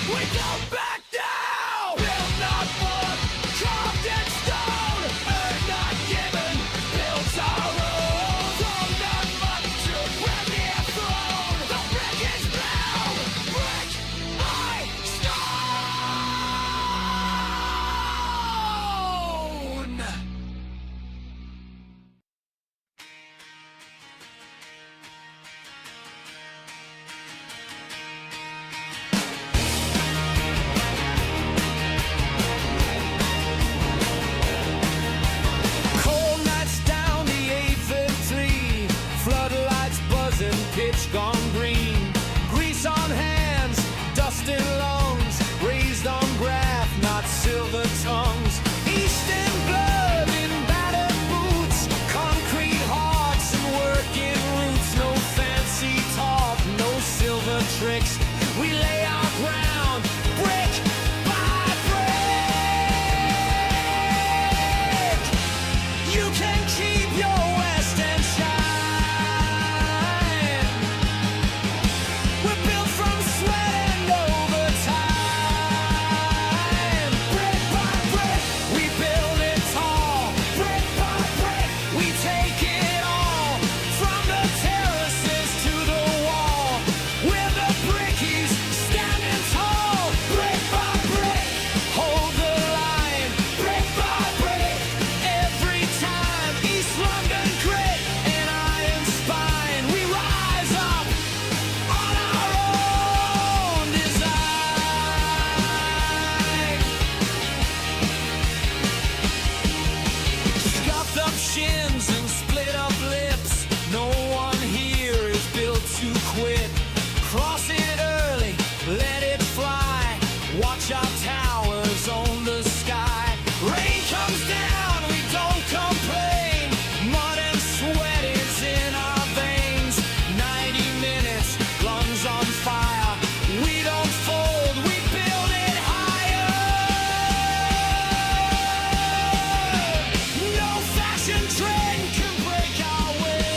We don't back down. Built not wood, carved in stone. Earned not given, built our own. Thrown not much to grab the throne. The brick is bound, brick by stone. Cold nights down the E29, floodlights buzzing, pitch gone green. Grease on hands, dust in lungs, raised on graft, not silver tongues. Eastern blood in battered boots, concrete hearts and working roots. No fancy talk, no silver tricks. We lay our ground, brick by brick. You can keep your West End shine. We're built from sweat and overtime. Brick by brick, we build it tall. Brick by brick, we take it all. From the terraces to the wall, we're the brickies standing tall. Brick by brick, hold the line. Brick by brick, every time. East London grit and iron spine. We rise up on our own design. Scuffed up shins and split up lips. No one here is built to quit. Cross it early, let it fly. Watch our towers on the sky. Rain comes down, we don't complain. Mud and sweat is in our veins. 90 minutes, lungs on fire. We don't fold, we build it higher. No fashion trend can break our will.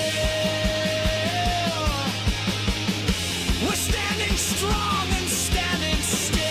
We're standing strong and standing still.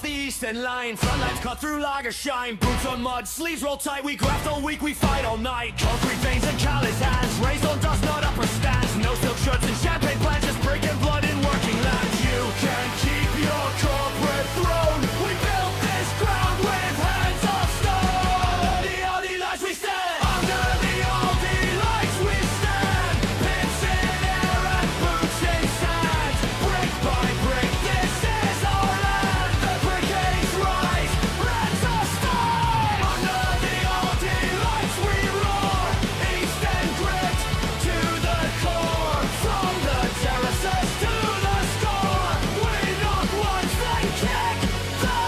off the eastern line. Front lines cut through lager shine. Boots on mud, sleeves roll tight. We graft all week, we fight all night. Concrete veins and callous hands. Raised on dust, not upper stands. No silk shirts and champagne plans. Just breaking blood in working lands. You can keep your corporate throne. We built this ground with hands of stone. The Aldi lights we stand. Under the Aldi lights we stand. Pits in air and boots in sand. Brick by brick, this is our land. The brigades rise, reds are storm. Under the Aldi lights we roar. East and grit to the core. From the terraces to the store. We knock once, then kick the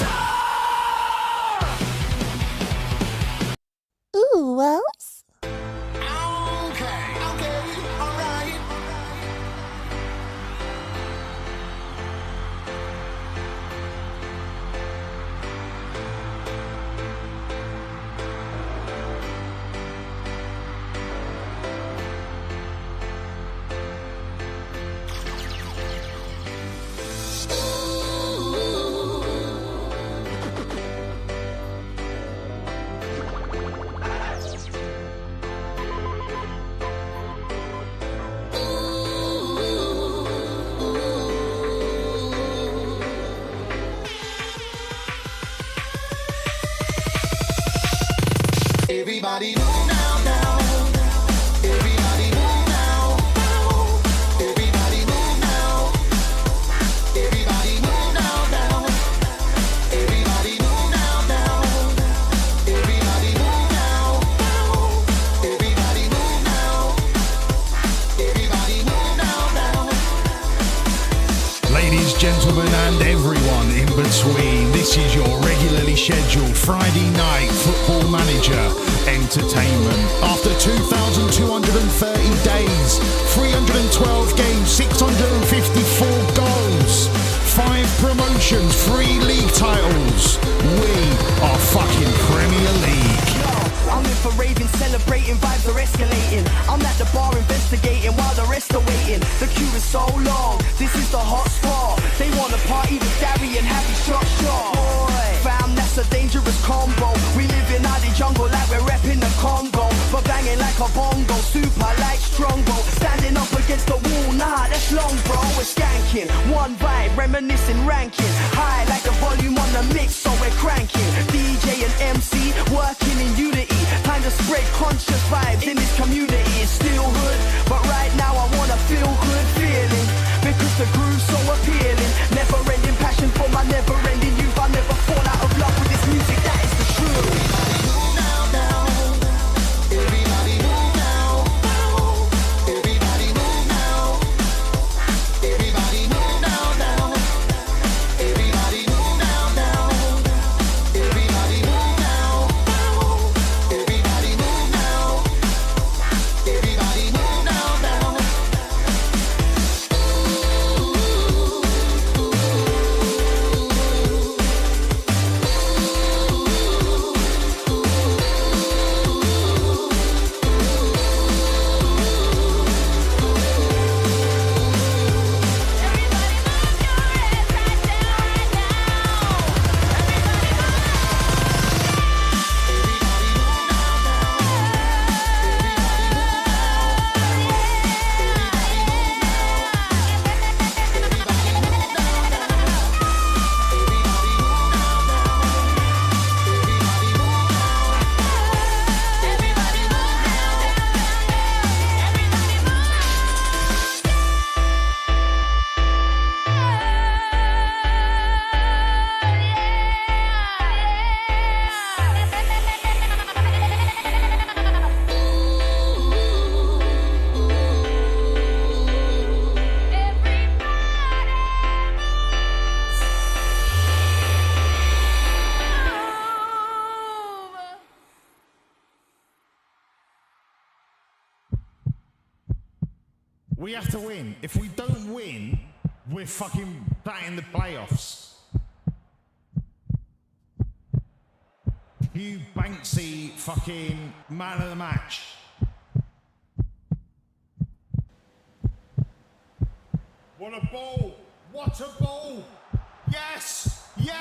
door. Ooh, Wells. Okay, alright. Everybody move now, now. Everybody move now, now. Everybody move now. Everybody move now, now. Everybody move now, now. Everybody move now, now. Everybody move now. Everybody move now, now. Ladies, gentlemen, and everyone in between, this is your regularly scheduled Friday night football manager entertainment. After 2,230 days, 312 games, 654 goals, 5 promotions, 3 league titles, we are fucking Premier League. I'm in for raving, celebrating, vibes are escalating. I'm at the bar investigating while the rest are waiting. The queue is so long, this is the hot spot. They wanna party with Gary and Happy Shot. Boy, fam, that's a dangerous combo. We live in the jungle like we're repping the Congo. But banging like a bongo, super like Strongbow. Standing up against the wall, nah, that's long, bro. We're skanking, one vibe, reminiscing, ranking. High like the volume on the mix, so we're cranking. DJ and MC, working in unity. Time to spread conscious vibes in this community. It's still hood, but right now I wanna feel good feeling. Because the groove's so appealing. Never ending passion for my never ending youth. I'll never fall out of love with this music, that is the truth. Move now, now. Everybody move now, now. Everybody move now. Everybody move now, now. Everybody move now, now. Everybody move now, now. Everybody move now. Everybody move now, now. We have to win. If we don't win, we're fucking playing the playoffs. Hugh Banksy, fucking man of the match. What a ball! What a ball! Yes! Yes!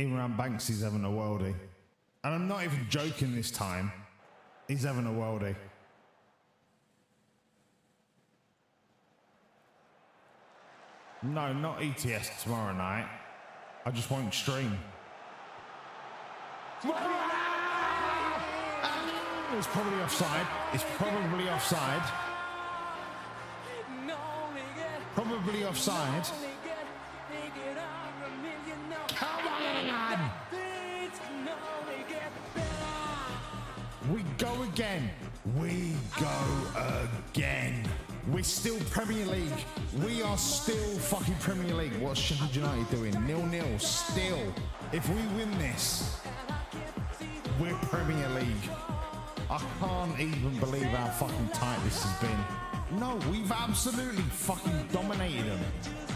Imran Banks is having a worldie. And I'm not even joking this time. He's having a worldie. No, not ETS tomorrow night. I just won't stream. It's probably offside. It's probably offside. Probably offside. Come on! We go again. We go again. We're still Premier League. We are still fucking Premier League. What's Sheffield United doing? 0-0 still. If we win this, we're Premier League. I can't even believe how fucking tight this has been. No, we've absolutely fucking dominated them.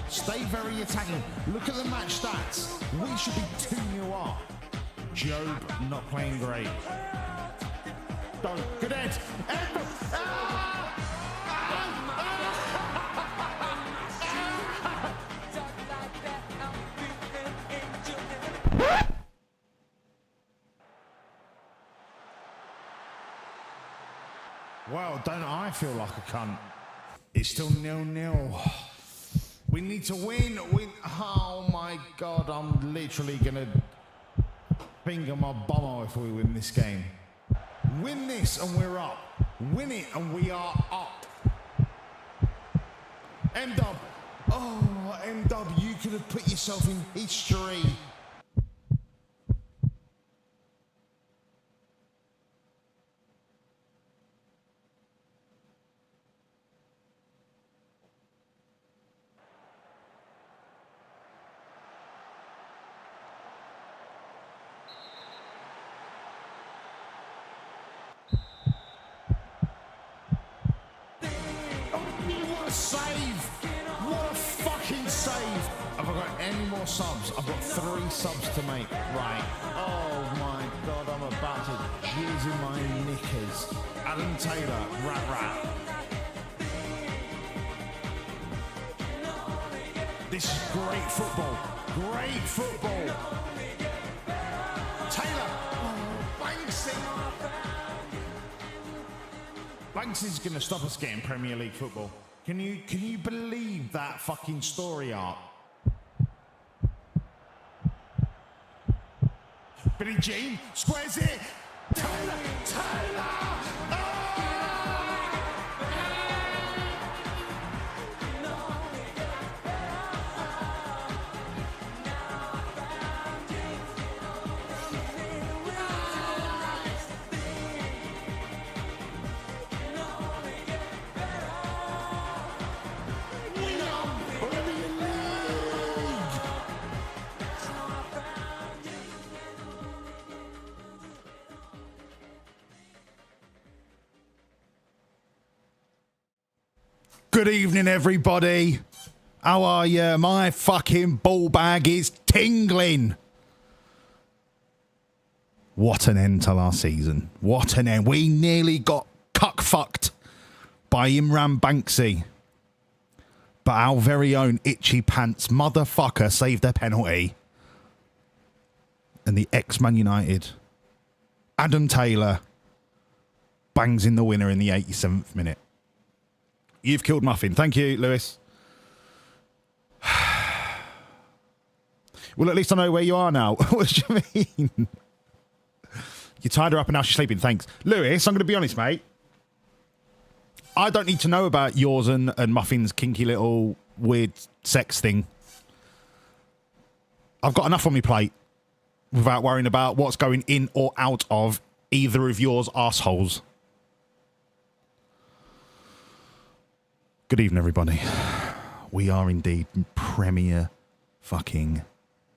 Stay very attacking. Look at the match stats. We should be 2-0 up. Job not playing great. Good head. Well, don't I feel like a cunt? It's still 0-0. We need to win. Oh my God, I'm literally gonna finger my bum if we win this game. Win this and we're up. Win it and we are up. M-Dub. Oh, M-Dub, you could have put yourself in history. Save! What a fucking save! Have I got any more subs? I've got 3 subs to make. Right. Oh my God, I'm about to jizz in my knickers. Adam Taylor, rat. This is great football. Great football. Taylor. Oh, Banks is going to stop us getting Premier League football. Can you believe that fucking story arc? Billy Jean squares it. Taylor! Good evening, everybody. How are you? My fucking ball bag is tingling. What an end to last season. What an end. We nearly got cuck-fucked by Imran Banksy. But our very own itchy pants motherfucker saved their penalty. And the ex-Man United, Adam Taylor, bangs in the winner in the 87th minute. You've killed Muffin. Thank you, Lewis. Well, at least I know where you are now. What do you mean? You tied her up and now she's sleeping. Thanks. Lewis, I'm going to be honest, mate. I don't need to know about yours and Muffin's kinky little weird sex thing. I've got enough on my plate without worrying about what's going in or out of either of yours arseholes. Good evening, everybody. We are indeed Premier fucking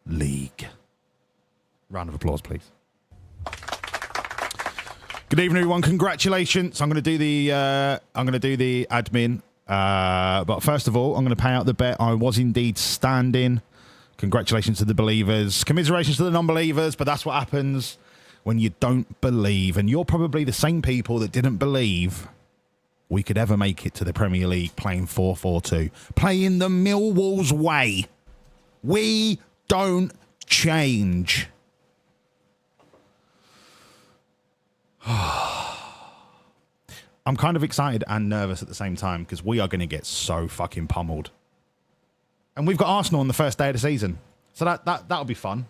League. Round of applause, please. Good evening, everyone. Congratulations. I'm going to do the admin. But first of all, I'm going to pay out the bet. I was indeed standing. Congratulations to the believers. Commiserations to the non-believers. But that's what happens when you don't believe. And you're probably the same people that didn't believe we could ever make it to the Premier League playing 4-4-2. Playing the Millwall's way. We don't change. I'm kind of excited and nervous at the same time because we are going to get so fucking pummeled. And we've got Arsenal on the first day of the season. So that'll be fun.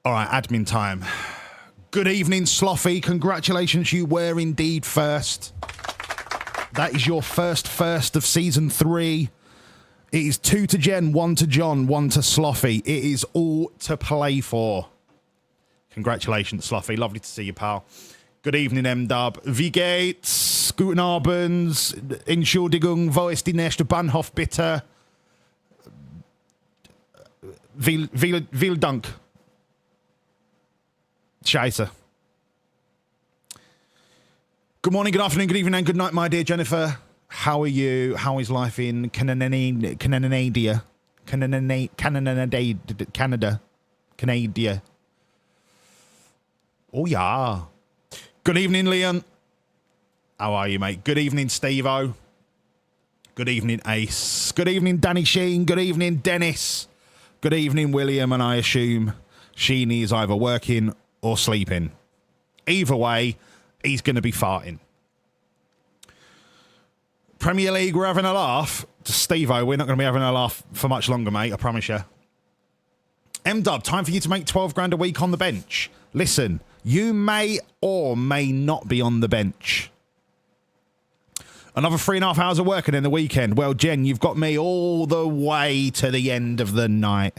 All right, admin time. Good evening, Slothy. Congratulations, you were indeed first. That is your first of season 3. It is 2 to Jen, 1 to John, 1 to Slothy. It is all to play for. Congratulations, Slothy. Lovely to see you, pal. Good evening, M-Dub. Wie geht's? Guten Abend. Entschuldigung, wo ist die nächste Bahnhof, bitte? Vielen Dank. Scheiße. Good morning, good afternoon, good evening, and good night, my dear Jennifer. How are you? How is life in Canada? Canada. Oh, yeah. Good evening, Leon. How are you, mate? Good evening, Steve-O. Good evening, Ace. Good evening, Danny Sheen. Good evening, Dennis. Good evening, William, and I assume Sheeny is either working or sleeping. Either way, he's going to be farting. Premier League, we're having a laugh. To Steve-O, we're not going to be having a laugh for much longer, mate, I promise you. M-Dub, time for you to make 12 grand a week on the bench. Listen, you may or may not be on the bench. Another 3.5 hours of working in the weekend. Well, Jen, you've got me all the way to the end of the night.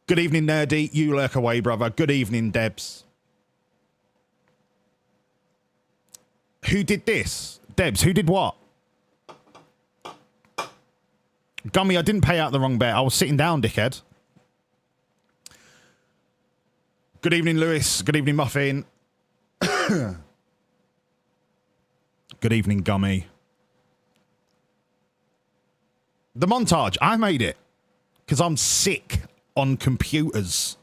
Good evening, Nerdy. You lurk away, brother. Good evening, Debs. Who did this? Debs, who did what? Gummy, I didn't pay out the wrong bet. I was sitting down, dickhead. Good evening, Lewis. Good evening, Muffin. Good evening, Gummy. The montage. I made it because I'm sick on computers.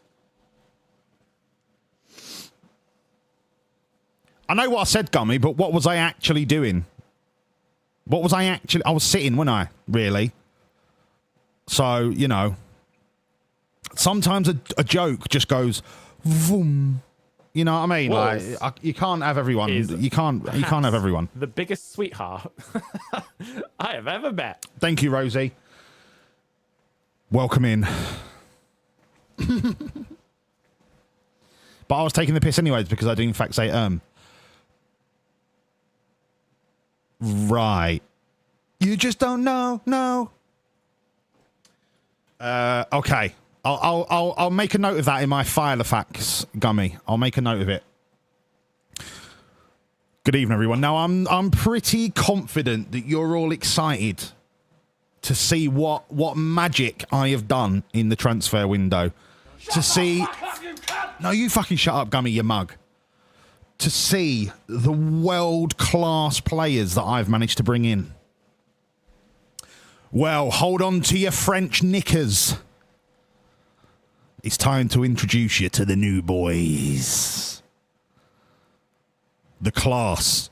I know what I said, Gummy, but what was I actually doing? What was I actually... I was sitting, wasn't I? Really? So, you know. Sometimes a joke just goes... Vroom. You know what I mean? Like, you can't have everyone. You can't have everyone. The biggest sweetheart I have ever met. Thank you, Rosie. Welcome in. But I was taking the piss anyways because I did in fact say Right. You just don't know. No. Okay. I'll make a note of that in my file of facts, Gummy. I'll make a note of it. Good evening, everyone. Now I'm pretty confident that you're all excited to see what magic I have done in the transfer window. To see... No, you fucking shut up, Gummy, you mug. To see the world-class players that I've managed to bring in. Well, hold on to your French knickers. It's time to introduce you to the new boys. The class.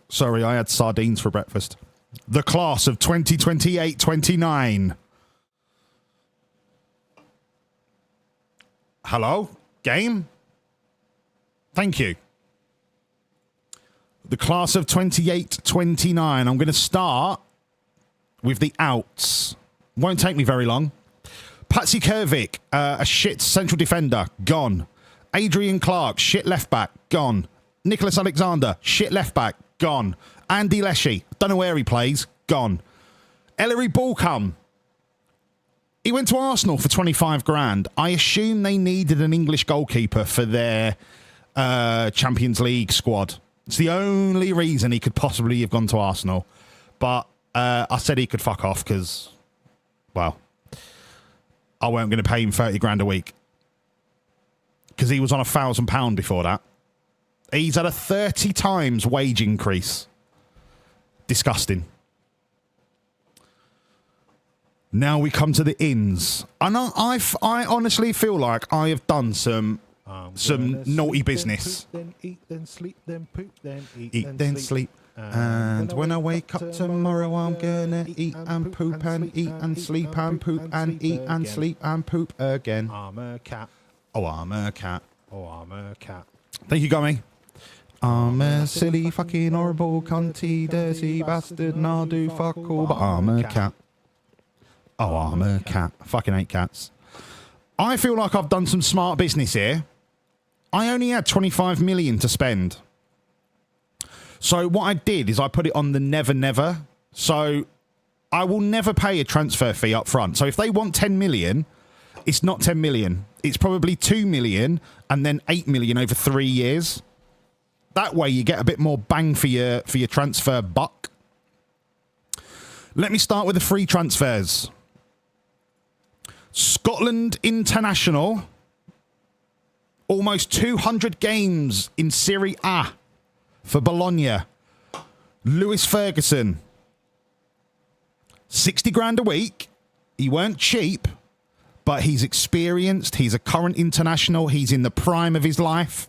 Sorry, I had sardines for breakfast. The class of 2028-29. Hello? Game? Thank you. The class of 28-29. I'm going to start with the outs. Won't take me very long. Patsy Kervik, a shit central defender, gone. Adrian Clark, shit left back, gone. Nicholas Alexander, shit left back, gone. Andy Leshy, don't know where he plays, gone. Ellery Balcom, he went to Arsenal for 25 grand. I assume they needed an English goalkeeper for their Champions League squad. It's the only reason he could possibly have gone to Arsenal. But I said he could fuck off because, well, I weren't going to pay him 30 grand a week. Because he was on £1,000 before that. He's had a 30 times wage increase. Disgusting. Now we come to the ins. And I honestly feel like I have done some naughty business. Then eat, then sleep, then poop, then eat, Eat, then sleep. And when I wake up tomorrow, I'm gonna eat and poop and eat and sleep and poop and eat and sleep and poop again. I'm a cat. Oh, I'm a cat. Oh, I'm a cat. Thank you, Gummy. I'm a silly, fucking, horrible, cunty, dirty bastard, and I'll do fuck all, but I'm a cat. Oh, I'm a cat. I fucking hate cats. I feel like I've done some smart business here. I only had 25 million to spend. So what I did is I put it on the never. So I will never pay a transfer fee up front. So if they want 10 million, it's not 10 million. It's probably 2 million and then 8 million over 3 years. That way you get a bit more bang for your transfer buck. Let me start with the free transfers. Scotland international. Almost 200 games in Serie A for Bologna. Lewis Ferguson. 60 grand a week. He weren't cheap, but he's experienced. He's a current international. He's in the prime of his life.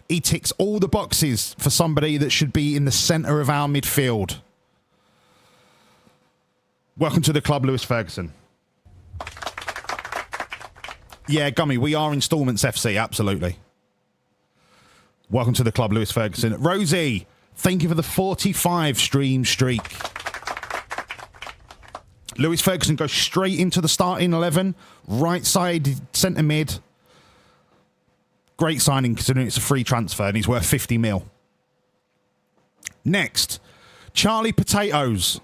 He ticks all the boxes for somebody that should be in the centre of our midfield. Welcome to the club, Lewis Ferguson. Yeah, Gummy, we are Instalments FC, absolutely. Welcome to the club, Lewis Ferguson. Rosie, thank you for the 45 stream streak. Lewis Ferguson goes straight into the starting 11. Right side, centre mid. Great signing considering it's a free transfer and he's worth 50 mil. Next, Charlie Potatoes.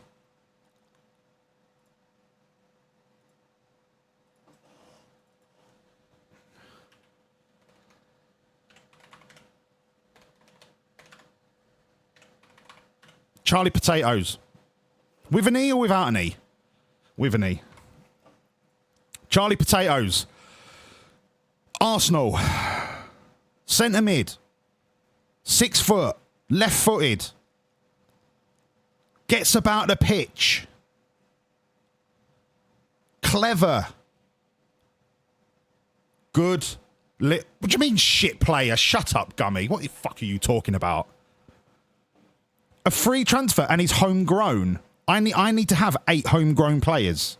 Charlie Potatoes. With an E or without an E? With an E. Charlie Potatoes. Arsenal. Centre mid. 6 foot. Left footed. Gets about the pitch. Clever. Good. What do you mean shit player? Shut up, Gummy. What the fuck are you talking about? A free transfer and he's homegrown. I need to have 8 homegrown players.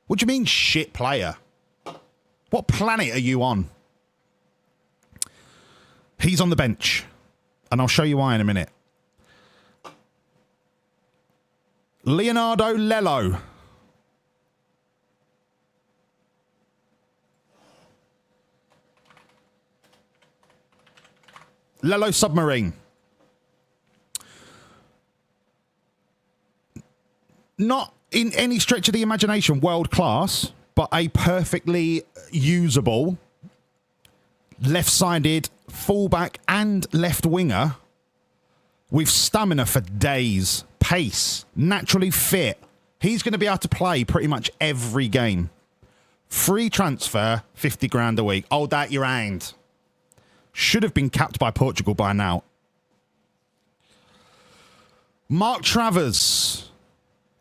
What do you mean shit player? What planet are you on? He's on the bench. And I'll show you why in a minute. Leonardo Lello. Lello Submarine. Not in any stretch of the imagination world class, but a perfectly usable left-sided fullback and left winger with stamina for days, pace, naturally fit. He's going to be able to play pretty much every game. Free transfer, 50 grand a week. Hold that your hand. Should have been capped by Portugal by now. Mark Travers.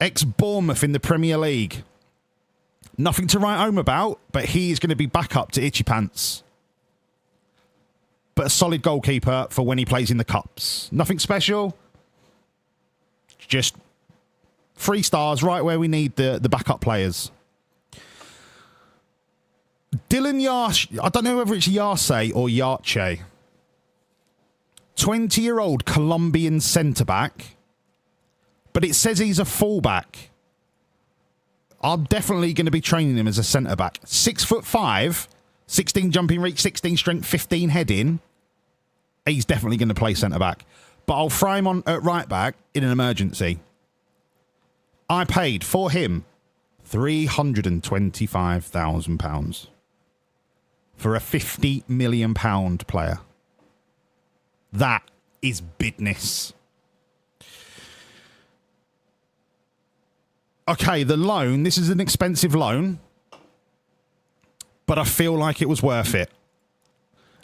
Ex-Bournemouth in the Premier League. Nothing to write home about, but he is going to be back up to Itchy Pants. But a solid goalkeeper for when he plays in the Cups. Nothing special. Just 3 stars right where we need the backup players. Dylan Yarche. I don't know whether it's Yarche or Yarche. 20-year-old Colombian centre-back. But it says he's a fullback. I'm definitely going to be training him as a centre-back. 6'5", 16 jumping reach, 16 strength, 15 heading. He's definitely going to play centre-back. But I'll throw him on at right-back in an emergency. I paid for him £325,000 for a £50 million player. That is business. Okay, the loan. This is an expensive loan, but I feel like it was worth it.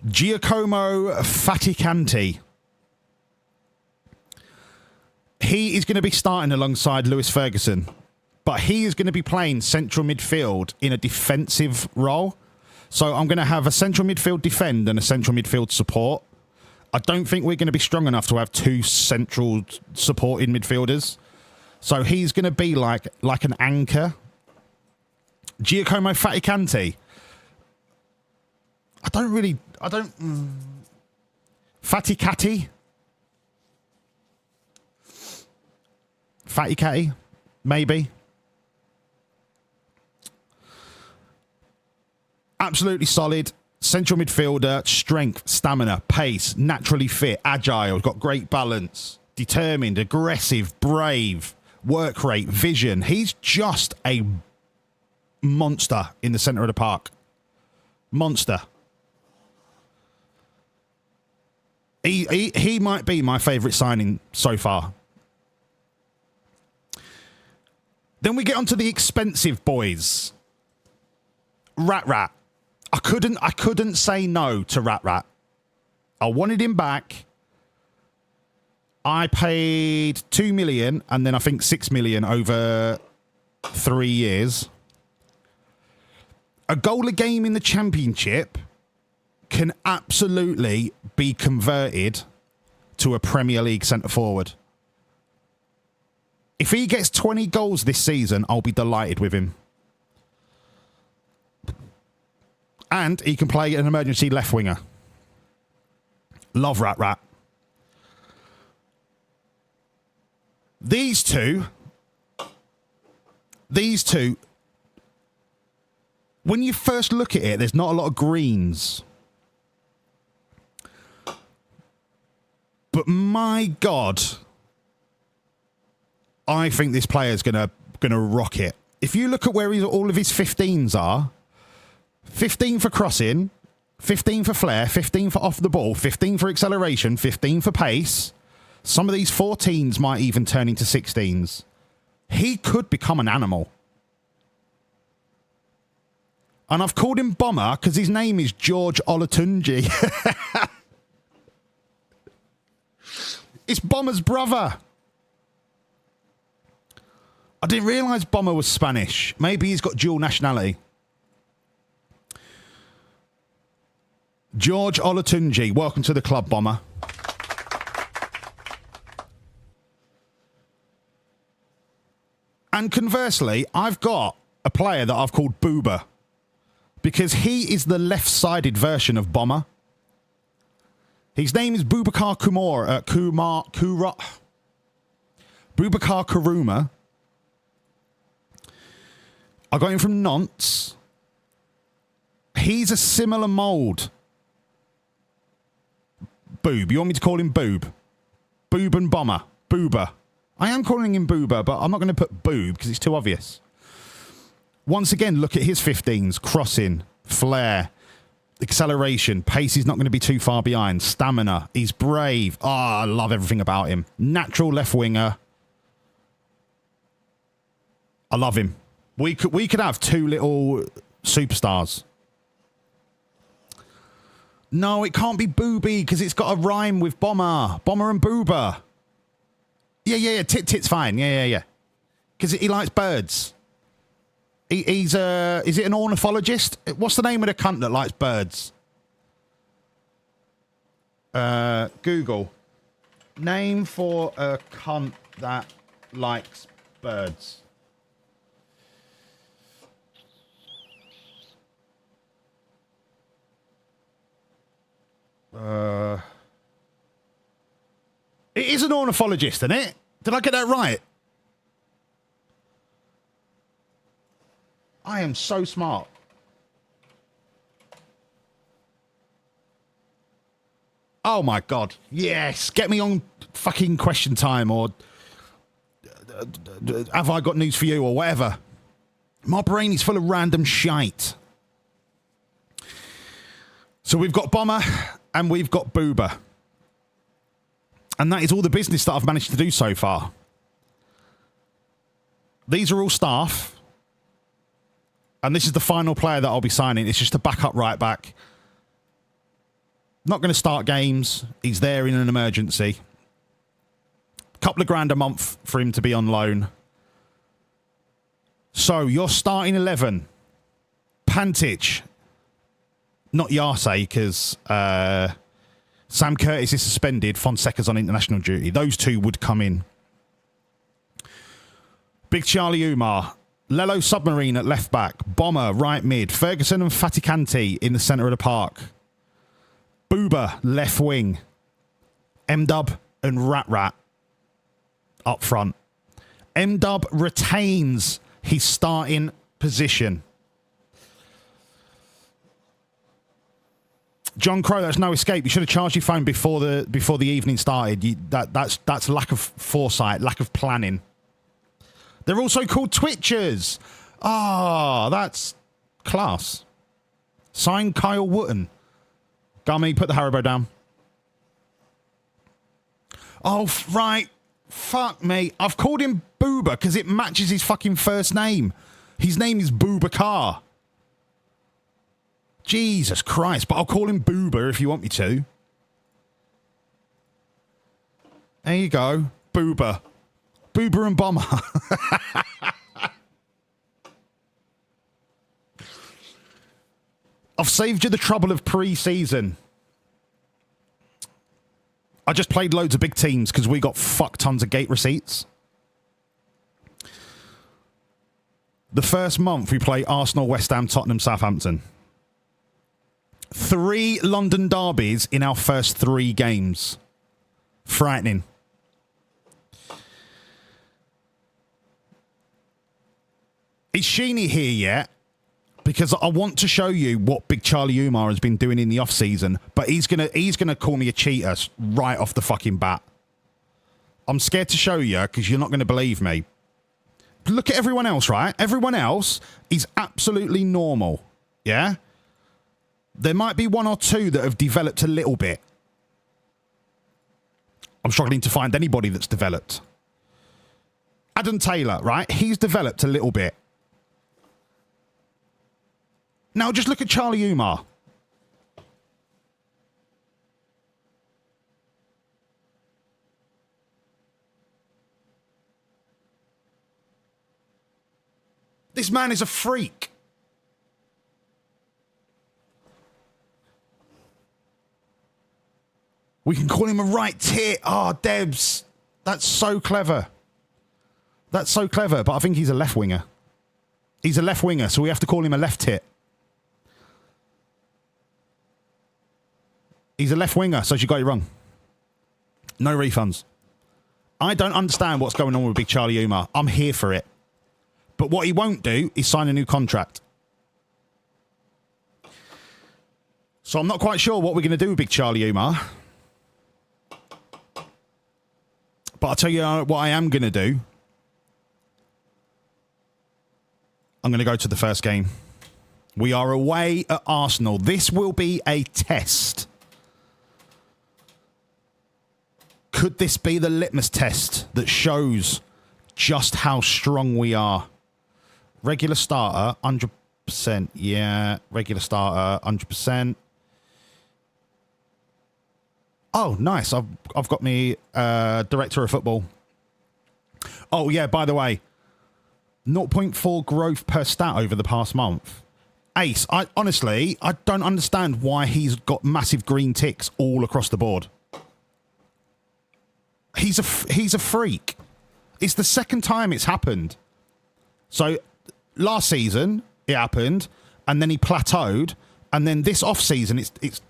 Giacomo Faticanti. He is going to be starting alongside Lewis Ferguson, but he is going to be playing central midfield in a defensive role. So I'm going to have a central midfield defend and a central midfield support. I don't think we're going to be strong enough to have two central supporting midfielders. So he's going to be like an anchor. Giacomo Faticanti. Faticati? Faticati? Maybe. Absolutely solid. Central midfielder, strength, stamina, pace, naturally fit, agile, got great balance, determined, aggressive, brave, work rate, vision. He's just a monster in the centre of the park. Monster. He might be my favourite signing so far. Then we get onto the expensive boys. Rat. I couldn't say no to Rat. I wanted him back. I paid 2 million and then I think 6 million over 3 years. A goal a game in the Championship can absolutely be converted to a Premier League centre forward. If he gets 20 goals this season, I'll be delighted with him. And he can play an emergency left winger. Love Rat. These two, when you first look at it, there's not a lot of greens. But my God, I think this player's gonna rock it. If you look at where all of his 15s are, 15 for crossing, 15 for flair, 15 for off the ball, 15 for acceleration, 15 for pace. Some of these 14s might even turn into 16s. He could become an animal. And I've called him Bomber because his name is George Olatunji. It's Bomber's brother. I didn't realise Bomber was Spanish. Maybe he's got dual nationality. George Olatunji, welcome to the club, Bomber. And conversely, I've got a player that I've called Booba because he is the left-sided version of Bomber. His name is Boubacar Boubacar Karuma. I got him from Nantes. He's a similar mould. Boob. You want me to call him Boob? Boob and Bomber. Booba. I am calling him Booba, but I'm not going to put Boob because it's too obvious. Once again, look at his 15s. Crossing, flair, acceleration, pace is not going to be too far behind. Stamina, he's brave. I love everything about him. Natural left winger. I love him. We could have two little superstars. No, it can't be Booby because it's got a rhyme with Bomber. Bomber and Booba. Yeah. Tit's fine. Yeah. Because he likes birds. He's is it an ornithologist? What's the name of the cunt that likes birds? Google. Name for a cunt that likes birds. It is an ornithologist, isn't it? Did I get that right? I am so smart. Oh my God. Yes. Get me on fucking Question Time or Have I Got News for You or whatever. My brain is full of random shite. So we've got Bomber and we've got Booba. And that is all the business that I've managed to do so far. These are all staff. And this is the final player that I'll be signing. It's just a backup right back. Not going to start games. He's there in an emergency. Couple of grand a month for him to be on loan. So your starting 11. Pantic. Not Yarse, because Sam Curtis is suspended. Fonseca's on international duty. Those two would come in. Big Charlie Umar. Lello Submarine at left back. Bomber right mid. Ferguson and Faticanti in the centre of the park. Booba left wing. M-Dub and Rat Rat up front. M-Dub retains his starting position. John Crow, that's no escape. You should have charged your phone before the evening started. That's lack of foresight, lack of planning. They're also called Twitchers. Ah, that's class. Signed Kyle Wooten. Gummy, put the Haribo down. Oh, right. Fuck me. I've called him Booba because it matches his fucking first name. His name is Boubacar. Jesus Christ. But I'll call him Booba if you want me to. There you go. Booba. Booba and Bomber. I've saved you the trouble of pre-season. I just played loads of big teams because we got fuck tons of gate receipts. The first month we play Arsenal, West Ham, Tottenham, Southampton. 3 London derbies in our first 3 games. Frightening. Is Sheeny here yet? Because I want to show you what Big Charlie Umar has been doing in the off-season, but he's gonna call me a cheater right off the fucking bat. I'm scared to show you because you're not going to believe me. Look at everyone else, right? Everyone else is absolutely normal, yeah? There might be 1 or 2 that have developed a little bit. I'm struggling to find anybody that's developed. Adam Taylor, right? He's developed a little bit. Now just look at Charlie Umar. This man is a freak. We can call him a right tit. Oh, Debs. That's so clever. That's so clever, but I think he's a left winger. He's a left winger, so we have to call him a left tit. He's a left winger, so you got it wrong. No refunds. I don't understand what's going on with Big Charlie Umar. I'm here for it. But what he won't do is sign a new contract. So I'm not quite sure what we're going to do with Big Charlie Umar. But I'll tell you what I am going to do. I'm going to go to the first game. We are away at Arsenal. This will be a test. Could this be the litmus test that shows just how strong we are? Regular starter, 100%. Yeah, regular starter, 100%. Oh, nice. I've got me director of football. Oh, yeah, by the way, 0.4 growth per stat over the past month. Ace, I don't understand why he's got massive green ticks all across the board. He's a freak. It's the second time it's happened. So last season it happened, and then he plateaued, and then this off season it's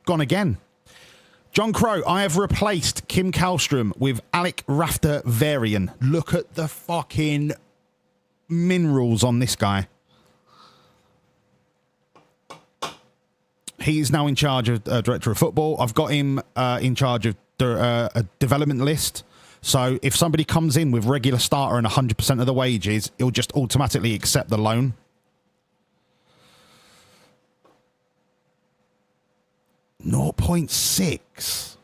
gone again. John Crow, I have replaced Kim Kallstrom with Alec Rafter-Varian. Look at the fucking minerals on this guy. He's now in charge of director of football. I've got him in charge of a development list. So if somebody comes in with regular starter and 100% of the wages, he'll just automatically accept the loan. .6.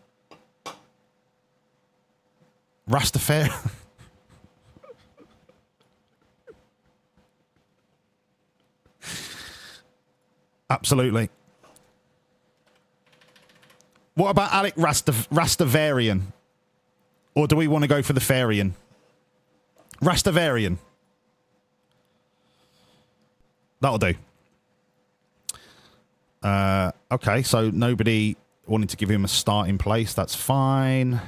Rastafari. Absolutely. What about Alec Rastavarian? Or do we want to go for the Farian? Rastavarian. That'll do. Okay, so nobody wanting to give him a starting place. That's fine.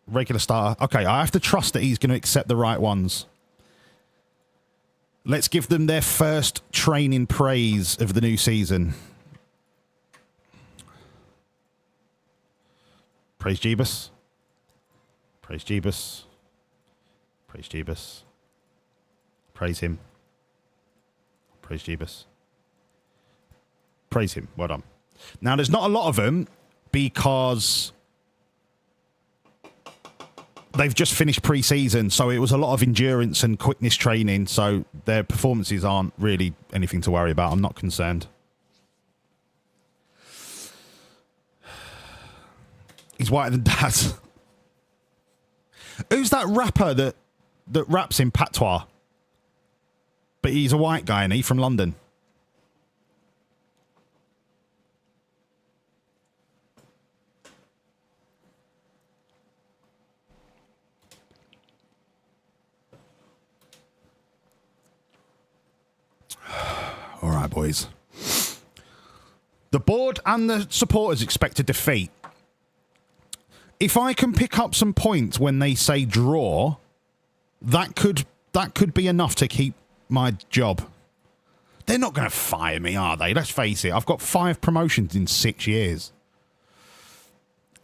Regular starter. Okay, I have to trust that he's going to accept the right ones. Let's give them their first training praise of the new season. Praise Jeebus. Praise Jeebus. Praise Jeebus. Praise him. Praise Jeebus. Praise him. Well done. Now, there's not a lot of them because they've just finished pre-season, so it was a lot of endurance and quickness training, so their performances aren't really anything to worry about. I'm not concerned. He's whiter than Dad. Who's that rapper that raps in patois? But he's a white guy, and he's from London. All right, boys. The board and the supporters expect a defeat. If I can pick up some points when they say draw, that could be enough to keep my job. They're not going to fire me, are they? Let's face it. I've got 5 promotions in 6 years.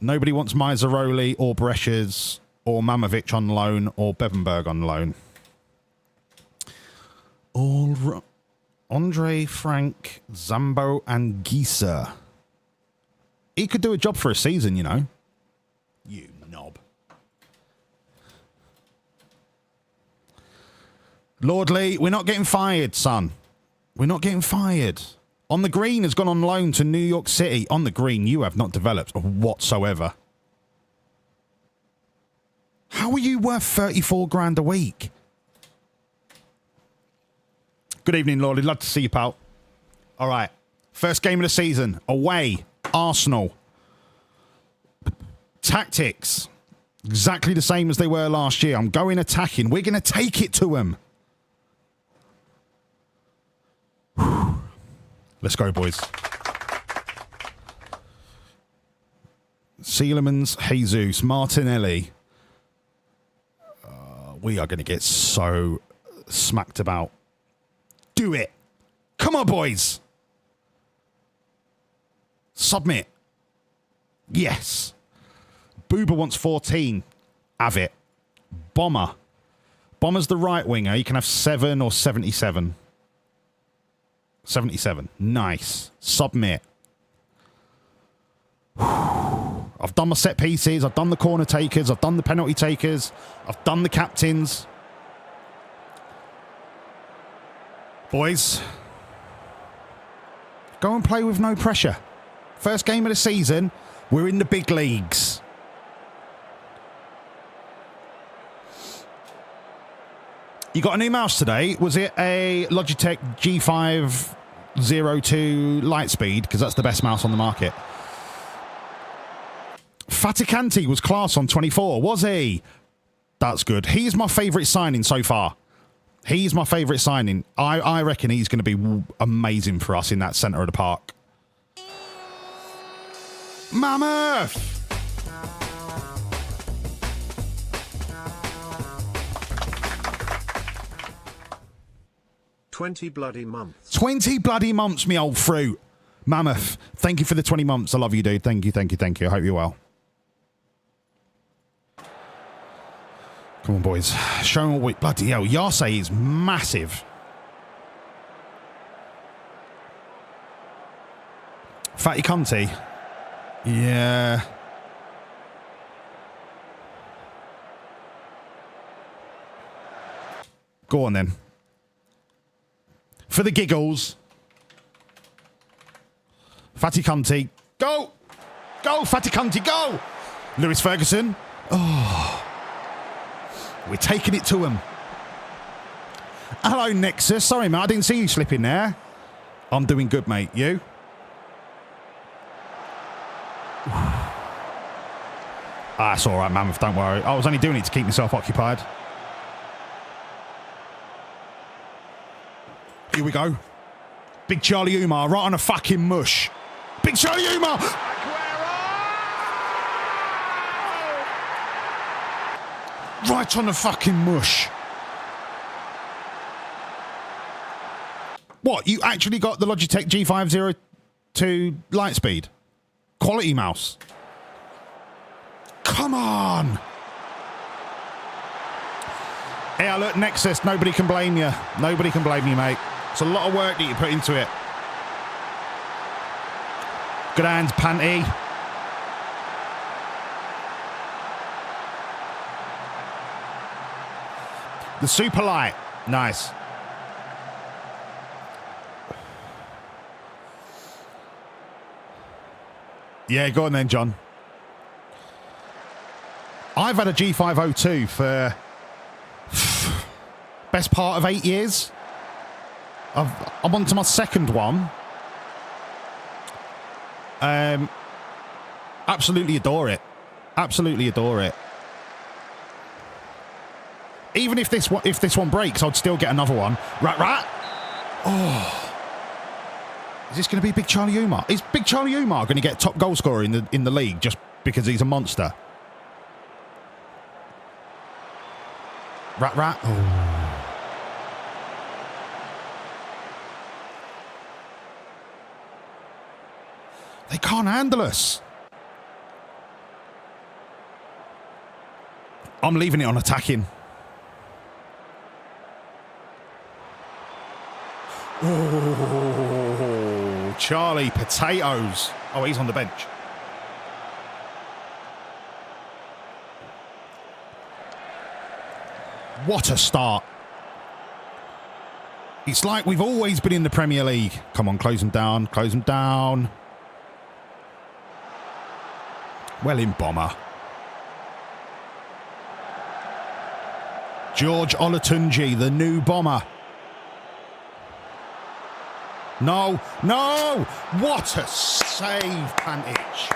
Nobody wants Maizaroli or Bresches or Mamovic on loan or Bevenberg on loan. All right. Andre, Frank, Zambo, and Gieser. He could do a job for a season, you know. You knob. Lordley, we're not getting fired, son. We're not getting fired. On the Green has gone on loan to New York City. On the Green, you have not developed whatsoever. How are you worth 34 grand a week? Good evening, Lordley. Love to see you, pal. All right. First game of the season. Away. Arsenal. Tactics. Exactly the same as they were last year. I'm going attacking. We're going to take it to them. Let's go, boys. Sealemans, Jesus, Martinelli. We are going to get so smacked about. Do it. Come on, boys. Submit. Yes. Booba wants 14. Have it. Bomber. Bomber's the right winger. You can have 7 or 77. 77. Nice. Submit. I've done my set pieces. I've done the corner takers. I've done the penalty takers. I've done the captains. Boys, go and play with no pressure. First game of the season, we're in the big leagues. You got a new mouse today. Was it a Logitech G502 Lightspeed? Because that's the best mouse on the market. Faticanti was class on 24, was he? That's good. He's my favourite signing so far. He's my favourite signing. I reckon he's going to be amazing for us in that centre of the park. Mammoth! 20 bloody months. 20 bloody months, me old fruit. Mammoth, thank you for the 20 months. I love you, dude. Thank you, thank you, thank you. I hope you're well. Come on, boys. Show them what we... Bloody hell, Yase is massive. Fatty Cunty. Yeah. Go on, then. For the giggles. Fatty Cunty. Go! Go, Fatty Cunty, go! Lewis Ferguson. Oh... We're taking it to him. Hello, Nexus. Sorry, mate. I didn't see you slip in there. I'm doing good, mate. You? It's all right, Mammoth. Don't worry. I was only doing it to keep myself occupied. Here we go. Big Charlie Umar right on a fucking mush. Big Charlie Uma. Right on the fucking mush. What? You actually got the Logitech G502 Lightspeed? Quality mouse. Come on. Yeah, look, Nexus, nobody can blame you. Nobody can blame you, mate. It's a lot of work that you put into it. Good hands, Panty. The super light. Nice. Yeah, go on then, John. I've had a G502 for best part of 8 years. I'm on to my second one. Absolutely adore it. Absolutely adore it. Even if this one breaks, I'd still get another one. Rat. Oh. Is this going to be Big Charlie Umar? Is Big Charlie Umar going to get top goal scorer in the league just because he's a monster? Rat. Oh. They can't handle us. I'm leaving it on attacking. Oh, Charlie Potatoes. Oh, he's on the bench. What a start. It's like we've always been in the Premier League. Come on, close them down. Close them down. Well in, Bomber. George Olatunji, the new Bomber. No. What a save, Pantic.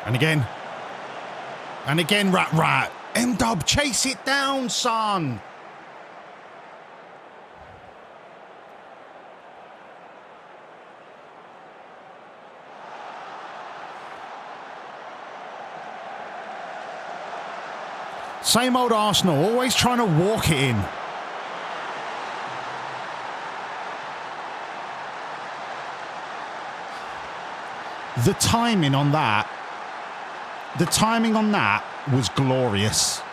And again, Rat. M-Dub, chase it down, son. Same old Arsenal, always trying to walk it in. The timing on that was glorious.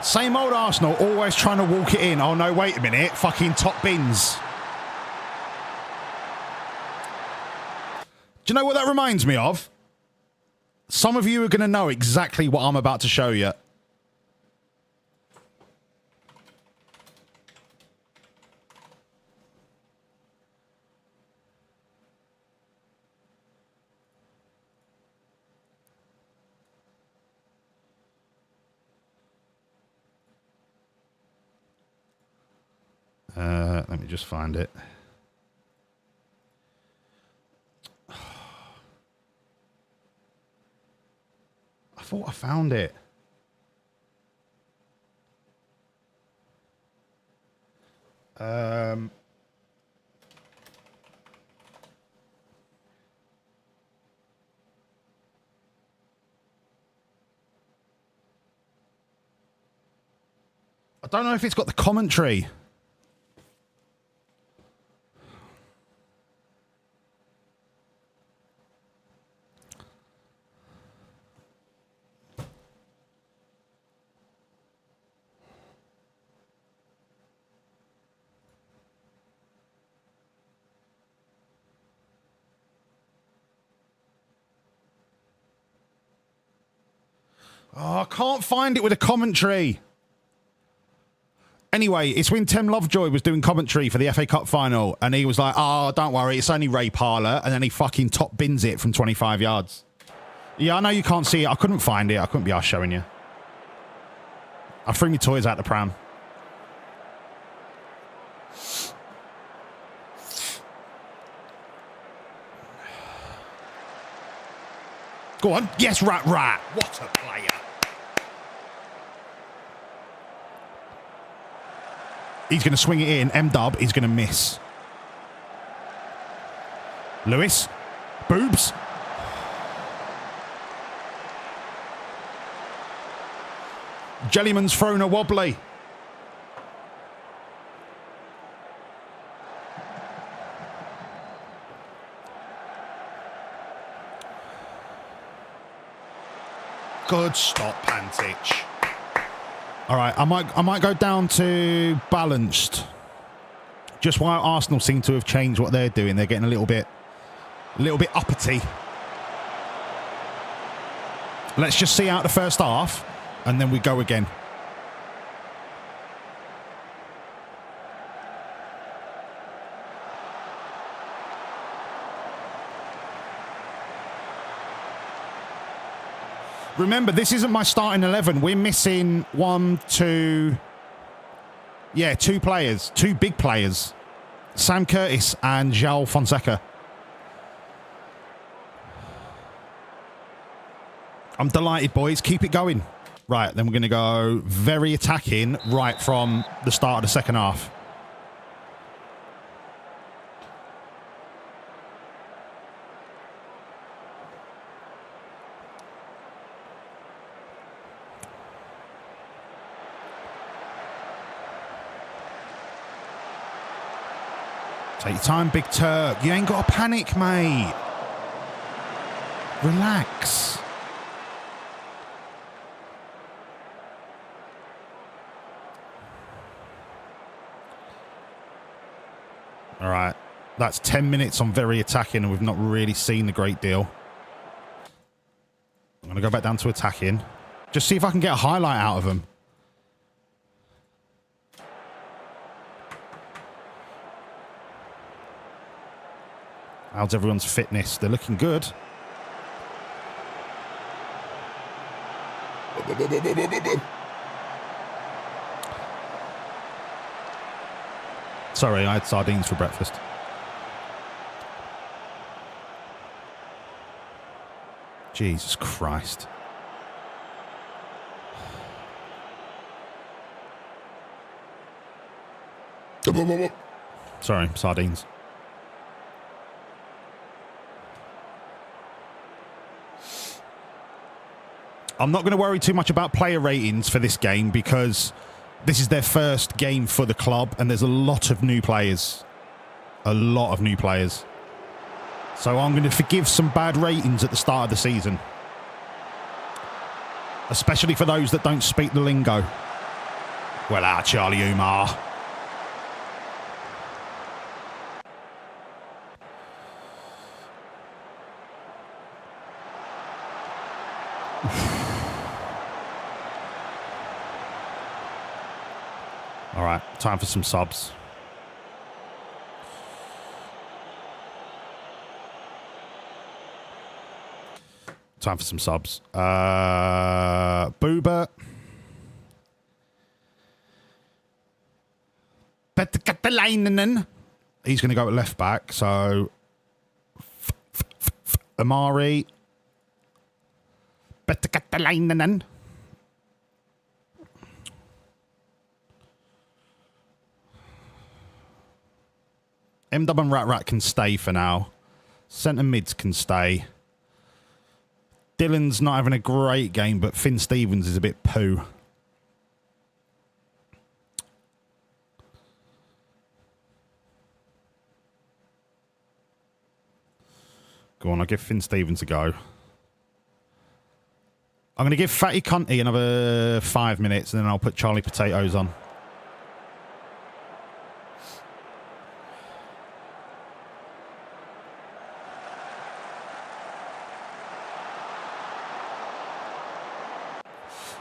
Same old Arsenal, always trying to walk it in. Oh no, wait a minute, fucking top bins. Do you know what that reminds me of? Some of you are going to know exactly what I'm about to show you. Let me just find it. I thought I found it. I don't know if it's got the commentary. Oh, I can't find it with a commentary. Anyway, it's when Tim Lovejoy was doing commentary for the FA Cup final, and he was like, oh, don't worry, it's only Ray Parlour, and then he fucking top bins it from 25 yards. Yeah, I know you can't see it. I couldn't find it. I couldn't be arsed showing you. I threw my toys out the pram. Go on. Yes, Rat. What a player. He's going to swing it in. M-Dub is going to miss. Lewis. Boobs. Jellyman's thrown a wobbly. Good stop, Pantich. All right, I might go down to balanced. Just while Arsenal seem to have changed what they're doing, they're getting a little bit uppity. Let's just see out the first half, and then we go again. Remember, this isn't my starting 11. We're missing two players, two big players. Sam Curtis and João Fonseca. I'm delighted, boys. Keep it going. Right, then we're going to go very attacking right from the start of the second half. Take your time, Big Turk. You ain't got to panic, mate. Relax. All right. That's 10 minutes on very attacking, and we've not really seen a great deal. I'm going to go back down to attacking. Just see if I can get a highlight out of them. How's everyone's fitness? They're looking good. Sorry, I had sardines for breakfast. Jesus Christ. Sorry, sardines. I'm not going to worry too much about player ratings for this game because this is their first game for the club and there's a lot of new players. A lot of new players. So I'm going to forgive some bad ratings at the start of the season. Especially for those that don't speak the lingo. Well, Charlie Umar. All right, time for some subs. Time for some subs. Boober. Petkatalainen. He's going to go at left back, so Amari. Petkatalainen. M-Dub and Rat can stay for now. Centre mids can stay. Dylan's not having a great game, but Finn Stevens is a bit poo. Go on, I'll give Finn Stevens a go. I'm going to give Fatty Cunty another 5 minutes, and then I'll put Charlie Potatoes on.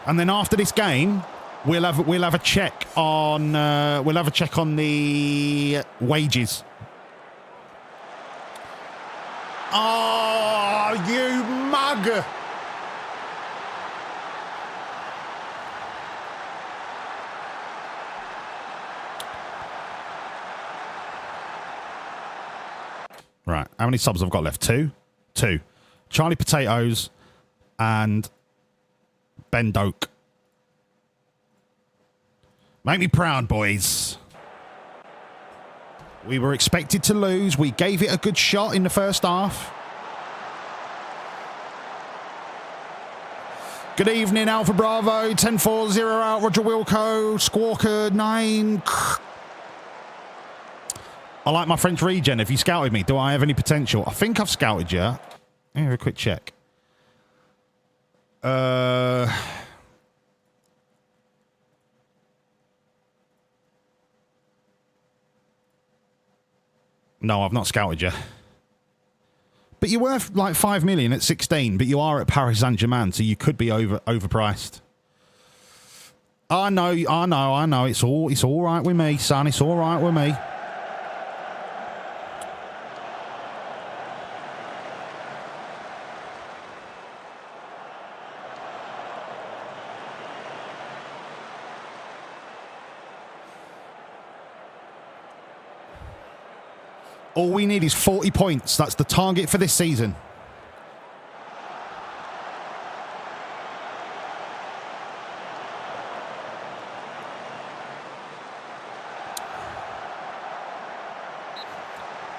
And then after this game, we'll have a check on the wages. Oh, you mug! Right, how many subs have I got left? Two. Charlie Potatoes, and Ben Doak. Make me proud, boys. We were expected to lose. We gave it a good shot in the first half. Good evening, Alpha Bravo. 10-4-0 out. Roger Wilco. Squawker 9. I like my French regen. Have you scouted me? Do I have any potential? I think I've scouted you. Let me have a quick check. No, I've not scouted you. But you're worth like 5 million at 16, but you are at Paris Saint-Germain, so you could be overpriced. I know. It's all right with me, son. It's all right with me. All we need is 40 points. That's the target for this season.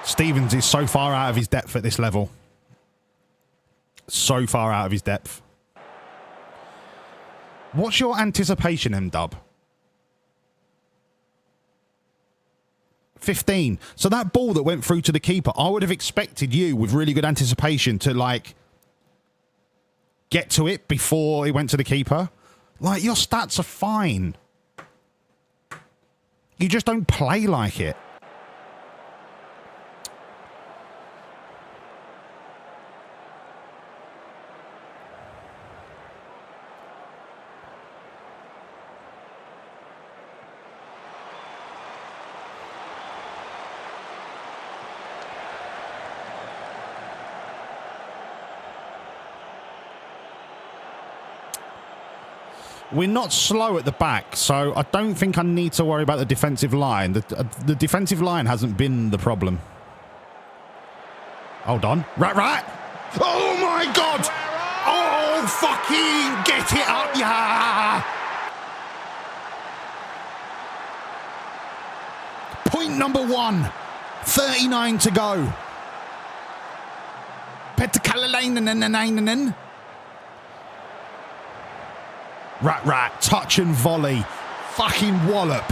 Stevens is so far out of his depth at this level. So far out of his depth. What's your anticipation, M-Dub? 15. So that ball that went through to the keeper, I would have expected you with really good anticipation to like get to it before it went to the keeper. Like, your stats are fine. You just don't play like it. We're not slow at the back, so I don't think I need to worry about the defensive line. The defensive line hasn't been the problem. Hold on. Right. Oh, my God. Oh, fucking get it up, yeah. Point number 1. 39 to go. Petterkalalainen. Rat, touch and volley. Fucking wallop.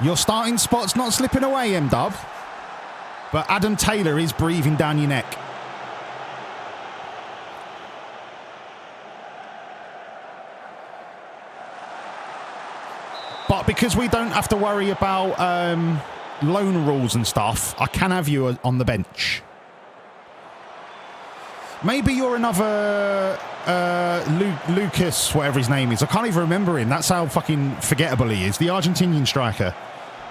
Your starting spot's not slipping away, M-Dub. But Adam Taylor is breathing down your neck. But because we don't have to worry about loan rules and stuff, I can have you on the bench. Maybe you're another Lucas, whatever his name is. I can't even remember him. That's how fucking forgettable he is. The Argentinian striker.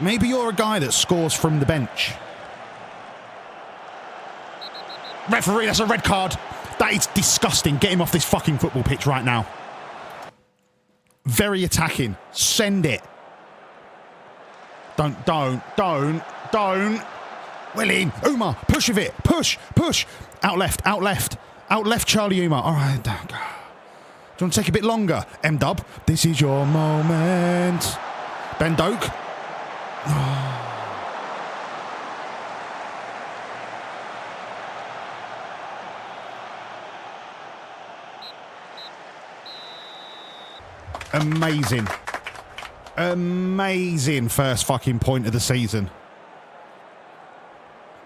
Maybe you're a guy that scores from the bench. Referee, that's a red card. That is disgusting. Get him off this fucking football pitch right now. Very attacking. Send it. Don't. Willie, Umar, push of it. Push. Out left, Charlie Umar. All right. Do you want to take a bit longer? M-Dub, this is your moment. Ben Doak. Amazing first fucking point of the season.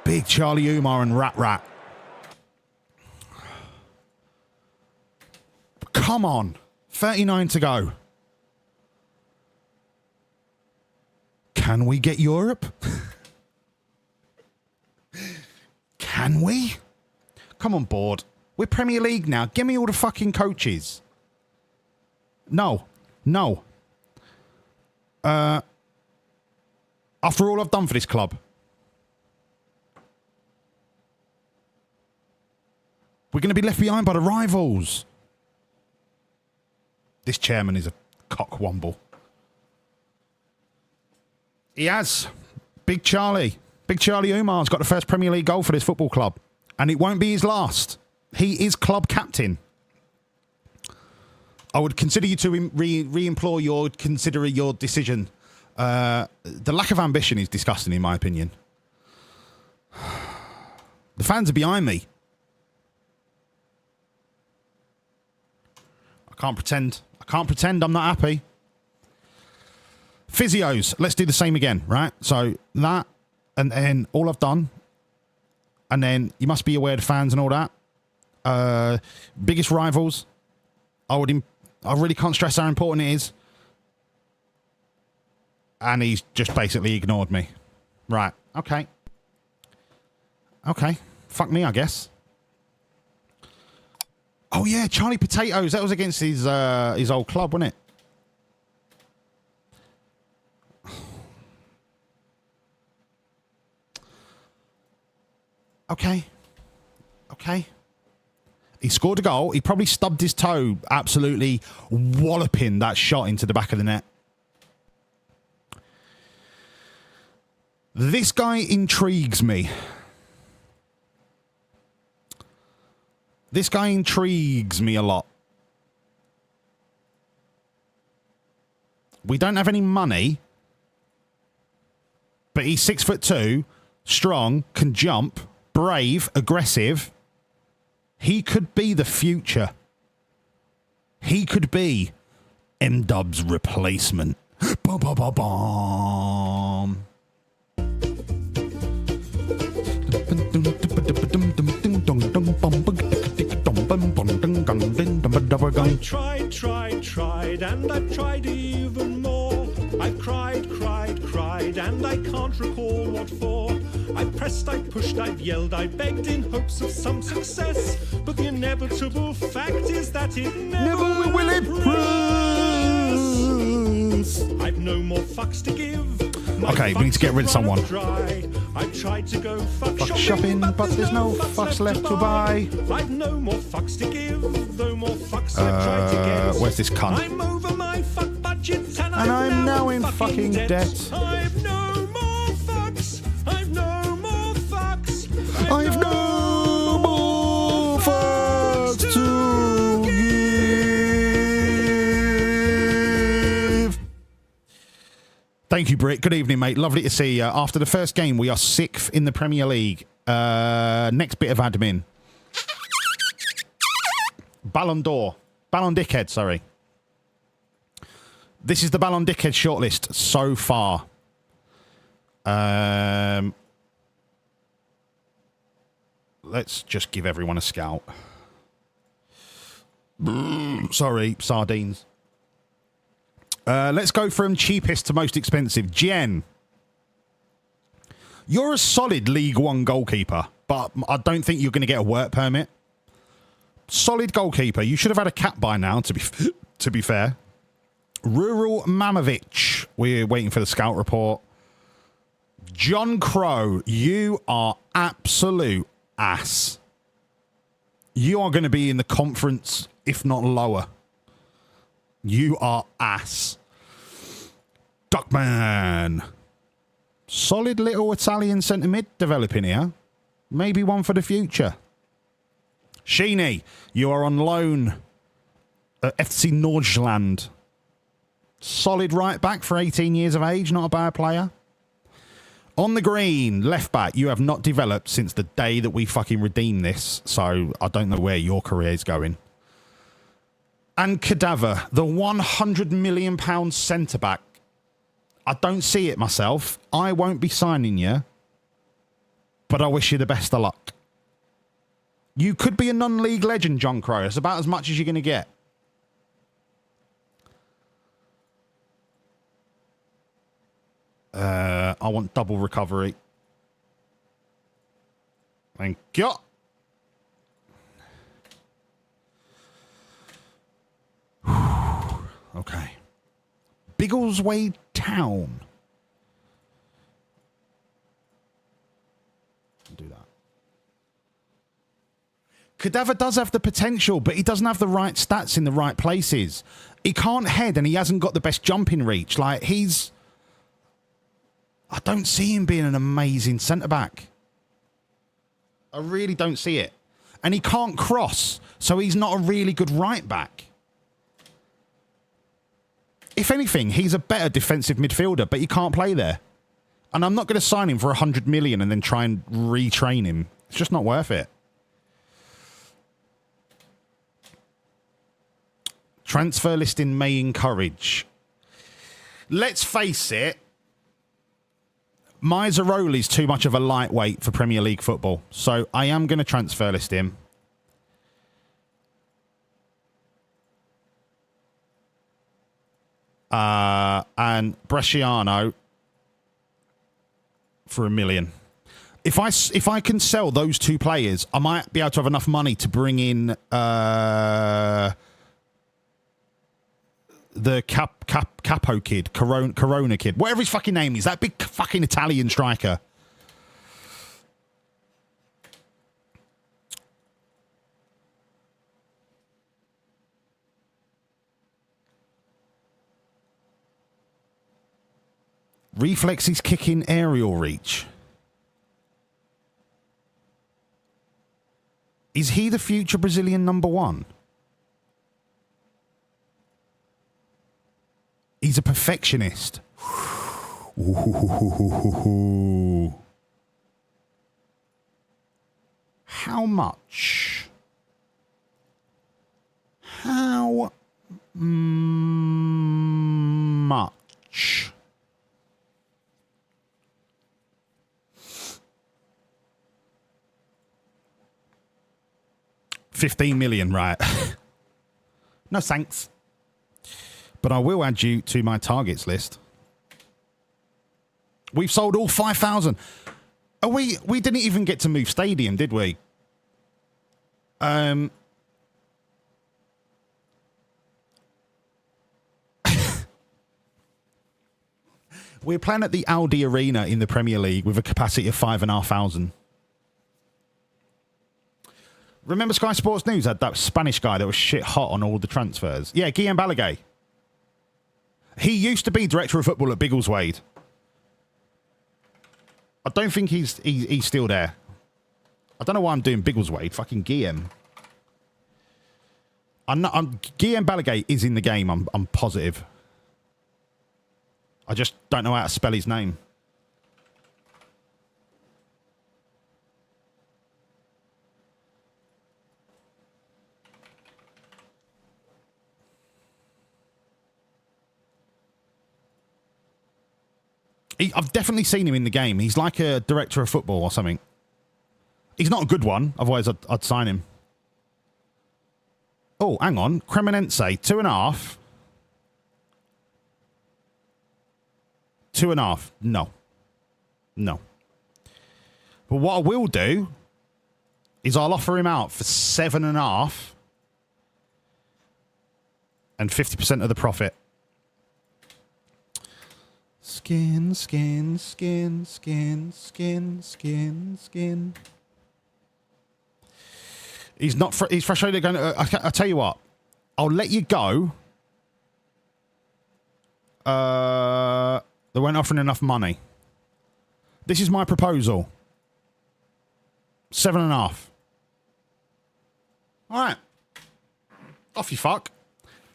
Big Charlie Umar and Rat. Come on. 39 to go. Can we get Europe? Can we? Come on board. We're Premier League now. Give me all the fucking coaches. No. After all I've done for this club. We're going to be left behind by the rivals. This chairman is a cockwomble. He has. Big Charlie Umar's got the first Premier League goal for this football club, and it won't be his last. He is club captain. I would consider you to re-implore consider your decision. The lack of ambition is disgusting, in my opinion. The fans are behind me. I can't pretend I'm not happy. Physios, let's do the same again, right? So that, and then all I've done, and then you must be aware of the fans and all that. Biggest rivals. I really can't stress how important it is. And he's just basically ignored me. Right, okay. Okay, fuck me, I guess. Oh yeah, Charlie Potatoes. That was against his old club, wasn't it? Okay. He scored a goal. He probably stubbed his toe, absolutely walloping that shot into the back of the net. This guy intrigues me. This guy intrigues me a lot. We don't have any money, but he's 6'2", strong, can jump, brave, aggressive. He could be the future. He could be M-Dub's replacement. Bum, bum, bum, bum. I've tried, and I've tried even more. I've cried, and I can't recall what for. I pressed, I pushed, I've yelled, I begged in hopes of some success. But the inevitable fact is that it never will impress. I've no more fucks to give. Okay, we need to get rid of someone. I've tried to go fuck shopping, but there's no fucks left to buy. I've no more fucks to give, though more fucks I've tried to get. Where's this cunt? I'm over my fuck budget and I'm now in fucking debt. I've no more fucks. I've no more fucks. I've no more fucks to give. Thank you, Britt. Good evening, mate. Lovely to see you. After the first game, we are 6th in the Premier League. Next bit of admin. Ballon d'Or. Ballon Dickhead, sorry. This is the Ballon Dickhead shortlist so far. Let's just give everyone a scout. Sorry, sardines. Let's go from cheapest to most expensive. Jen. You're a solid League One goalkeeper, but I don't think you're going to get a work permit. Solid goalkeeper. You should have had a cap by now, to be fair. Rural Mamovich. We're waiting for the scout report. John Crow, you are absolute ass. You are going to be in the conference, if not lower. You are ass. Duckman. Solid little Italian centre mid developing here. Maybe one for the future. Sheeny, you are on loan at FC Nordjylland. Solid right back for 18 years of age. Not a bad player. On the green, left back, you have not developed since the day that we fucking redeemed this. So I don't know where your career is going. And Cadaver, the £100 million centre-back. I don't see it myself. I won't be signing you. But I wish you the best of luck. You could be a non-league legend, John Crow. It's about as much as you're going to get. I want double recovery. Thank you. Okay. Biggleswade Town. Do that. Cadaver does have the potential, but he doesn't have the right stats in the right places. He can't head and he hasn't got the best jumping reach. Like, he's I don't see him being an amazing centre-back. I really don't see it. And he can't cross, so he's not a really good right-back. If anything, he's a better defensive midfielder, but he can't play there. And I'm not going to sign him for 100 million and then try and retrain him. It's just not worth it. Transfer listing may encourage. Let's face it, Maizaroli's too much of a lightweight for Premier League football. So I am going to transfer list him. And Bresciano for $1 million. If I can sell those two players, I might be able to have enough money to bring in the Capo kid, Corona kid, whatever his fucking name is, that big fucking Italian striker. Reflexes, kicking, aerial reach. Is he the future Brazilian number one? He's a perfectionist. Ooh. How much? How much? $15 million, right? No thanks. But I will add you to my targets list. We've sold all 5,000. We didn't even get to move stadium, did we? We're playing at the Aldi Arena in the Premier League with a capacity of 5,500. Remember Sky Sports News had that Spanish guy that was shit hot on all the transfers? Yeah, Guillaume Balaguer. He used to be director of football at Biggleswade. I don't think he's still there. I don't know why I'm doing Biggleswade. Fucking Guillaume. Guillaume Balaguer is in the game. I'm positive. I just don't know how to spell his name. I've definitely seen him in the game. He's like a director of football or something. He's not a good one. Otherwise, I'd sign him. Oh, hang on. Cremonense, 2.5. 2.5. No. No. But what I will do is I'll offer him out for 7.5 and 50% of the profit. Skin, skin, skin, skin, skin, skin, skin. He's not. He's frustrated. Going. I tell you what. I'll let you go. They weren't offering enough money. This is my proposal. 7.5. All right. Off you fuck.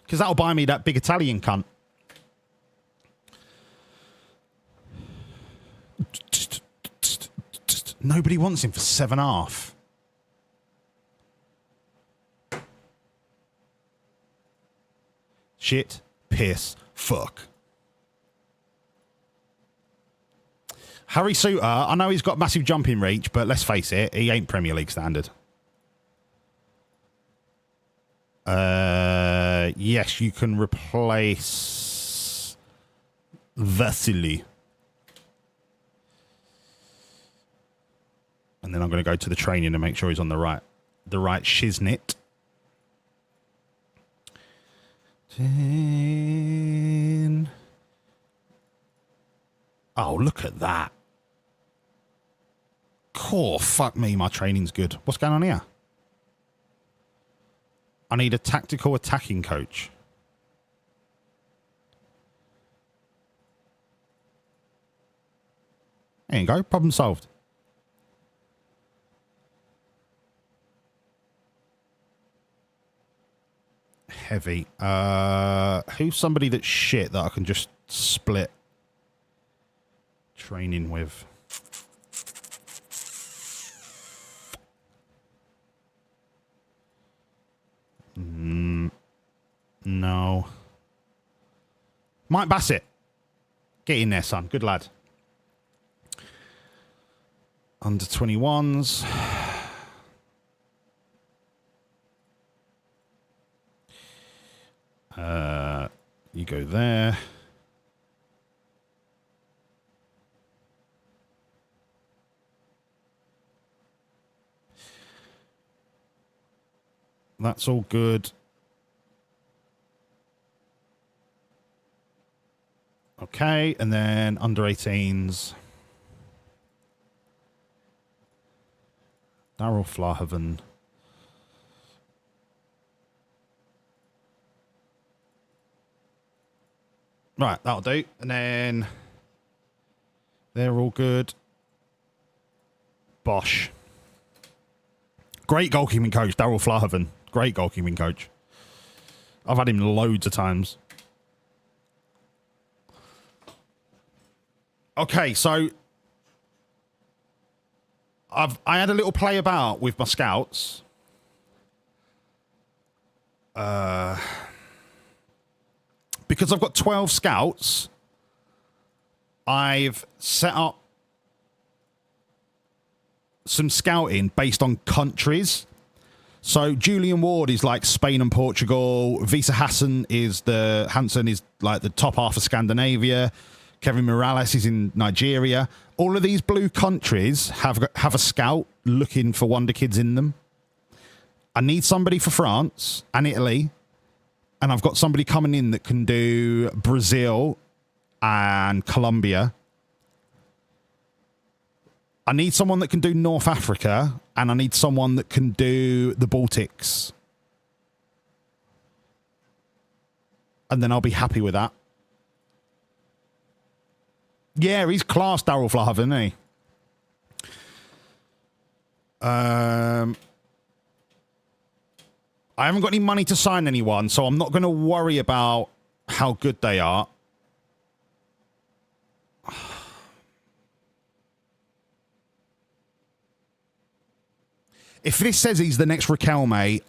Because that'll buy me that big Italian cunt. Nobody wants him for 7.5. Shit, piss, fuck. Harry Suter, I know he's got massive jumping reach, but let's face it, he ain't Premier League standard. Yes, you can replace Vasily. And then I'm going to go to the training and make sure he's on the right shiznit. 10. Oh, look at that. Cool, fuck me, my training's good. What's going on here? I need a tactical attacking coach. There you go. Problem solved. Heavy. Who's somebody that's shit that I can just split training with? No. Mike Bassett. Get in there, son. Good lad. Under 21s. You go there. That's all good. Okay, and then under 18s. Daryl Flahaven. Right, that'll do. And then they're all good. Bosh. Great goalkeeping coach, Daryl Flahaven. Great goalkeeping coach. I've had him loads of times. Okay, so I had a little play about with my scouts. Because I've got 12 scouts, I've set up some scouting based on countries. So Julian Ward is like Spain and Portugal. Visa Hansen is like the top half of Scandinavia. Kevin Morales is in Nigeria. All of these blue countries have a scout looking for wonder kids in them. I need somebody for France and Italy. And I've got somebody coming in that can do Brazil and Colombia. I need someone that can do North Africa. And I need someone that can do the Baltics. And then I'll be happy with that. Yeah, he's class, Daryl Flahaven, isn't he? I haven't got any money to sign anyone, so I'm not going to worry about how good they are. If this says he's the next Riquelme,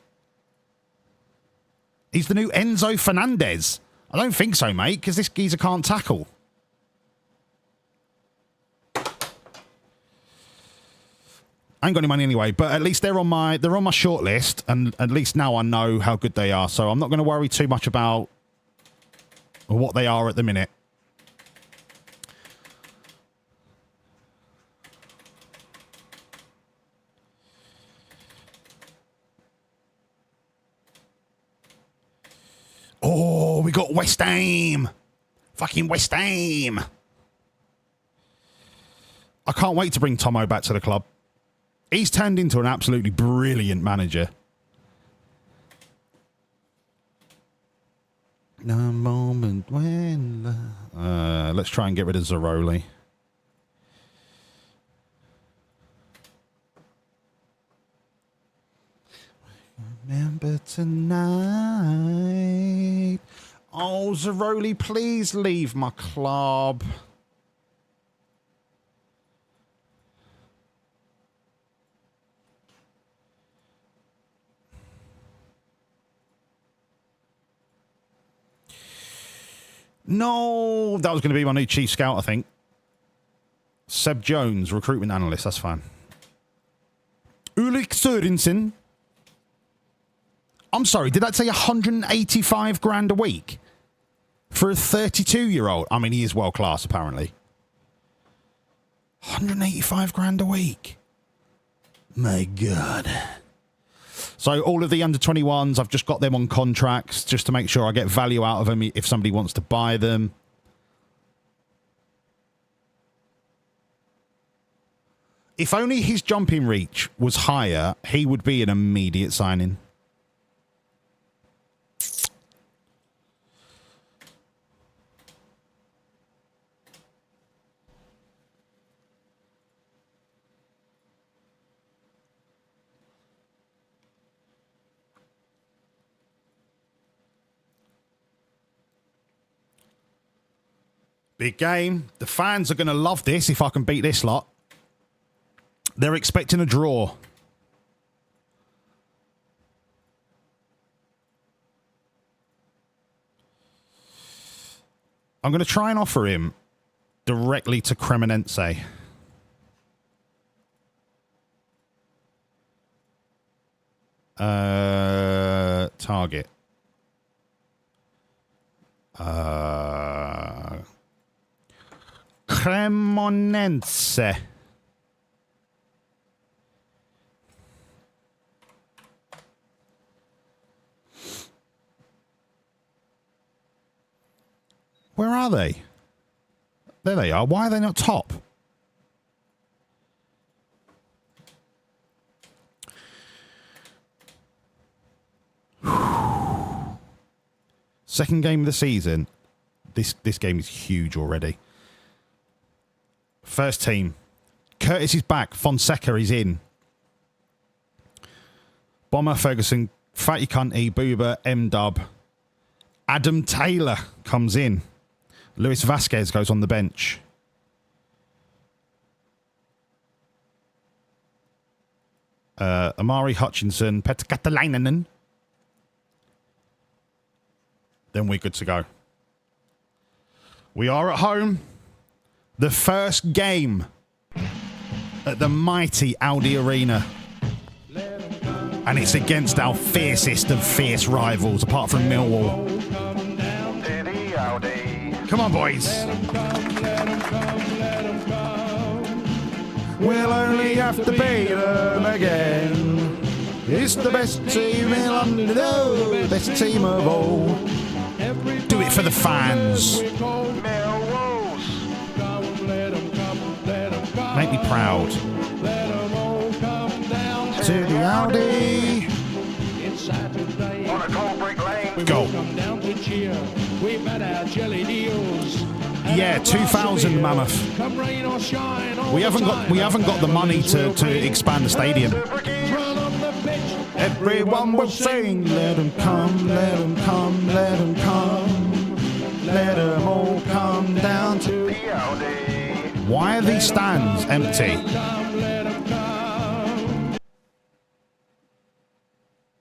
he's the new Enzo Fernandez. I don't think so, mate, because this geezer can't tackle. I ain't got any money anyway, but at least they're on my short list, and at least now I know how good they are. So I'm not going to worry too much about what they are at the minute. Oh, we got West Ham. Fucking West Ham. I can't wait to bring Tomo back to the club. He's turned into an absolutely brilliant manager. The moment when... let's try and get rid of Zaroli. Remember tonight. Oh, Zaroli, please leave my club. No, that was going to be my new chief scout, I think. Seb Jones, recruitment analyst. That's fine. Ulrik Sørensen. I'm sorry, did that say 185 grand a week? For a 32-year-old? I mean, he is world class, apparently. 185 grand a week. My God. So all of the under-21s, I've just got them on contracts just to make sure I get value out of them if somebody wants to buy them. If only his jumping reach was higher, he would be an immediate signing. Big game. The fans are going to love this if I can beat this lot. They're expecting a draw. I'm going to try and offer him directly to Cremonense. Target. Cremonense. Where are they? There they are. Why are they not top? Second game of the season. This game is huge already. First team. Curtis is back. Fonseca is in. Bomber, Ferguson, Fatty Cunty, Boober, M-Dub. Adam Taylor comes in. Luis Vasquez goes on the bench. Amari Hutchinson, Petter Katalainen. Then we're good to go. We are at home. The first game at the mighty Audi Arena. And it's against our fiercest of fierce rivals, apart from Millwall. Come on, boys. We'll only have to beat them again. It's the best team in London, oh, best team of all. Do it for the fans. Make me proud. To the Audi. Go. Yeah, 2,000 Mammoth. We haven't got the money to expand the stadium. Everyone will sing, let them come, let them come, let them come. Let them all come down to the Audi. Why are these stands empty?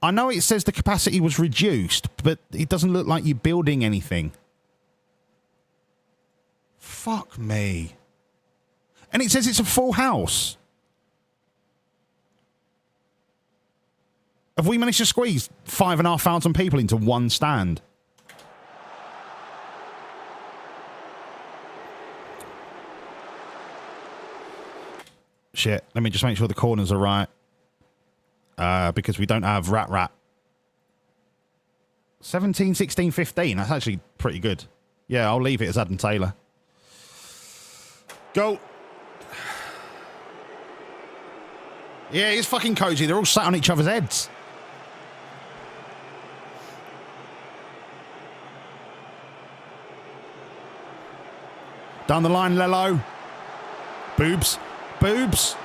I know it says the capacity was reduced, but it doesn't look like you're building anything. Fuck me. And it says it's a full house. Have we managed to squeeze 5,500 people into one stand? Shit, let me just make sure the corners are right. Because we don't have rat. 17, 16, 15. That's actually pretty good. Yeah, I'll leave it as Adam Taylor. Go. Yeah, it's fucking cozy. They're all sat on each other's heads. Down the line, Lello. Boobs. Boobs.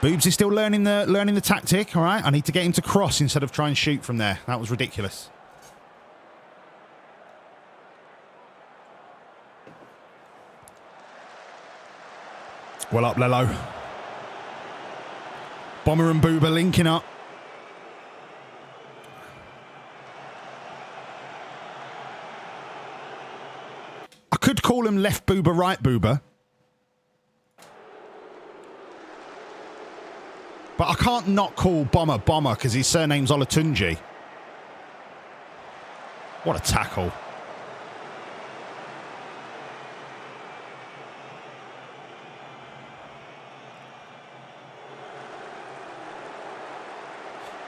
Boobs is still learning the tactic, all right? I need to get him to cross instead of try and shoot from there. That was ridiculous. Well up, Lello. Bomber and Boober linking up. I could call him left Boober, right Boober. But I can't not call Bomber Bomber because his surname's Olatunji. What a tackle.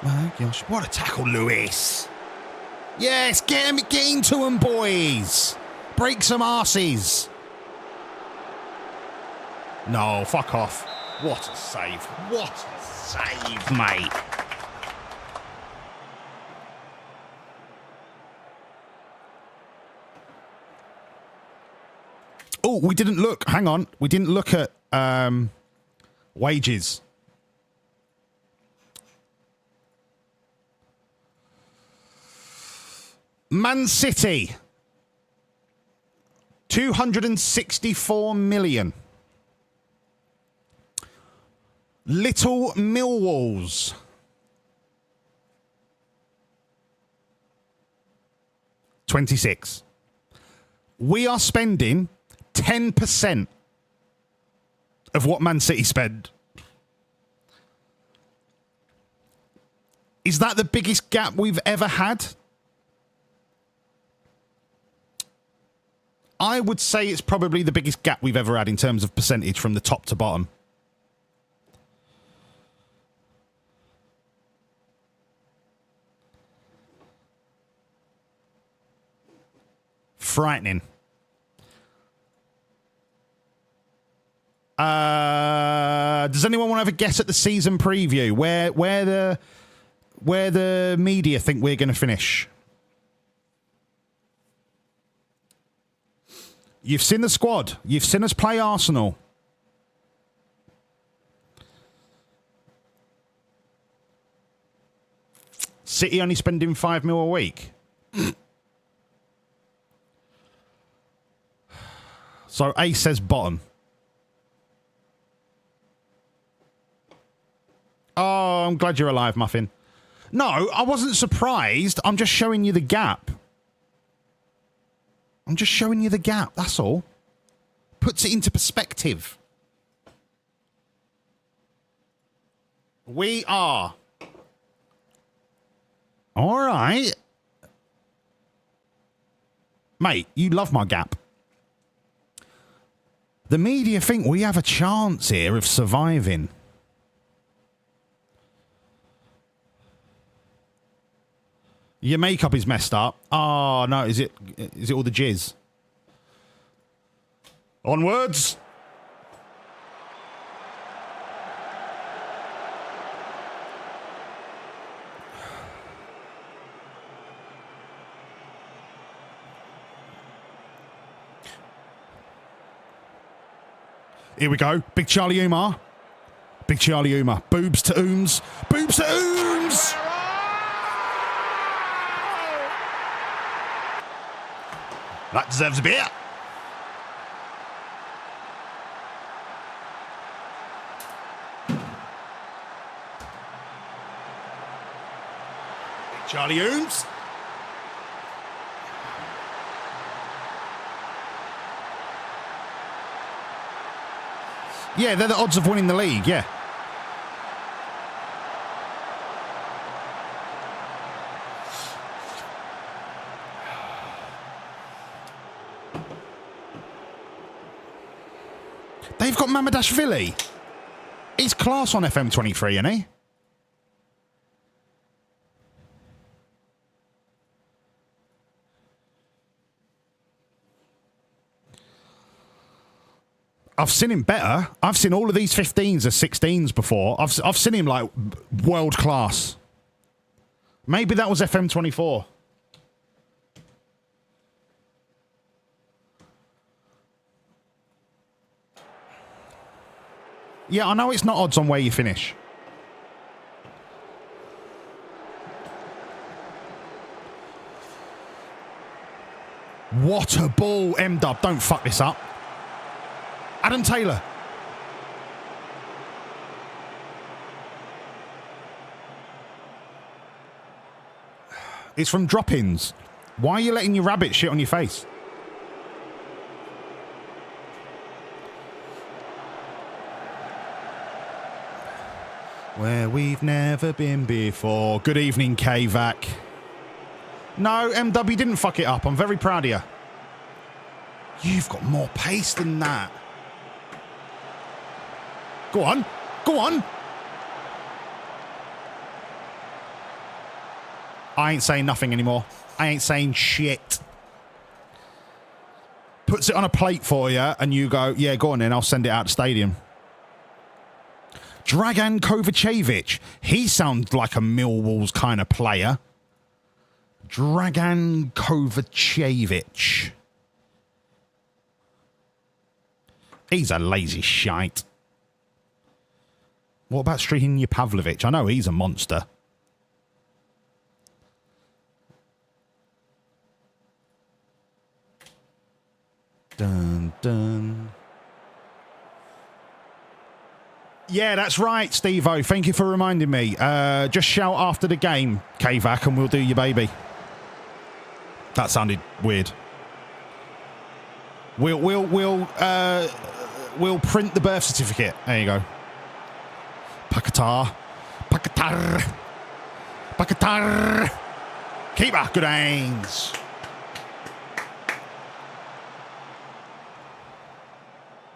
My gosh, what a tackle, Lewis. Yes, get into them, boys. Break some arses. No, fuck off. What a save. What a save, mate. Oh, we didn't look. Hang on. We didn't look at wages. Man City 264 million. Little Millwawllzz. 26. We are spending 10% of what Man City spend. Is that the biggest gap we've ever had? I would say it's probably the biggest gap we've ever had in terms of percentage from the top to bottom. Frightening. Does anyone want to have a guess at the season preview? Where the media think we're going to finish? You've seen the squad. You've seen us play Arsenal. City only spending 5 mil a week. So A says bottom. Oh, I'm glad you're alive, Muffin. No, I wasn't surprised. I'm just showing you the gap. I'm just showing you the gap, that's all. Puts it into perspective. We are. All right. Mate, you love my gap. The media think we have a chance here of surviving. Your makeup is messed up. Oh, no, is it all the jizz? Onwards. Here we go. Big Charlie Umar. Big Charlie Umar. Boobs to ooms. Boobs to ooms! That deserves a beer. Big Charlie Ooms. Yeah, they're the odds of winning the league, yeah. They've got Mamadashvili. He's class on FM23, isn't he? I've seen him better. I've seen all of these 15s as 16s before. I've seen him like world class. Maybe that was FM24. Yeah, I know it's not odds on where you finish. What a ball, M-Dub. Don't fuck this up. Adam Taylor. It's from drop-ins. Why are you letting your rabbit shit on your face? Where we've never been before. Good evening, K-Vac. No, MW didn't fuck it up. I'm very proud of you. You've got more pace than that. Go on. Go on. I ain't saying nothing anymore. I ain't saying shit. Puts it on a plate for you and you go, yeah, go on then. I'll send it out to stadium. Dragan Kovacevic. He sounds like a Millwall's kind of player. Dragan Kovacevic. He's a lazy shite. What about Strihinja Pavlovic? I know he's a monster. Dun, dun. Yeah, that's right, Steve-O. Thank you for reminding me. Just shout after the game, Kavac, and we'll do your baby. That sounded weird. We'll print the birth certificate. There you go. Pakatar. Pakatar. Pakatar. Keeper. Good hands.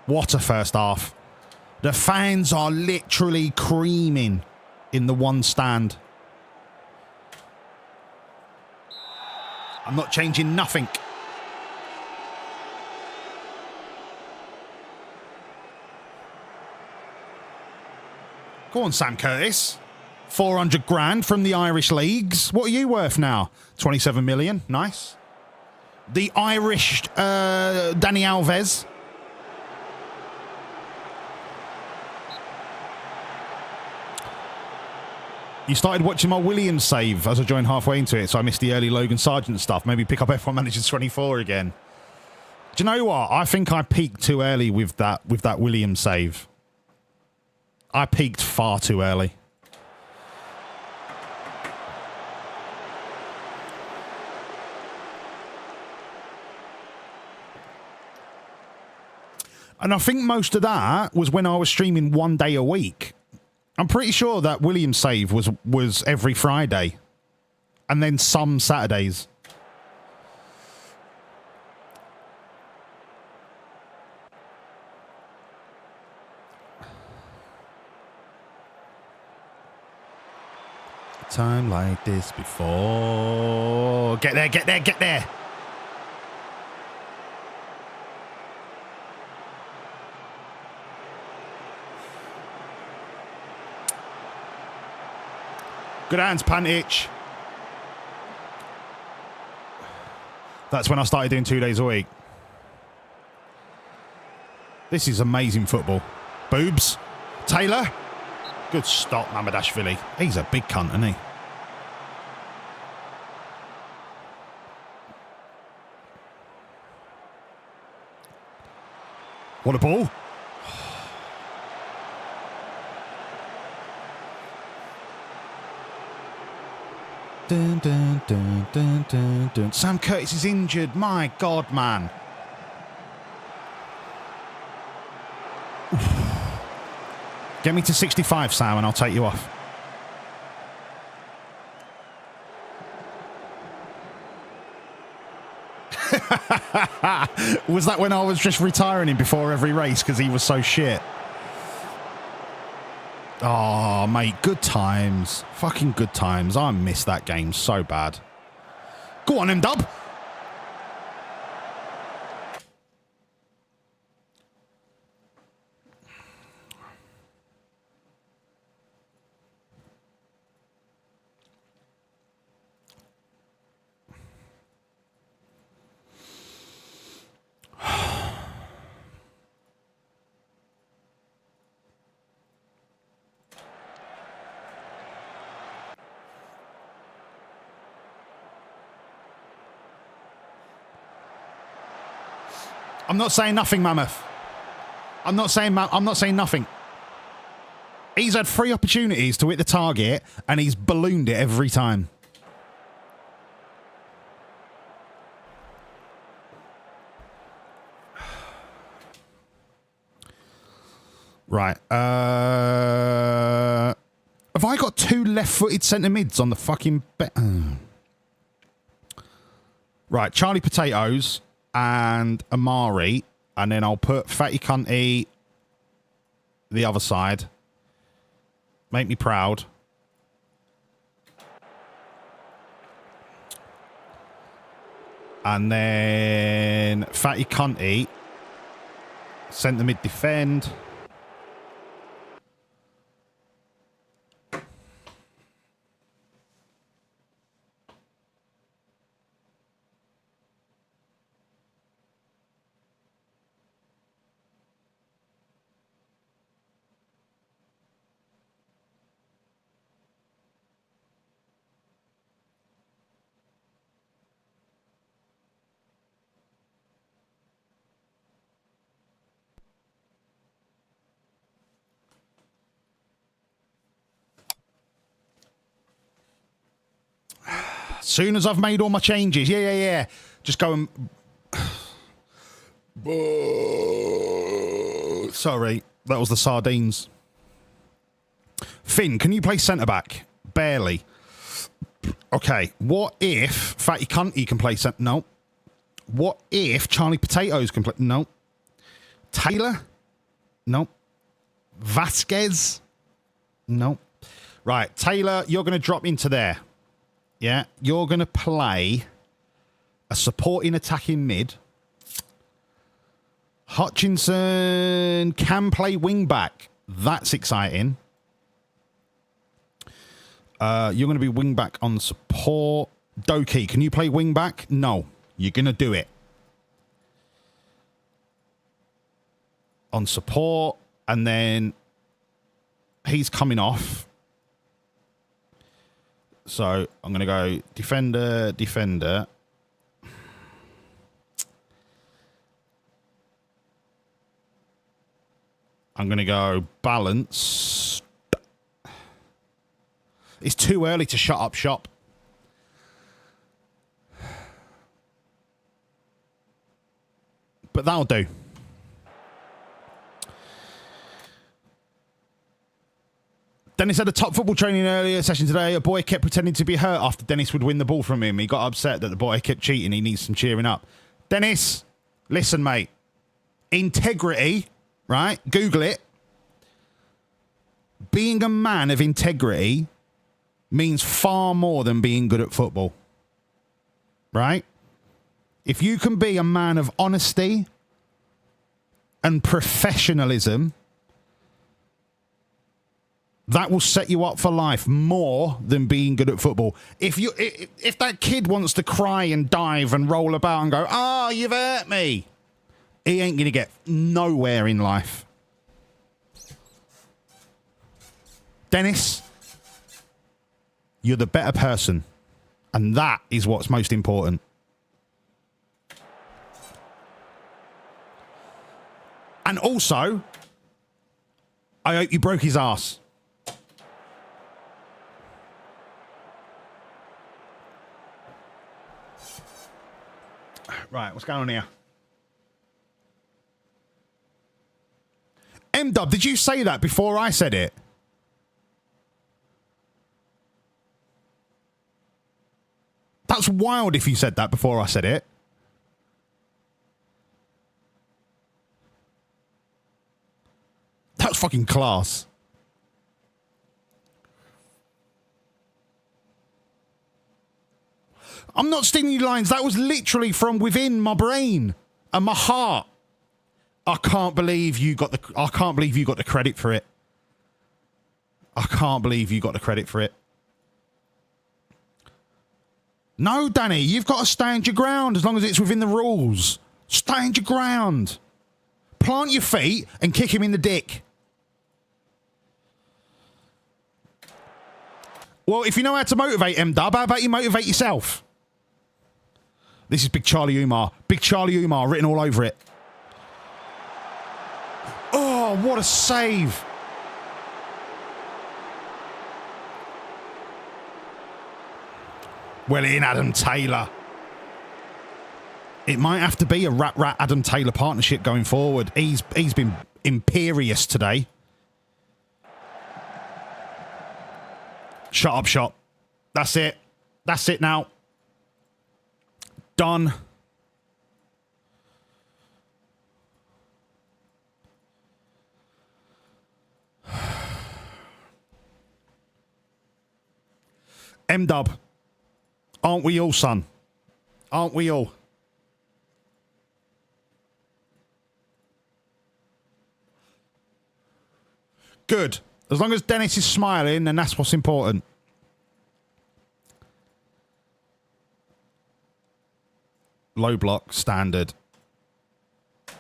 What a first half. The fans are literally creaming in the one stand. I'm not changing nothing. Go on, Sam Curtis. 400 grand from the Irish leagues. What are you worth now? 27 million. Nice. The Irish Dani Alves. You started watching my Williams save as I joined halfway into it, so I missed the early Logan Sargent stuff. Maybe pick up F1 Manager 24 again. Do you know what? I think I peaked too early with that Williams save. I peaked far too early. And I think most of that was when I was streaming 1 day a week. I'm pretty sure that Williams save was every Friday. And then some Saturdays. Time like this before. Get there, get there, get there. Good hands, Pantich. That's when I started doing 2 days a week. This is amazing football. Boobs. Taylor. Good stop, Mamadashvili. He's a big cunt, isn't he? What a ball. Dun, dun, dun, dun, dun, dun. Sam Curtis is injured. My God, man. Get me to 65, Sam, and I'll take you off. Was that when I was just retiring him before every race because he was so shit? Oh, mate, good times. Fucking good times. I miss that game so bad. Go on, M-Dub. I'm not saying nothing, Mammoth. I'm not saying nothing. He's had 3 opportunities to hit the target, and he's ballooned it every time. Right. Have I got 2 left-footed centre mids on the fucking... Right, Charlie Potatoes and Amari, and then I'll put Fatty Cunty the other side. Make me proud. And then Fatty Cunty, centre mid defend. Soon as I've made all my changes. Yeah. Just go and... Sorry, that was the sardines. Finn, can you play centre-back? Barely. Okay, what if Fatty Cunty can play centre... No. What if Charlie Potatoes can play... No. Taylor? No. Vasquez? No. Right, Taylor, you're going to drop into there. Yeah, you're going to play a supporting attacking mid. Hutchinson can play wing back. That's exciting. You're going to be wing back on support. Doki, can you play wing back? No, you're going to do it. On support, and then he's coming off. So I'm going to go defender. I'm going to go balance. It's too early to shut up shop. But that'll do. Dennis had a top football training earlier session today. A boy kept pretending to be hurt after Dennis would win the ball from him. He got upset that the boy kept cheating. He needs some cheering up. Dennis, listen, mate. Integrity... Right? Google it. Being a man of integrity means far more than being good at football. Right? If you can be a man of honesty and professionalism, that will set you up for life more than being good at football. If that kid wants to cry and dive and roll about and go, "Oh, you've hurt me," he ain't going to get nowhere in life. Dennis, you're the better person. And that is what's most important. And also, I hope you broke his ass. Right, what's going on here? M-Dub, did you say that before I said it? That's wild if you said that before I said it. That's fucking class. I'm not stealing your lines. That was literally from within my brain and my heart. I can't believe you got the credit for it. I can't believe you got the credit for it. No, Danny, you've got to stand your ground as long as it's within the rules. Stand your ground. Plant your feet and kick him in the dick. Well, if you know how to motivate M-Dub, how about you motivate yourself? This is Big Charlie Umar. Big Charlie Umar written all over it. Oh, what a save. Well in, Adam Taylor. It might have to be a Rat Adam Taylor partnership going forward. He's been imperious today. Shut up shop. That's it. That's it now. Done. M-Dub. Aren't we all, son? Aren't we all? Good. As long as Dennis is smiling, then that's what's important. Low block, standard.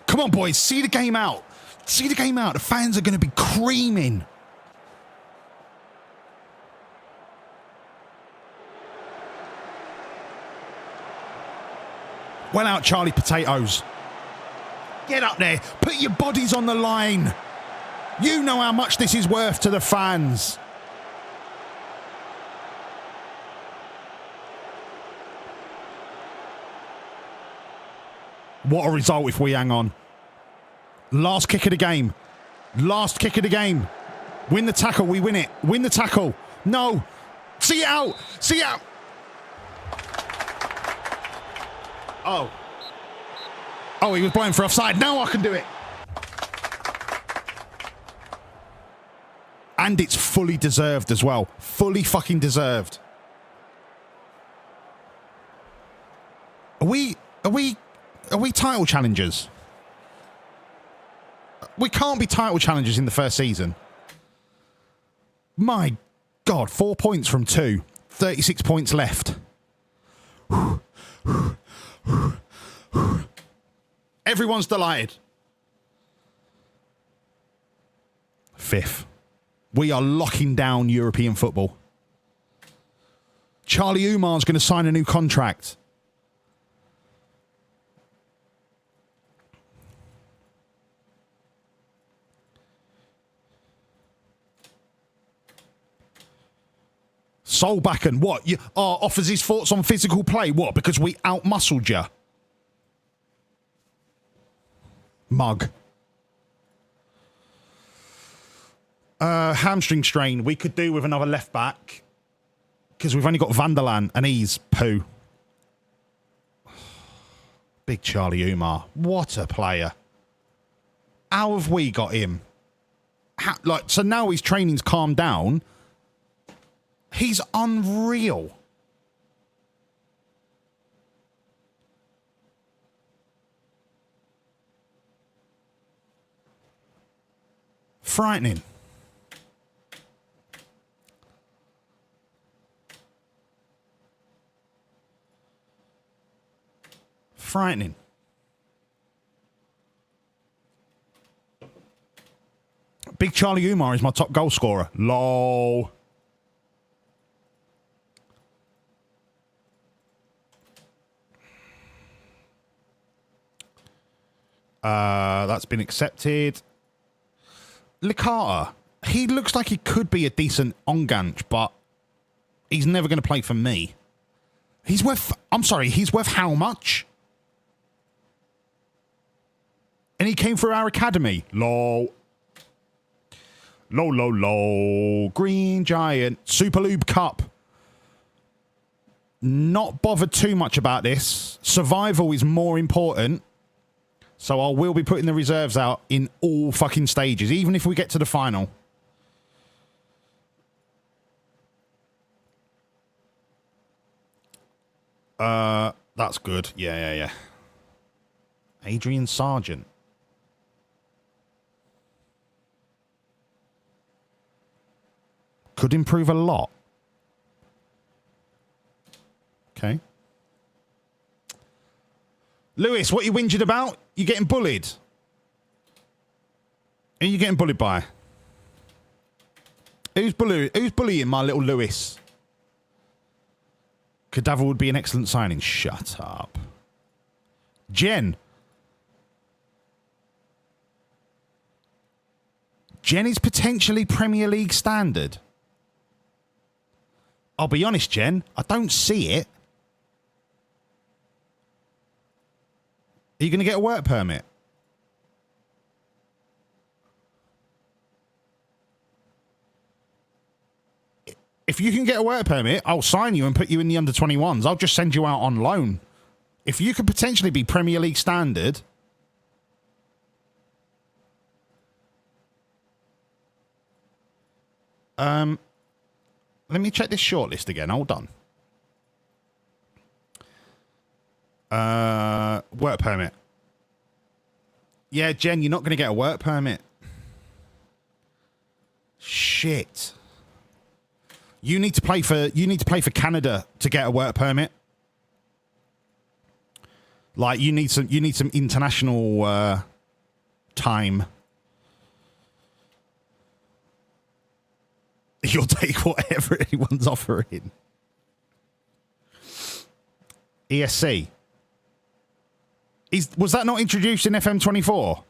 Come on, boys. See the game out. See the game out. The fans are going to be creaming. Well out, Charlie Potatoes. Get up there. Put your bodies on the line. You know how much this is worth to the fans. What a result if we hang on. Last kick of the game. Last kick of the game. Win the tackle, we win it. Win the tackle. No. See it out. See it out. Oh. Oh, he was blowing for offside. Now I can do it. And it's fully deserved as well. Fully fucking deserved. Are we title challengers? We can't be title challengers in the first season. My God, 4 points from 2. 36 points left. Everyone's delighted. 5th. We are locking down European football. Charlie Umar's going to sign a new contract. Solbakken, what? You offers his thoughts on physical play. What? Because we out-muscled you. Mug. Hamstring strain. We could do with another left back. Because we've only got Vanderlan and he's poo. Big Charlie Umar. What a player. How have we got him? So now his training's calmed down. He's unreal. Frightening. Frightening. Big Charlie Umar is my top goal scorer. Lol. That's been accepted. Licata. He looks like he could be a decent on-ganch, but he's never going to play for me. He's worth... I'm sorry, he's worth how much? And he came through our academy. Lol. Lol, lol, lol. Green Giant. Superlube Cup. Not bothered too much about this. Survival is more important. So I will be putting the reserves out in all fucking stages, even if we get to the final. That's good. Yeah. Adrian Sargent. Could improve a lot. Okay. Lewis, what you whinging about? You getting bullied? Who are you getting bullied by? Who's bullying my little Lewis? Cadaver would be an excellent signing. Shut up. Jen. Jen is potentially Premier League standard. I'll be honest, Jen. I don't see it. Are you going to get a work permit? If you can get a work permit, I'll sign you and put you in the under-21s. I'll just send you out on loan. If you could potentially be Premier League standard... let me check this shortlist again. Hold on. Work permit. Yeah, Jen, you're not going to get a work permit. Shit. You need to play for Canada to get a work permit. Like you need some international time. You'll take whatever anyone's offering. ESC. Was that not introduced in FM24?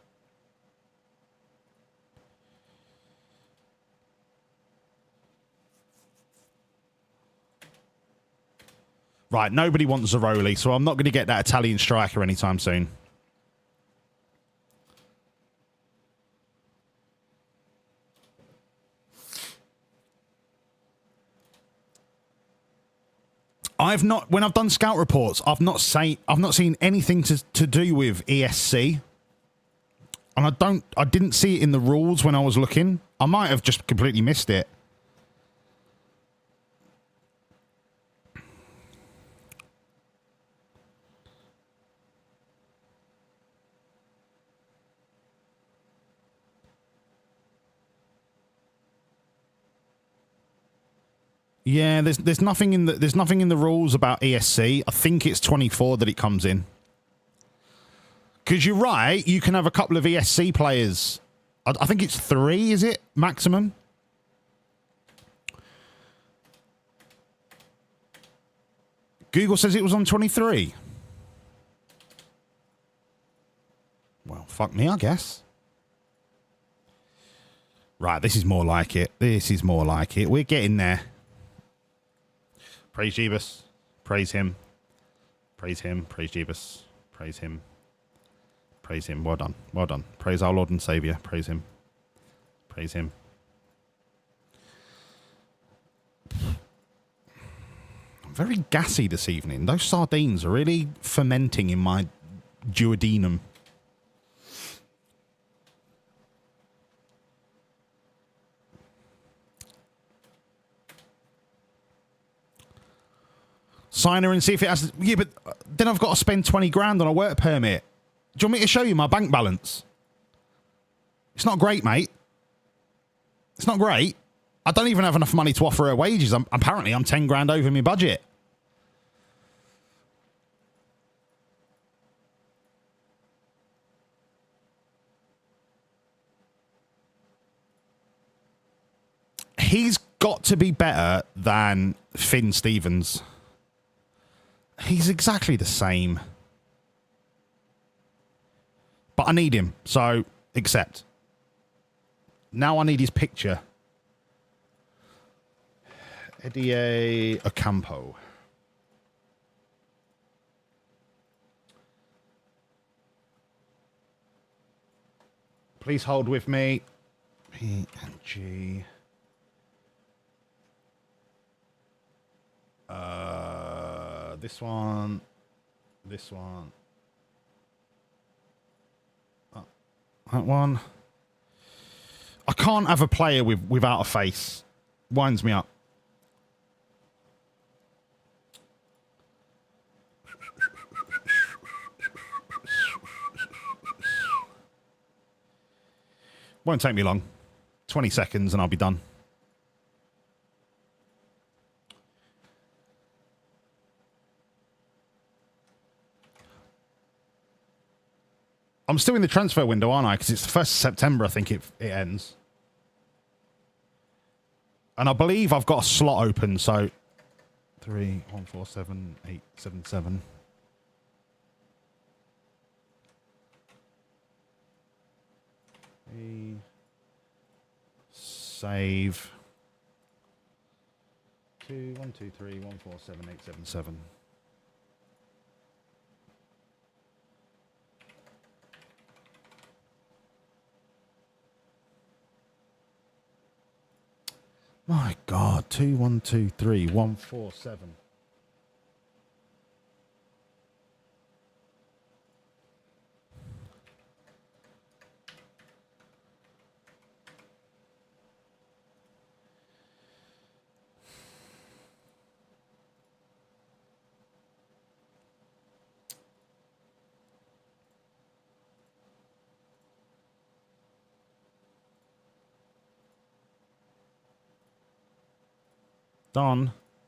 Right, nobody wants Zaroli, so I'm not going to get that Italian striker anytime soon. I've not, when I've done scout reports, I've not seen anything to do with ESC. And I didn't see it in the rules when I was looking. I might have just completely missed it. Yeah, there's nothing in the rules about ESC. I think it's 24 that it comes in. Because you're right, you can have a couple of ESC players. I think it's 3, is it? Maximum? Google says it was on 23. Well, fuck me, I guess. Right, this is more like it. This is more like it. We're getting there. Praise Jeebus. Praise him. Praise him. Praise Jeebus. Praise him. Praise him. Well done. Well done. Praise our Lord and Saviour. Praise him. Praise him. I'm very gassy this evening. Those sardines are really fermenting in my duodenum. Sign her and see if it has... Yeah, but then I've got to spend 20 grand on a work permit. Do you want me to show you my bank balance? It's not great, mate. It's not great. I don't even have enough money to offer her wages. Apparently, I'm 10 grand over my budget. He's got to be better than Finn Stevens. He's exactly the same. But I need him, so accept. Now I need his picture. Eddie Ocampo. Please hold with me. PNG. This one. This one. That one. I can't have a player without a face. Winds me up. Won't take me long. 20 seconds and I'll be done. I'm still in the transfer window, aren't I? Because it's the 1st of September, I think it ends. And I believe I've got a slot open, so... 3, 1, 4, 7, 8, 7, 7. Save. 2, 1, 2, 3, 1, 4, 7, 8, 7, 7. My God, 2, 1, 2, 3, 1, 4, 7.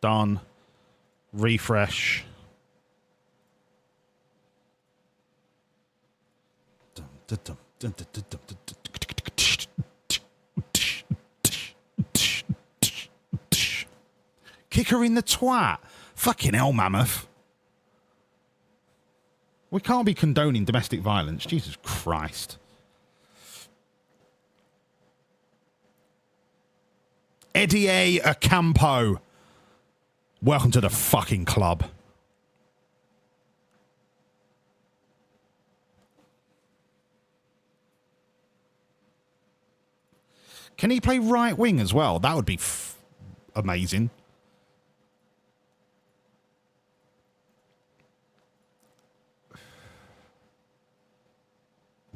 Done. Refresh. Kick her in the twat. Fucking hell, mammoth. We can't be condoning domestic violence. Jesus Christ. Eddie Ocampo. Welcome to the fucking club. Can he play right wing as well? That would be amazing.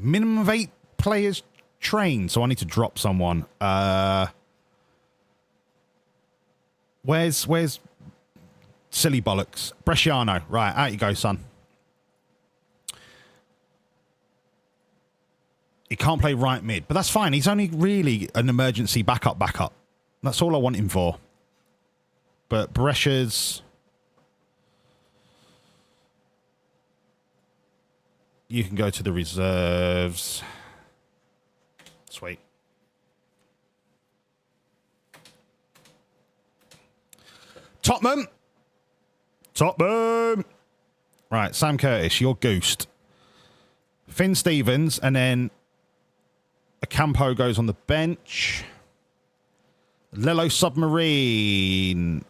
Minimum of 8 players trained, so I need to drop someone. Where's silly bollocks? Bresciano. Right, out you go, son. He can't play right mid, but that's fine. He's only really an emergency backup. That's all I want him for. But Brescia's... You can go to the reserves. Sweet. Tottenham. Right, Sam Curtis, you're goosed. Finn Stevens, and then Ocampo goes on the bench. Lelo Submarine.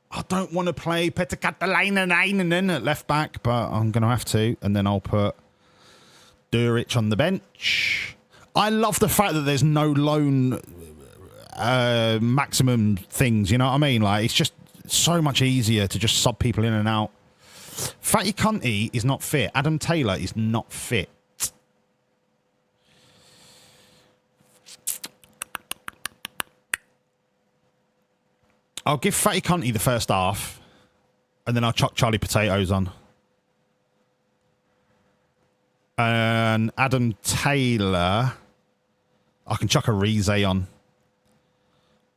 I don't want to play Peter Katalainen at left back, but I'm going to have to. And then I'll put Duric on the bench. I love the fact that there's no loan maximum things, you know what I mean? Like, it's just so much easier to just sub people in and out. Fatty Cunty is not fit. Adam Taylor is not fit. I'll give Fatty Cunty the first half, and then I'll chuck Charlie Potatoes on. And Adam Taylor, I can chuck a Rize on.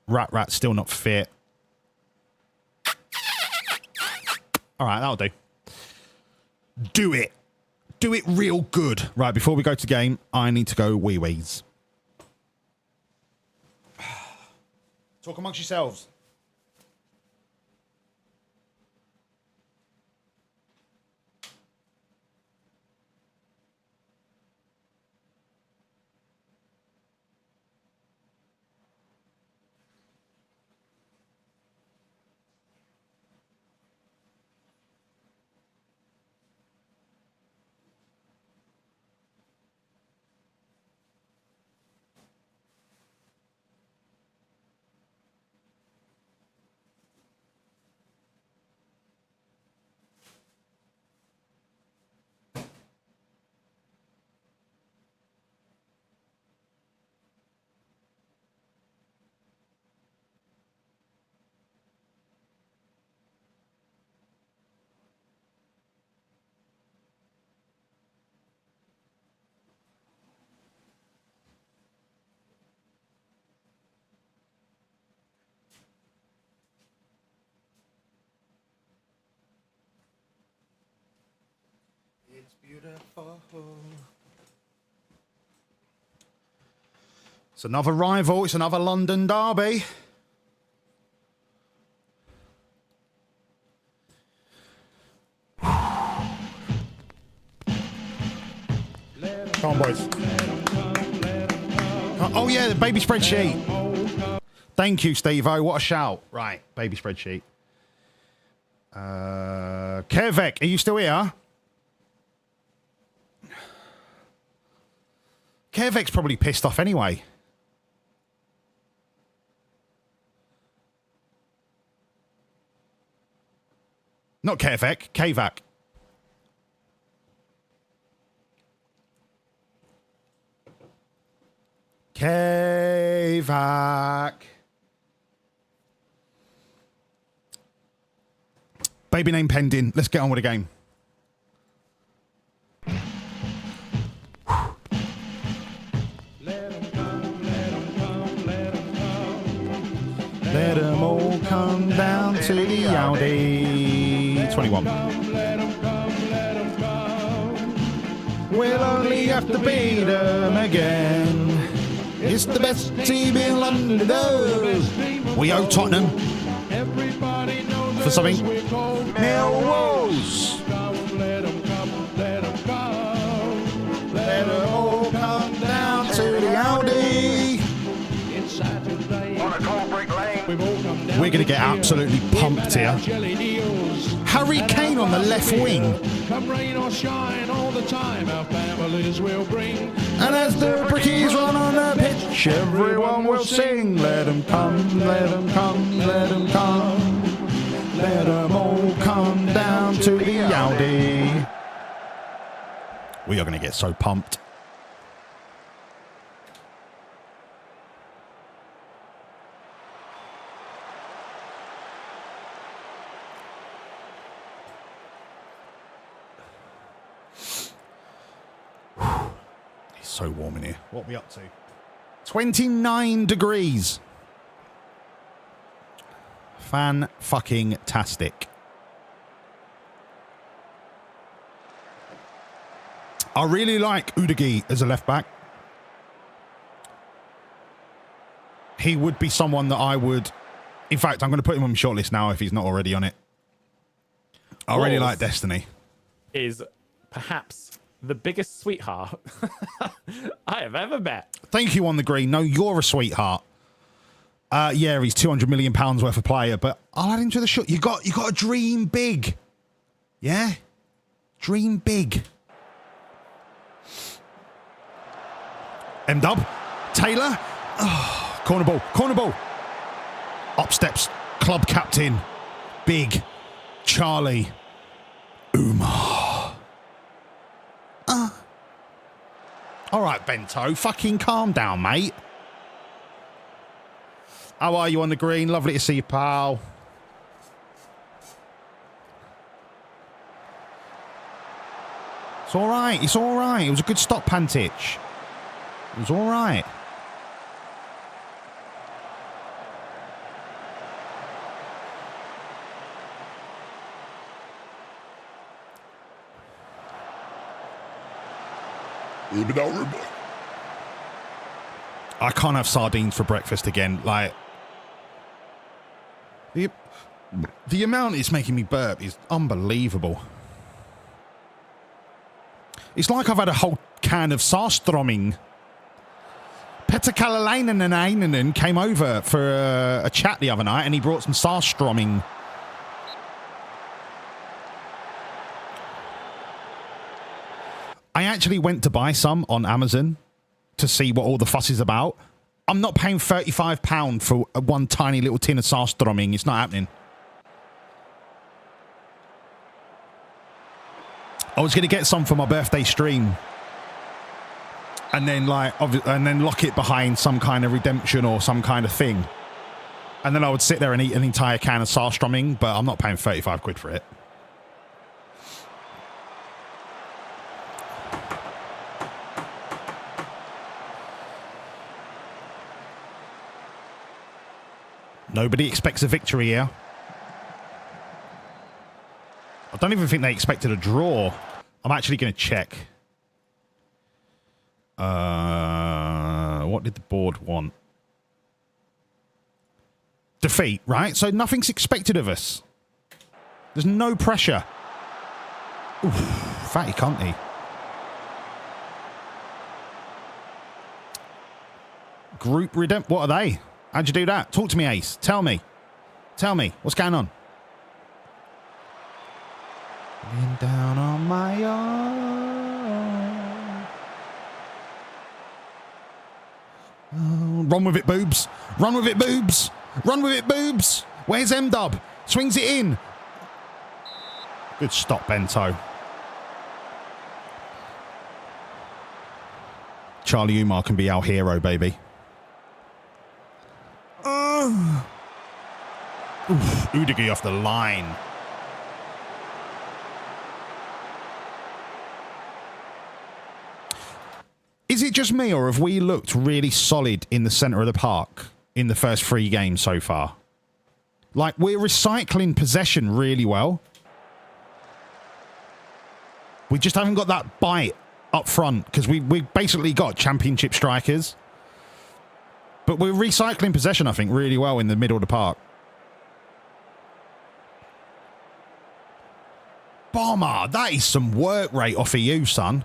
Rat still not fit. All right, that'll do. Do it. Do it real good. Right, before we go to game, I need to go wee-wees. Talk amongst yourselves. It's beautiful. It's another rival. It's another London derby. Come on, boys. Oh, yeah, the baby spreadsheet. Thank you, Steve-O. What a shout. Right, baby spreadsheet. Kervek, are you still here? Kervek's probably pissed off anyway. Not Kervek, Kavak. Kavak. Baby name pending. Let's get on with the game. Let them all come down to the Audi 21. We'll only have to beat them again. It's the best team in London. We owe Tottenham for something. Millwawllzz. Let them all come down to the Audi. We're going to get absolutely pumped here. Harry Kane on the left wing. Come rain or shine all the time, our families will bring. And as the brickies run on the pitch, everyone will sing. Let them come, let them come, let them come. Let them all come down to the Audi. We are going to get so pumped. It's so warm in here. What are we up to? 29 degrees. Fan-fucking-tastic. I really like Udigi as a left back. He would be someone that I would... In fact, I'm going to put him on my shortlist now if he's not already on it. I really like Destiny. Is perhaps the biggest sweetheart I have ever met. Thank you on the green. No, you're a sweetheart. Yeah, he's £200 million worth of player, but I'll add him to the shot. You got to dream big. Yeah? Dream big. M-Dub. Taylor. Oh, corner ball. Corner ball. Up steps. Club captain. Big. Charlie. Umar. All right, Bento. Fucking calm down, mate. How are you on the green? Lovely to see you, pal. It's all right. It's all right. It was a good stop, Pantich. It was all right. I can't have sardines for breakfast again. Like, the amount it's making me burp is unbelievable. It's like I've had a whole can of Sarströmming. Petter Kalalainen came over for a chat the other night and he brought some Sarströmming. I actually went to buy some on Amazon to see what all the fuss is about. I'm not paying £35 for one tiny little tin of Sarströmming. It's not happening. I was going to get some for my birthday stream. And then lock it behind some kind of redemption or some kind of thing. And then I would sit there and eat an entire can of Sarströmming, but I'm not paying 35 quid for it. Nobody expects a victory here. I don't even think they expected a draw. I'm actually going to check. What did the board want? Defeat, right? So nothing's expected of us. There's no pressure. Oof, fatty cunty. Group What are they? How'd you do that? Talk to me, Ace. Tell me. Tell me. What's going on? Been down on my own. Oh, run with it, boobs. Run with it, boobs. Run with it, boobs. Where's M-Dub? Swings it in. Good stop, Bento. Charlie Umar can be our hero, baby. Oof, Udigi off the line. Is it just me, or have we looked really solid in the centre of the park in the first 3 games so far? Like, we're recycling possession really well. We just haven't got that bite up front, because we've basically got championship strikers. But we're recycling possession, I think, really well in the middle of the park. Bomber, that is some work rate off of you, son.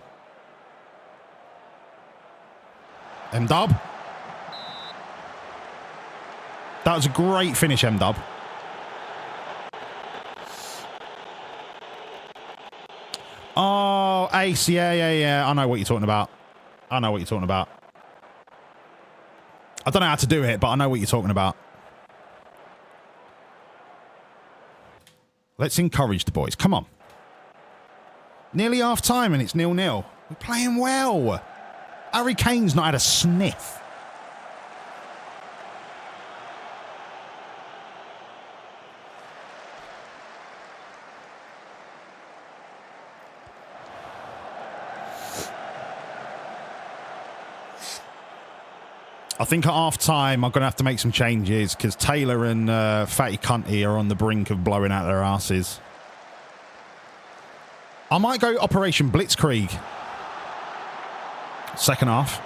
M-Dub. That was a great finish, M-Dub. Oh, Ace, yeah. I know what you're talking about. I know what you're talking about. I don't know how to do it, but I know what you're talking about. Let's encourage the boys. Come on. Nearly half time and it's 0-0. We're playing well. Harry Kane's not had a sniff. I think at half time I'm going to have to make some changes because Taylor and Fatty Cunty are on the brink of blowing out their asses. I might go Operation Blitzkrieg. Second half.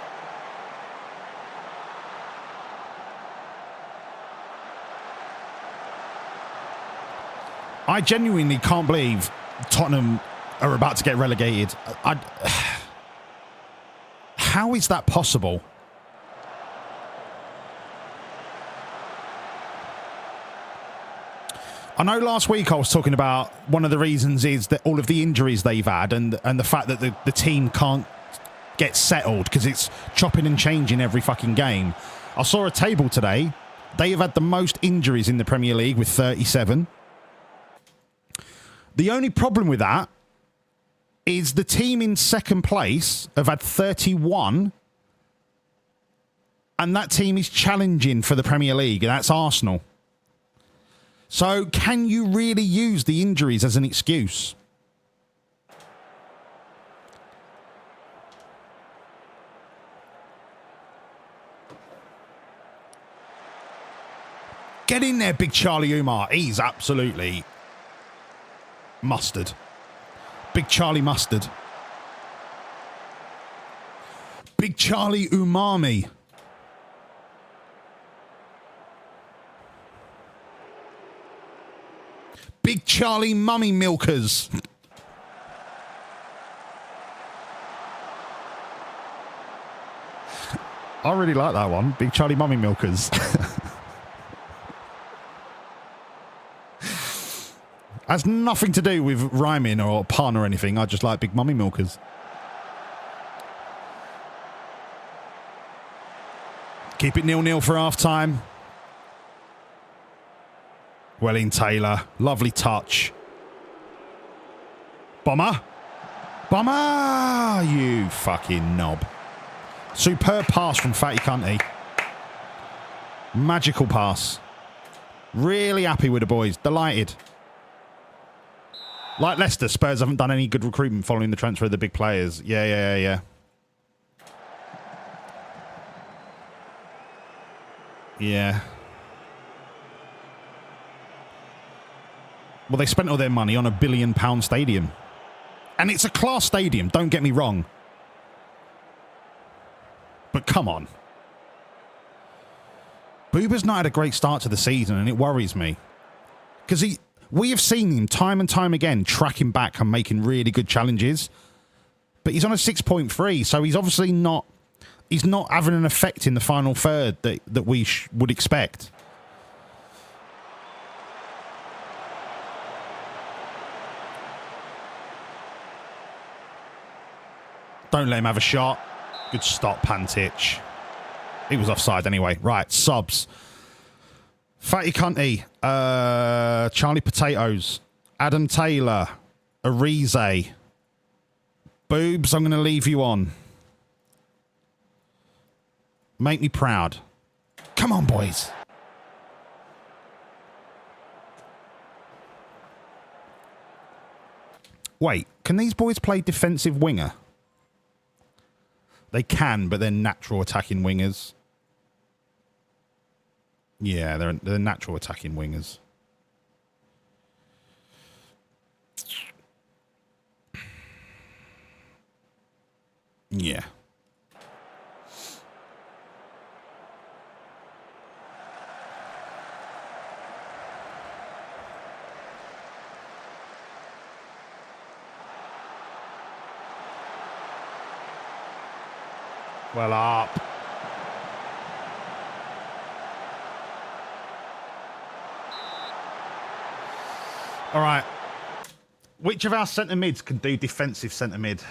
I genuinely can't believe Tottenham are about to get relegated. How is that possible? I know last week I was talking about one of the reasons is that all of the injuries they've had and the fact that the team can't get settled because it's chopping and changing every fucking game. I saw a table today. They have had the most injuries in the Premier League with 37. The only problem with that is the team in second place have had 31 and that team is challenging for the Premier League, and that's Arsenal. So can you really use the injuries as an excuse? Get in there, big Charlie Umar. He's absolutely mustard. Big Charlie Mustard. Big Charlie Umami. Big Charlie Mummy Milkers. I really like that one. Big Charlie Mummy Milkers. Has nothing to do with rhyming or pun or anything. I just like Big Mummy Milkers. Keep it 0-0 for half time. Well in, Taylor. Lovely touch. Bomber. Bomber! You fucking knob. Superb pass from Fatty Cunty. Magical pass. Really happy with the boys. Delighted. Like Leicester, Spurs haven't done any good recruitment following the transfer of the big players. Yeah. Yeah. Well, they spent all their money on a £1 billion stadium. And it's a class stadium, don't get me wrong. But come on. Booba's not had a great start to the season, and it worries me. Because we have seen him time and time again tracking back and making really good challenges. But he's on a 6.3, so he's obviously not... He's not having an effect in the final third that we would expect. Don't let him have a shot. Good stop, Pantic. He was offside anyway. Right, subs. Fatty Cunty. Charlie Potatoes. Adam Taylor. Arize. Boobs, I'm going to leave you on. Make me proud. Come on, boys. Wait, can these boys play defensive winger? They can, but they're natural attacking wingers. Yeah, they're natural attacking wingers. Yeah. Well up. All right. Which of our centre mids can do defensive centre mid?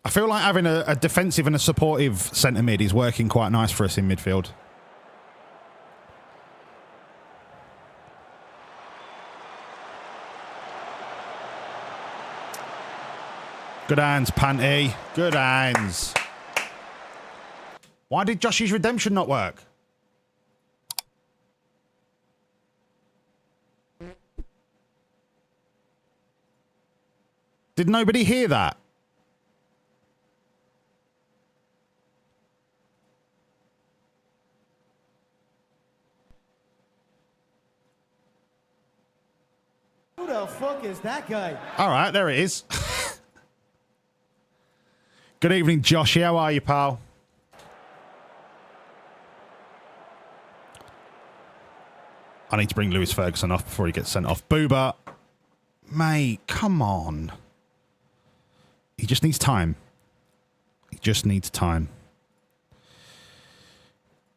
I feel like having a defensive and a supportive centre mid is working quite nice for us in midfield. Good hands, Panty. Good hands. Why did Josh's redemption not work? Did nobody hear that? Who the fuck is that guy? All right, there it is. Good evening, Joshy. How are you, pal? I need to bring Lewis Ferguson off before he gets sent off. Booba. Mate, come on. He just needs time. He just needs time.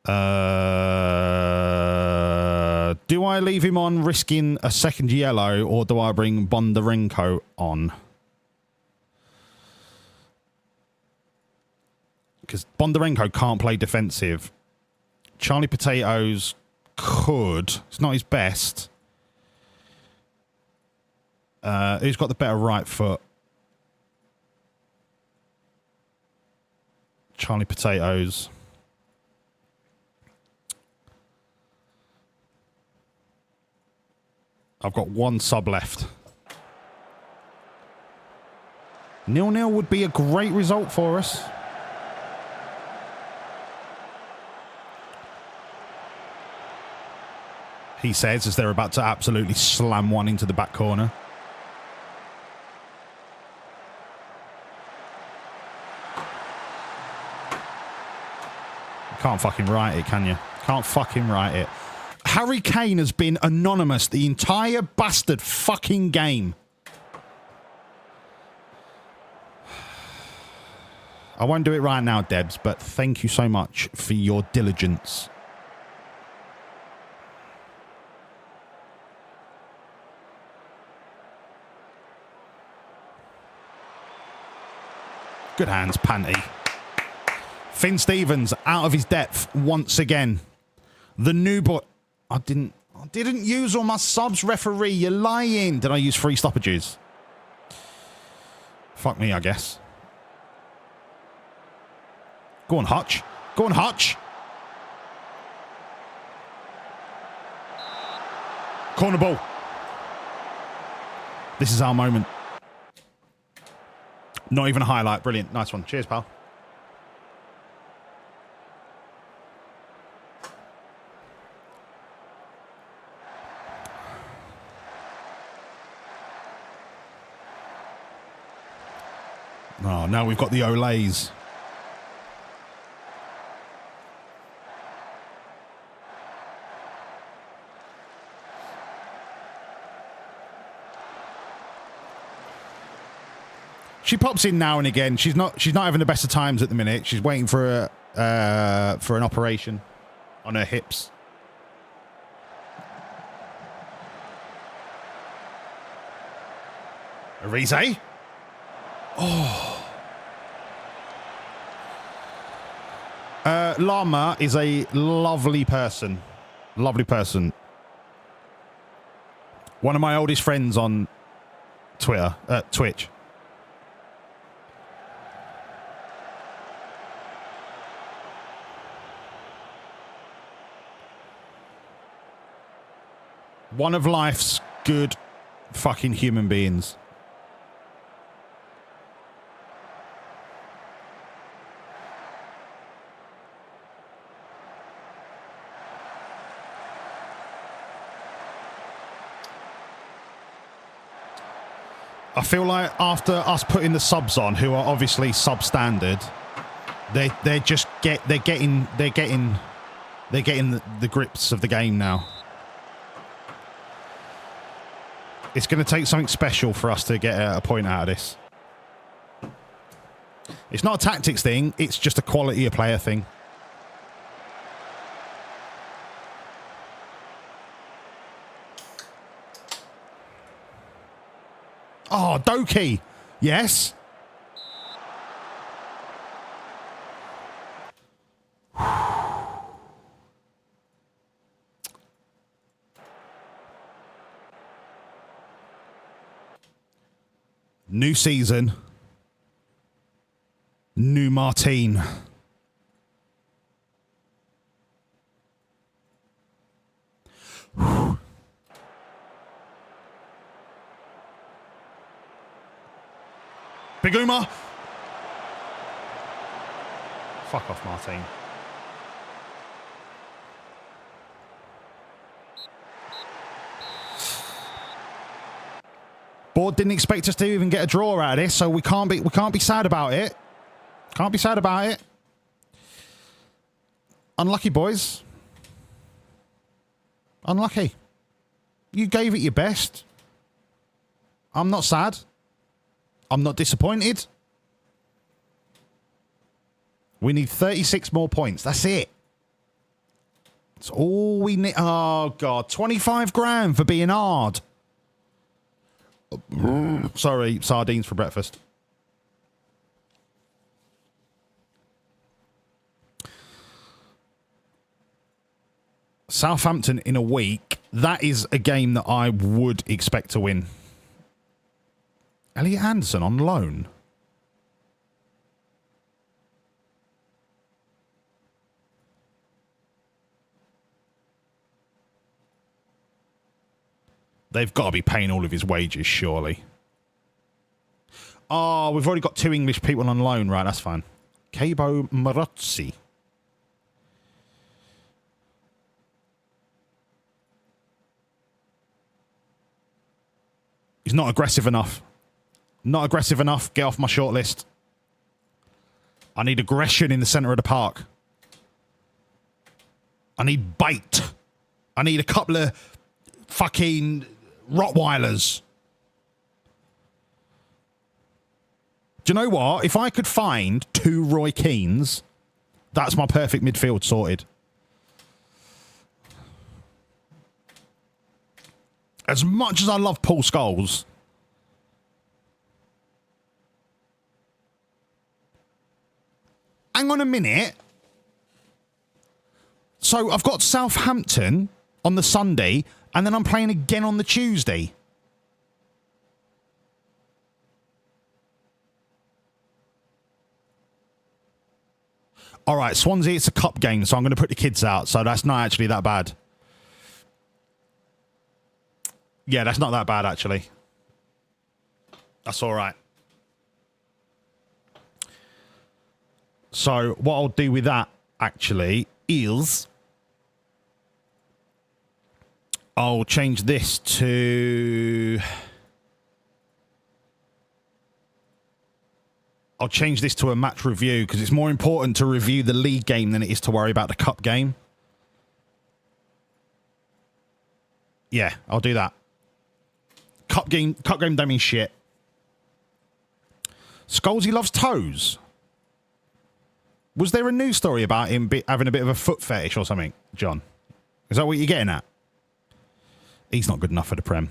Do I leave him on risking a second yellow, or do I bring Bondarenko on? Because Bondarenko can't play defensive. Charlie Potatoes could. It's not his best. Who's got the better right foot? Charlie Potatoes. I've got one sub left. 0-0 would be a great result for us. He says, as they're about to absolutely slam one into the back corner. You can't fucking write it, can you? Can't fucking write it. Harry Kane has been anonymous the entire bastard fucking game. I won't do it right now, Debs, but thank you so much for your diligence. Good hands, Panty. Finn Stevens out of his depth once again. The new boy. I didn't use all my subs, referee. You're lying. Did I use 3 stoppages? Fuck me, I guess. Go on, Hutch. Go on, Hutch. Corner ball. This is our moment. Not even a highlight. Brilliant. Nice one. Cheers, pal. Oh, now we've got the Olays. She pops in now and again. She's not having the best of times at the minute. She's waiting for an operation on her hips. Arise. Oh. Llama is a lovely person. Lovely person. One of my oldest friends on Twitch. One of life's good fucking human beings. I feel like after us putting the subs on, who are obviously substandard, they're getting the grips of the game now. It's going to take something special for us to get a point out of this. It's not a tactics thing, it's just a quality of player thing. Oh, Doki. Yes. New season, New Martine. Big Uma. Fuck off, Martine. Board didn't expect us to even get a draw out of this, so we can't be sad about it. Can't be sad about it. Unlucky, boys. Unlucky. You gave it your best. I'm not sad. I'm not disappointed. We need 36 more points. That's it. That's all we need. Oh, God. 25 grand for being hard. Sorry, sardines for breakfast. Southampton in a week. That is a game that I would expect to win. Elliot Anderson on loan. They've got to be paying all of his wages, surely. Oh, we've already got 2 English people on loan. Right, that's fine. Cabo Marozzi. He's not aggressive enough. Not aggressive enough. Get off my shortlist. I need aggression in the centre of the park. I need bite. I need a couple of fucking Rottweilers. Do you know what? If I could find 2 Roy Keanes, that's my perfect midfield sorted. As much as I love Paul Scholes, hang on a minute. So I've got Southampton on the Sunday, and then I'm playing again on the Tuesday. All right, Swansea, it's a cup game, so I'm going to put the kids out. So that's not actually that bad. Yeah, that's not that bad, actually. That's all right. So what I'll do with that, actually, is I'll change this to... I'll change this to a match review because it's more important to review the league game than it is to worry about the cup game. Yeah, I'll do that. Cup game don't mean shit. Scholesy loves toes. Was there a news story about him having a bit of a foot fetish or something, John? Is that what you're getting at? He's not good enough for the Prem.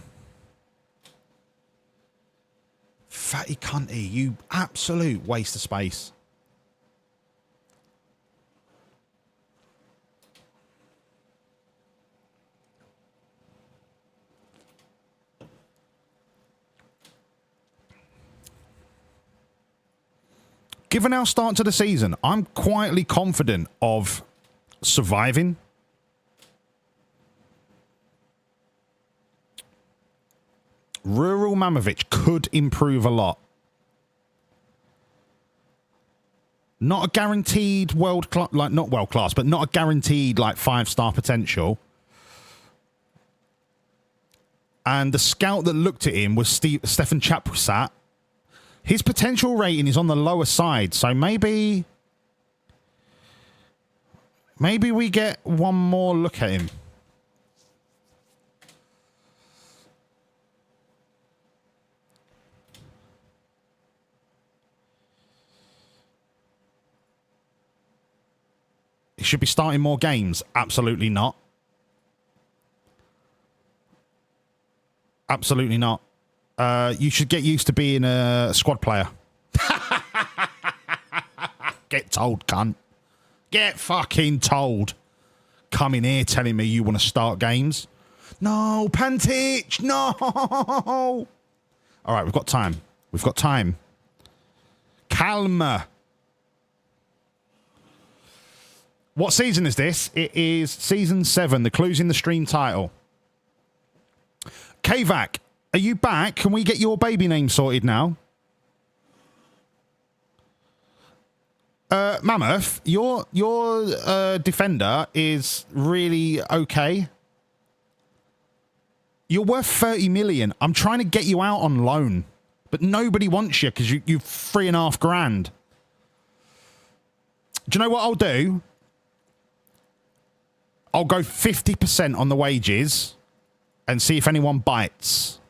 Fatty cunty, you absolute waste of space. Given our start to the season, I'm quietly confident of surviving. Rural Mamovich could improve a lot. Not a guaranteed world class, like not world class, but not a guaranteed like 5-star potential. And the scout that looked at him was Stefan Chapuisat. His potential rating is on the lower side, so maybe we get one more look at him. He should be starting more games. Absolutely not. Absolutely not. You should get used to being a squad player. Get told, cunt. Get fucking told. Come in here telling me you want to start games. No, Pantic, no. All right, we've got time. We've got time. Calma. What season is this? It is season 7. The clue's in the stream title. Kvac, are you back? Can we get your baby name sorted now? Mammoth, your defender is really okay. You're worth 30 million. I'm trying to get you out on loan, but nobody wants you because you're 3.5 grand. Do you know what I'll do? I'll go 50% on the wages and see if anyone bites.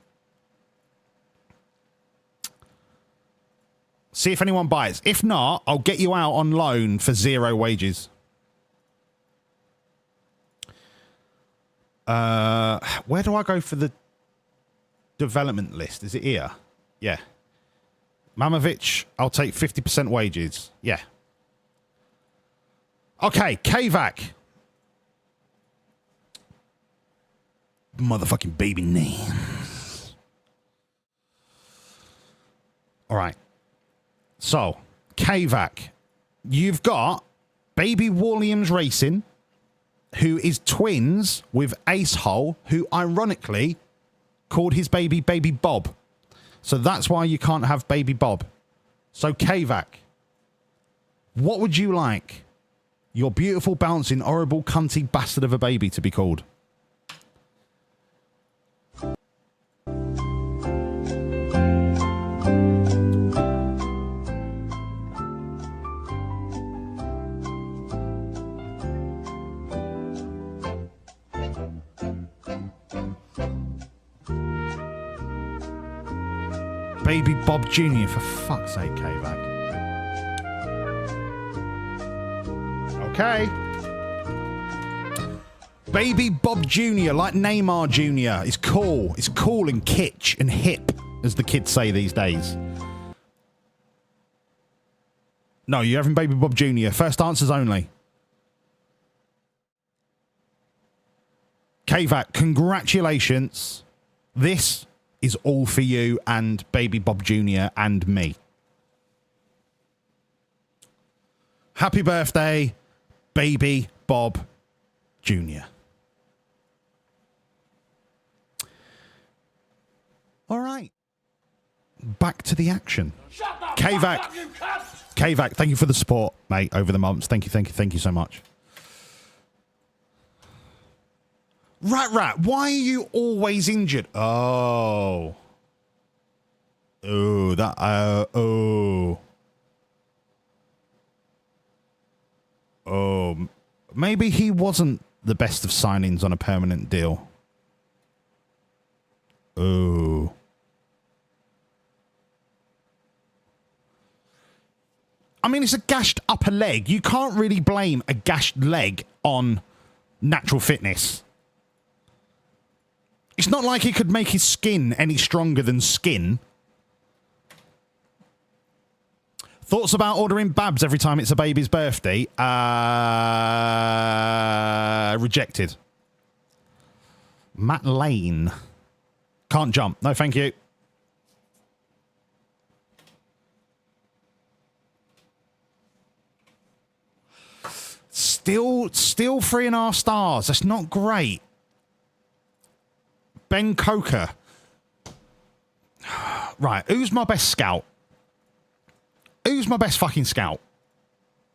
See if anyone bites. If not, I'll get you out on loan for 0 wages. Where do I go for the development list? Is it here? Yeah. Mamovic, I'll take 50% wages. Yeah. Okay, Kvac. Motherfucking baby name. All right. So, Kvac, you've got Baby Williams Racing, who is twins with Ace Hole, who ironically called his baby Baby Bob. So that's why you can't have Baby Bob. So, Kvac, what would you like your beautiful, bouncing, horrible, cunty bastard of a baby to be called? Baby Bob Jr., for fuck's sake, Kvac. Okay. Baby Bob Jr., like Neymar Jr. is cool. It's cool and kitsch and hip, as the kids say these days. No, you're having Baby Bob Jr. First answers only. Kvac, congratulations. This is all for you and Baby Bob Jr. and me. Happy birthday, Baby Bob Jr. All right. Back to the action. Kvac, thank you for the support, mate, over the months. Thank you so much. Rat, why are you always injured? Oh, maybe he wasn't the best of signings on a permanent deal. Oh. I mean, it's a gashed upper leg. You can't really blame a gashed leg on natural fitness. It's not like he could make his skin any stronger than skin. Thoughts about ordering Babs every time it's a baby's birthday? Rejected. Matt Lane. Can't jump. No, thank you. Still 3.5 stars. That's not great. Ben Coker. Right, who's my best scout? Who's my best fucking scout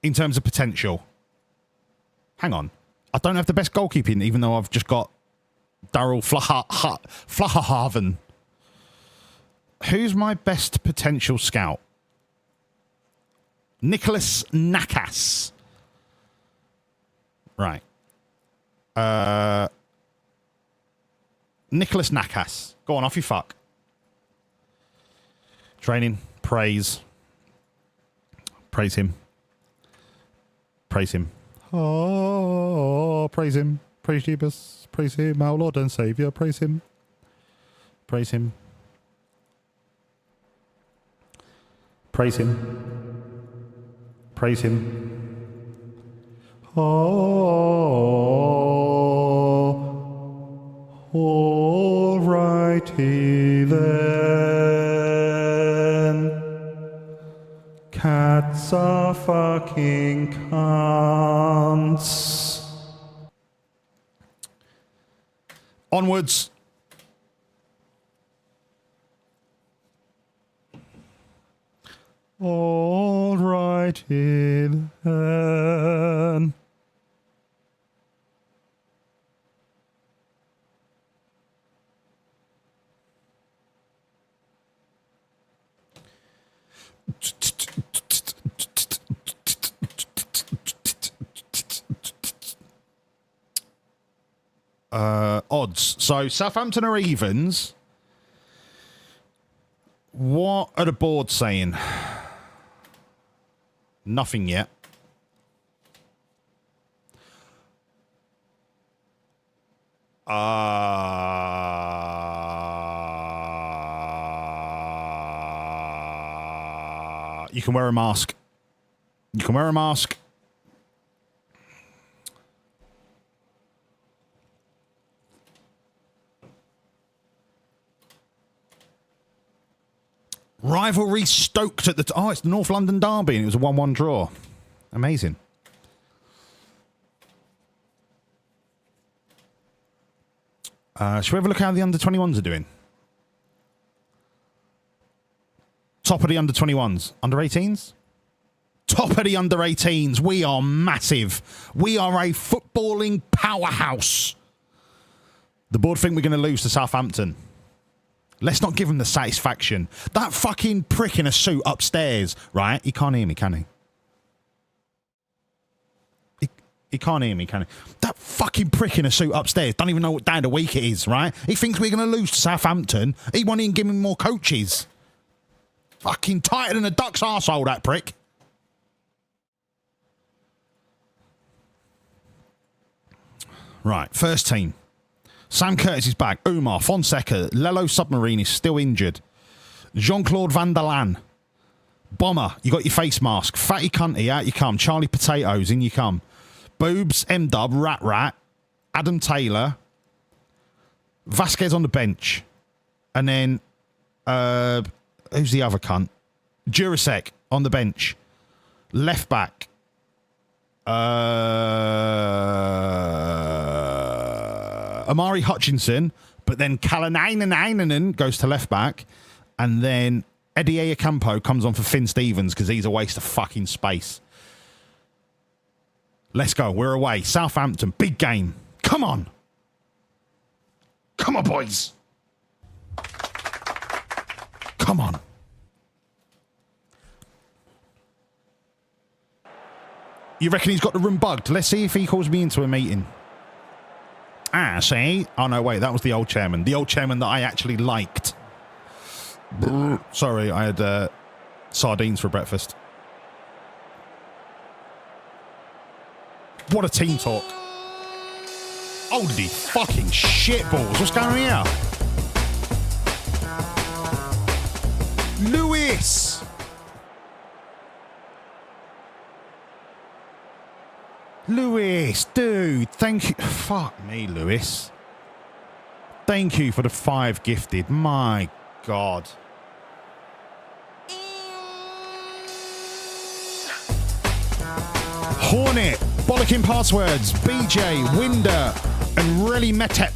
in terms of potential? Hang on. I don't have the best goalkeeping, even though I've just got Daryl Flahahaven. Who's my best potential scout? Nicholas Nakas. Right. Nicholas Nakas. Go on, off you fuck. Training. Praise. Praise him. Praise him. Oh, praise him. Praise Jesus. Praise him, our Lord and Saviour. Praise him. Praise him. Praise him. Praise him. Oh, alrighty then. Cats are fucking cunts. odds. Onwards. All right in hand. Odds. So Southampton are evens. What are the boards saying? Nothing yet. You can wear a mask. You can wear a mask. Rivalry stoked at the... Oh, it's the North London derby and it was a 1-1 draw. Amazing. Should we have a look how the under-21s are doing? Top of the under-21s. Under-18s? Top of the under-18s. We are massive. We are a footballing powerhouse. The board think we're going to lose to Southampton. Let's not give him the satisfaction. That fucking prick in a suit upstairs, right? He can't hear me, can he? He can't hear me, can he? That fucking prick in a suit upstairs don't even know what day of the week it is, right? He thinks we're going to lose to Southampton. He won't even give me more coaches. Fucking tighter than a duck's arsehole, that prick. Right, first team. Sam Curtis is back. Umar, Fonseca, Lello Submarine is still injured. Jean-Claude Van der Lan. Bomber, you got your face mask. Fatty Cunty, out you come. Charlie Potatoes, in you come. Boobs, M-Dub, Rat, Adam Taylor. Vasquez on the bench. And then, who's the other cunt? Jurasek on the bench. Left back. Amari Hutchinson, but then Kalanainen goes to left back, and then Eddie Ayacampo comes on for Finn Stevens because he's a waste of fucking space. Let's go. We're away. Southampton, big game. Come on. Come on, boys. Come on. You reckon he's got the room bugged? Let's see if he calls me into a meeting. Ah, see? Oh, no, wait. That was the old chairman. The old chairman that I actually liked. Sorry, I had sardines for breakfast. What a team talk. Holy fucking shitballs. What's going on here? Lewis! Lewis, dude, thank you. Fuck me, Lewis. Thank you for the 5 gifted. My God. Hornet, Bollocking Passwords, BJ, Winder, and Relly Metep.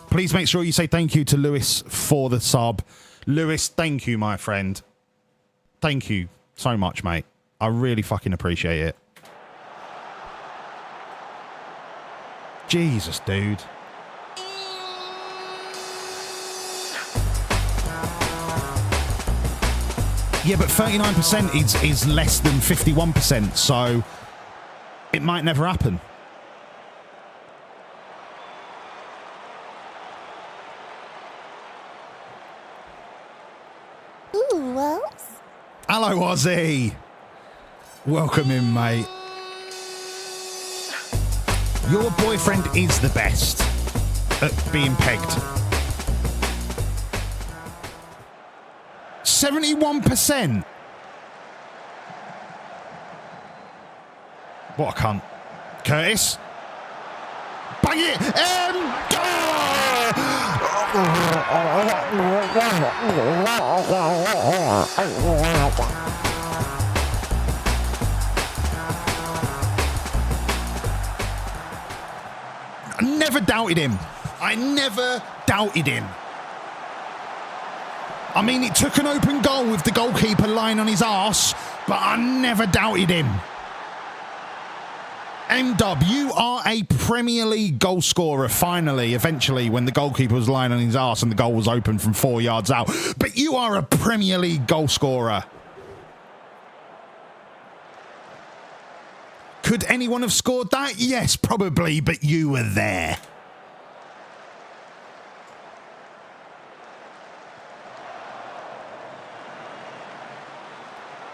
Please make sure you say thank you to Lewis for the sub. Lewis, thank you, my friend. Thank you so much, mate. I really fucking appreciate it. Jesus, dude. Yeah, but 39% is less than 51%, so it might never happen. Ooh, Wolves. Hello, Ozzy. Welcome in, mate. Your boyfriend is the best at being pegged. 71%. What a cunt. Curtis. Bang it. I never doubted him. I never doubted him. I mean, it took an open goal with the goalkeeper lying on his arse, but I never doubted him. M-Dub, you are a Premier League goal scorer, finally, eventually, when the goalkeeper was lying on his arse and the goal was open from 4 yards out. But you are a Premier League goal scorer. Could anyone have scored that? Yes, probably, but you were there.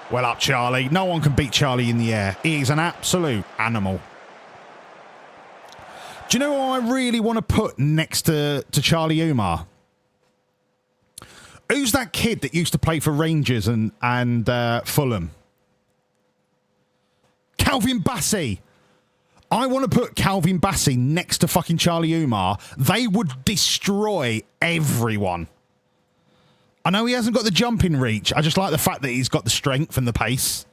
Well up, Charlie. No one can beat Charlie in the air. He is an absolute animal. Do you know what I really want to put next to Charlie Umar? Who's that kid that used to play for Rangers and Fulham? Calvin Bassett. I want to put Calvin Bassett next to fucking Charlie Umar. They would destroy everyone. I know he hasn't got the jumping reach. I just like the fact that he's got the strength and the pace.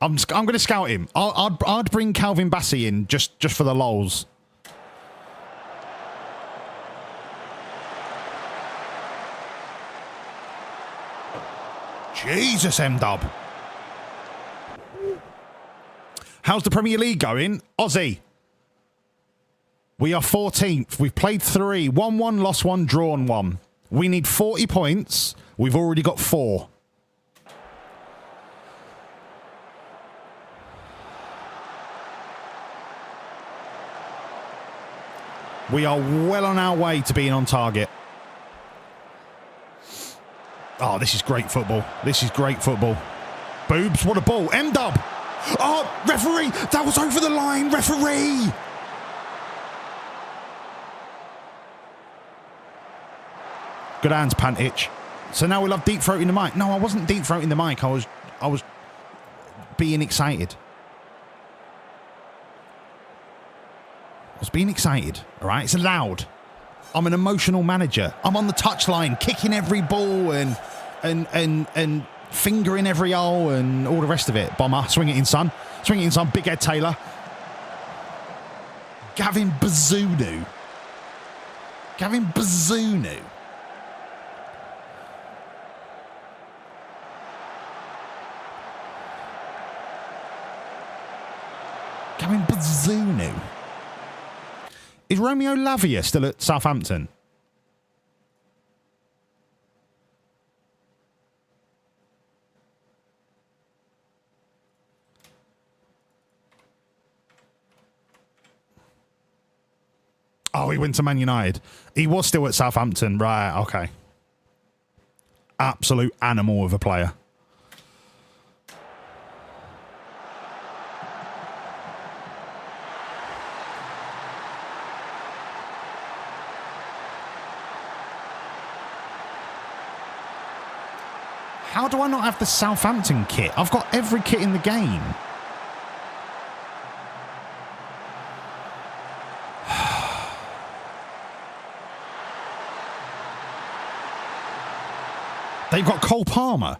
I'm going to scout him. I'd bring Calvin Bassett in just for the lols. Jesus, M-Dub. How's the Premier League going? Aussie. We are 14th. We've played 3. 1-1, lost 1, drawn 1. We need 40 points. We've already got 4. We are well on our way to being on target. Oh, this is great football. This is great football. Boobs, what a ball. M-Dub. Oh, referee. That was over the line. Referee. Good hands, Pantich. So now we'll have deep throating the mic. No, I wasn't deep throating the mic. I was being excited. I was being excited. All right, it's allowed. I'm an emotional manager. I'm on the touchline, kicking every ball and fingering every hole and all the rest of it. Bomber, swing it in, son. Swing it in, son. Big Ed Taylor. Gavin Bazunu. Gavin Bazunu. Gavin Bazunu. Is Romeo Lavia still at Southampton? Oh, he went to Man United. He was still at Southampton. Right, okay. Absolute animal of a player. How do I not have the Southampton kit? I've got every kit in the game. They've got Cole Palmer.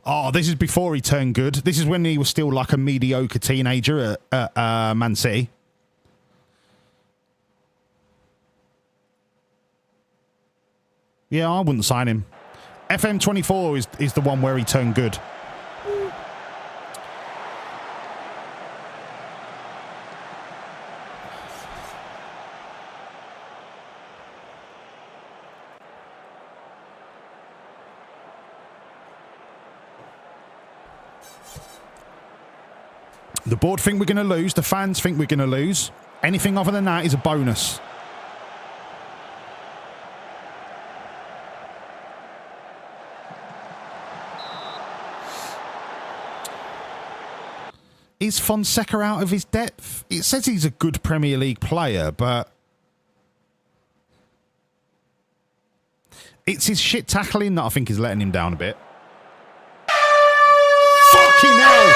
Oh, this is before he turned good. This is when he was still like a mediocre teenager at Man City. Yeah, I wouldn't sign him. FM24 is the one where he turned good. The board think we're going to lose. The fans think we're going to lose. Anything other than that is a bonus. Is Fonseca out of his depth? It says he's a good Premier League player, but it's his shit tackling that I think is letting him down a bit. Fucking hell!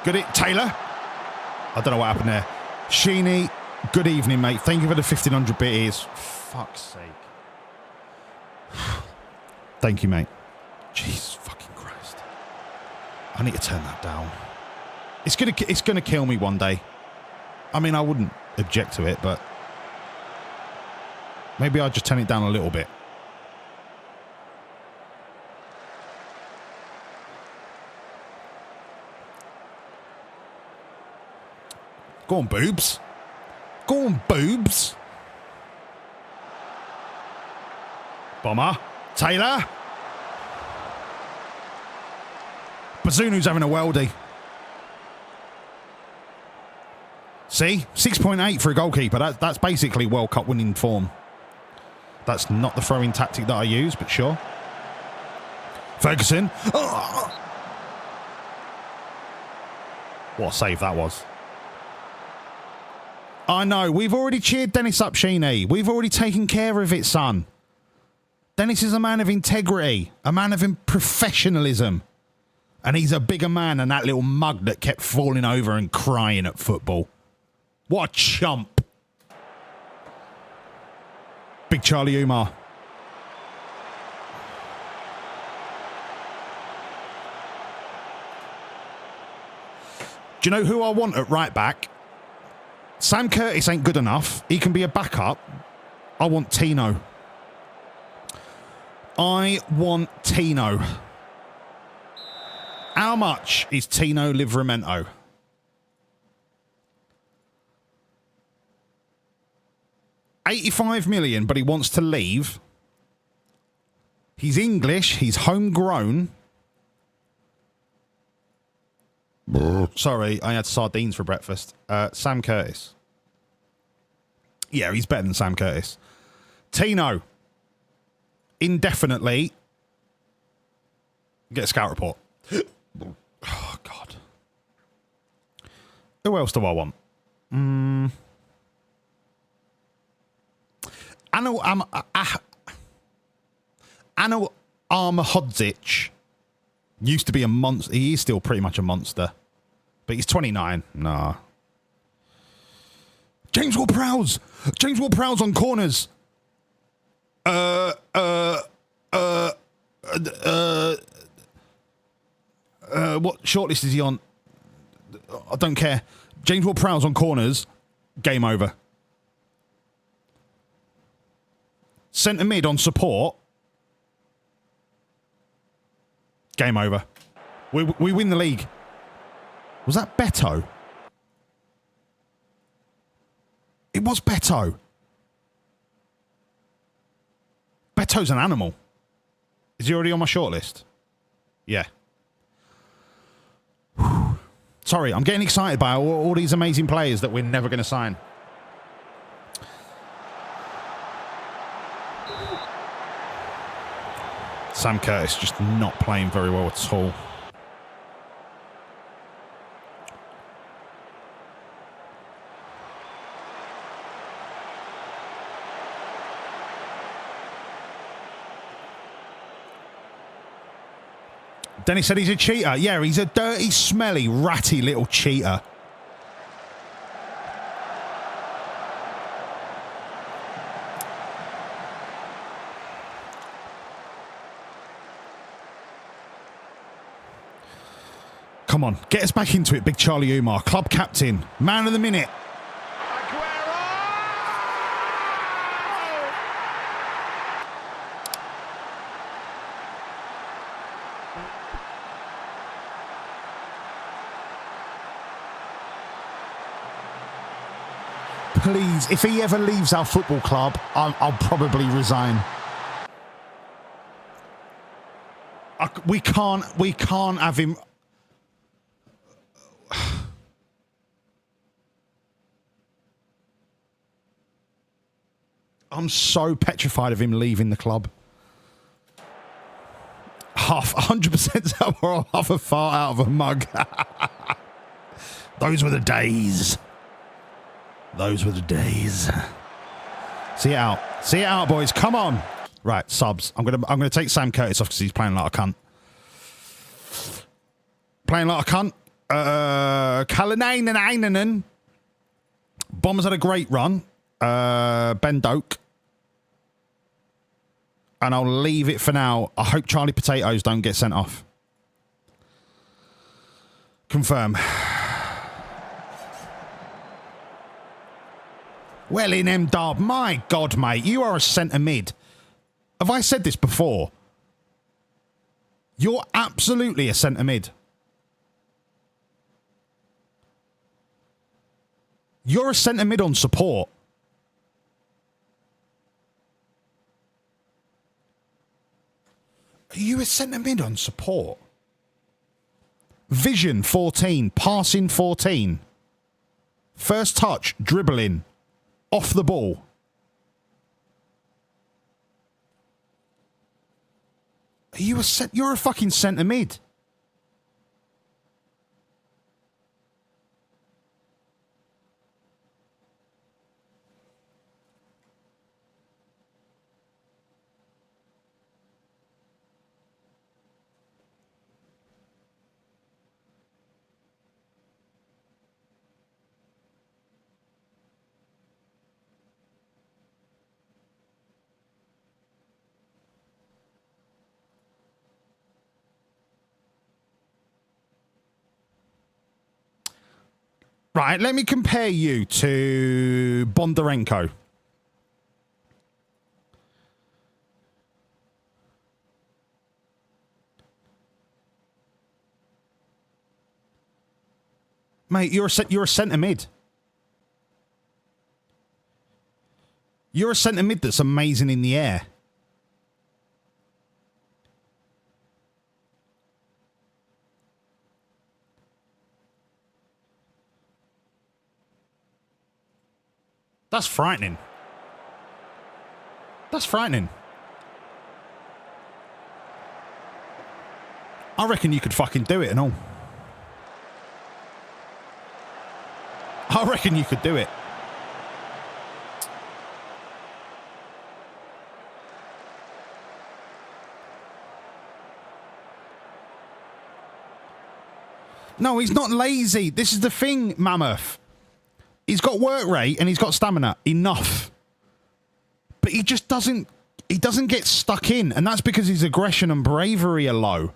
Good it, Taylor. I don't know what happened there. Sheeny, good evening, mate. Thank you for the 1500 bit ears. Fuck's sake. Thank you, mate. Jesus fucking Christ. I need to turn that down. It's gonna kill me one day. I mean, I wouldn't object to it, but maybe I'll just turn it down a little bit. Go on, boobs. Go on, boobs. Bomber. Taylor. Bazunu's having a weldy. See? 6.8 for a goalkeeper. That's basically World Cup winning form. That's not the throwing tactic that I use, but sure. Ferguson. Oh. What a save that was. I know. We've already cheered Dennis up, Sheeny. We've already taken care of it, son. Dennis is a man of integrity, a man of professionalism. And he's a bigger man than that little mug that kept falling over and crying at football. What a chump. Big Charlie Umar. Do you know who I want at right back? Sam Curtis ain't good enough. He can be a backup. I want Tino. I want Tino. How much is Tino Livramento? $85 million, but he wants to leave. He's English. He's homegrown. Sorry, I had sardines for breakfast. Sam Curtis. Yeah, he's better than Sam Curtis. Tino. Indefinitely. Get a scout report. Oh, God. Who else do I want? Anil Armahodzic used to be a monster. He is still pretty much a monster. But he's 29. Nah. James Ward-Prowse. James Ward-Prowse on corners. What shortlist is he on? I don't care. James Ward-Prowse on corners. Game over. Centre mid on support. Game over. We win the league. Was that Beto? It was Beto. Beto's an animal. Is he already on my shortlist? Yeah. Whew. Sorry, I'm getting excited by all these amazing players that we're never going to sign. Sam Curtis just not playing very well at all. Dennis said he's a cheater. Yeah, he's a dirty, smelly, ratty little cheater. Come on, get us back into it, Big Charlie Umar. Club captain, man of the minute. Please, if he ever leaves our football club, I'll probably resign. We can't have him. I'm so petrified of him leaving the club. 100% half a fart out of a mug. Those were the days. Those were the days. See it out. See it out, boys. Come on. Right, subs. I'm gonna take Sam Curtis off because he's playing like a cunt. Playing like a cunt. Kalinainen. Bombers had a great run. Ben Doak. And I'll leave it for now. I hope Charlie Potatoes don't get sent off. Confirm. Well in M-Dub. My God, mate. You are a centre mid. Have I said this before? You're absolutely a centre mid. You're a centre mid on support. Are you a centre mid on support? Vision 14, passing 14. First touch, dribbling. Off the ball. Are you you're a fucking centre mid. Right, let me compare you to Bondarenko. Mate, you're a centre mid. You're a centre mid that's amazing in the air. That's frightening. That's frightening. I reckon you could fucking do it and all. I reckon you could do it. No, he's not lazy. This is the thing, Mammoth. He's got work rate and he's got stamina. Enough. But he just doesn't... He doesn't get stuck in. And that's because his aggression and bravery are low.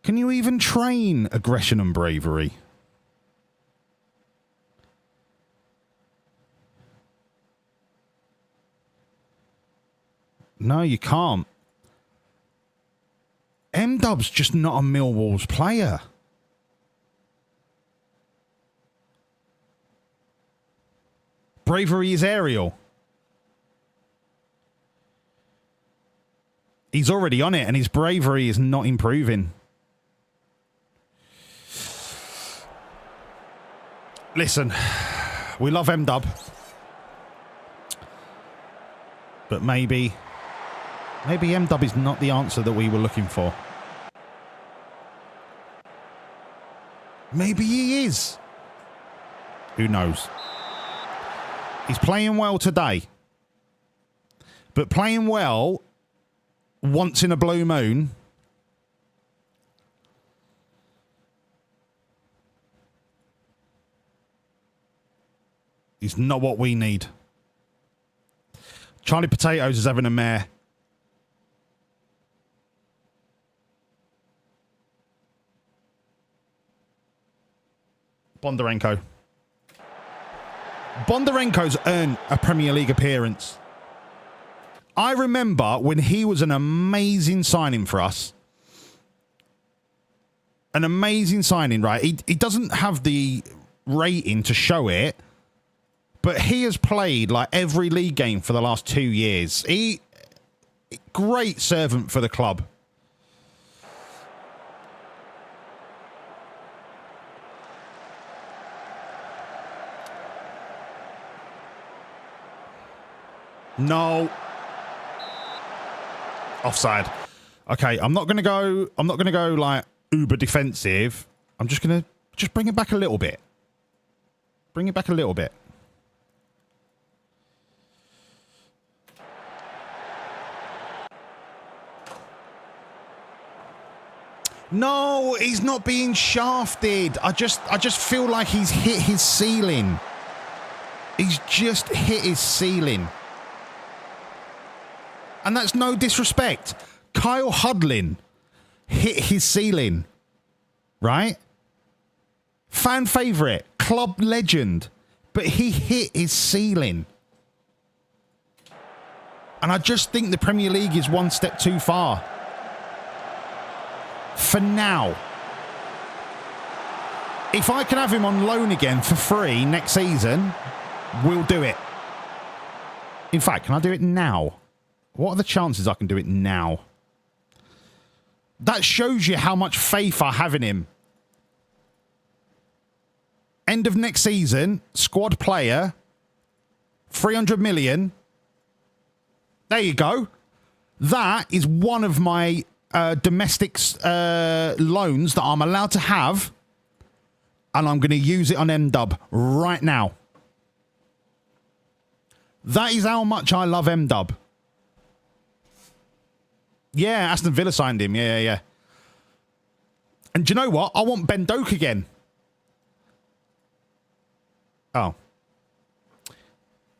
Can you even train aggression and bravery? No, you can't. M-Dub's just not a Millwall's player. Bravery is aerial. He's already on it and his bravery is not improving. Listen, we love M-Dub. But maybe M-Dub is not the answer that we were looking for. Maybe he is. Who knows? He's playing well today. But playing well once in a blue moon... is not what we need. Charlie Potatoes is having a mare. Bondarenko. Bondarenko's earned a Premier League appearance. I remember when he was an amazing signing for us. An amazing signing, right? He doesn't have the rating to show it. But he has played like every league game for the last 2 years. Great servant for the club. No. Offside. Okay, I'm not gonna go like uber defensive. I'm just gonna Just bring it back a little bit. Bring it back a little bit. No, he's not being shafted. I just feel like he's hit his ceiling. He's just hit his ceiling. And that's no disrespect. Kyle Hudlin hit his ceiling. Right? Fan favourite. Club legend. But he hit his ceiling. And I just think the Premier League is one step too far. For now. If I can have him on loan again for free next season, we'll do it. In fact, can I do it now? What are the chances I can do it now? That shows you how much faith I have in him. End of next season, squad player, 300 million. There you go. That is one of my domestic loans that I'm allowed to have, and I'm going to use it on M-Dub right now. That is how much I love M-Dub. Yeah, Aston Villa signed him. Yeah. And do you know what? I want Ben Doak again. Oh.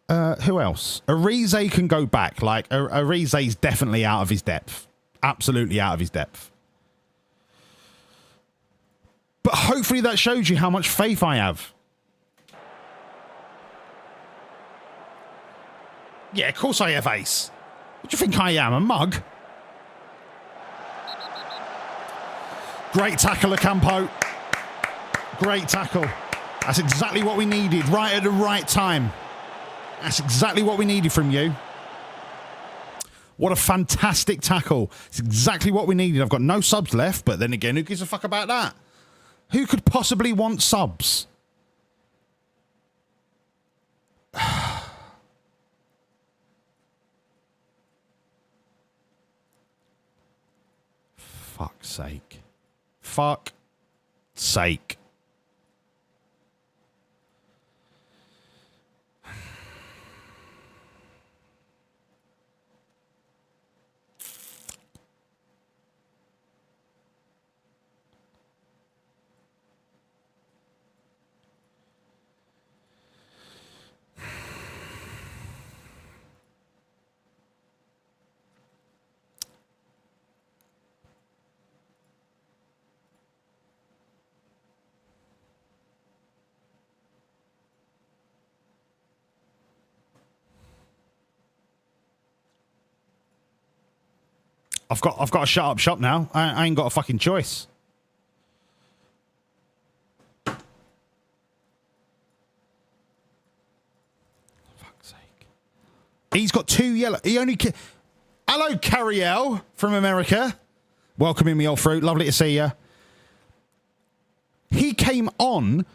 Who else? Arize can go back. Like, Arize's definitely out of his depth. Absolutely out of his depth. But hopefully that shows you how much faith I have. Yeah, of course I have ace. What do you think I am, a mug? Great tackle, Ocampo. Great tackle. That's exactly what we needed, right at the right time. That's exactly what we needed from you. What a fantastic tackle. It's exactly what we needed. I've got no subs left, but then again, who gives a fuck about that? Who could possibly want subs? Fuck's sake. Fuck's sake. I've got to shut up shop now. I ain't got a fucking choice. Fuck's sake. He's got 2 yellow. He only... Hello, Cariel from America. Welcome in, me old fruit. Lovely to see you. He came on...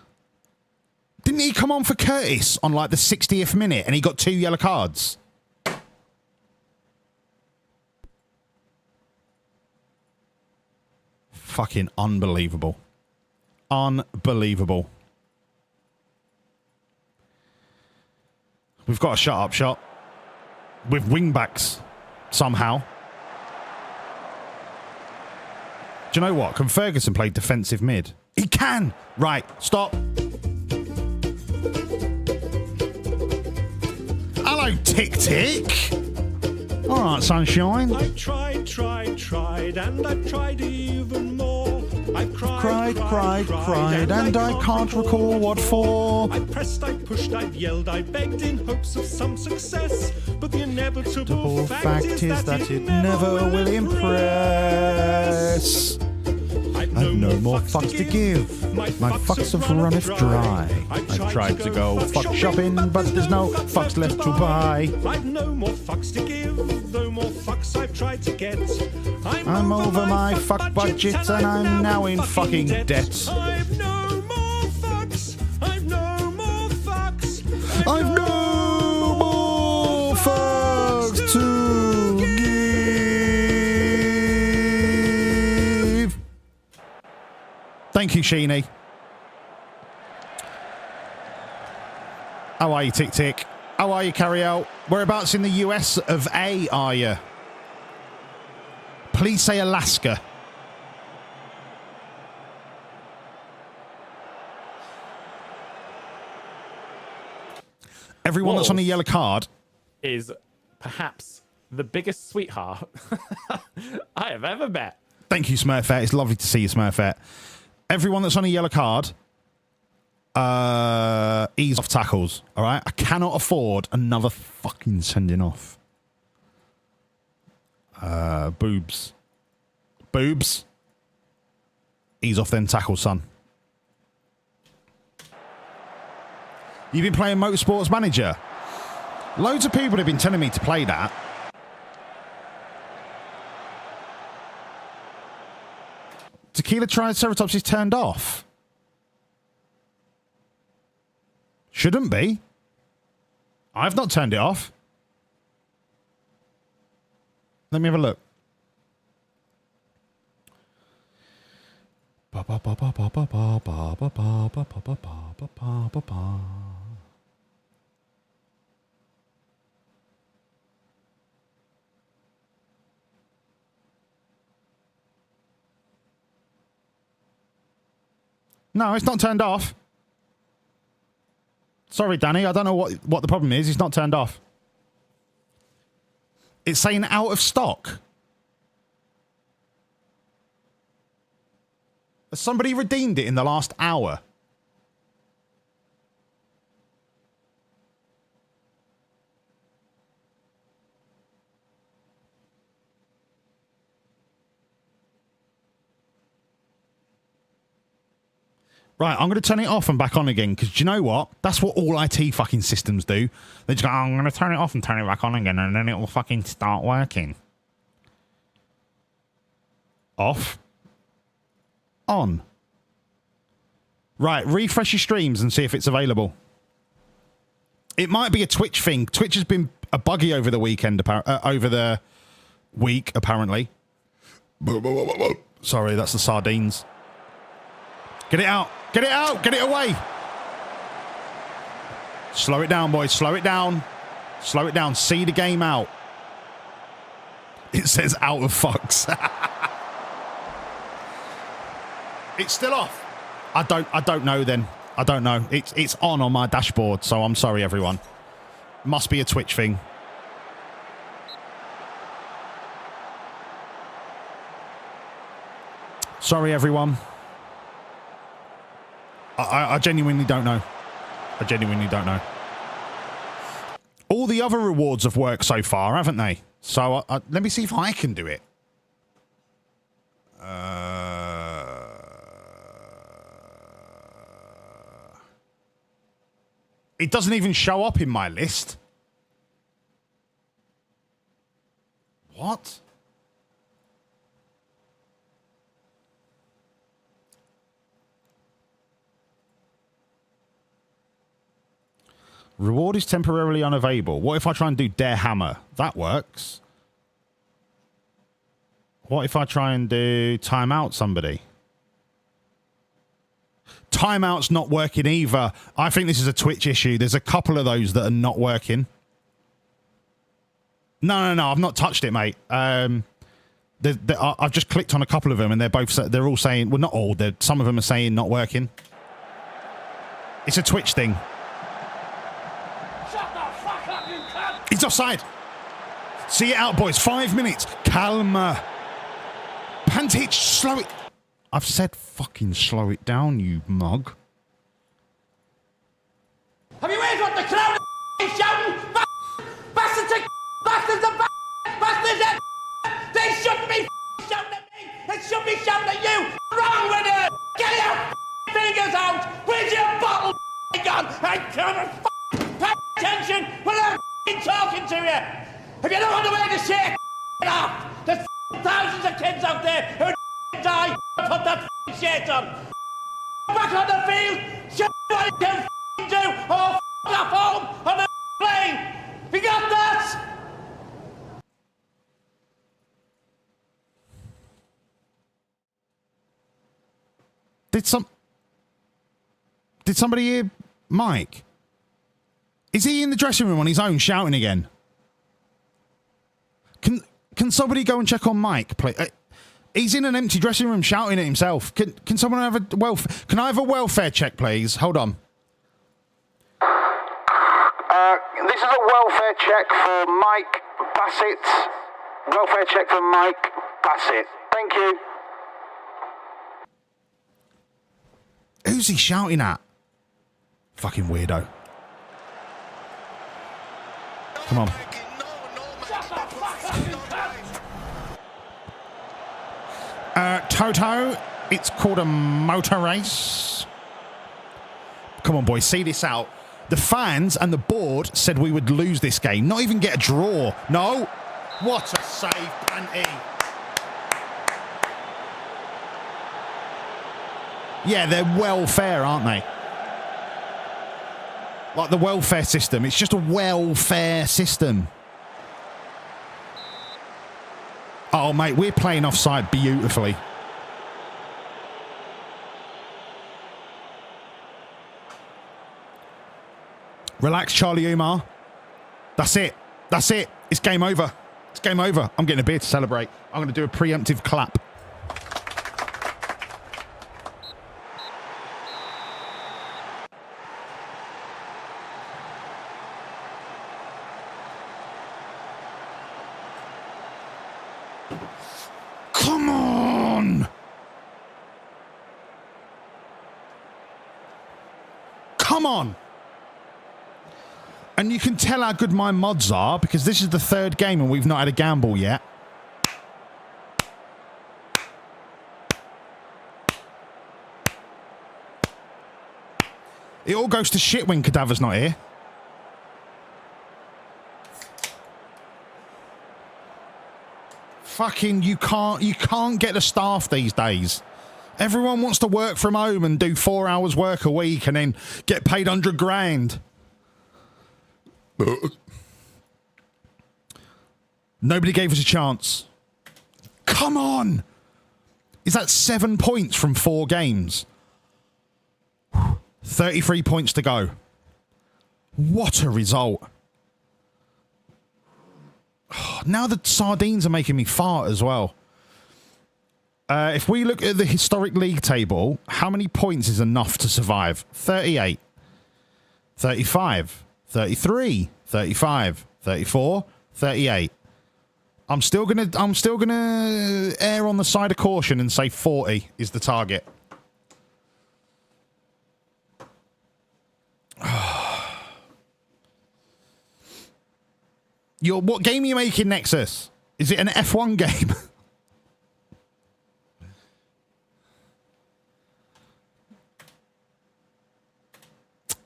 Didn't he come on for Curtis on like the 60th minute and he got 2 yellow cards? Fucking unbelievable. Unbelievable. We've got to shut up shop. With wingbacks. Somehow. Do you know what? Can Ferguson play defensive mid? He can! Right, stop. Hello, Tick Tick. All right, sunshine. I tried, and I tried even more. I cried, and I can't recall what for. I pressed, I pushed, I yelled, I begged in hopes of some success. But the inevitable fact is that it never will impress. I've no more fucks to give. My fucks have runneth dry. I've tried to go fuck shopping, but there's no fucks left to buy. I've no more fucks to give, no more fucks I've tried to get. I'm over my fuck budget and I'm now in fucking debt. I've no more fucks. I've no more fucks. I've no more fucks to give. Thank you, Sheeny. How are you, Tick Tick? How are you, Carry Out? Whereabouts in the US of A are you? Please say Alaska. Everyone that's on a yellow card is perhaps the biggest sweetheart I have ever met. Thank you, Smurfette. It's lovely to see you, Smurfette. Everyone that's on a yellow card, ease off tackles, all right? I cannot afford another fucking sending off. Boobs. Boobs. Ease off them tackles, son. You've been playing Motorsports Manager. Loads of people have been telling me to play that. Tequila Triceratops is turned off. Shouldn't be. I've not turned it off. Let me have a look. No, it's not turned off. Sorry, Danny. I don't know what the problem is. It's not turned off. It's saying out of stock. Has somebody redeemed it in the last hour? Right, I'm going to turn it off and back on again, because do you know what? That's what all IT fucking systems do. They just go, oh, I'm going to turn it off and turn it back on again, and then it will fucking start working. Off. On. Right, refresh your streams and see if it's available. It might be a Twitch thing. Twitch has been a buggy over the weekend, over the week, apparently. Sorry, that's the sardines. Get it out. Get it out. Get it away. Slow it down, boys. Slow it down. Slow it down. See the game out. It says out of fucks. It's still off. I don't know then. I don't know. It's on my dashboard, so I'm sorry, everyone. Must be a Twitch thing. Sorry, everyone. I genuinely don't know. I genuinely don't know. All the other rewards have worked so far, haven't they? So let me see if I can do it. It doesn't even show up in my list. What? Reward is temporarily unavailable. What if I try and do Dare Hammer? That works. What if I try and do Timeout somebody? Timeout's not working either. I think this is a Twitch issue. There's a couple of those that are not working. No. I've not touched it, mate. I've just clicked on a couple of them, and they're all saying, well, not all. Some of them are saying not working. It's a Twitch thing. He's offside. See it out, boys. 5 minutes. Calma. Pantich, slow it. I've said fucking slow it down, you mug. Have you heard what the crowd is shouting? Bassett, bastards and bastards! They shouldn't be shouting at me! They should be shouting at you! Wrong with it! Get your fingers out! Where's your bottle gun? I can't pay attention when I'm talking to you! If you don't want to wear the shit off, there's thousands of kids out there who die, put that shit on! Back on the field! Shit what you can do! Or off home on the plane! You got that? Did somebody hear Mike? Is he in the dressing room on his own shouting again? Can somebody go and check on Mike, please? He's in an empty dressing room shouting at himself. Can someone have a Can I have a welfare check, please? Hold on. This is a welfare check for Mike Bassett. Welfare check for Mike Bassett. Thank you. Who's he shouting at? Fucking weirdo. Come on. Toto, it's called a motor race. Come on, boys, see this out. The fans and the board said we would lose this game, not even get a draw. No. What a save, Panty. Yeah, they're welfare, aren't they? Like the welfare system. It's just a welfare system. Oh, mate, we're playing offside beautifully. Relax, Charlie Umar. That's it. That's it. It's game over. It's game over. I'm getting a beer to celebrate. I'm going to do a preemptive clap. Come on! Come on! And you can tell how good my mods are because this is the third game and we've not had a gamble yet. It all goes to shit when Cadaver's not here. Fucking, you can't get the staff these days. Everyone wants to work from home and do 4 hours work a week and then get paid 100 grand. Nobody gave us a chance. Come on. Is that 7 points from 4 games? 33 points to go. What a result. Now the sardines are making me fart as well. If we look at the historic league table, how many points is enough to survive? 38, 35, 33, 35, 34, 38. I'm still gonna err on the side of caution and say 40 is the target. What game are you making, Nexus? Is it an F1 game?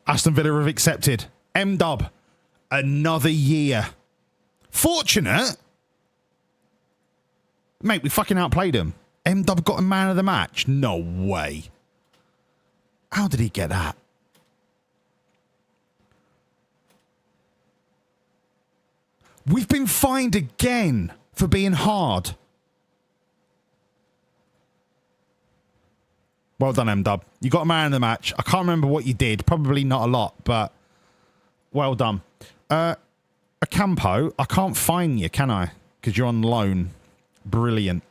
Aston Villa have accepted. M-Dub, another year. Fortunate. Mate, we fucking outplayed him. M-Dub got a man of the match. No way. How did he get that? We've been fined again for being hard. Well done, M-Dub. You got a man of the match. I can't remember what you did. Probably not a lot, but well done. Acampo, I can't find you, can I? Because you're on loan. Brilliant.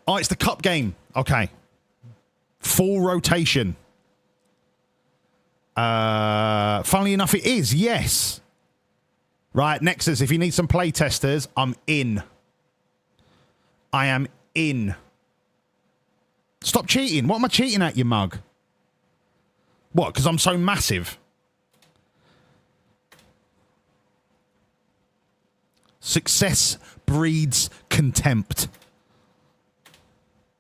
Oh, it's the cup game. Okay. Full rotation. Funnily enough, it is. Yes. Right, Nexus, if you need some play testers, I'm in. I am in. Stop cheating. What am I cheating at, you mug? What, because I'm so massive? Success breeds contempt.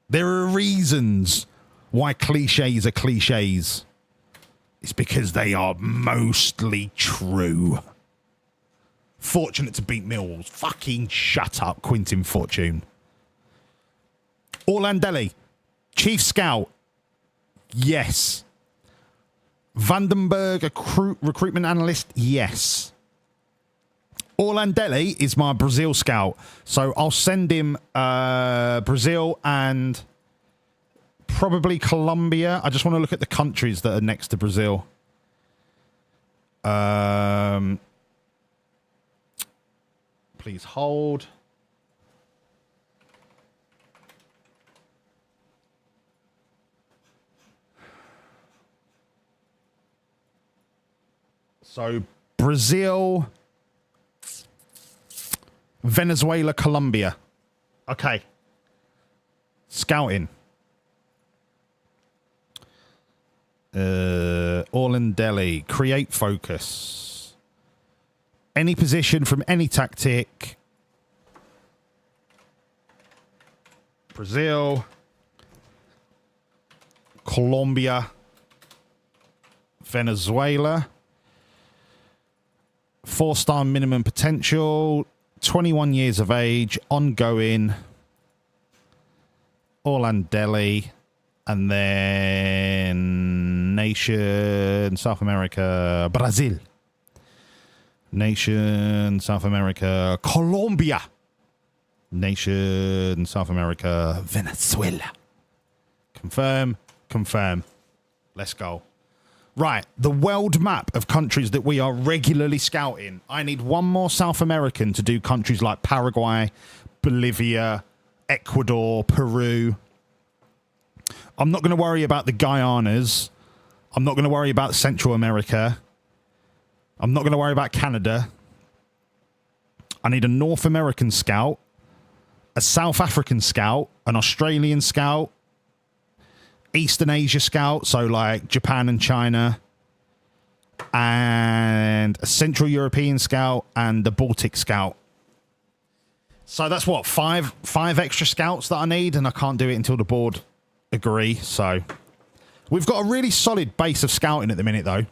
There are reasons why cliches are cliches. It's because they are mostly true. Fortunate to beat Millwall's. Fucking shut up, Quintin Fortune. Orlandelli. Chief Scout. Yes. Vandenberg, recruitment analyst. Yes. Orlandelli is my Brazil scout. So I'll send him Brazil and probably Colombia. I just want to look at the countries that are next to Brazil. Please hold. So Brazil, Venezuela, Colombia. Okay. Scouting. All in Delhi. Create focus. Any position from any tactic. Brazil. Colombia. Venezuela. 4-star minimum potential. 21 years of age. Ongoing. Orlando Delhi. And then nation, South America, Brazil. Nation, South America, Colombia. Nation, South America, Venezuela. Confirm, confirm. Let's go. Right, the world map of countries that we are regularly scouting. I need one more South American to do countries like Paraguay, Bolivia, Ecuador, Peru. I'm not going to worry about the Guyanas. I'm not going to worry about Central America. I'm not going to worry about Canada. I need a North American scout, a South African scout, an Australian scout, Eastern Asia scout, so like Japan and China, and a Central European scout and the Baltic scout. So that's what, five extra scouts that I need, and I can't do it until the board agree. So we've got a really solid base of scouting at the minute, though.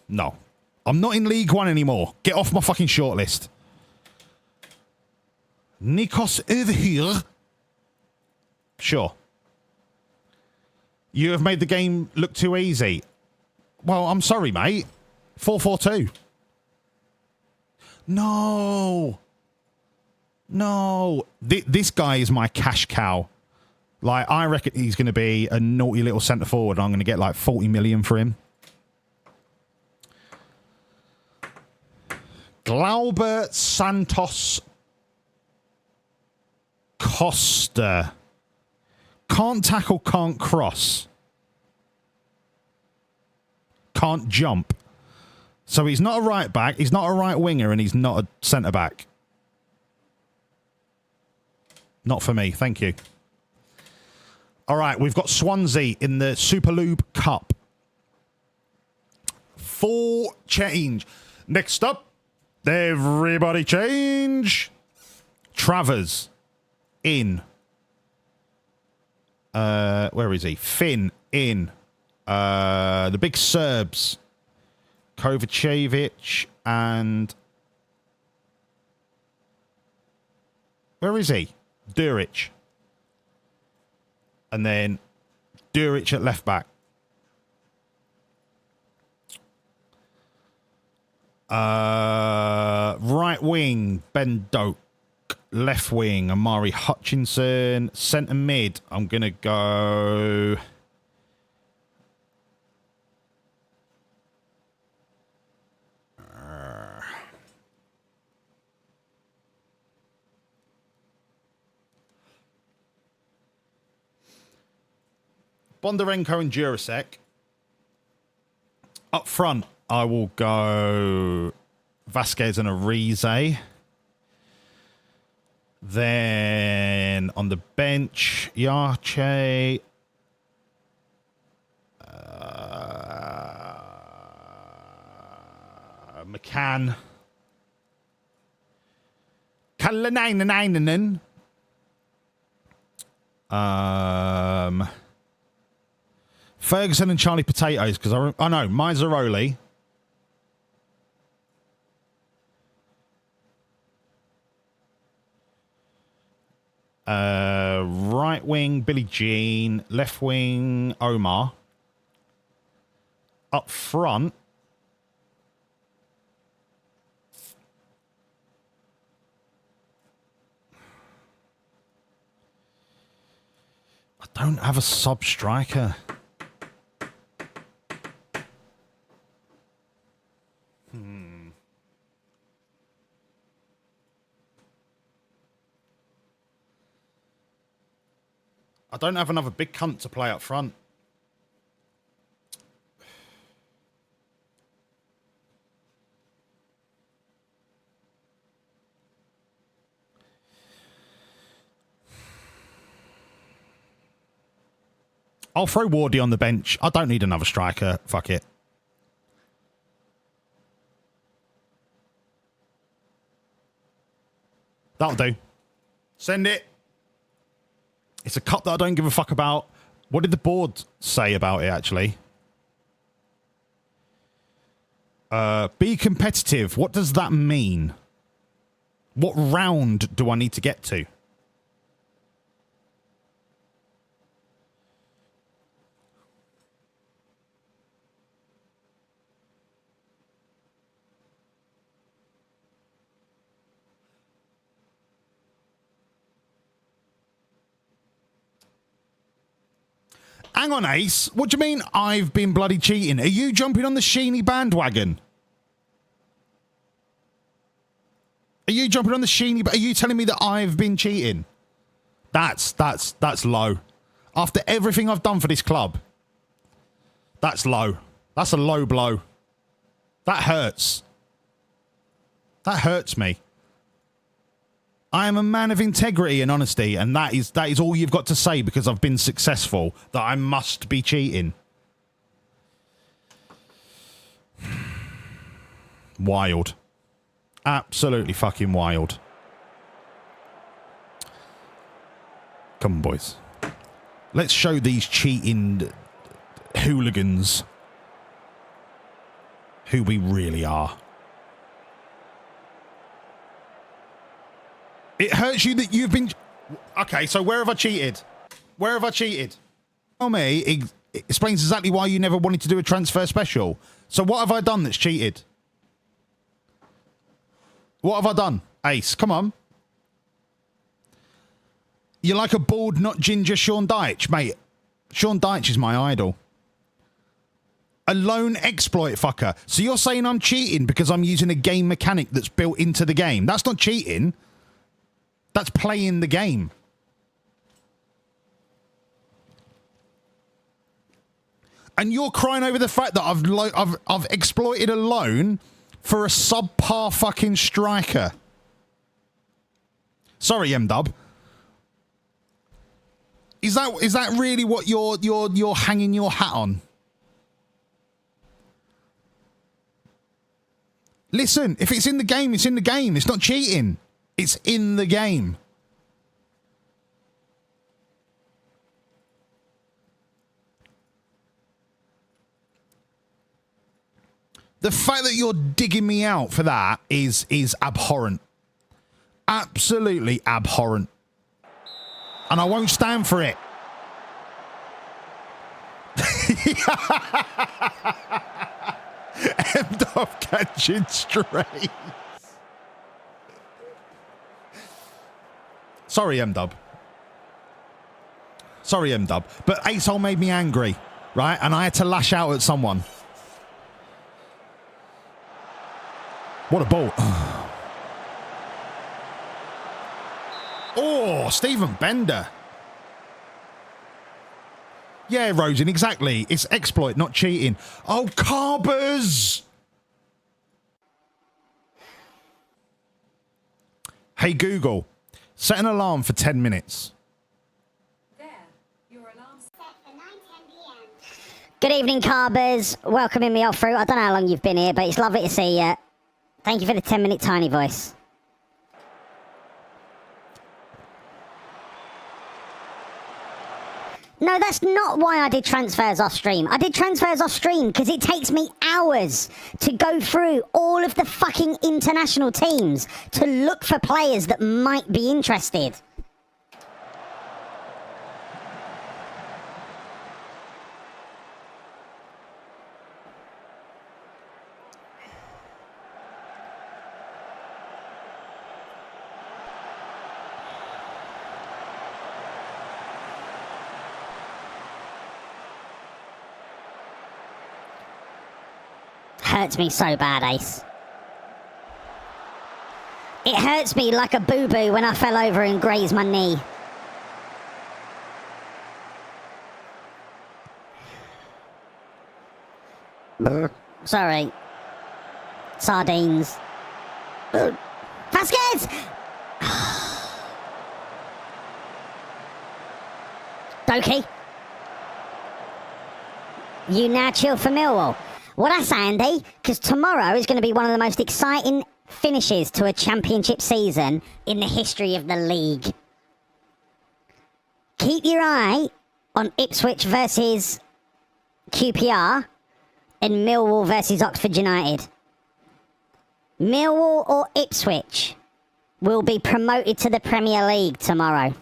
No. I'm not in League One anymore. Get off my fucking shortlist. Nikos over here. Sure. You have made the game look too easy. Well, I'm sorry, mate. 4-4-2. No. This guy is my cash cow. Like, I reckon he's going to be a naughty little centre forward. I'm going to get like 40 million for him. Glauber Santos Costa. Can't tackle, can't cross. Can't jump. So he's not a right back, he's not a right winger, and he's not a centre back. Not for me, thank you. All right, we've got Swansea in the Superlube Cup. 4 change. Next up, everybody change. Travers in. Where is he? Finn in. The big Serbs. Kovacevic and... Where is he? Duric. And then Duric at left back. Right wing, Ben Doak. Left wing, Amari Hutchinson. Centre mid, I'm going to go... Bondarenko and Jurasek. Up front, I will go Vasquez and Arize. Then on the bench, Yarche. McCann. Kalanainen. Ferguson and Charlie Potatoes, because I know, Mazzaroli. Right wing, Billie Jean. Left wing, Omar. Up front. I don't have a sub striker. I don't have another big cunt to play up front. I'll throw Wardy on the bench. I don't need another striker. Fuck it. That'll do. Send it. It's a cup that I don't give a fuck about. What did the board say about it, actually? Be competitive. What does that mean? What round do I need to get to? Hang on, Ace. What do you mean I've been bloody cheating? Are you jumping on the Sheeny bandwagon? Are you jumping on the Sheeny? Are you telling me that I've been cheating? That's low. After everything I've done for this club, that's low. That's a low blow. That hurts. That hurts me. I am a man of integrity and honesty, and that is all you've got to say because I've been successful, that I must be cheating. Wild. Absolutely fucking wild. Come on, boys. Let's show these cheating hooligans who we really are. It hurts you that you've been... Okay, so where have I cheated? Where have I cheated? Tell me, it explains exactly why you never wanted to do a transfer special. So what have I done that's cheated? What have I done? Ace, come on. You're like a bald, not ginger Sean Dyche, mate. Sean Dyche is my idol. A lone exploit fucker. So you're saying I'm cheating because I'm using a game mechanic that's built into the game. That's not cheating. That's playing the game. And you're crying over the fact that I've exploited a loan for a subpar fucking striker. Sorry, M-Dub. Is that really what you're hanging your hat on? Listen, if it's in the game, it's in the game. It's not cheating. It's in the game. The fact that you're digging me out for that is abhorrent. Absolutely abhorrent. And I won't stand for it. M-Dub catching straight. Sorry, M-Dub. Sorry, M-Dub. But Asehole made me angry, right? And I had to lash out at someone. What a ball. Oh, Stephen Bender. Yeah, Rosen, exactly. It's exploit, not cheating. Oh, Carbers! Hey, Google. Set an alarm for 10 minutes. There, your alarm's set for 9:10 p.m. Good evening, Carbers. Welcome in me off through. I don't know how long you've been here, but it's lovely to see you. Thank you for the 10-minute tiny voice. No, that's not why I did transfers off stream. I did transfers off stream because it takes me hours to go through all of the fucking international teams to look for players that might be interested. hurts me so bad, Ace. It hurts me like a boo-boo when I fell over and grazed my knee. Sorry. Sardines. Vasquez! Doki. You now chill for Millwall. What I say, Andy, because tomorrow is going to be one of the most exciting finishes to a championship season in the history of the league. Keep your eye on Ipswich versus QPR and Millwall versus Oxford United. Millwall or Ipswich will be promoted to the Premier League tomorrow.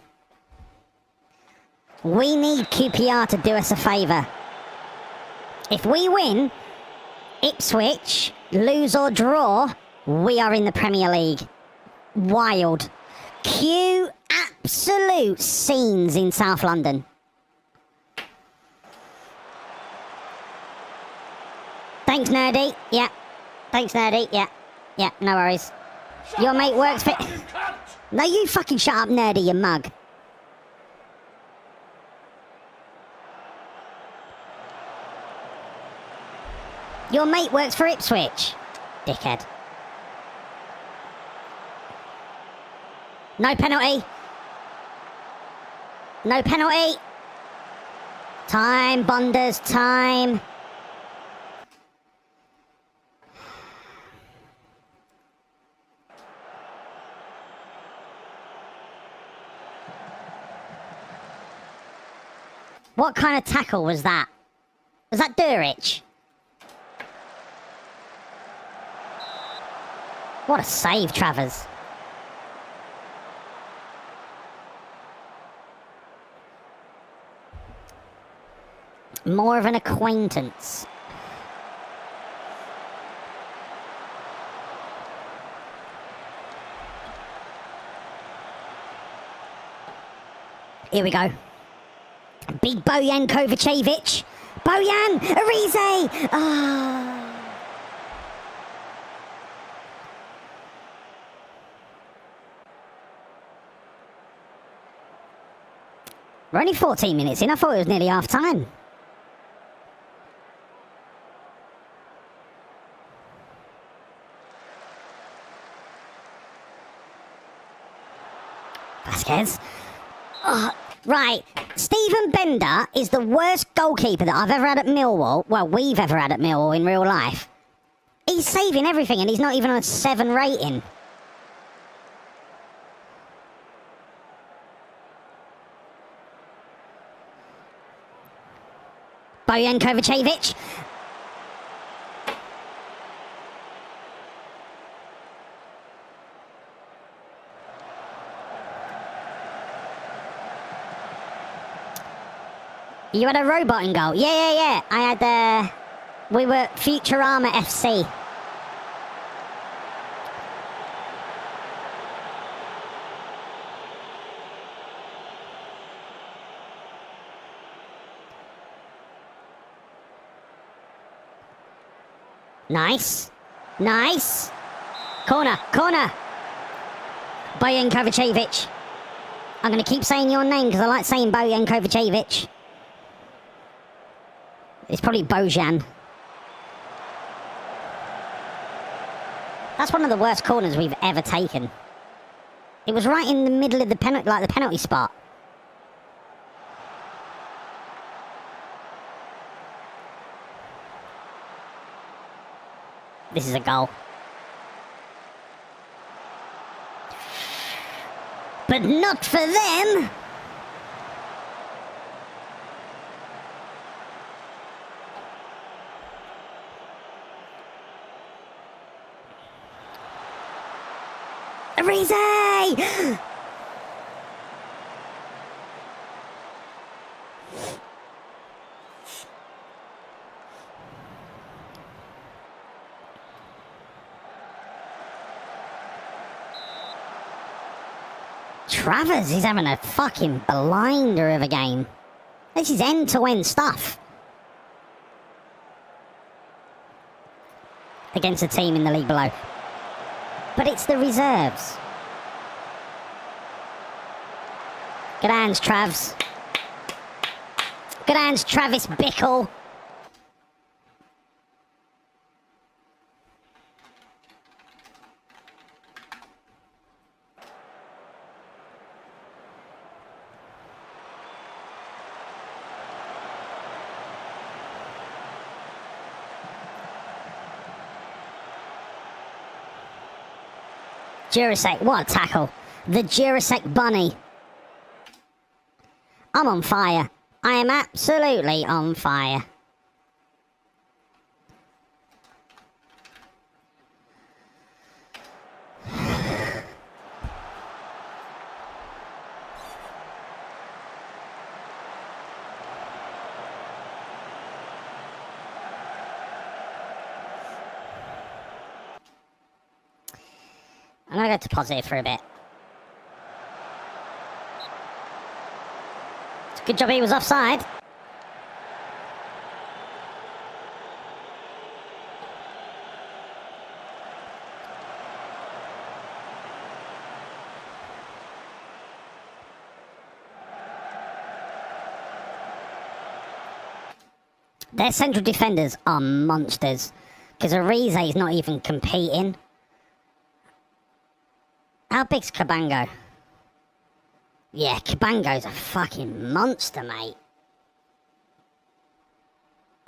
We need QPR to do us a favour. If we win, Ipswich, lose or draw, we are in the Premier League. Wild. Cue absolute scenes in South London. Thanks, Nerdy. Yeah. Thanks, Nerdy. Yeah. Yeah, no worries. Your mate works for... No, you fucking shut up, Nerdy, you mug. Your mate works for Ipswich, dickhead. No penalty. No penalty. Time, Bonders, time. What kind of tackle was that? Was that Durich? What a save, Travers. More of an acquaintance. Here we go. Big Bojan Kovacevic. Bojan! Arize! Ah. We're only 14 minutes in. I thought it was nearly half time. Vasquez. Oh, right. Stephen Bender is the worst goalkeeper that I've ever had at Millwall. Well, we've ever had at Millwall in real life. He's saving everything and he's not even on a 7 rating. Bojan Kovacevic. You had a robot in goal. Yeah. I had, we were Futurama FC. Nice. Nice. Corner. Bojan Kovacevic. I'm going to keep saying your name because I like saying Bojan Kovacevic. It's probably Bojan. That's one of the worst corners we've ever taken. It was right in the middle of the penalty spot. This is a goal. But not for them! Arize! Travers is having a fucking blinder of a game. This is end-to-end stuff. against a team in the league below. But it's the reserves. Good hands, Travs. Good hands, Travis Bickle. Jurasek, what a tackle. The Jurasek bunny. I'm on fire. I am absolutely on fire. I'm going to go to positive for a bit. It's a good job he was offside. Their central defenders are monsters. Because Arize is not even competing. How big's Cabango? Yeah, Cabango's a fucking monster, mate.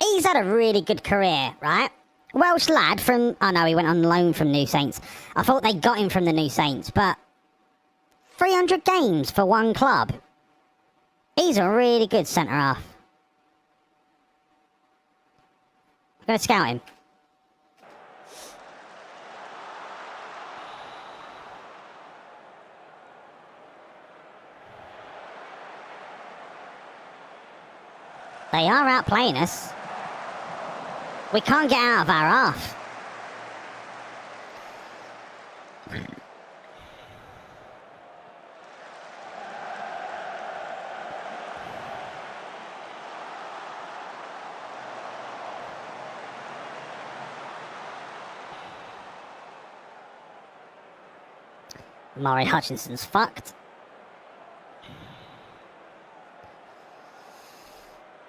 He's had a really good career, right? Welsh lad from... Oh no, he went on loan from New Saints. I thought they got him from the New Saints, but... 300 games for one club. He's a really good centre-half. I'm going to scout him. They are outplaying us. We can't get out of our half. Murray Hutchinson's fucked.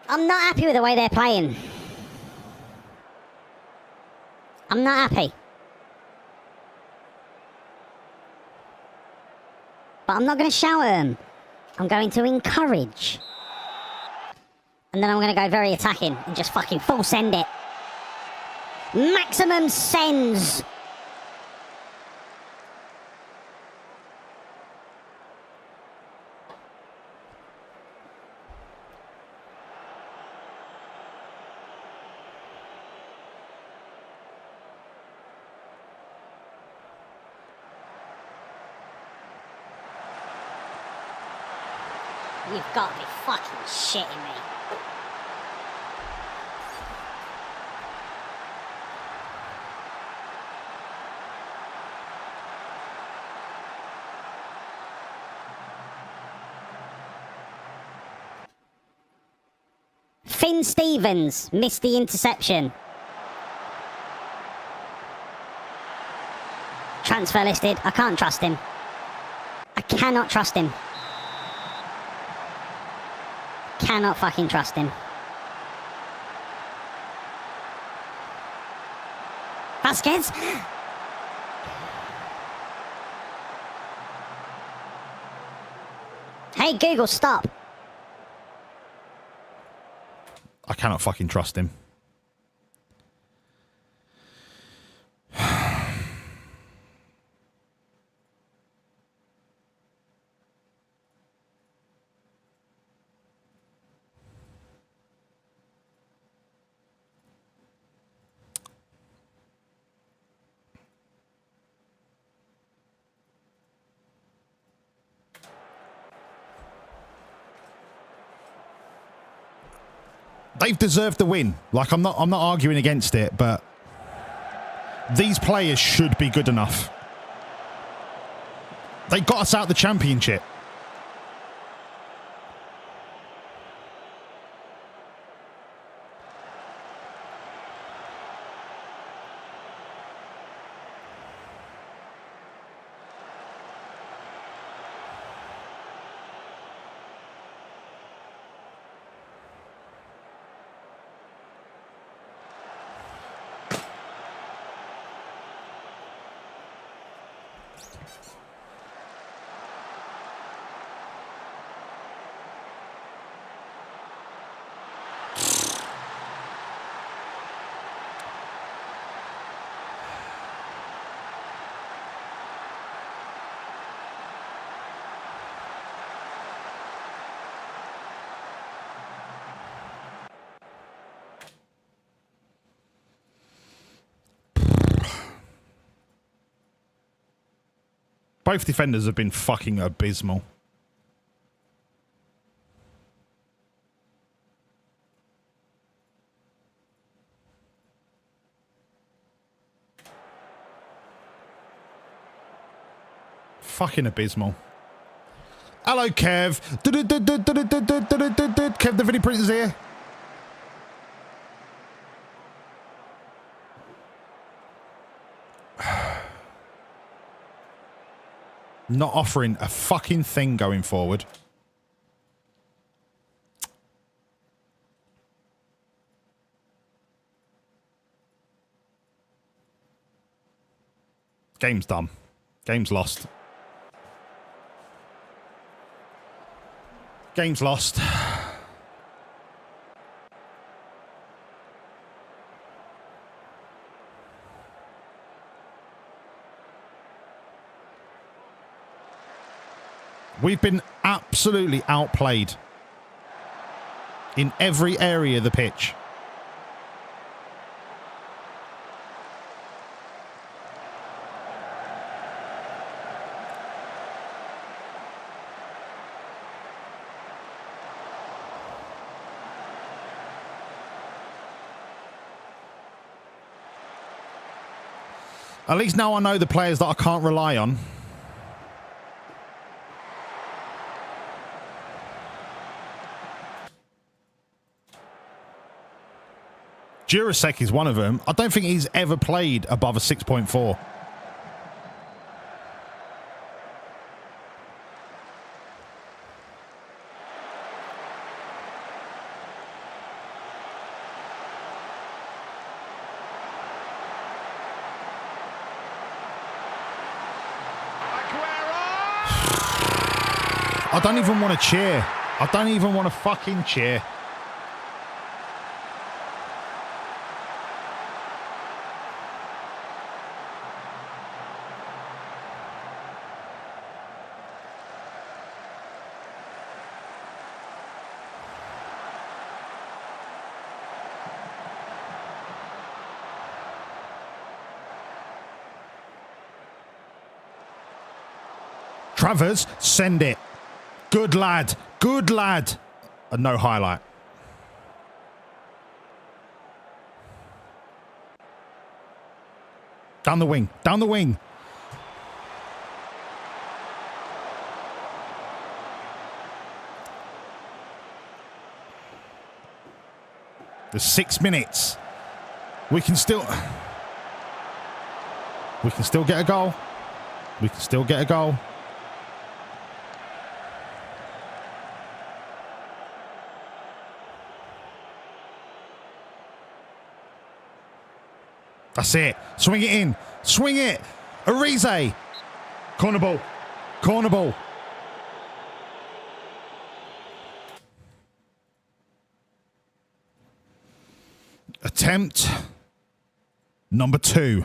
I'm not happy with the way they're playing. I'm not happy. But I'm not going to shout at them. I'm going to encourage. And then I'm going to go very attacking and just fucking full send it. Maximum sends. You've got to be fucking shitting me. Finn Stevens missed the interception. Transfer listed. I can't trust him. I cannot trust him. Cannot fucking trust him. Vasquez. Hey Google, stop. I cannot fucking trust him. They've deserved the win. Like, I'm not arguing against it, but these players should be good enough. They got us out the championship. Both defenders have been fucking abysmal. Fucking abysmal. Hello, Kev. Kev, the video printer's here. Not offering a fucking thing going forward. Game's done. Game's lost. Game's lost. We've been absolutely outplayed in every area of the pitch. At least now I know the players that I can't rely on. Jurasek is one of them. I don't think he's ever played above a 6.4. I don't even want to cheer. I don't even want to fucking cheer. Travers, send it. Good lad. Good lad. And no highlight. Down the wing. Down the wing. There's 6 minutes. We can still get a goal. We can still get a goal. That's it. Swing it in. Swing it. Arize. Corner ball. Corner ball. Attempt number 2.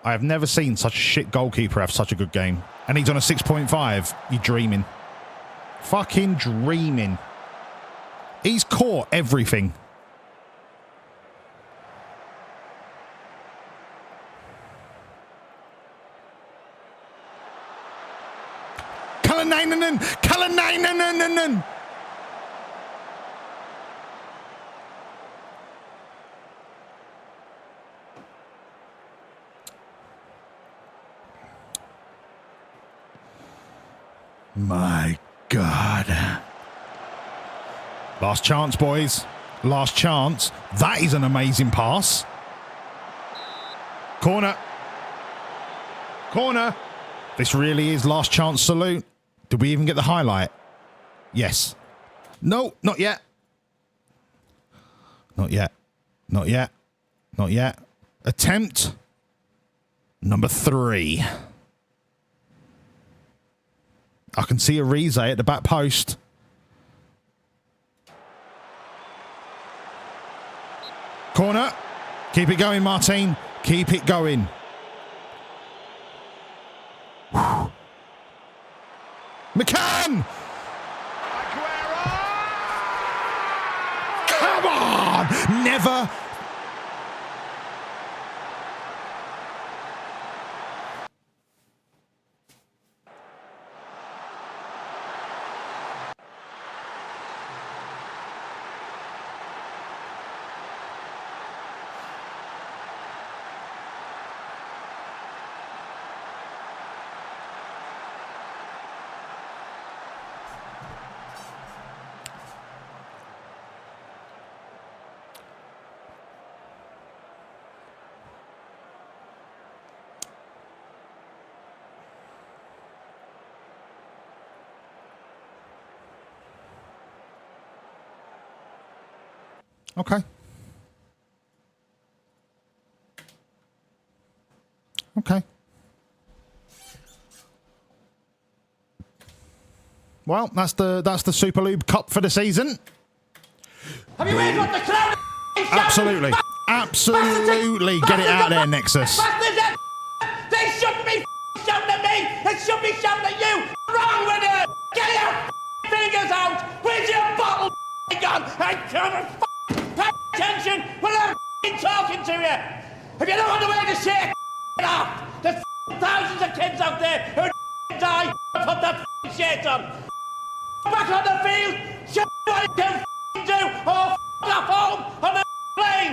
I have never seen such a shit goalkeeper have such a good game. And he's on a 6.5. You're dreaming. Fucking dreaming. He's caught everything. Kalanainen! Kalanainen! My God. Last chance, boys. Last chance. That is an amazing pass. Corner. Corner. This really is last chance salute. Did we even get the highlight? Yes. No, not yet. Not yet. Not yet. Not yet. Attempt number 3. I can see a Rize at the back post. Corner. Keep it going, Martin. Keep it going. McCann! Come on! Never. Okay. Okay. Well, that's the Super Lube Cup for the season. Have you heard what the crowd Absolutely. Absolutely. Get it out there, Nexus. They shouldn't be shouting at me. They should be shouting at you. Wrong with it. Get your fingers out. Where's your bottle gun? I can't pay attention when I'm talking to you. If you don't want to wear the shirt, get off. There's thousands of kids out there who die. Put that shirt on. Back on the field. Show what you can do. Or off home on the plane.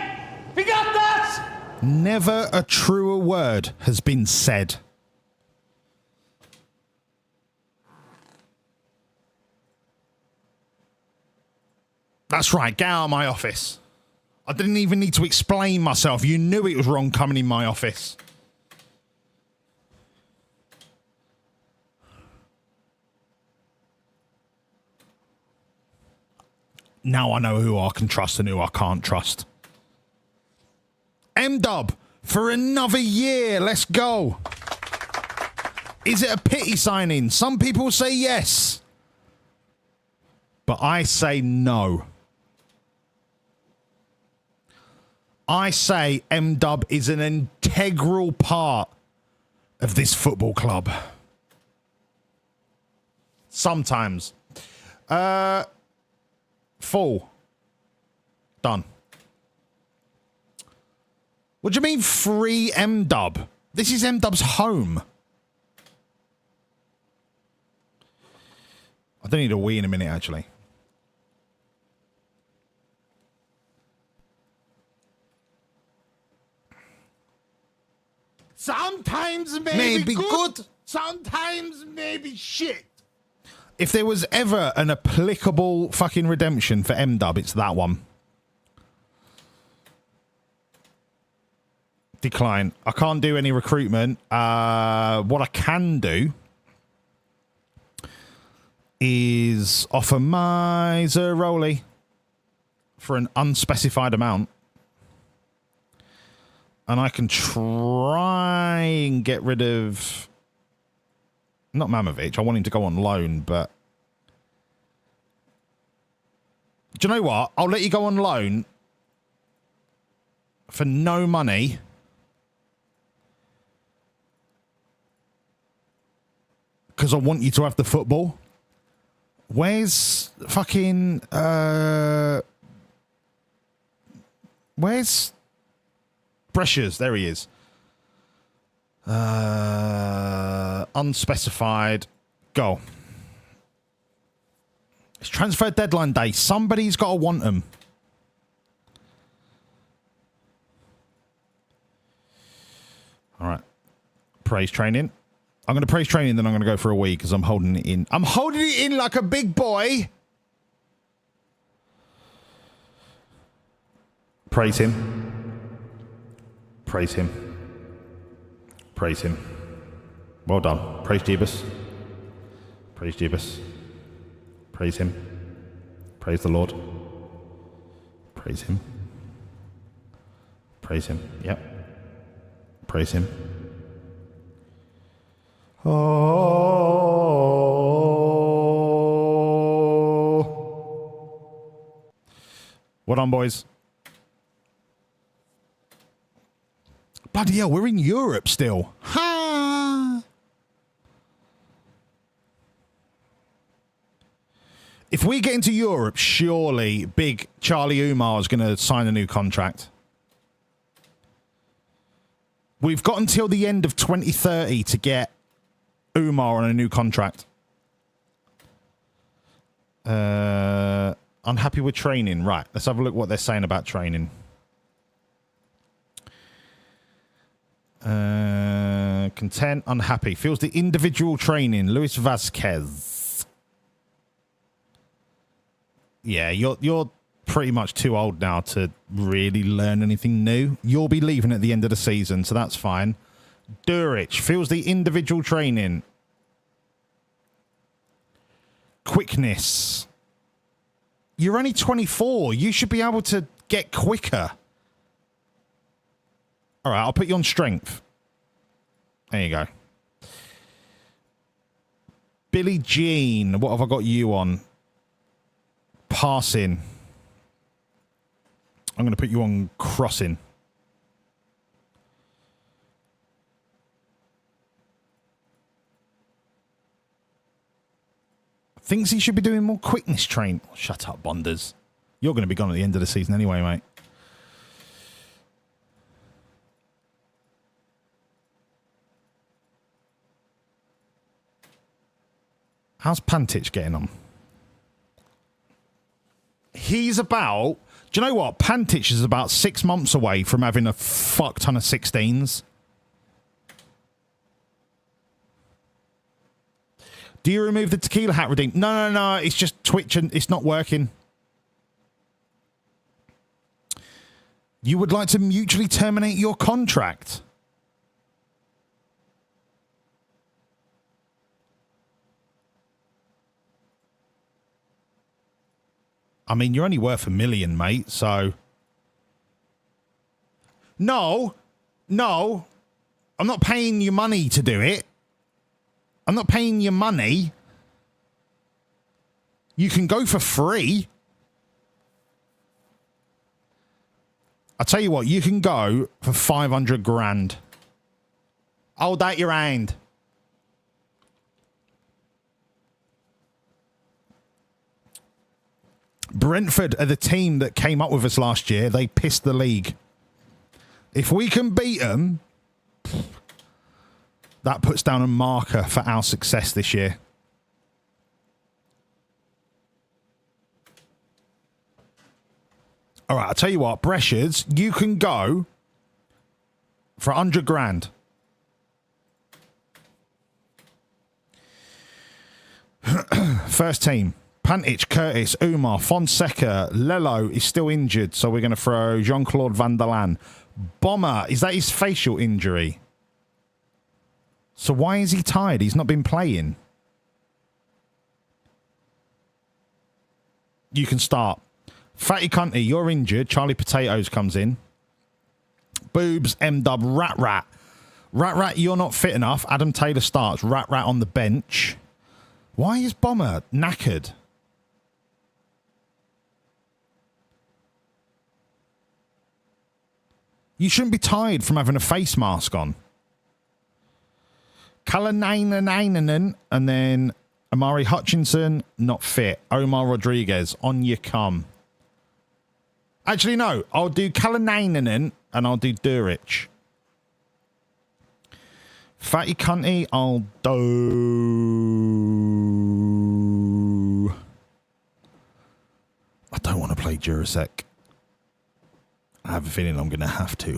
You got that? Never a truer word has been said. That's right, get out of my office. I didn't even need to explain myself. You knew it was wrong coming in my office. Now I know who I can trust and who I can't trust. M-Dub for another year. Let's go. Is it a pity signing? Some people say yes. But I say no. I say M-Dub is an integral part of this football club. Sometimes. Full. Done. What do you mean free M-Dub? This is M-Dub's home. I don't need a wee in a minute, actually. Sometimes maybe good. Sometimes maybe shit. If there was ever an applicable fucking redemption for M-Dub, it's that one. Decline. I can't do any recruitment. What I can do is offer my Zeroli for an unspecified amount. And I can try and get rid of... Not Mamovic. I want him to go on loan, but... Do you know what? I'll let you go on loan for no money. Because I want you to have the football. Where's fucking... Where's... Pressures? There he is. Unspecified. Go. It's transfer deadline day. Somebody's got to want them. All right. Praise training. I'm going to praise training, then I'm going to go for a wee because I'm holding it in. I'm holding it in like a big boy. Praise him. Praise him. Praise him. Well done. Praise Jeebus. Praise Jeebus. Praise him. Praise the Lord. Praise him. Praise him. Yep. Praise him. Oh. Well done, boys. Bloody hell, we're in Europe still. Ha! If we get into Europe, surely big Charlie Umar is going to sign a new contract. We've got until the end of 2030 to get Umar on a new contract. Unhappy with training. Right, let's have a look what they're saying about training. Content, unhappy. Feels the individual training. Luis Vasquez. Yeah, you're pretty much too old now to really learn anything new. You'll be leaving at the end of the season, so that's fine. Durich feels the individual training. Quickness. You're only 24. You should be able to get quicker. All right, I'll put you on strength. There you go. Billie Jean, what have I got you on? Passing. I'm going to put you on crossing. Thinks he should be doing more quickness train. Shut up, Bonders. You're going to be gone at the end of the season anyway, mate. How's Pantic getting on? He's about... Do you know what? Pantic is about 6 months away from having a fuck ton of 16s. Do you remove the tequila hat redeem? No. It's just twitching. It's not working. You would like to mutually terminate your contract? I mean, you're only worth $1 million, mate, so... No. I'm not paying you money to do it. I'm not paying you money. You can go for free. I'll tell you what, you can go for 500 grand. Hold out your hand. Brentford are the team that came up with us last year. They pissed the league. If we can beat them, that puts down a marker for our success this year. All right, I'll tell you what, Brescia's, you can go for 100 grand. First team. Pantic, Curtis, Umar, Fonseca, Lello is still injured, so we're going to throw Jean-Claude Van der Laan. Bomber, is that his facial injury? So why is he tired? He's not been playing. You can start. Fatty Cunty, you're injured. Charlie Potatoes comes in. Boobs, M-Dub, Rat. Rat, you're not fit enough. Adam Taylor starts. Rat on the bench. Why is Bomber knackered? You shouldn't be tired from having a face mask on. Kalanainen, and then Amari Hutchinson, not fit. Omar Rodriguez, on you come. Actually, no. I'll do Kalanainen and I'll do Durich. Fatty Cunty, I'll do... I don't want to play Durasek. I have a feeling I'm going to have to.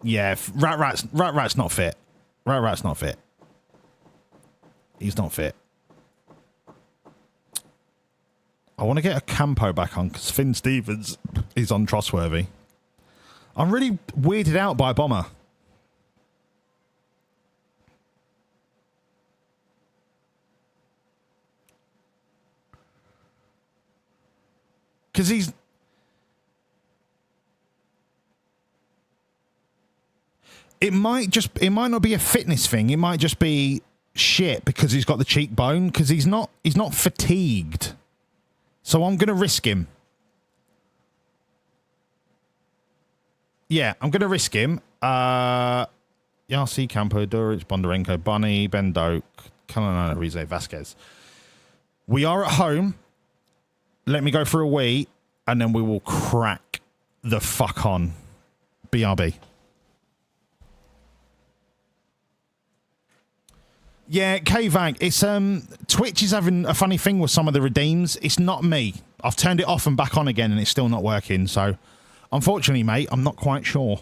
Yeah, Rat's not fit. Rat's not fit. He's not fit. I want to get a Campo back on because Finn Stevens is untrustworthy. I'm really weirded out by Bomber. Because he's... It might not be a fitness thing. It might just be shit because he's got the cheekbone, because he's not fatigued. So I'm going to risk him. Yeah, I'm going to risk him. Yasi, Campo, Duric, Bondarenko, Bunny, Ben Doak, Calanana, Rize, Vasquez. We are at home. Let me go for a wee, and then we will crack the fuck on. BRB. Yeah, K-Vag, it's Twitch is having a funny thing with some of the redeems. It's not me. I've turned it off and back on again and it's still not working. So, unfortunately, mate, I'm not quite sure.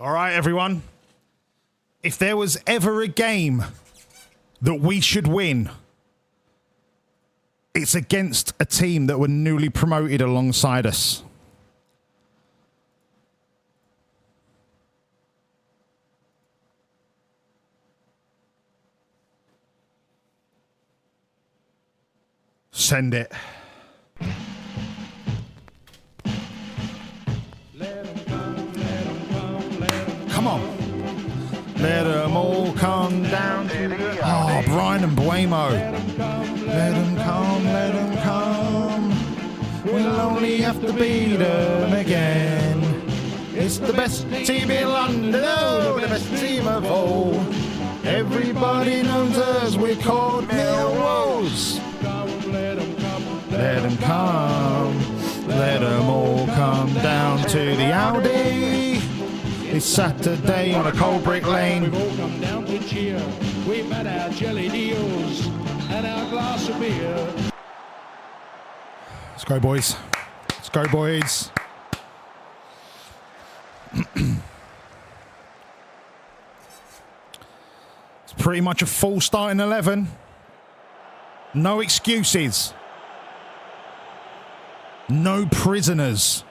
All right, everyone. If there was ever a game that we should win, it's against a team that were newly promoted alongside us. Send it. Come on. Let them all come down to the... Oh, Brian and Buemo. Let them come, let them come. We'll only have to beat them again. It's the best team in London, oh, the best team of all. Everybody knows us, we're called Millwawllzz. Let them come, let them all come down to the Audi. It's Saturday on a cold brick lane. We've all come down to cheer. We've had our jelly deals and our glass of beer. Let's go, boys. Let's go, boys. It's pretty much a full starting 11. No excuses. No prisoners.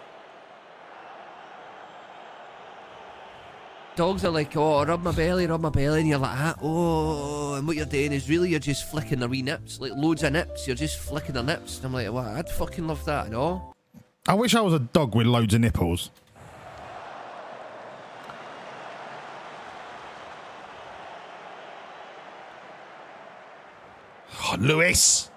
Dogs are like, oh, rub my belly, and you're like, ah, oh, and what you're doing is really you're just flicking their wee nips, like loads of nips, you're just flicking their nips. And I'm like, wow, I'd fucking love that, you know? I wish I was a dog with loads of nipples. Oh, Lewis.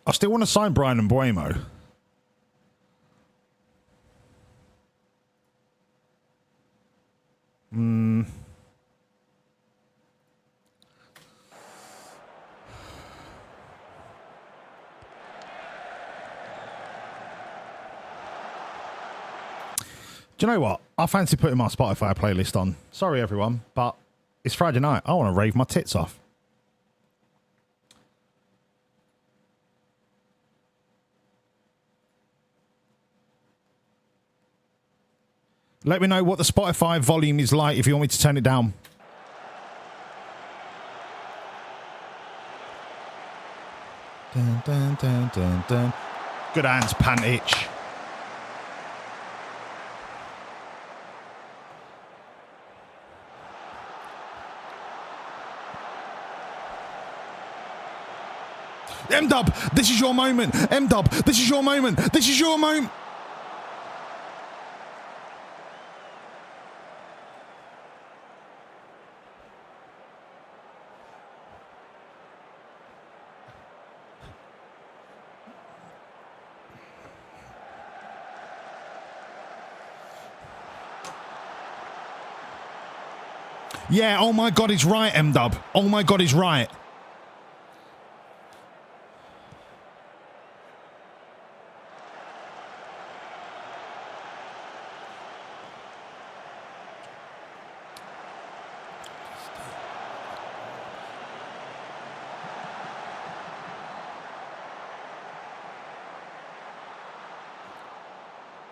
I still want to sign Brian and Buemo. Do you know what? I fancy putting my Spotify playlist on. Sorry, everyone, but it's Friday night. I want to rave my tits off. Let me know what the Spotify volume is like if you want me to turn it down. Dun, dun, dun, dun, dun. Good hands, Pantich. M-Dub, this is your moment. M-Dub, this is your moment. This is your moment. Yeah, oh my God, he's right, M-Dub. Oh my God, he's right.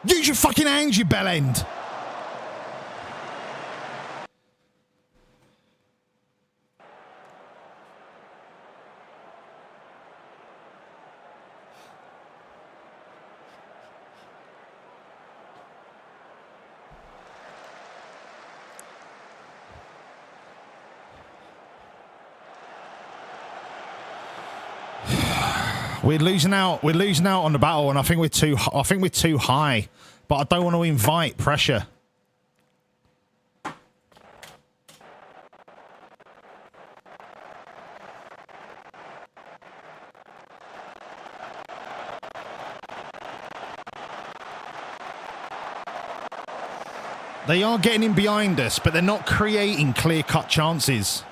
Use your fucking hands, you bell end. We're losing out. We're losing out on the battle, and I think we're too high. But I don't want to invite pressure. They are getting in behind us, but they're not creating clear-cut chances.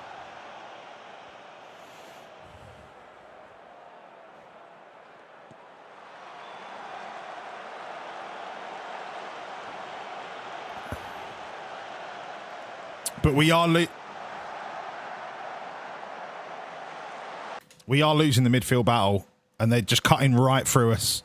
But we are losing the midfield battle, and they're just cutting right through us.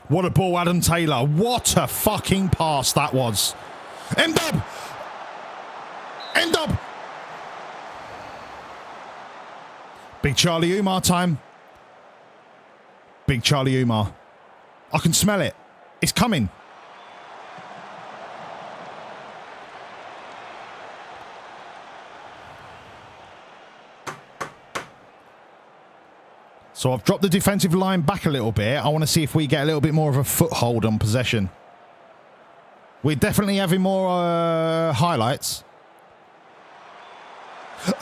What a ball, Adam Taylor. What a fucking pass that was. M-Dub! M-Dub! Big Charlie Umar time. Big Charlie Umar. I can smell it. It's coming. So I've dropped the defensive line back a little bit. I want to see if we get a little bit more of a foothold on possession. We're definitely having more highlights.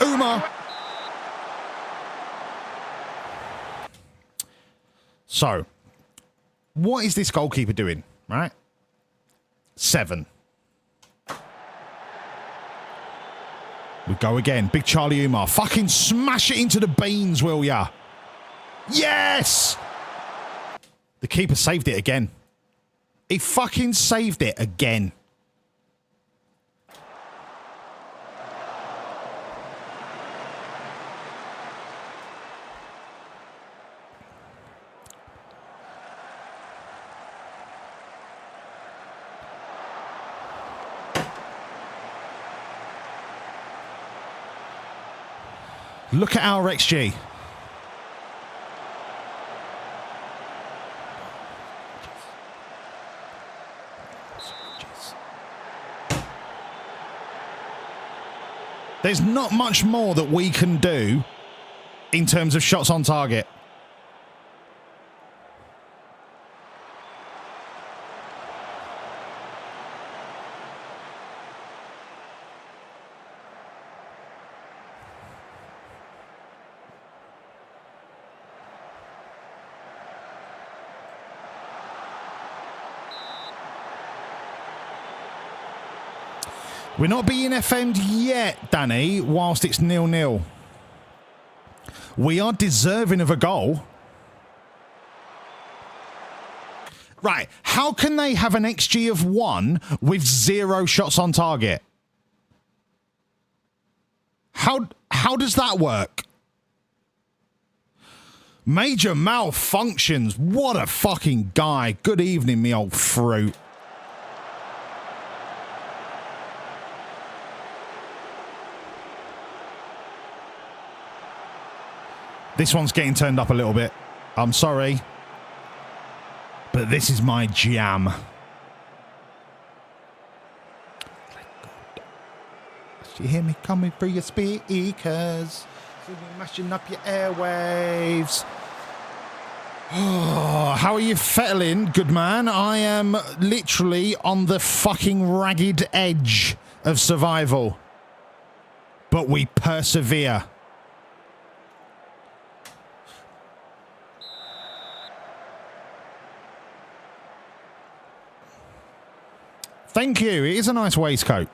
Umar. So, what is this goalkeeper doing, right? 7. We go again. Big Charlie Umar. Fucking smash it into the beans, will ya? Yes! The keeper saved it again. He fucking saved it again. Look at our XG. There's not much more that we can do in terms of shots on target. We're not being FM'd yet, Danny, whilst it's 0-0. We are deserving of a goal. Right, how can they have an XG of 1 with 0 shots on target? How does that work? Major malfunctions. What a fucking guy. Good evening, me old fruit. This one's getting turned up a little bit. I'm sorry. But this is my jam. You hear me coming through your speakers. Mashing up your airwaves. Oh, how are you fettling, good man? I am literally on the fucking ragged edge of survival. But we persevere. Thank you. It is a nice waistcoat.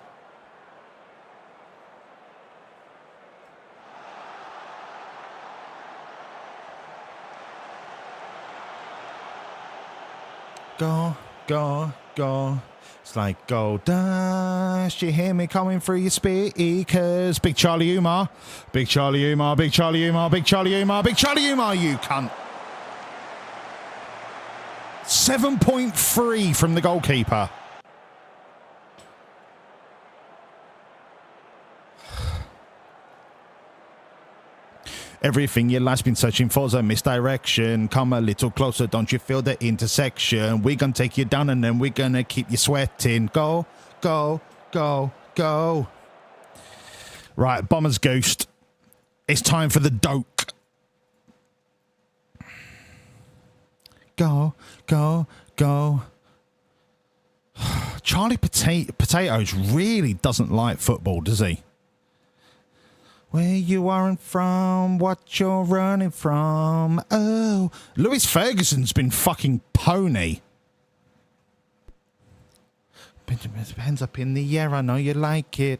Go, go, go. It's like gold dust. You hear me coming through your speakers. Big Charlie Umar. Big Charlie Umar. Big Charlie Umar. Big Charlie Umar. Big Charlie Umar, you cunt. 7.3 from the goalkeeper. Everything your life's been searching for's a misdirection. Come a little closer, don't you feel the intersection? We're gonna take you down and then we're gonna keep you sweating. Go, go, go, go. Right, Bomber's Ghost. It's time for the doke. Go, go, go. Charlie Potatoes really doesn't like football, does he? Where you aren't from, what you're running from. Oh, Lewis Ferguson's been fucking pony. Benjamin's hands up in the air, I know you like it.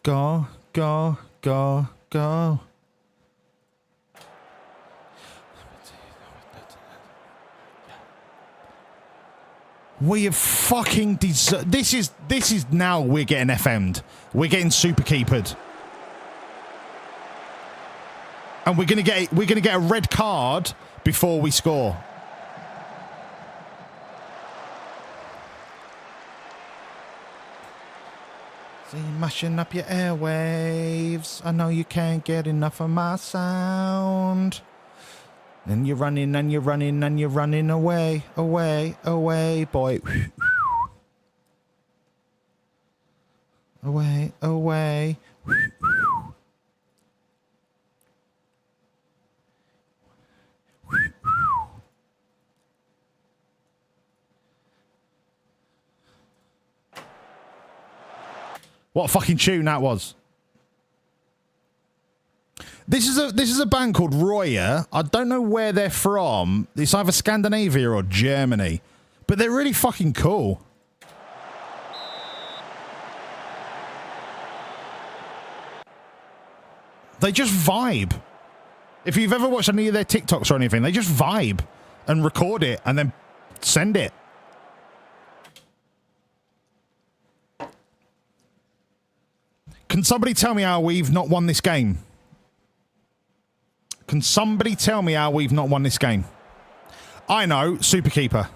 Go, go, go, go. We have fucking this is now we're getting FM'd. We're getting super keepered. And we're gonna get a red card before we score. So you're mashing up your airwaves. I know you can't get enough of my sound. And you're running and you're running and you're running away, away, away, boy. Away, away. What a fucking tune that was. This is a band called Roya. I don't know where they're from. It's either Scandinavia or Germany. But they're really fucking cool. They just vibe. If you've ever watched any of their TikToks or anything, they just vibe and record it and then send it. Can somebody tell me how we've not won this game? Can somebody tell me how we've not won this game? I know, Superkeeper.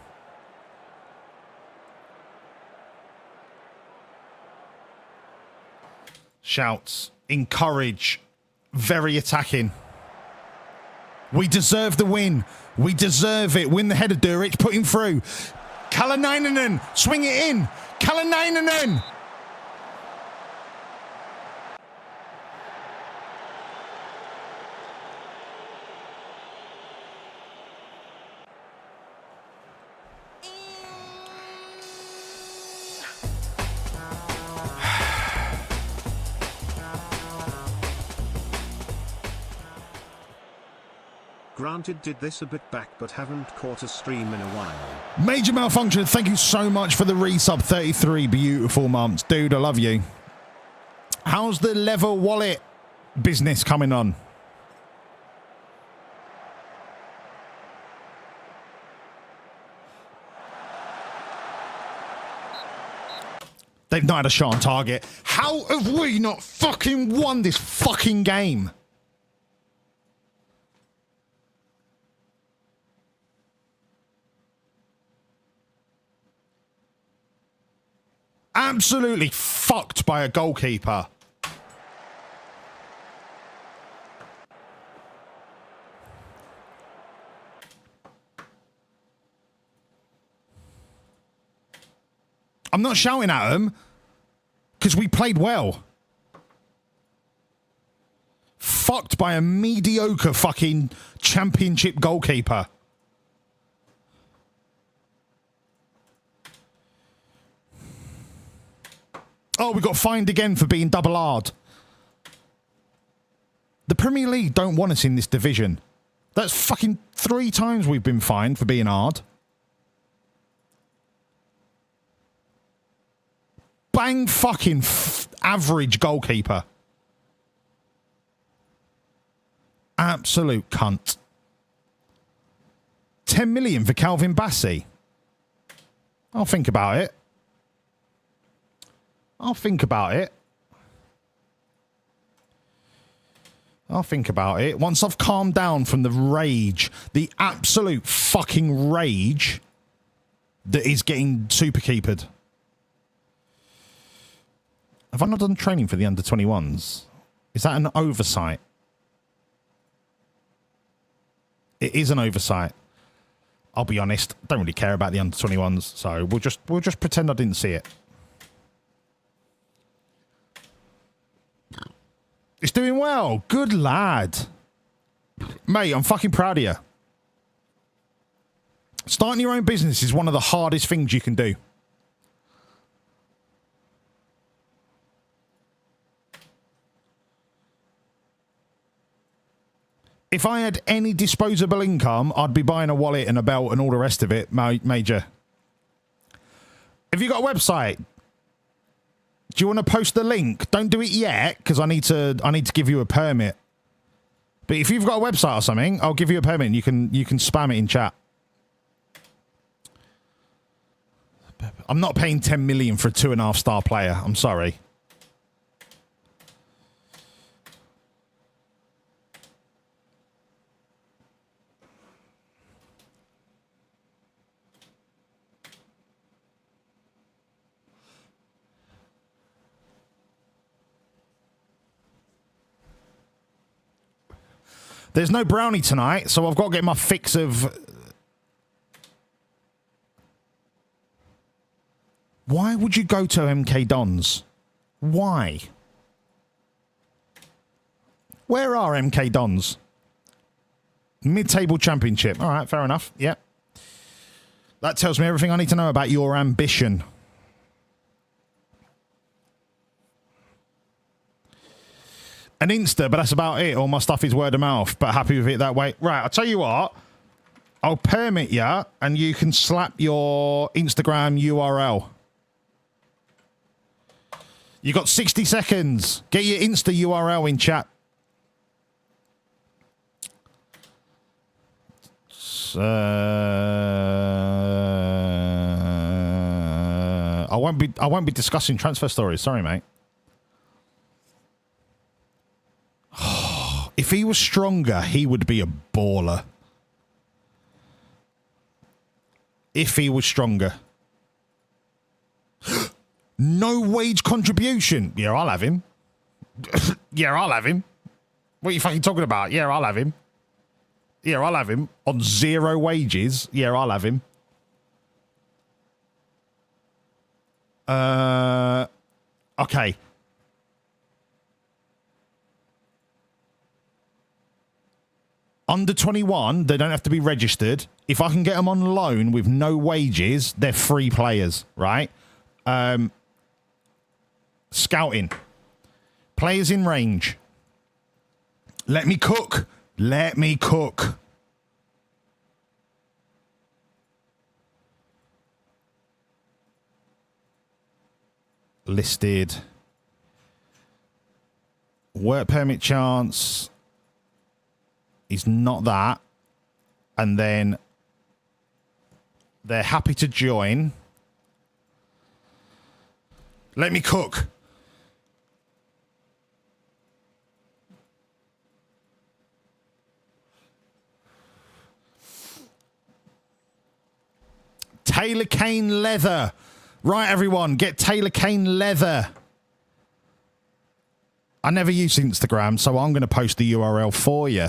Shouts. Encourage. Very attacking. We deserve the win. We deserve it. Win the header, Duric. Put him through. Kalanainen. Swing it in. Kalanainen. Granted, did this a bit back, but haven't caught a stream in a while. Major Malfunction, thank you so much for the resub 33 beautiful months. Dude, I love you. How's the leather wallet business coming on? They've not had a shot on target. How have we not fucking won this fucking game? Absolutely fucked by a goalkeeper. I'm not shouting at them because we played well. Fucked by a mediocre fucking championship goalkeeper. Oh, we got fined again for being double R'd. The Premier League don't want us in this division. That's fucking 3 times we've been fined for being R'd. Bang fucking average goalkeeper. Absolute cunt. 10 million for Calvin Bassett. I'll think about it. I'll think about it. I'll think about it. Once I've calmed down from the rage, the absolute fucking rage that is getting super keepered. Have I not done training for the under-21s? Is that an oversight? It is an oversight. I'll be honest, don't really care about the under-21s, so we'll just pretend I didn't see it. It's doing well. Good lad. Mate, I'm fucking proud of you. Starting your own business is one of the hardest things you can do. If I had any disposable income, I'd be buying a wallet and a belt and all the rest of it, Major. Have you got a website? Do you want to post the link? Don't do it yet, because I need to give you a permit. But if you've got a website or something, I'll give you a permit and you can spam it in chat. I'm not paying 10 million for a 2.5-star player. I'm sorry. There's no brownie tonight, so I've got to get my fix of... Why would you go to MK Dons? Why? Where are MK Dons? Mid-table championship. All right, fair enough. Yep. That tells me everything I need to know about your ambition. An Insta, but that's about it. All my stuff is word of mouth, but happy with it that way. Right, I'll tell you what. I'll permit you, and you can slap your Instagram URL. You got 60 seconds. Get your Insta URL in chat. I won't be discussing transfer stories. Sorry, mate. If he was stronger, he would be a baller. If he was stronger. No wage contribution. Yeah, I'll have him. Yeah, I'll have him. What are you fucking talking about? Yeah, I'll have him. Yeah, I'll have him. On 0 wages. Yeah, I'll have him. Okay. Under 21, they don't have to be registered. If I can get them on loan with no wages, they're free players, right? Scouting. Players in range. Let me cook. Let me cook. Listed. Work permit chance is not that. And then they're happy to join. Let me cook. Taylor Kane leather. Right, everyone, get Taylor Kane leather. I never use Instagram, so I'm going to post the URL for you.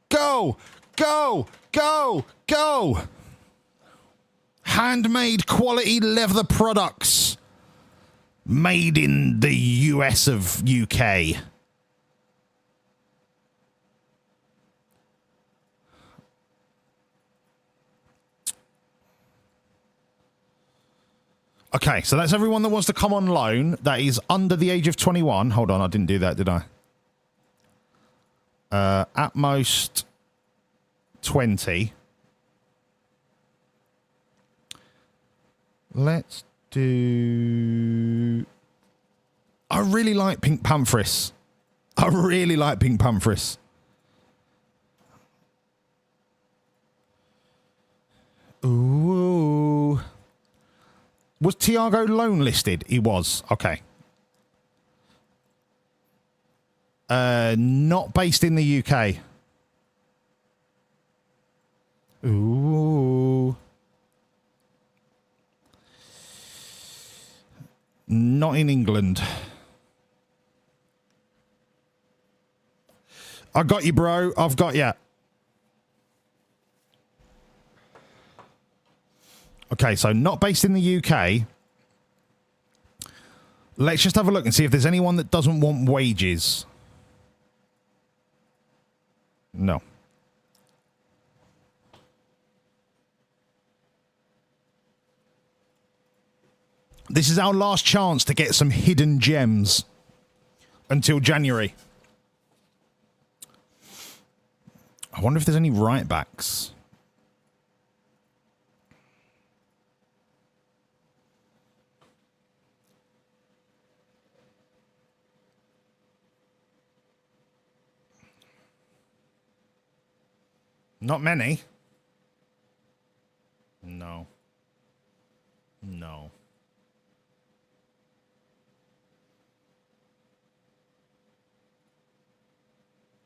Go, go, go, go. Handmade quality leather products made in the US of UK. Okay, so that's everyone that wants to come on loan that is under the age of 21. Hold on, I didn't do that, did I? At most 20. Let's do... I really like Pink Pantheress. I really like Pink Pantheress. Ooh. Was Thiago loan listed? He was. Okay. Not based in the UK. Ooh. Not in England. I got you, bro. I've got you. Okay, so not based in the UK. Let's just have a look and see if there's anyone that doesn't want wages. No. This is our last chance to get some hidden gems until January. I wonder if there's any right backs. Not many. No. No.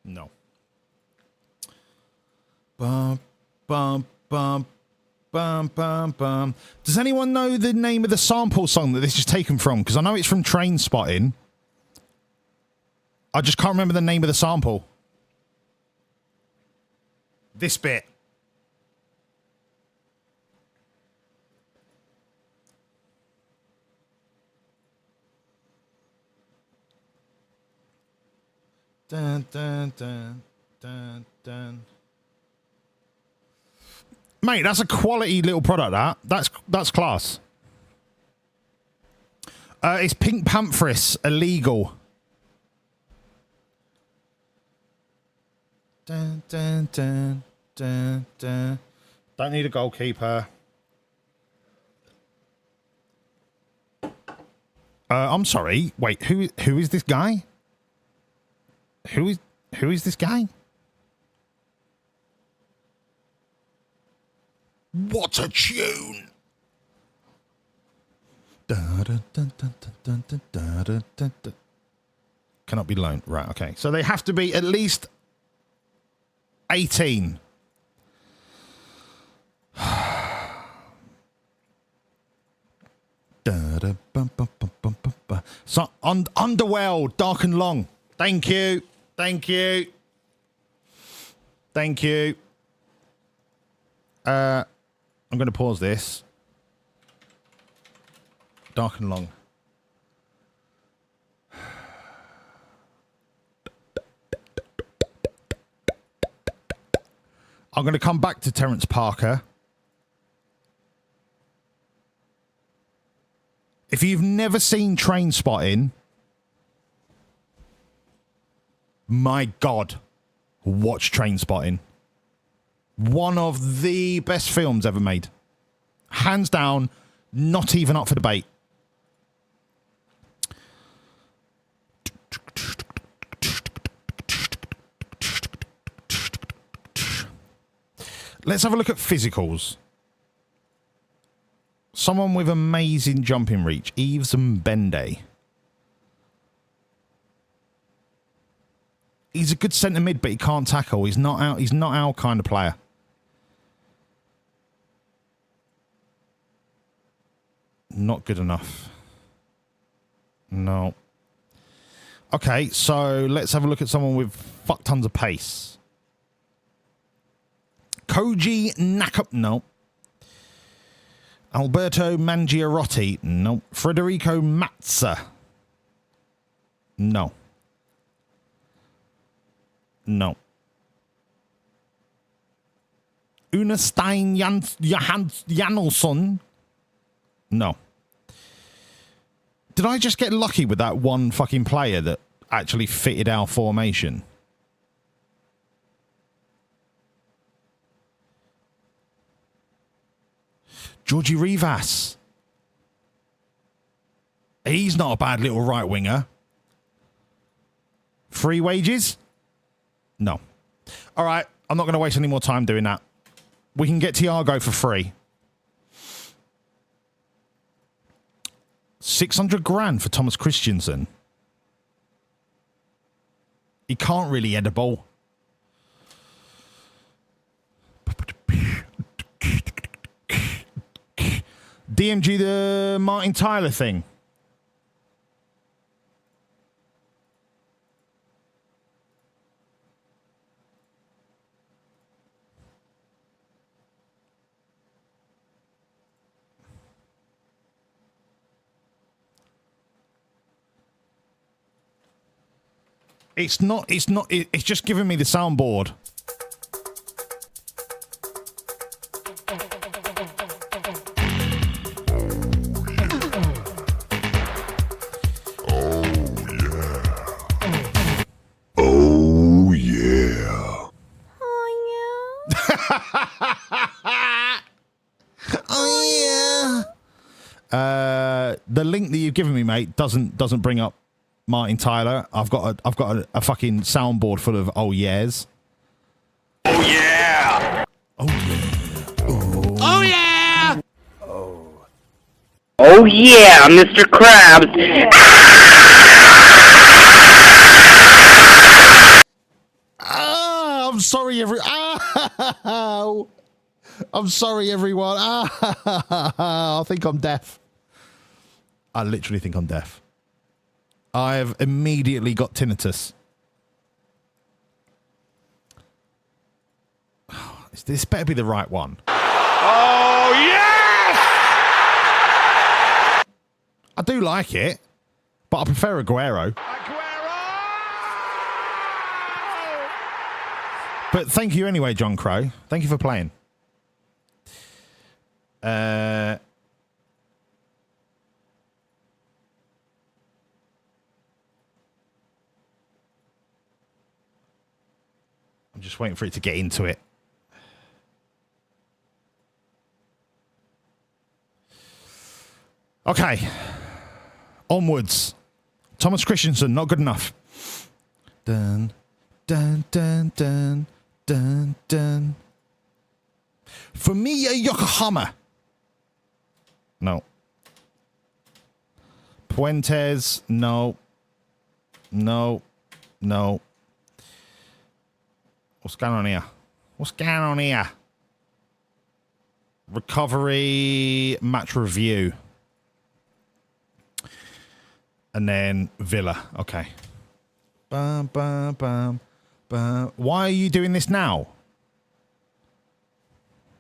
No. Bum, bum, bum, bum, bum, bum. Does anyone know the name of the sample song that this is taken from? Because I know it's from Train Spotting. I just can't remember the name of the sample. This bit. Dun, dun, dun, dun, dun. Mate, that's a quality little product, that's class. It's Pink Pantheress, illegal. Dun, dun, dun, dun, dun. Don't need a goalkeeper. I'm sorry. Wait, who is this guy? Who is this guy? What a tune! Cannot be loaned. Right, okay. So they have to be at least 18. So, Underworld, Dark and Long. Thank you. Thank you. Thank you. I'm going to pause this. Dark and Long. I'm going to come back to Terence Parker. If you've never seen Train Spotting, my God, watch Train Spotting. One of the best films ever made. Hands down, not even up for debate. Let's have a look at physicals. Someone with amazing jumping reach. Eves and Bende. He's a good centre mid, but he can't tackle. He's not our kind of player. Not good enough. No. Okay, so let's have a look at someone with fuck tons of pace. Koji Nakap, no. Alberto Mangiarotti, no. Federico Mazza, no. No. Unastein Janelsson, no. Did I just get lucky with that one fucking player that actually fitted our formation? Georgie Rivas. He's not a bad little right winger. Free wages? No. All right. I'm not going to waste any more time doing that. We can get Thiago for free. 600 grand for Thomas Christensen. He can't really head a ball. DMG the Martin Tyler thing. It's just giving me the soundboard. The link that you've given me, mate, doesn't bring up Martin Tyler. I've got a fucking soundboard full of oh yeahs. Oh yeah. Oh yeah. Oh yeah. Oh yeah, Mr. Krabs. I'm sorry, I'm sorry, everyone. I think I'm deaf. I literally think I'm deaf. I've immediately got tinnitus. This better be the right one. Oh, yes! I do like it, but I prefer Aguero. But thank you anyway, John Crow. Thank you for playing. I'm just waiting for it to get into it. Okay. Onwards. Thomas Christensen, not good enough. Dun, dun, dun, dun, dun, dun. For me, Yokohama. No. Puentes, no. No. No. What's going on here? What's going on here? Recovery, match review. And then Villa. Okay. Bum, bum, bum, bum. Why are you doing this now?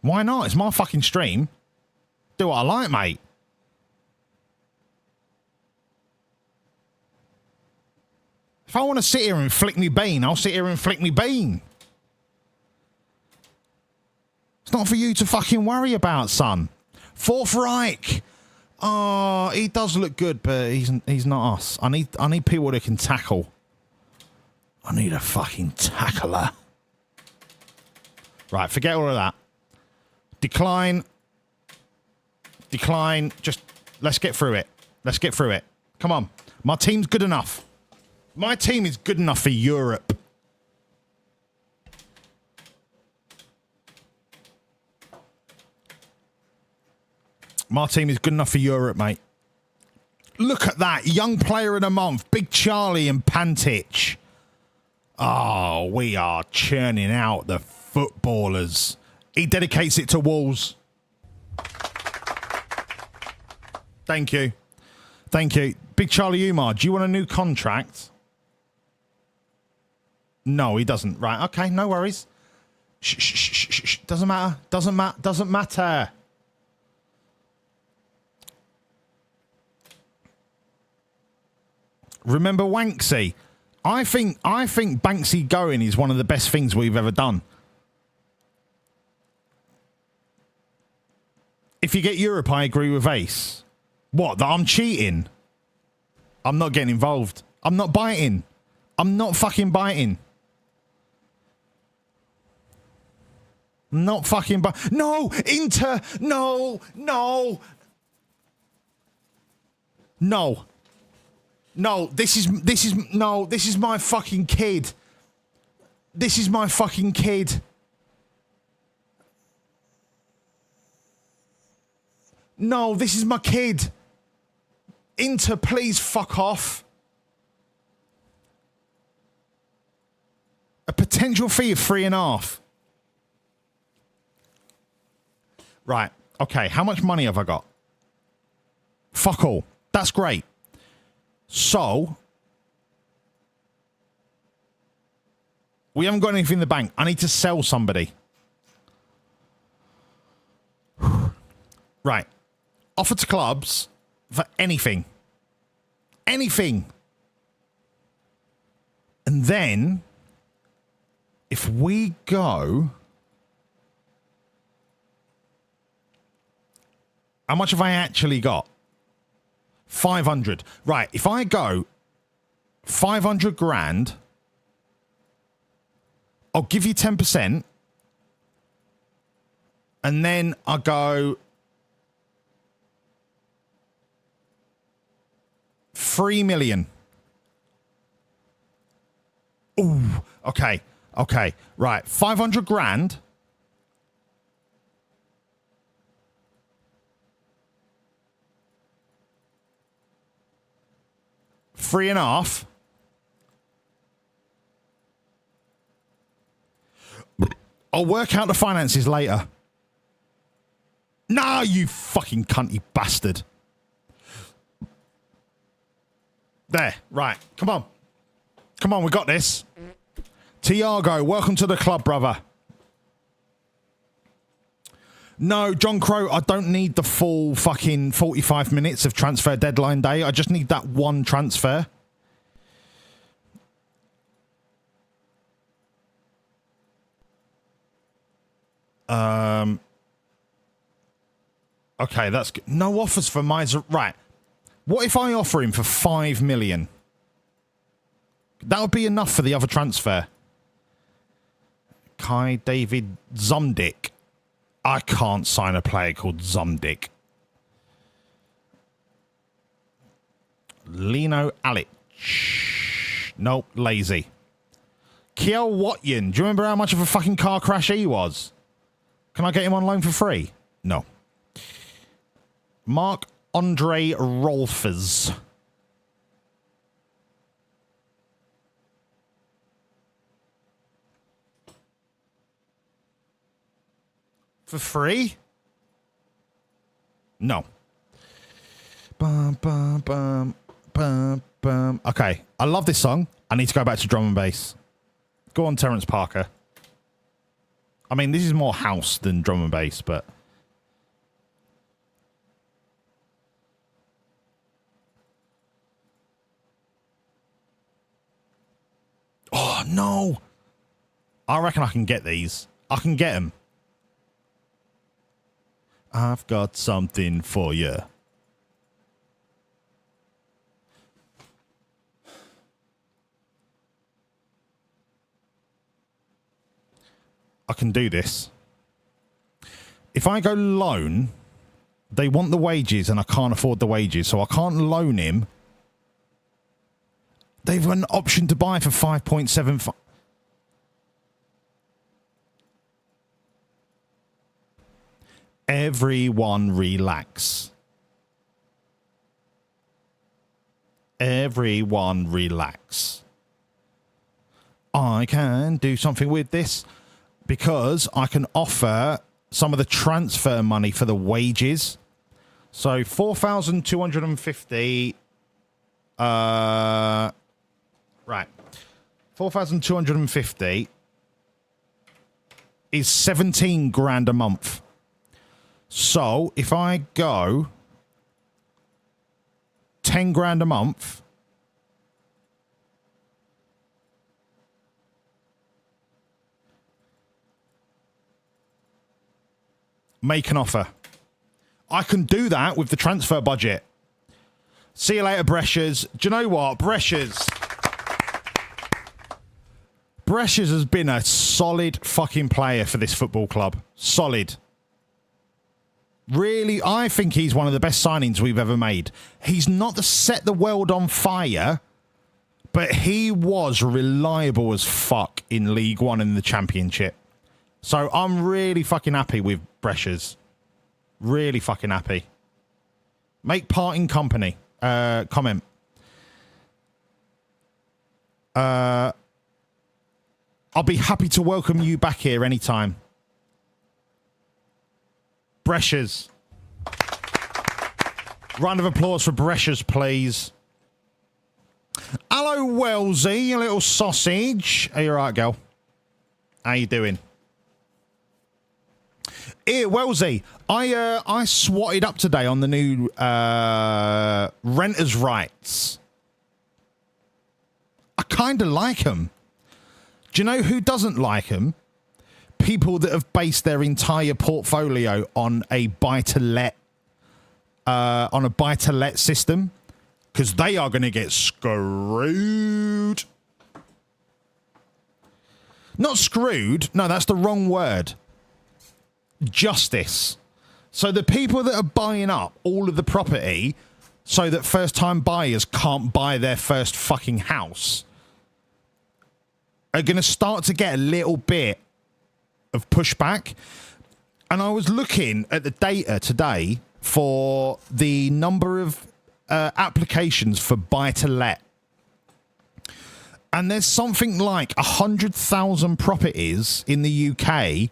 Why not? It's my fucking stream. Do what I like, mate. If I want to sit here and flick me bean, I'll sit here and flick me bean. It's not for you to fucking worry about, son. Fourth Reich. Oh, he does look good, but he's not us. I need people that can tackle. I need a fucking tackler. Right, forget all of that. Decline. Decline. Just let's get through it. Let's get through it. Come on. My team's good enough. My team is good enough for Europe. My team is good enough for Europe, mate. Look at that. Young player of the month. Big Charlie and Pantic. Oh, we are churning out the footballers. He dedicates it to Wolves. Thank you. Thank you. Big Charlie Umar, do you want a new contract? No, he doesn't. Right, okay, no worries. Shh, shh, shh, shh, shh. Doesn't matter. Doesn't matter. Remember Wanksy? I think Banksy going is one of the best things we've ever done. If you get Europe, I agree with Ace. What, that I'm cheating? I'm not getting involved. I'm not biting. I'm not fucking biting. I'm not fucking biting. No, Inter. No. No, this is my fucking kid. This is my fucking kid. No, this is my kid. Inter, please fuck off. A potential fee of 3.5. Right. Okay. How much money have I got? Fuck all. That's great. So, we haven't got anything in the bank. I need to sell somebody. Right. Offer to clubs for anything. Anything. And then, if we go... How much have I actually got? 500. Right, if I go 500 grand, I'll give you 10%. And then I go 3 million. Ooh, okay. Okay, right. 500 grand. Three and a half. I'll work out the finances later. Nah, you fucking cunty bastard. There, right. Come on. Come on, we got this. Tiago, welcome to the club, brother. No, John Crow, I don't need the full fucking 45 minutes of transfer deadline day. I just need that one transfer. Okay, that's good. No offers for Miser. Right. What if I offer him for 5 million? That would be enough for the other transfer. Kai David Zumdick. I can't sign a player called Zumdick. Lino Alic. Nope, lazy. Kiel Watyon. Do you remember how much of a fucking car crash he was? Can I get him on loan for free? No. Marc-Andre Rolfes. For free? No. Bum, bum, bum, bum, bum. Okay, I love this song. I need to go back to drum and bass. Go on, Terence Parker. I mean, this is more house than drum and bass, but... Oh, no. I reckon I can get these. I can get them. I've got something for you. I can do this. If I go loan, they want the wages and I can't afford the wages, so I can't loan him. They've got an option to buy for 5.75. Everyone relax. Everyone relax. I can do something with this because I can offer some of the transfer money for the wages. So 4,250. Right. 4,250 is 17 grand a month. So if I go 10 grand a month, make an offer. I can do that with the transfer budget. See you later, Brescia's. Do you know what? Brescia's has been a solid fucking player for this football club. Solid. Really, I think he's one of the best signings we've ever made. He's not to set the world on fire, but he was reliable as fuck in League One and the Championship. So I'm really fucking happy with Brescia's. Really fucking happy. Make parting company. Comment. I'll be happy to welcome you back here anytime. Brescia's. Round of applause for Brescia's, please. Hello, Wellsy, you little sausage. Are you alright, girl? How you doing? Here, Wellsy, I swatted up today on the new renters' rights. I kind of like them. Do you know who doesn't like them? People that have based their entire portfolio on a buy-to-let system, because they are going to get screwed. Not screwed. No, that's the wrong word. Justice. So the people that are buying up all of the property so that first-time buyers can't buy their first fucking house are going to start to get a little bit of pushback. And I was looking at the data today for the number of applications for buy-to-let. And there's something like 100,000 properties in the UK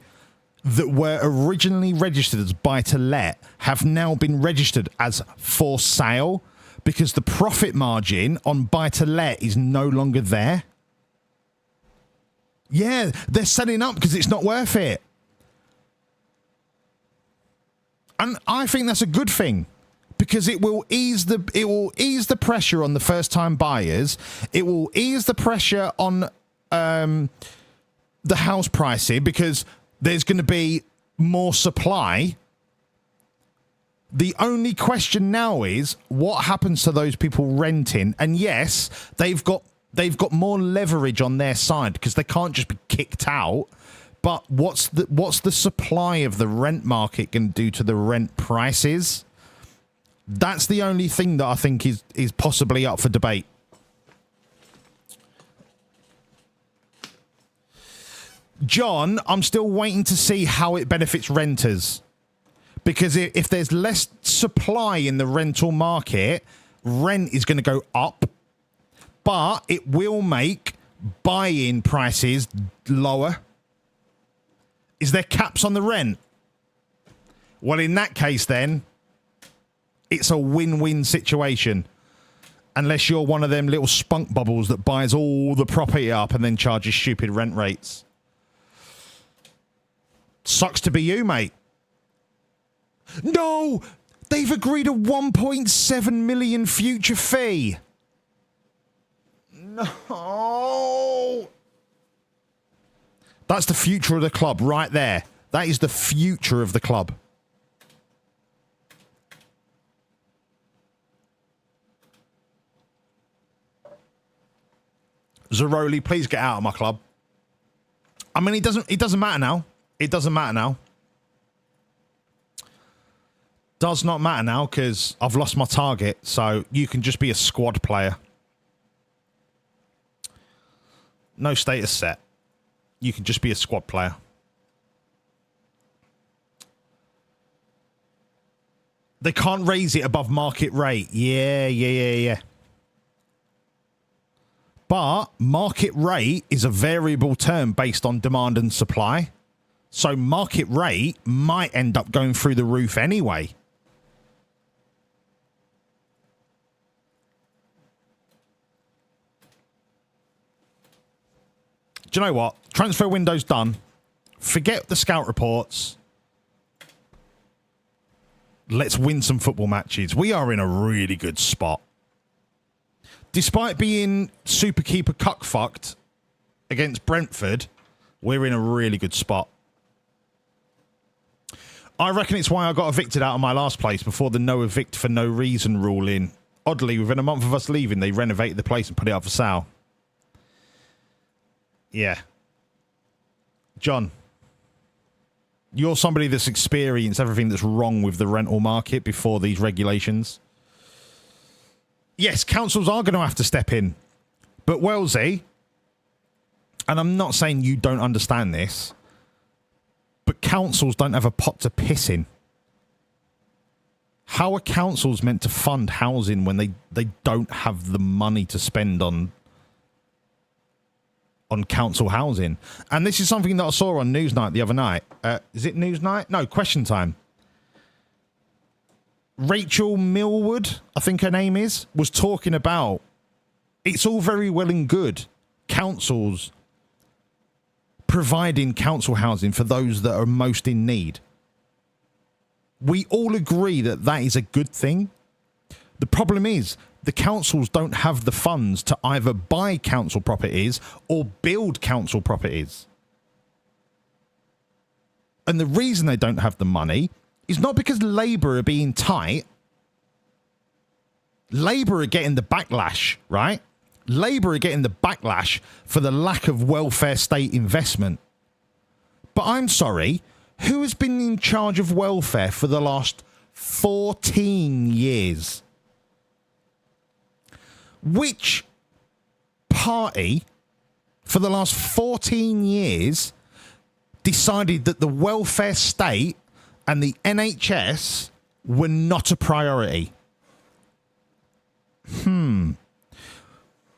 that were originally registered as buy-to-let have now been registered as for sale because the profit margin on buy-to-let is no longer there. Yeah, they're selling up because it's not worth it. And I think that's a good thing because it will ease the pressure on the first-time buyers. It will ease the pressure on the house pricing because there's going to be more supply. The only question now is what happens to those people renting? And yes, they've got more leverage on their side because they can't just be kicked out. But what's the supply of the rent market going to do to the rent prices? That's the only thing that I think is possibly up for debate. John, I'm still waiting to see how it benefits renters. Because if there's less supply in the rental market, rent is going to go up. But it will make buy-in prices lower. Is there caps on the rent? Well, in that case, then, it's a win-win situation. Unless you're one of them little spunk bubbles that buys all the property up and then charges stupid rent rates. Sucks to be you, mate. No! They've agreed a 1.7 million future fee. No! That's the future of the club right there. That is the future of the club. Zaroli, please get out of my club. I mean, it doesn't matter now. It doesn't matter now. Does not matter now because I've lost my target. So you can just be a squad player. No status set. You can just be a squad player. They can't raise it above market rate. Yeah. But market rate is a variable term based on demand and supply. So market rate might end up going through the roof anyway. Do you know what? Transfer window's done. Forget the scout reports. Let's win some football matches. We are in a really good spot. Despite being super keeper cuck-fucked against Brentford, we're in a really good spot. I reckon it's why I got evicted out of my last place before the no evict for no reason rule in. Oddly, within a month of us leaving, they renovated the place and put it up for sale. Yeah. John, you're somebody that's experienced everything that's wrong with the rental market before these regulations. Yes, councils are going to have to step in. But Wellsy, and I'm not saying you don't understand this, but councils don't have a pot to piss in. How are councils meant to fund housing when they don't have the money to spend on council housing? And this is something that I saw on Newsnight the other night. Is it Newsnight? No, Question Time. Rachel Millwood, I think her name is, was talking about it's all very well and good councils providing council housing for those that are most in need. We all agree that that is a good thing. The problem is the councils don't have the funds to either buy council properties or build council properties. And the reason they don't have the money is not because Labour are being tight. Labour are getting the backlash, right? Labour are getting the backlash for the lack of welfare state investment. But I'm sorry, who has been in charge of welfare for the last 14 years? Which party for the last 14 years decided that the welfare state and the NHS were not a priority?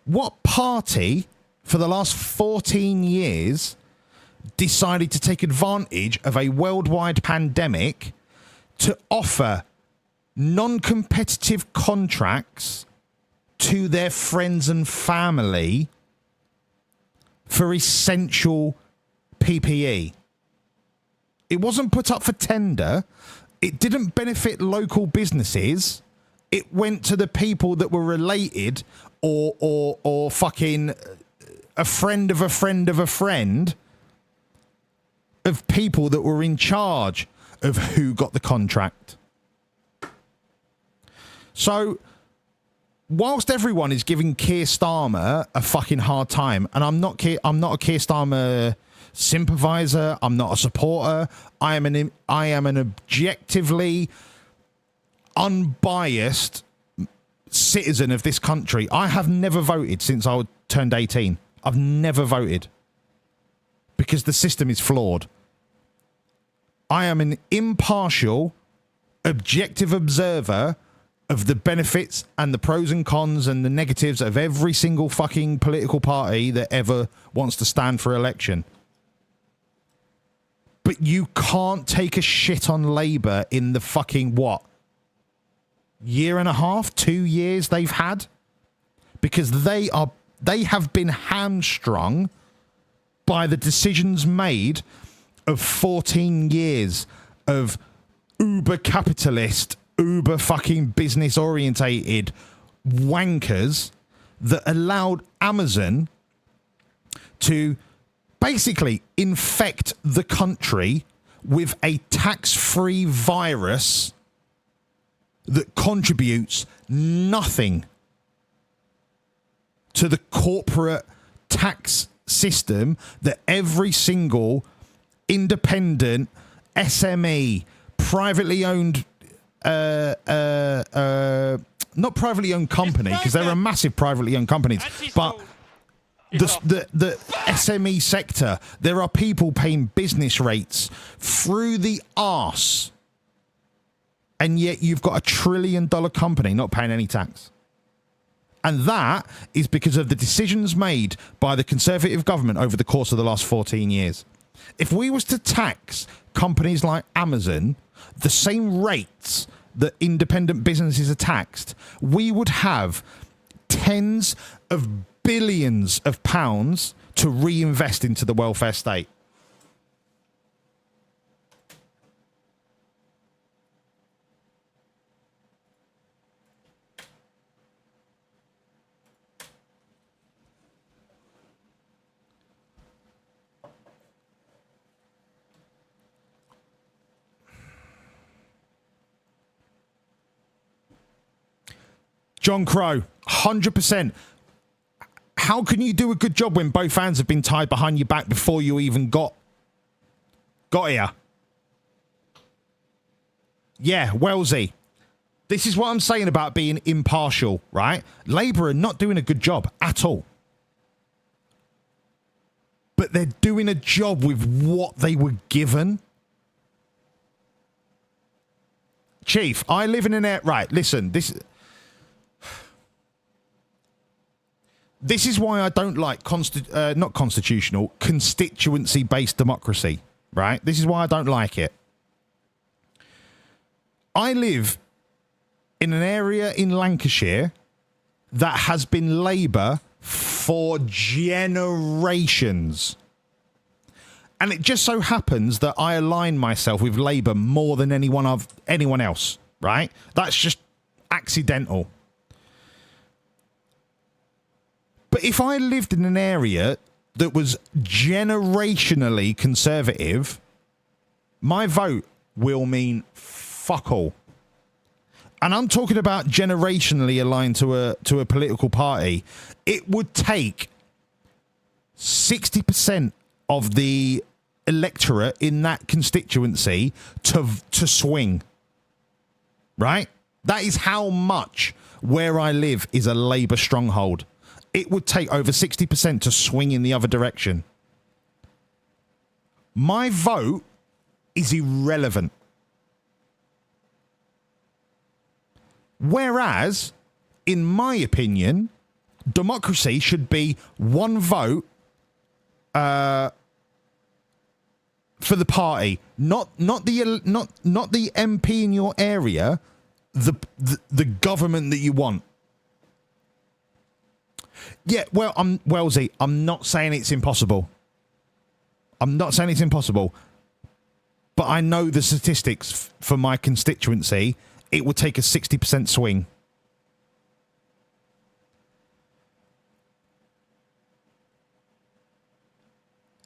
What party for the last 14 years decided to take advantage of a worldwide pandemic to offer non-competitive contracts to their friends and family for essential PPE? It wasn't put up for tender. It didn't benefit local businesses. It went to the people that were related or fucking a friend of a friend of a friend of people that were in charge of who got the contract. So whilst everyone is giving Keir Starmer a fucking hard time, and I'm not a Keir Starmer sympathizer, I'm not a supporter, I am an objectively unbiased citizen of this country. I have never voted since I turned 18. I've never voted. because the system is flawed. I am an impartial, objective observer of the benefits and the pros and cons and the negatives of every single fucking political party that ever wants to stand for election. But you can't take a shit on Labour in the fucking, what, year and a half, 2 years they've had? Because they have been hamstrung by the decisions made of 14 years of uber capitalist, uber fucking business orientated wankers that allowed Amazon to basically infect the country with a tax-free virus that contributes nothing to the corporate tax system that every single independent SME, privately owned, not privately owned company, because they're a massive privately owned companies, but the SME sector, there are people paying business rates through the arse, and yet you've got $1 trillion company not paying any tax. And that is because of the decisions made by the Conservative government over the course of the last 14 years. If we was to tax companies like Amazon the same rates that independent businesses are taxed, we would have tens of billions of pounds to reinvest into the welfare state. John Crow, 100%. How can you do a good job when both hands have been tied behind your back before you even got here? Yeah, Wellsy. This is what I'm saying about being impartial, right? Labour are not doing a good job at all. But they're doing a job with what they were given. Chief, I live in an area... Right, listen, This is why I don't like not constitutional, constituency-based democracy, right? This is why I don't like it. I live in an area in Lancashire that has been Labour for generations. And it just so happens that I align myself with Labour more than anyone else, right? That's just accidental. But if I lived in an area that was generationally conservative, my vote will mean fuck all. And I'm talking about generationally aligned to a political party. It would take 60% of the electorate in that constituency to swing. Right? That is how much where I live is a Labour stronghold. It would take over 60% to swing in the other direction. My vote is irrelevant. Whereas, in my opinion, democracy should be one vote for the party, not the MP in your area, the government that you want. Yeah, well, Wellsy, I'm not saying it's impossible. But I know the statistics for my constituency. It would take a 60% swing.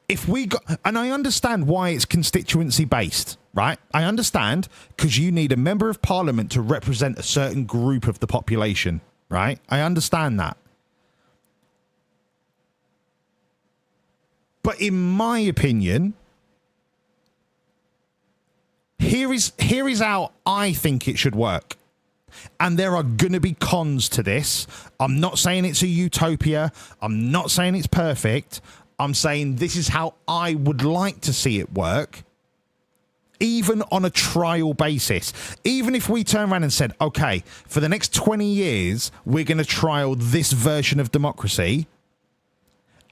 If we got, and I understand why it's constituency based, right? I understand because you need a member of parliament to represent a certain group of the population, right? I understand that. But in my opinion, here is how I think it should work. And there are going to be cons to this. I'm not saying it's a utopia. I'm not saying it's perfect. I'm saying this is how I would like to see it work, even on a trial basis. Even if we turn around and said, okay, for the next 20 years, we're going to trial this version of democracy.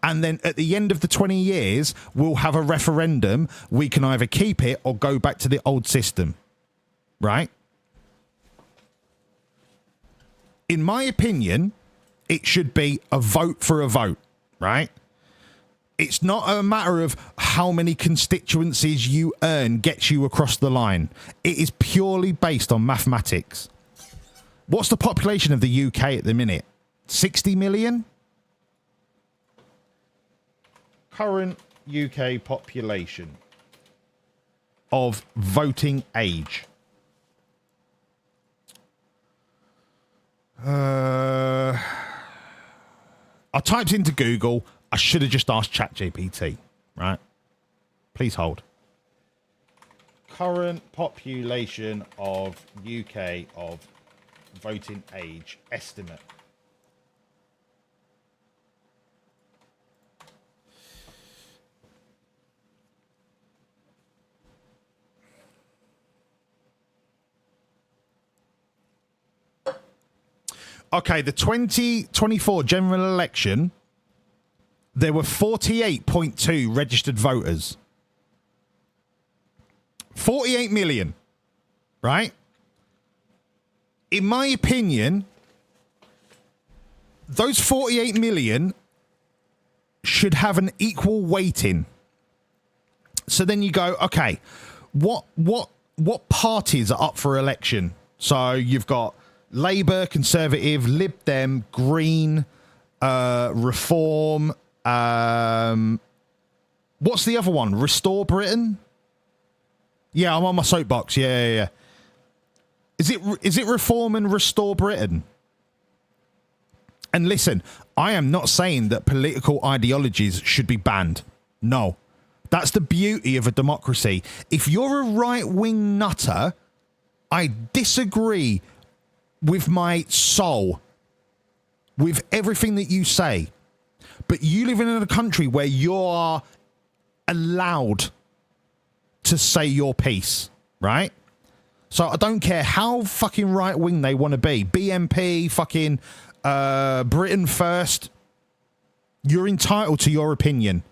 And then at the end of the 20 years, we'll have a referendum. We can either keep it or go back to the old system. Right? In my opinion, it should be a vote for a vote. Right? It's not a matter of how many constituencies you earn gets you across the line. It is purely based on mathematics. What's the population of the UK at the minute? 60 million? Current UK population of voting age. I typed into Google. I should have just asked ChatGPT, right? Please hold. Current population of UK of voting age estimate. Okay, the 2024 general election, there were 48.2 registered voters. 48 million, right? In my opinion, those 48 million should have an equal weighting. So then you go, okay, what parties are up for election? So you've got Labour, Conservative, Lib Dem, Green, Reform. What's the other one? Restore Britain? Yeah, I'm on my soapbox. Yeah. Is it Reform and Restore Britain? And listen, I am not saying that political ideologies should be banned. No. That's the beauty of a democracy. If you're a right-wing nutter, I disagree with my soul, with everything that you say. But you live in a country where you're allowed to say your piece, right? So I don't care how fucking right-wing they want to be. BNP, fucking Britain First. You're entitled to your opinion.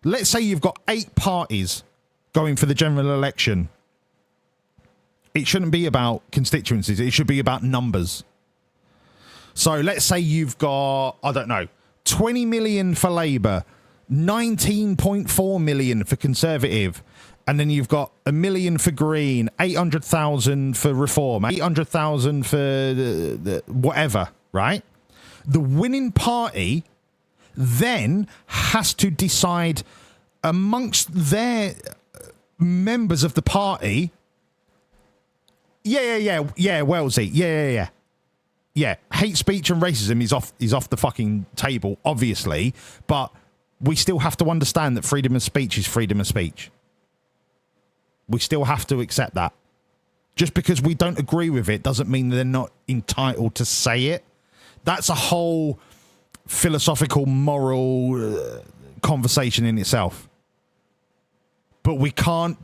Let's say you've got 8 parties going for the general election. It shouldn't be about constituencies. It should be about numbers. So let's say you've got, I don't know, 20 million for Labour, 19.4 million for Conservative, and then you've got 1 million for Green, 800,000 for Reform, 800,000 for the whatever, right? The winning party then has to decide amongst their members of the party. Yeah, Wellsy. Yeah, hate speech and racism is off the fucking table, obviously, but we still have to understand that freedom of speech is freedom of speech. We still have to accept that. Just because we don't agree with it doesn't mean they're not entitled to say it. That's a whole philosophical, moral conversation in itself. But we can't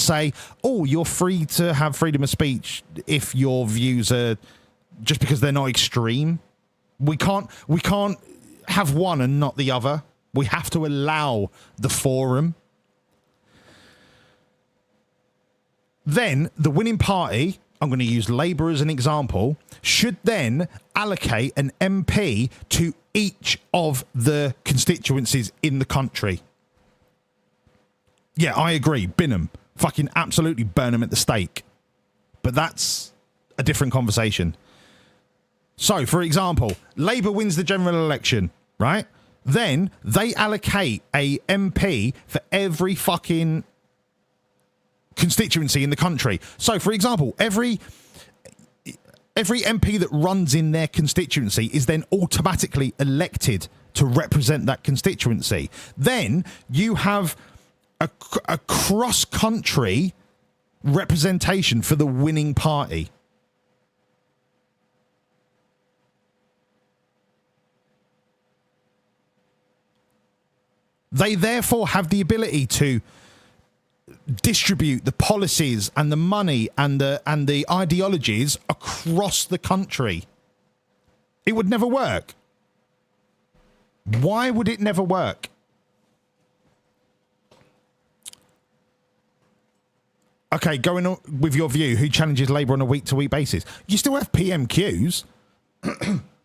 say, oh, you're free to have freedom of speech if your views are just because they're not extreme. We can't have one and not the other. We have to allow the forum. Then the winning party, I'm going to use Labour as an example, should then allocate an MP to each of the constituencies in the country. Yeah, I agree. Bin them. Fucking absolutely burn them at the stake. But that's a different conversation. So, for example, Labour wins the general election, right? Then they allocate a MP for every fucking constituency in the country. So, for example, every MP that runs in their constituency is then automatically elected to represent that constituency. Then you have a cross-country representation for the winning party. They therefore have the ability to distribute the policies and the money and the ideologies across the country. It would never work. Why would it never work? Okay, going on with your view, who challenges Labour on a week-to-week basis? You still have PMQs.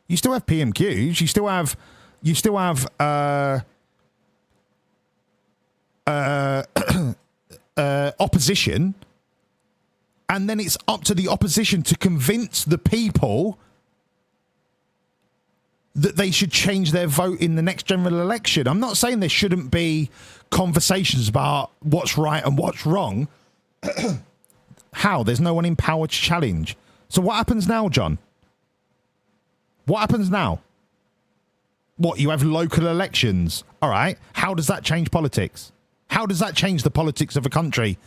You still have PMQs. You still have opposition, and then it's up to the opposition to convince the people that they should change their vote in the next general election. I'm not saying there shouldn't be conversations about what's right and what's wrong. How? There's no one in power to challenge. So what happens now, John? What happens now? What, you have local elections? All right. How does that change politics? How does that change the politics of a country?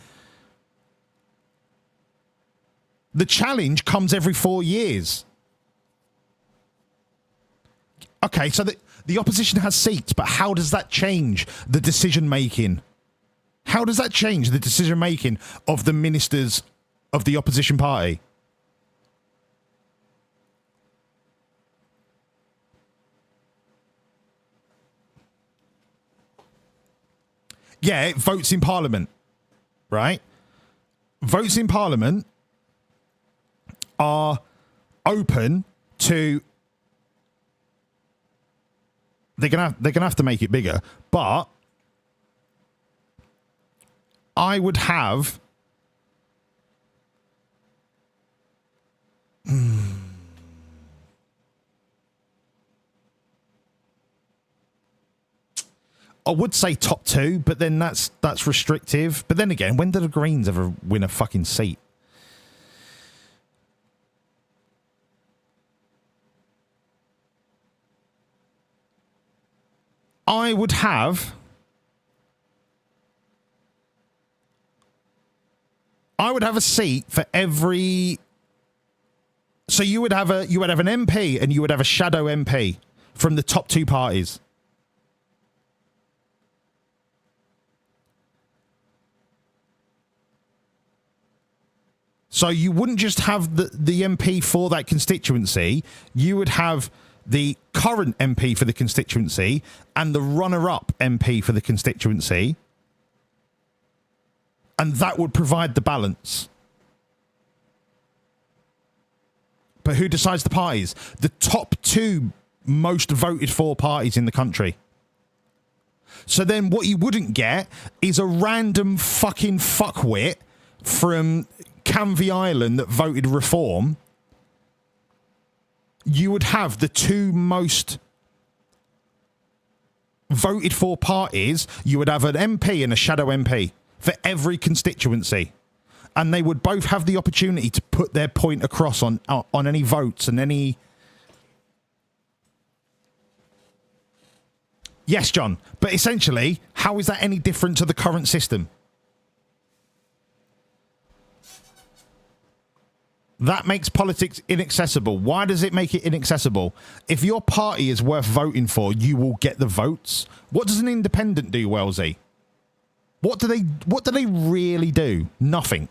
The challenge comes every 4 years. Okay, so the opposition has seats, but how does that change the decision-making? How does that change the decision-making of the ministers of the opposition party? Yeah, it votes in Parliament, right? Votes in Parliament are open to... They're gonna have to make it bigger, but I would have... I would say top two, but then that's restrictive. But then again, when do the Greens ever win a fucking seat? I would have a seat for every. So you would have an MP and you would have a shadow MP from the top two parties. So you wouldn't just have the MP for that constituency. You would have the current MP for the constituency and the runner-up MP for the constituency. And that would provide the balance. But who decides the parties? The top two most voted for parties in the country. So then what you wouldn't get is a random fucking fuckwit from Canvey Island that voted Reform. You would have the two most voted for parties. You would have an MP and a shadow MP for every constituency. And they would both have the opportunity to put their point across on any votes and any... Yes, John. But essentially, how is that any different to the current system? That makes politics inaccessible. Why does it make it inaccessible? If your party is worth voting for, you will get the votes. What does an independent do, Wellsy? What do they really do? Nothing.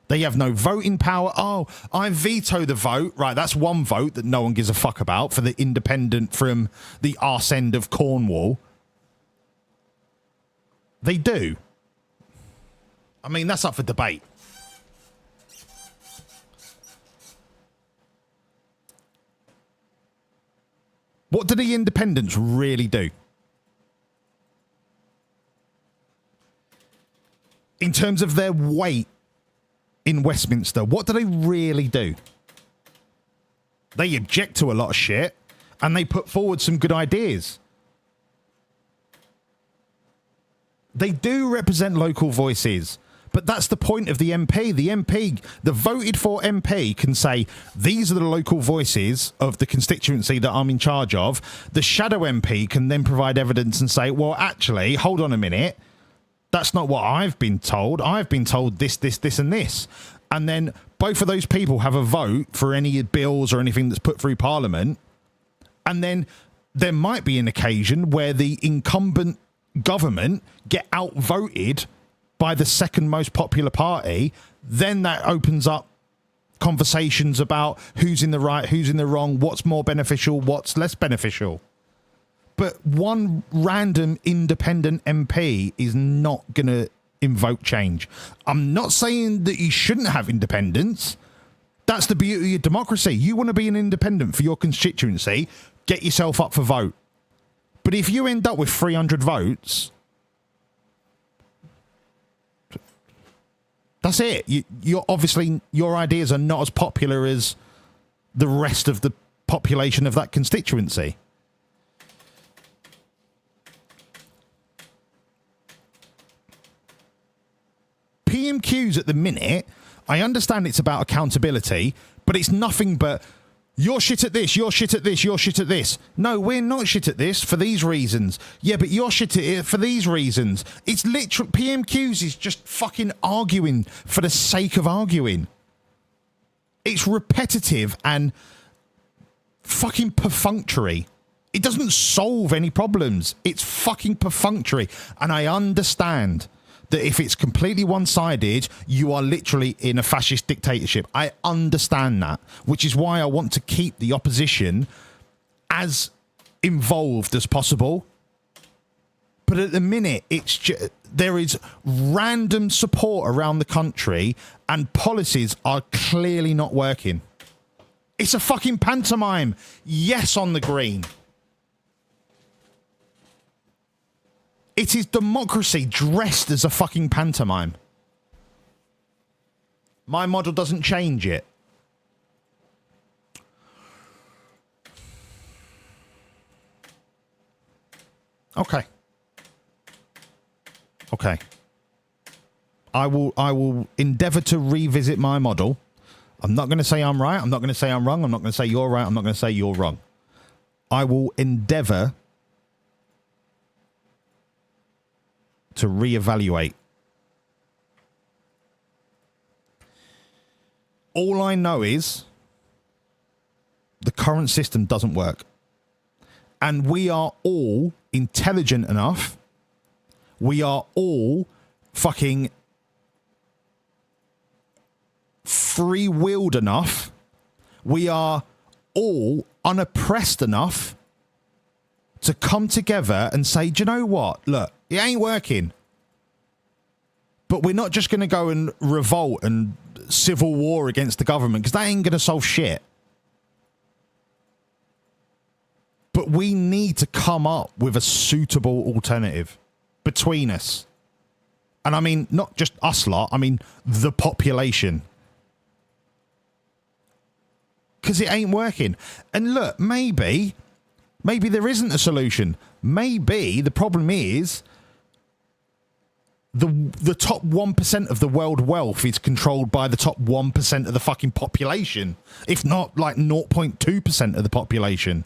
They have no voting power. Oh, I veto the vote. Right, that's one vote that no one gives a fuck about for the independent from the arse end of Cornwall. They do. I mean, that's up for debate. What do the independents really do? In terms of their weight in Westminster, what do they really do? They object to a lot of shit, and they put forward some good ideas. They do represent local voices, but that's the point of the MP. The MP, the voted for MP can say, these are the local voices of the constituency that I'm in charge of. The shadow MP can then provide evidence and say, well, actually, hold on a minute. That's not what I've been told. I've been told this, this, this, and this. And then both of those people have a vote for any bills or anything that's put through Parliament. And then there might be an occasion where the incumbent government get outvoted by the second most popular party, then that opens up conversations about who's in the right, who's in the wrong, what's more beneficial, what's less beneficial. But one random independent MP is not going to invoke change. I'm not saying that you shouldn't have independence. That's the beauty of democracy. You want to be an independent for your constituency, get yourself up for vote. But if you end up with 300 votes, that's it. You're obviously, your ideas are not as popular as the rest of the population of that constituency. PMQs at the minute, I understand it's about accountability, but it's nothing but you're shit at this, you're shit at this, you're shit at this. No, we're not shit at this for these reasons. Yeah, but you're shit at it for these reasons. It's literal. PMQs is just fucking arguing for the sake of arguing. It's repetitive and fucking perfunctory. It doesn't solve any problems. It's fucking perfunctory. And I understand that if it's completely one-sided, you are literally in a fascist dictatorship. I understand that, which is why I want to keep the opposition as involved as possible. But at the minute, it's just, there is random support around the country and policies are clearly not working. It's a fucking pantomime. Yes, on the green. It is democracy dressed as a fucking pantomime. My model doesn't change it. Okay. Okay. I will endeavour to revisit my model. I'm not going to say I'm right. I'm not going to say I'm wrong. I'm not going to say you're right. I'm not going to say you're wrong. I will endeavour to reevaluate. All I know is the current system doesn't work. And we are all intelligent enough. We are all fucking free-willed enough. We are all unoppressed enough to come together and say, do you know what? Look, it ain't working. But we're not just going to go and revolt and civil war against the government, because that ain't going to solve shit. But we need to come up with a suitable alternative between us. And I mean, not just us lot, I mean the population. Because it ain't working. And look, maybe there isn't a solution. Maybe the problem is the top 1% of the world wealth is controlled by the top 1% of the fucking population, if not like 0.2% of the population.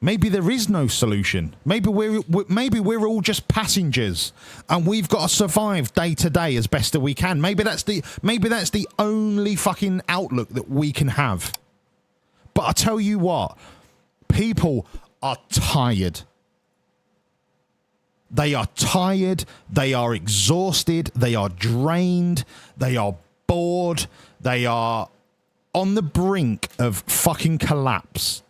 Maybe there is no solution. Maybe we're all just passengers, and we've got to survive day to day as best that we can. Maybe that's the only fucking outlook that we can have. But I tell you what, people are tired. They are tired. They are exhausted. They are drained. They are bored. They are on the brink of fucking collapse.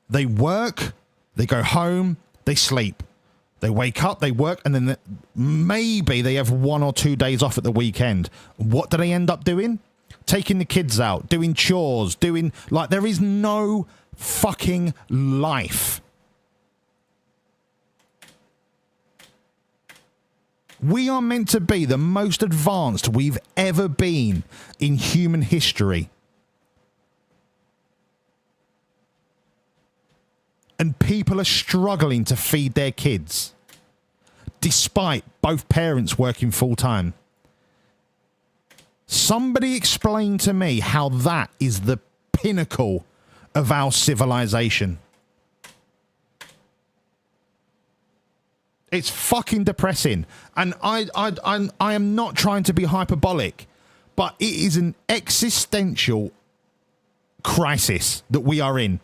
They work, they go home, they sleep. They wake up, they work, and then maybe they have 1 or 2 days off at the weekend. What do they end up doing? Taking the kids out, doing chores, there is no fucking life. We are meant to be the most advanced we've ever been in human history. And people are struggling to feed their kids, despite both parents working full time. Somebody explain to me how that is the pinnacle of our civilization. It's fucking depressing. And I am not trying to be hyperbolic, but it is an existential crisis that we are in.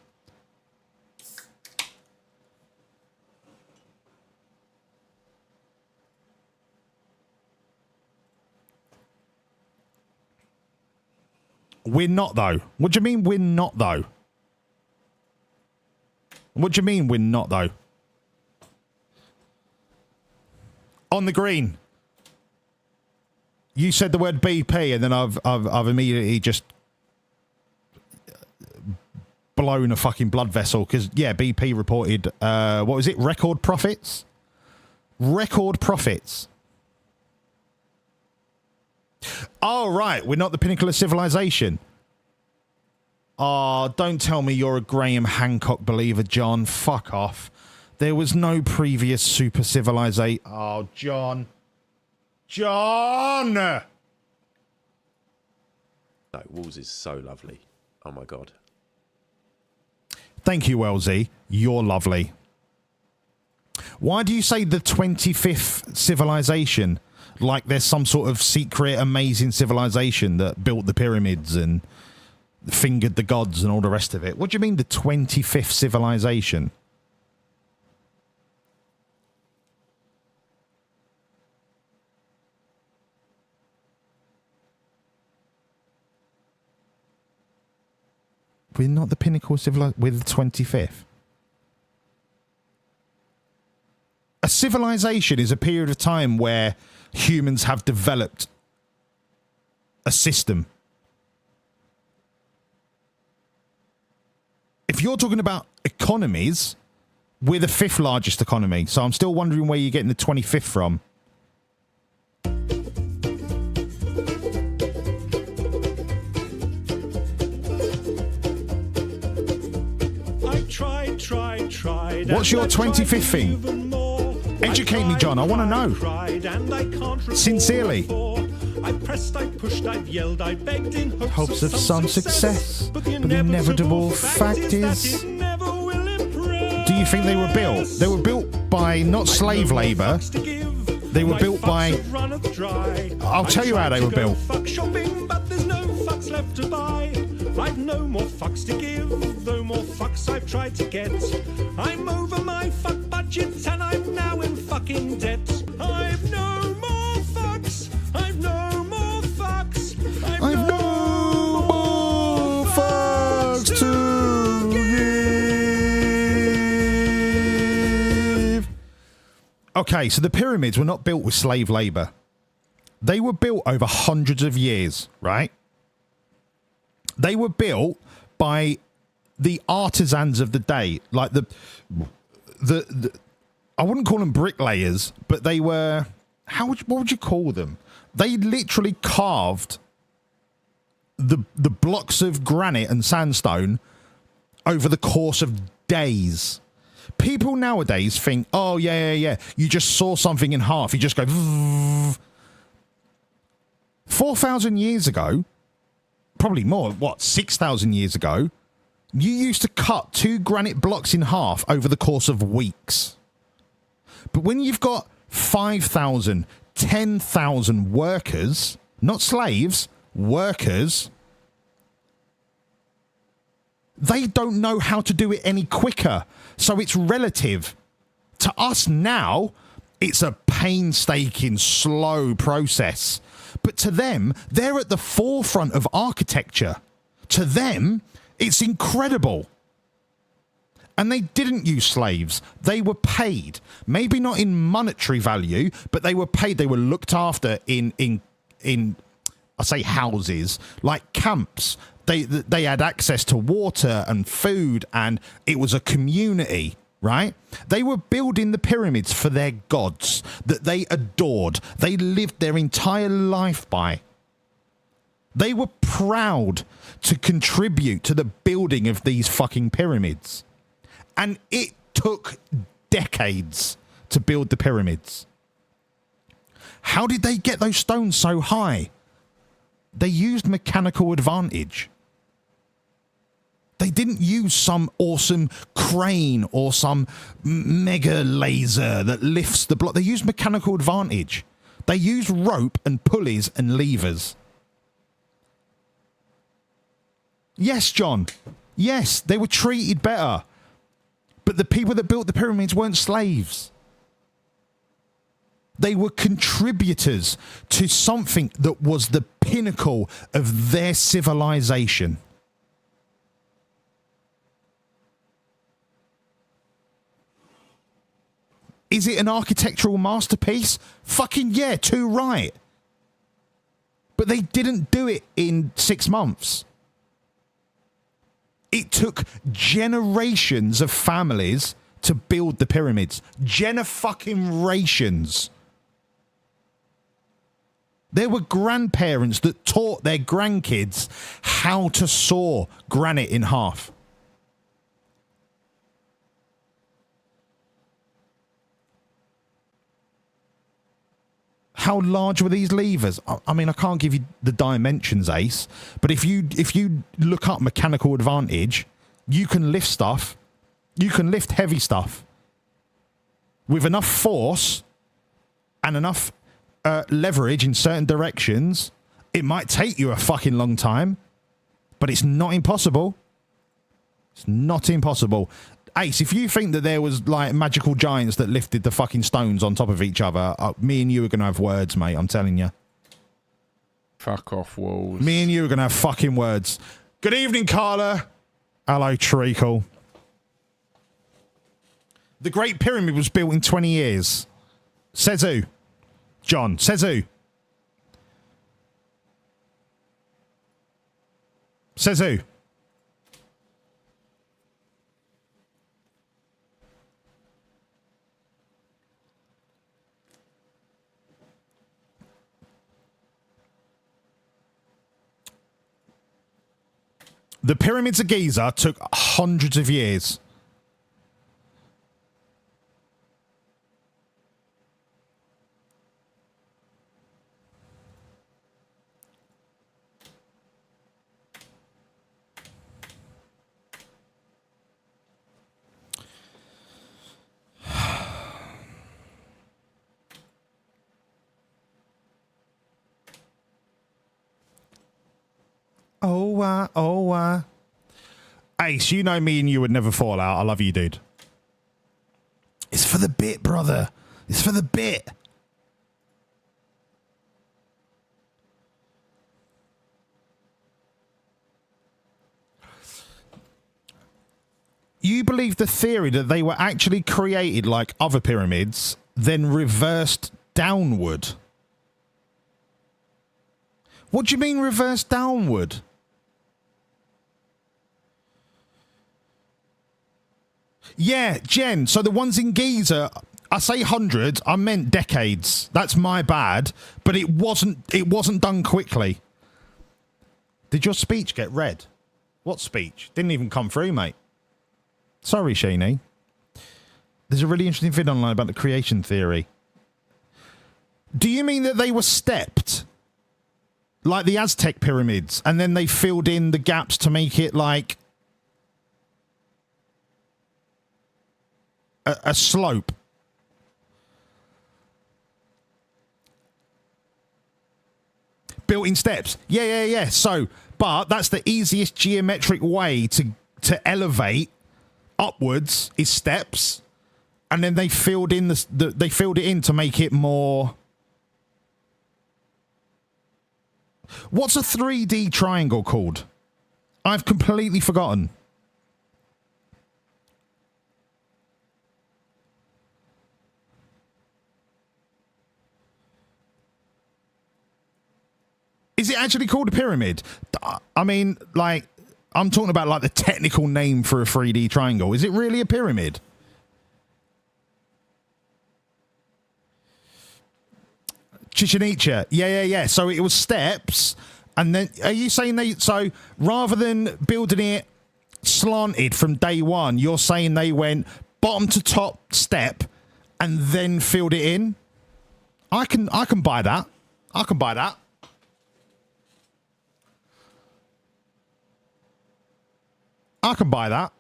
We're not, though. What do you mean we're not, though? What do you mean we're not, though? On the green. You said the word BP, and then I've immediately just blown a fucking blood vessel because yeah, BP reported what was it? Record profits. Record profits. Oh right, we're not the pinnacle of civilization. Oh, don't tell me you're a Graham Hancock believer, John. Fuck off. There was no previous super civilization. Oh, John. John! No, Walls is so lovely. Oh my god. Thank you, LZ. You're lovely. Why do you say the 25th civilization? Like there's some sort of secret, amazing civilization that built the pyramids and fingered the gods and all the rest of it. What do you mean the 25th civilization? We're not the pinnacle of civilization. We're the 25th. A civilization is a period of time where humans have developed a system. If you're talking about economies, we're the 5th largest economy. So I'm still wondering where you're getting the 25th from. Tried. What's your 25th thing? Educate me, John. I want to know. Sincerely. I pressed, I pushed, I yelled, I begged in hopes of some success. But the inevitable fact is... Do you think they were built? They were built by not slave labour. They were built by... I'll tell you how they were built. Fuck shopping, but there's no fucks left to buy. I've no more fucks to give, though more fucks I've tried to get. I'm over my fuck budget and I'm now in fucking debt. I've no more fucks. I've no more fucks. I've no more fucks to give. Okay, so the pyramids were not built with slave labour. They were built over hundreds of years, right? They were built by the artisans of the day, like the I wouldn't call them bricklayers, but they were what would you call them? They literally carved the blocks of granite and sandstone over the course of days. People nowadays think, oh yeah, you just saw something in half, you just go 4,000 years ago. Probably more, 6,000 years ago, you used to cut 2 granite blocks in half over the course of weeks. But when you've got 5,000, 10,000 workers, not slaves, workers, they don't know how to do it any quicker. So it's relative. To us now, it's a painstaking, slow process. But to them, they're at the forefront of architecture. To them, it's incredible. And they didn't use slaves. They were paid. Maybe not in monetary value, but they were paid. They were looked after in I say houses, like camps. They had access to water and food, and it was a community. Right? They were building the pyramids for their gods that they adored. They lived their entire life by. They were proud to contribute to the building of these fucking pyramids. And it took decades to build the pyramids. How did they get those stones so high? They used mechanical advantage. They didn't use some awesome crane or some mega laser that lifts the block. They used mechanical advantage. They used rope and pulleys and levers. Yes, John. Yes, they were treated better. But the people that built the pyramids weren't slaves. They were contributors to something that was the pinnacle of their civilization. Is it an architectural masterpiece? Fucking yeah, too right. But they didn't do it in 6 months. It took generations of families to build the pyramids. Fucking-rations. There were grandparents that taught their grandkids how to saw granite in half. How large were these levers? I mean, I can't give you the dimensions, Ace, but if you look up mechanical advantage, you can lift stuff. You can lift heavy stuff with enough force and enough leverage in certain directions. It might take you a fucking long time, but it's not impossible. It's not impossible. Ace, if you think that there was like magical giants that lifted the fucking stones on top of each other, me and you are going to have words, mate. I'm telling you. Fuck off, Walls. Me and you are going to have fucking words. Good evening, Carla. Hello, Treacle. The Great Pyramid was built in 20 years. Says who? John. Says who? Says who? The pyramids of Giza took hundreds of years. Oh. Ace, you know me and you would never fall out. I love you, dude. It's for the bit, brother. It's for the bit. You believe the theory that they were actually created like other pyramids, then reversed downward? What do you mean reversed downward? Yeah, Jen, so the ones in Giza, I say hundreds, I meant decades. That's my bad, but it wasn't done quickly. Did your speech get read? What speech? Didn't even come through, mate. Sorry, Sheeny. There's a really interesting video online about the creation theory. Do you mean that they were stepped? Like the Aztec pyramids, and then they filled in the gaps to make it like a slope. Built-in steps. Yeah. So, but that's the easiest geometric way to elevate upwards is steps, and then they filled in they filled it in to make it more. What's a 3D triangle called? I've completely forgotten. Is it actually called a pyramid? I mean, like, I'm talking about like the technical name for a 3D triangle. Is it really a pyramid? Chichen Itza. Yeah. So it was steps. And then, are you saying so rather than building it slanted from day one, you're saying they went bottom to top step and then filled it in? I can buy that. I can buy that. I can buy that.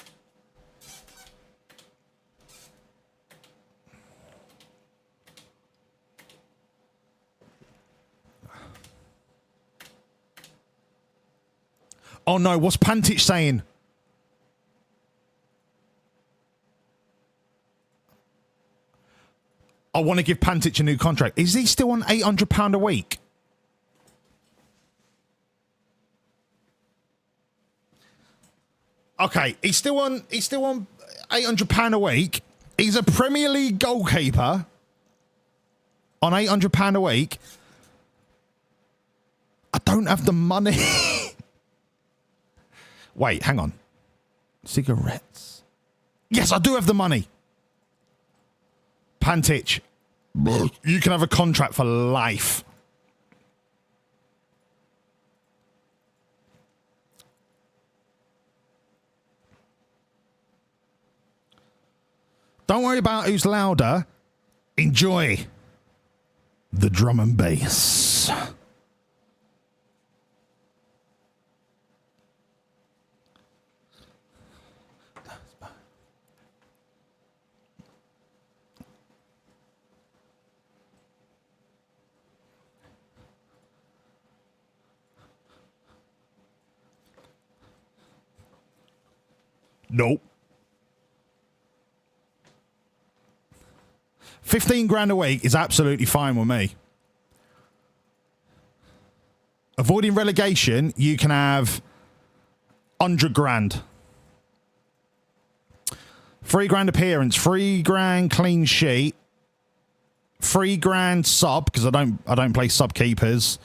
Oh no, what's Pantich saying? Oh, want to give Pantic a new contract. Is he still on £800 a week? Okay, he's still on £800 a week. He's a Premier League goalkeeper on £800 a week. I don't have the money. Wait, hang on. Cigarettes. Yes, I do have the money. Pantic, you can have a contract for life. Don't worry about who's louder. Enjoy the drum and bass. Nope. 15 grand a week is absolutely fine with me. Avoiding relegation, you can have 100 grand. 3 grand appearance, 3 grand clean sheet, 3 grand sub, because I don't play sub keepers.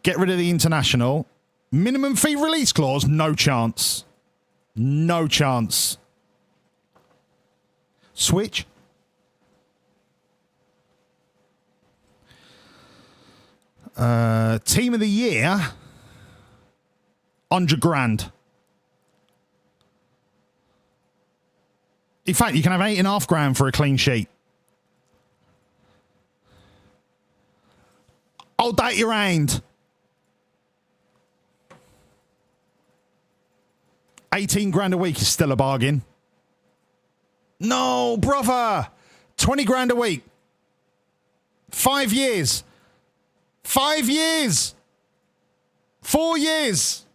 Get rid of the international. Minimum fee release clause, no chance. No chance. Switch. Team of the year, 100 grand. In fact, you can have 8.5 grand for a clean sheet. Hold that your hand. 18 grand a week is still a bargain. No, brother. 20 grand a week. 5 years. 5 years. 4 years.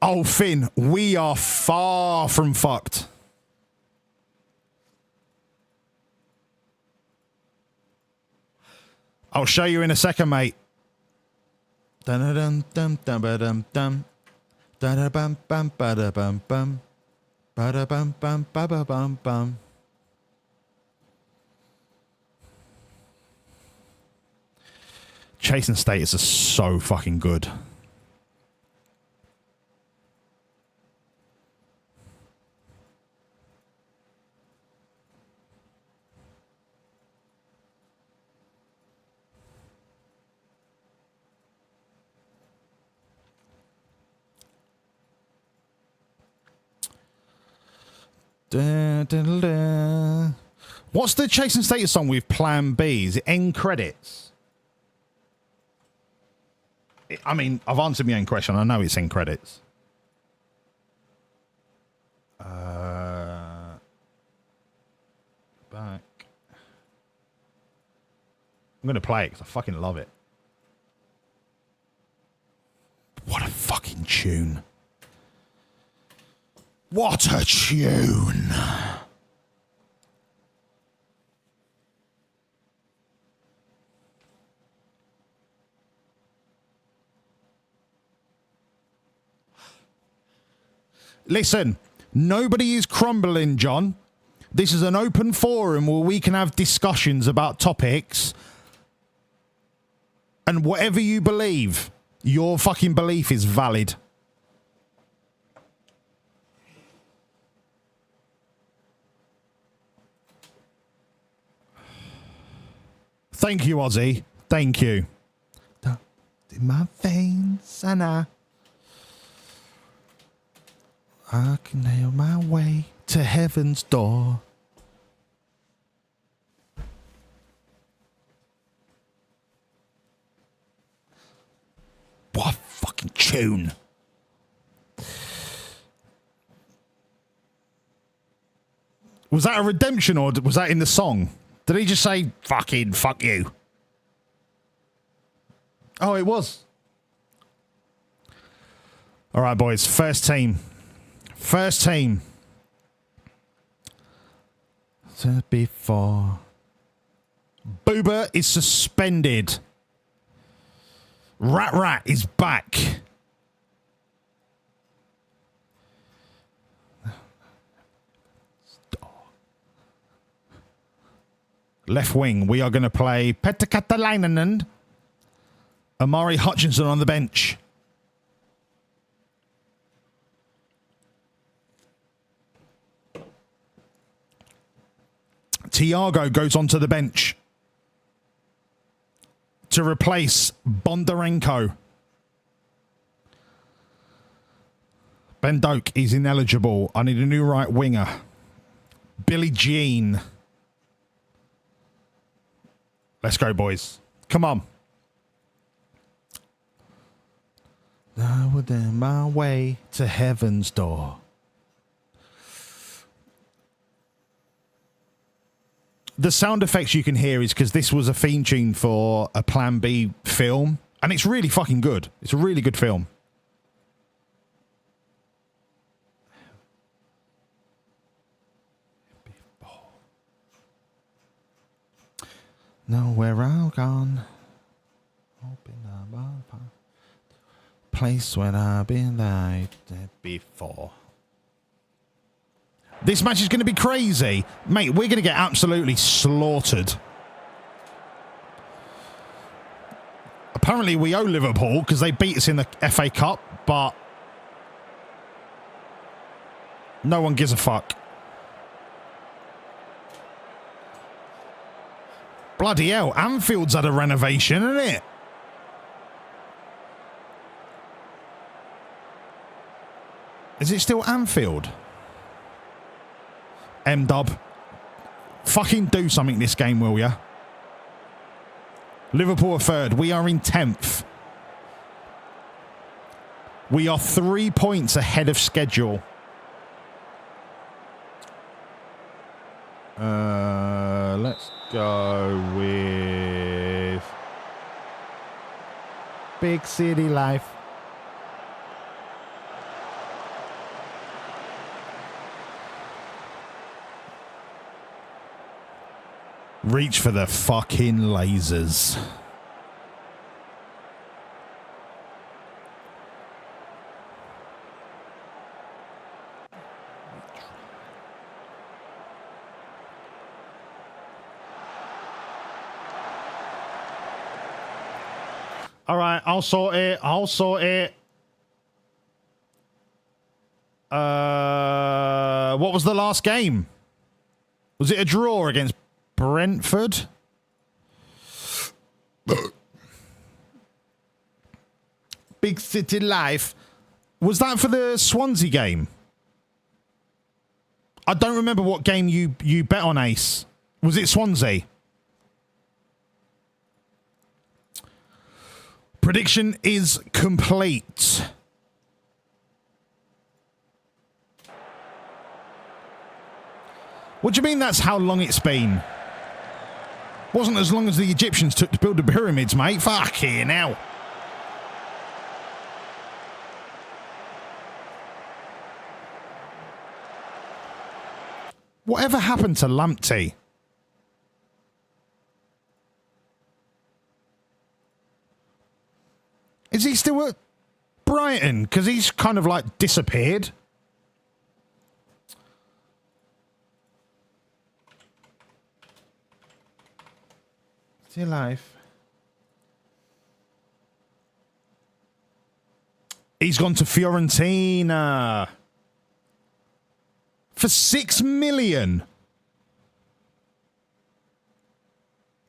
Oh, Finn, we are far from fucked. I'll show you in a second, mate. Dun dum dum dum dum dum bum bum bada bum bum bada bum bum bada bum bum. Chasing status is so fucking good. Da, da, da. What's the Chasing Status song with Plan B? Is it end credits? I mean, I've answered my own question. I know it's end credits. Back. I'm going to play it because I fucking love it. What a fucking tune. What a tune. Listen, nobody is crumbling, John. This is an open forum where we can have discussions about topics. And whatever you believe, your fucking belief is valid. Thank you, Ozzy. Thank you. In my veins, and I can nail my way to heaven's door. What a fucking tune. Was that a redemption or was that in the song? Did he just say, fucking fuck you? Oh, it was. All right, boys. First team. First team. before. Booba is suspended. Rat is back. Left wing, we are going to play Petter Katalainen. Amari Hutchinson on the bench. Thiago goes onto the bench to replace Bondarenko. Ben Doak is ineligible. I need a new right winger. Billy Jean. Let's go, boys. Come on. I would end my way to heaven's door. The sound effects you can hear is because this was a theme tune for a Plan B film. And it's really fucking good. It's a really good film. Nowhere I've gone. Open up a place where I've been like before. This match is going to be crazy. Mate, we're going to get absolutely slaughtered. Apparently we owe Liverpool because they beat us in the FA Cup, but no one gives a fuck. Bloody hell, Anfield's had a renovation, isn't it? Is it still Anfield? M-Dub. Fucking do something this game, will ya? Liverpool are third. We are in 10th. We are 3 points ahead of schedule. Let's go with Big City Life. Reach for the fucking lasers. All right, I'll sort it. I'll sort it. What was the last game? Was it a draw against Brentford? Big City Life. Was that for the Swansea game? I don't remember what game you bet on, Ace. Was it Swansea? Prediction is complete. What do you mean that's how long it's been? Wasn't as long as the Egyptians took to build the pyramids, mate. Fucking hell. Whatever happened to Lamptey? Is he still at Brighton? Because he's kind of like disappeared. Still alive. He's gone to Fiorentina. For 6 million.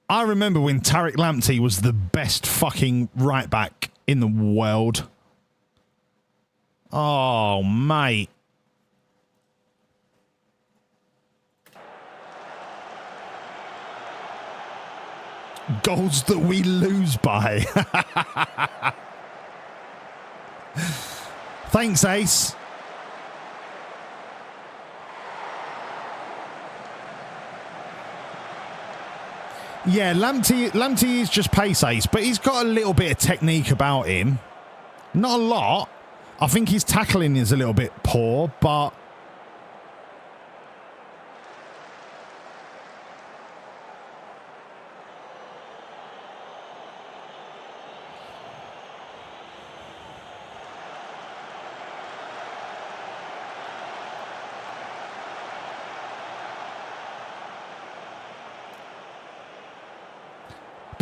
I remember when Tariq Lamptey was the best fucking right back in the world. Oh, mate. Goals that we lose by. Thanks, Ace. Yeah, Lamptey is just pace ace, but he's got a little bit of technique about him. Not a lot. I think his tackling is a little bit poor, but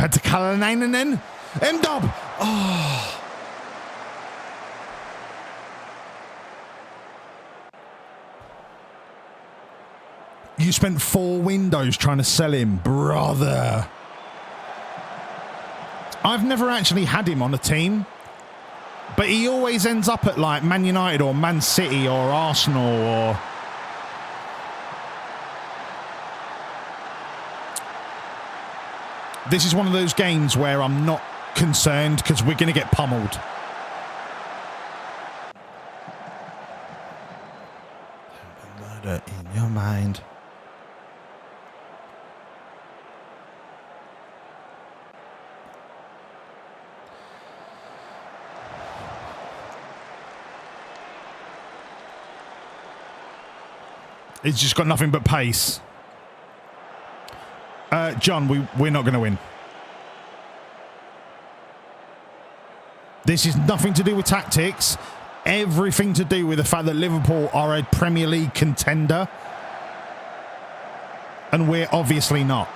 Petakalaninen. M-Dub. Oh. You spent 4 windows trying to sell him, brother. I've never actually had him on a team, but he always ends up at like Man United or Man City or Arsenal or... This is one of those games where I'm not concerned because we're going to get pummeled. Murder in your mind. It's just got nothing but pace. John, we're not going to win. This is nothing to do with tactics. Everything to do with the fact that Liverpool are a Premier League contender. And we're obviously not.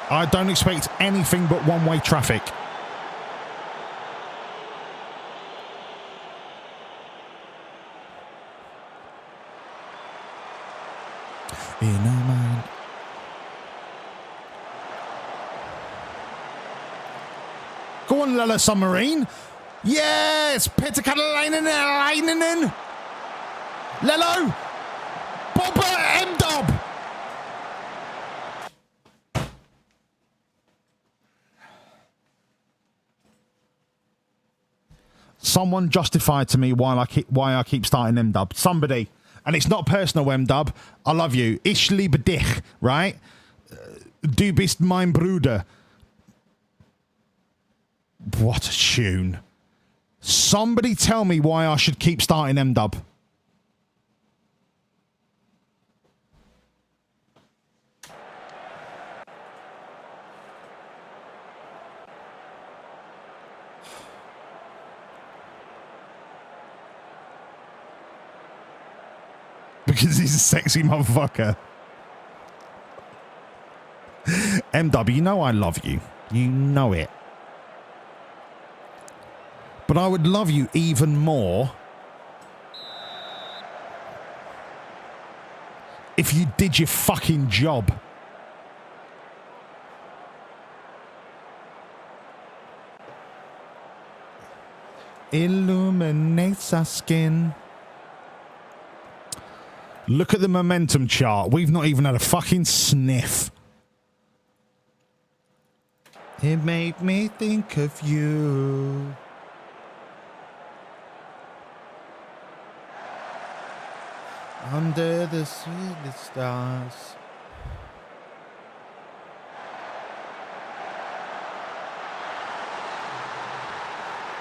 I don't expect anything but one-way traffic. In our mind. Go on, Lella Submarine. Yes, Petakalaninen. Lello. Bobber M-Dub. Someone justified to me why I keep starting M-Dub. Somebody. And it's not personal, M-Dub. I love you. Ich liebe dich, right? Du bist mein Bruder. What a tune. Somebody tell me why I should keep starting M-Dub. Because he's a sexy motherfucker. M-Dub, you know I love you. You know it. But I would love you even more if you did your fucking job. Illuminates our skin. Look at the momentum chart. We've not even had a fucking sniff. It made me think of you. Under the sweetest stars.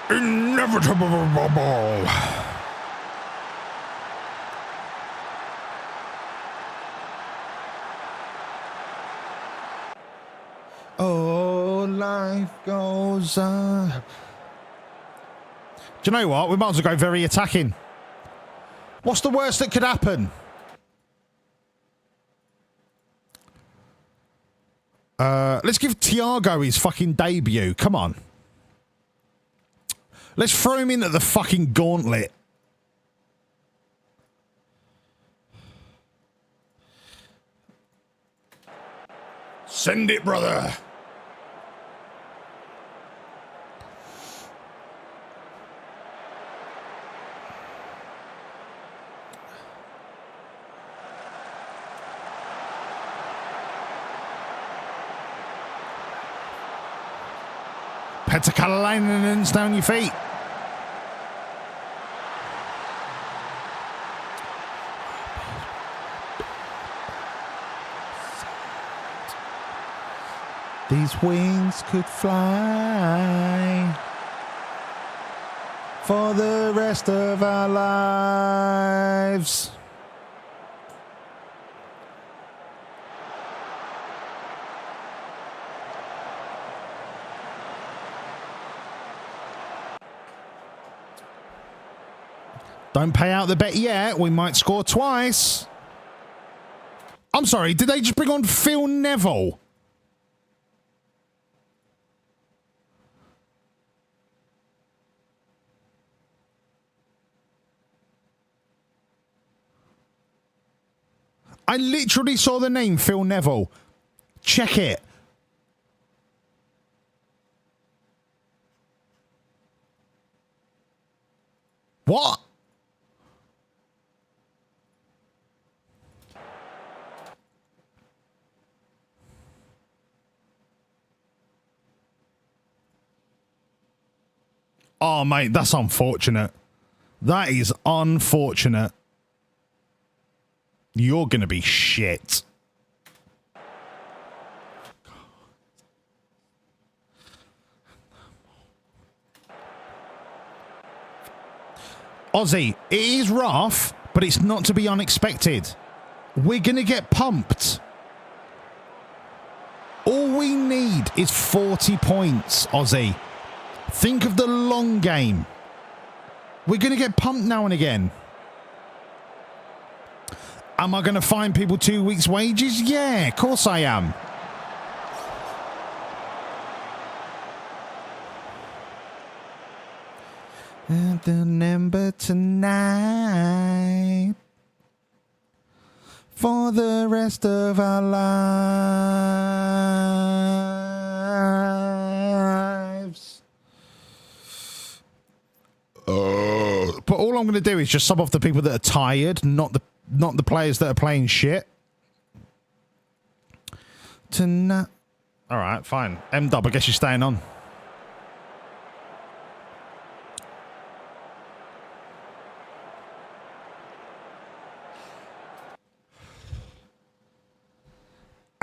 Inevitable bubble. Oh, life goes on. Do you know what? We might as well go very attacking. What's the worst that could happen? Let's give Thiago his fucking debut. Come on. Let's throw him in at the fucking gauntlet. Send it, brother. Petakalanen's down your feet. These wings could fly for the rest of our lives. Don't pay out the bet yet. We might score twice. I'm sorry, did they just bring on Phil Neville? I literally saw the name Phil Neville. Check it. What? Oh, mate, that's unfortunate. That is unfortunate. You're going to be shit. Ozzy, it is rough, but it's not to be unexpected. We're going to get pumped. All we need is 40 points, Ozzy. Think of the long game. We're going to get pumped now and again. Am I going to fine people 2 weeks' wages? Yeah, of course I am. And the number tonight for the rest of our lives. But all I'm going to do is just sub off the people that are tired, not the players that are playing shit. Tonight. All right, fine. M-Dub, I guess you're staying on.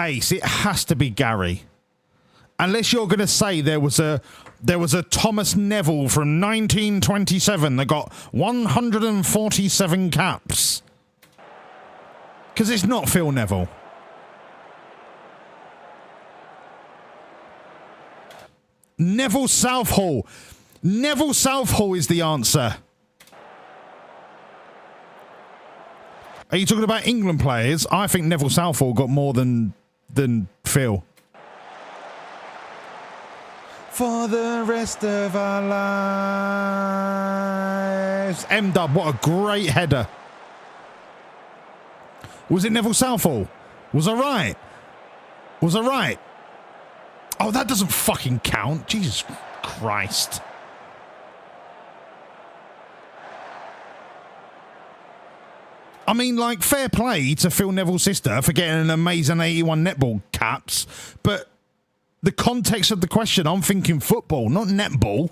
Ace, it has to be Gary. Unless you're going to say there was a Thomas Neville from 1927 that got 147 caps. Because it's not Phil Neville. Neville Southall. Neville Southall is the answer. Are you talking about England players? I think Neville Southall got more than Phil. For the rest of our lives. M-Dub, what a great header. Was it Neville Southall? Was I right? Was I right? Oh, that doesn't fucking count. Jesus Christ. I mean, like, fair play to Phil Neville's sister for getting an amazing 81 netball caps, but the context of the question, I'm thinking football, not netball.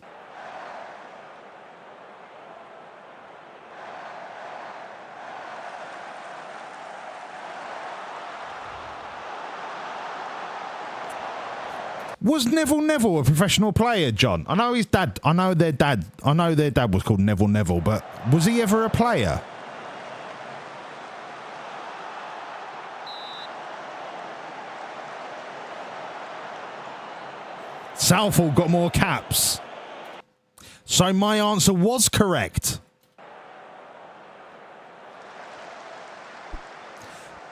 Was Neville a professional player, John? I know his dad. I know their dad was called Neville, but was he ever a player? Southall got more caps. So my answer was correct.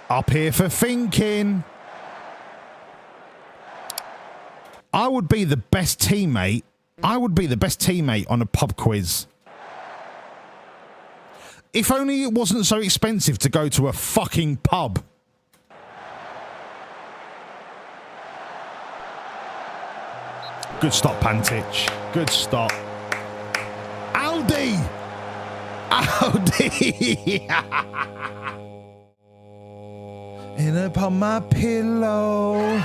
Up here for thinking. I would be the best teammate. I would be the best teammate on a pub quiz. If only it wasn't so expensive to go to a fucking pub. Good stop, Pantich. Good stop. Aldi! Aldi! In upon my pillow.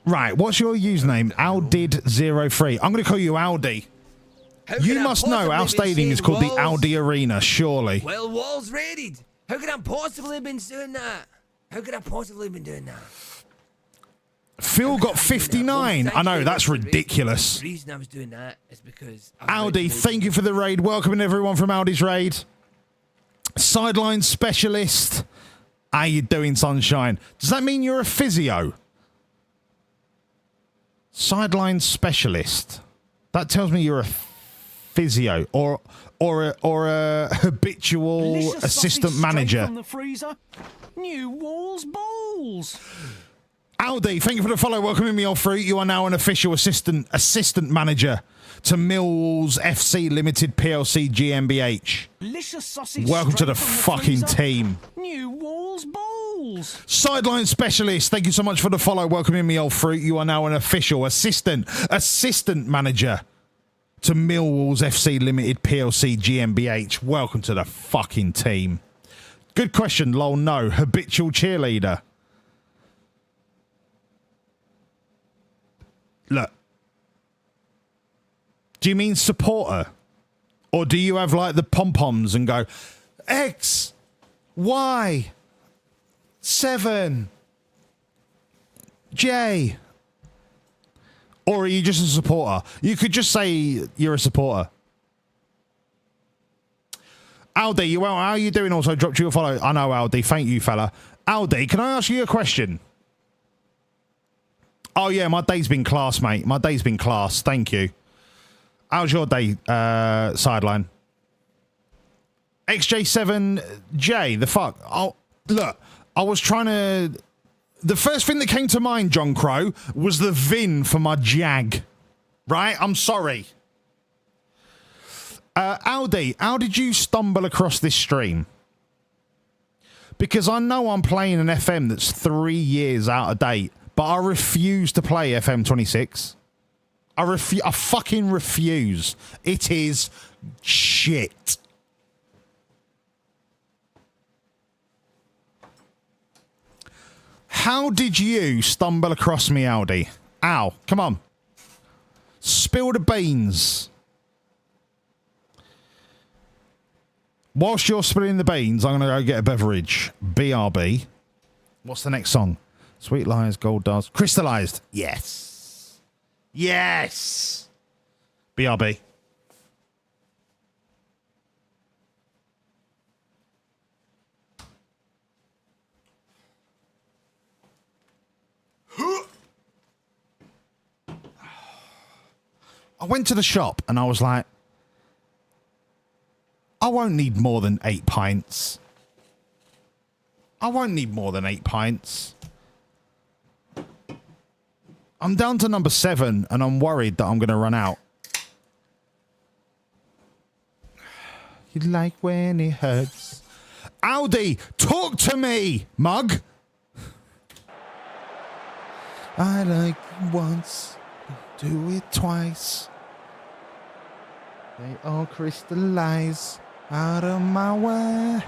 Right, what's your username? Aldid03. I'm going to call you Aldi. You must know our stadium is called the Aldi Arena, surely. Well, Walls raided. How could I possibly have been doing that? How could I possibly have been doing that? Phil got 59. I know, that's ridiculous. The reason I was doing that is because... Aldi, thank you for the raid. Welcoming everyone from Aldi's raid. Sideline specialist. How you doing, Sunshine? Does that mean you're a physio? Sideline specialist. That tells me you're a physio or a habitual Delicious assistant sausage manager. straight from the freezer. New Walls balls. Aldi, thank you for the follow. Welcome in, me old fruit. You are now an official assistant manager to Millwall's FC Limited PLC GmbH. Delicious sausage. Welcome to the straight from fucking freezer. team. New Walls Balls. Sideline specialist, thank you so much for the follow. Welcome in, me old fruit. You are now an official assistant manager to Millwall's FC Limited PLC GmbH. Welcome to the fucking team. Good question, lol. No, habitual cheerleader. Look, do you mean supporter? Or do you have like the pom-poms and go X, Y, 7, J? Or are you just a supporter? You could just say you're a supporter. Aldi, you well? How are you doing? Also dropped you a follow. I know, Aldi. Thank you, fella. Aldi, can I ask you a question? Oh, yeah, my day's been class, mate. My day's been class. Thank you. How's your day, sideline? XJ7J, the fuck? Oh, look, I was trying to... The first thing that came to mind, John Crow, was the VIN for my Jag. Right? I'm sorry. Aldi, how did you stumble across this stream? Because I know I'm playing an FM that's 3 years out of date, but I refuse to play FM26. I fucking refuse. It is shit. How did you stumble across me, Aldi? Ow, come on. Spill the beans. Whilst you're spilling the beans, I'm going to go get a beverage. BRB. What's the next song? Sweet Lies, Gold Dust. Crystallized. Yes. Yes. BRB. I went to the shop and I was like, I won't need more than 8 pints. I won't need more than 8 pints. I'm down to number 7 and I'm worried that I'm going to run out. You like when it hurts. Aldi, talk to me, mug. I like once, do it twice. They all crystallize out of my way.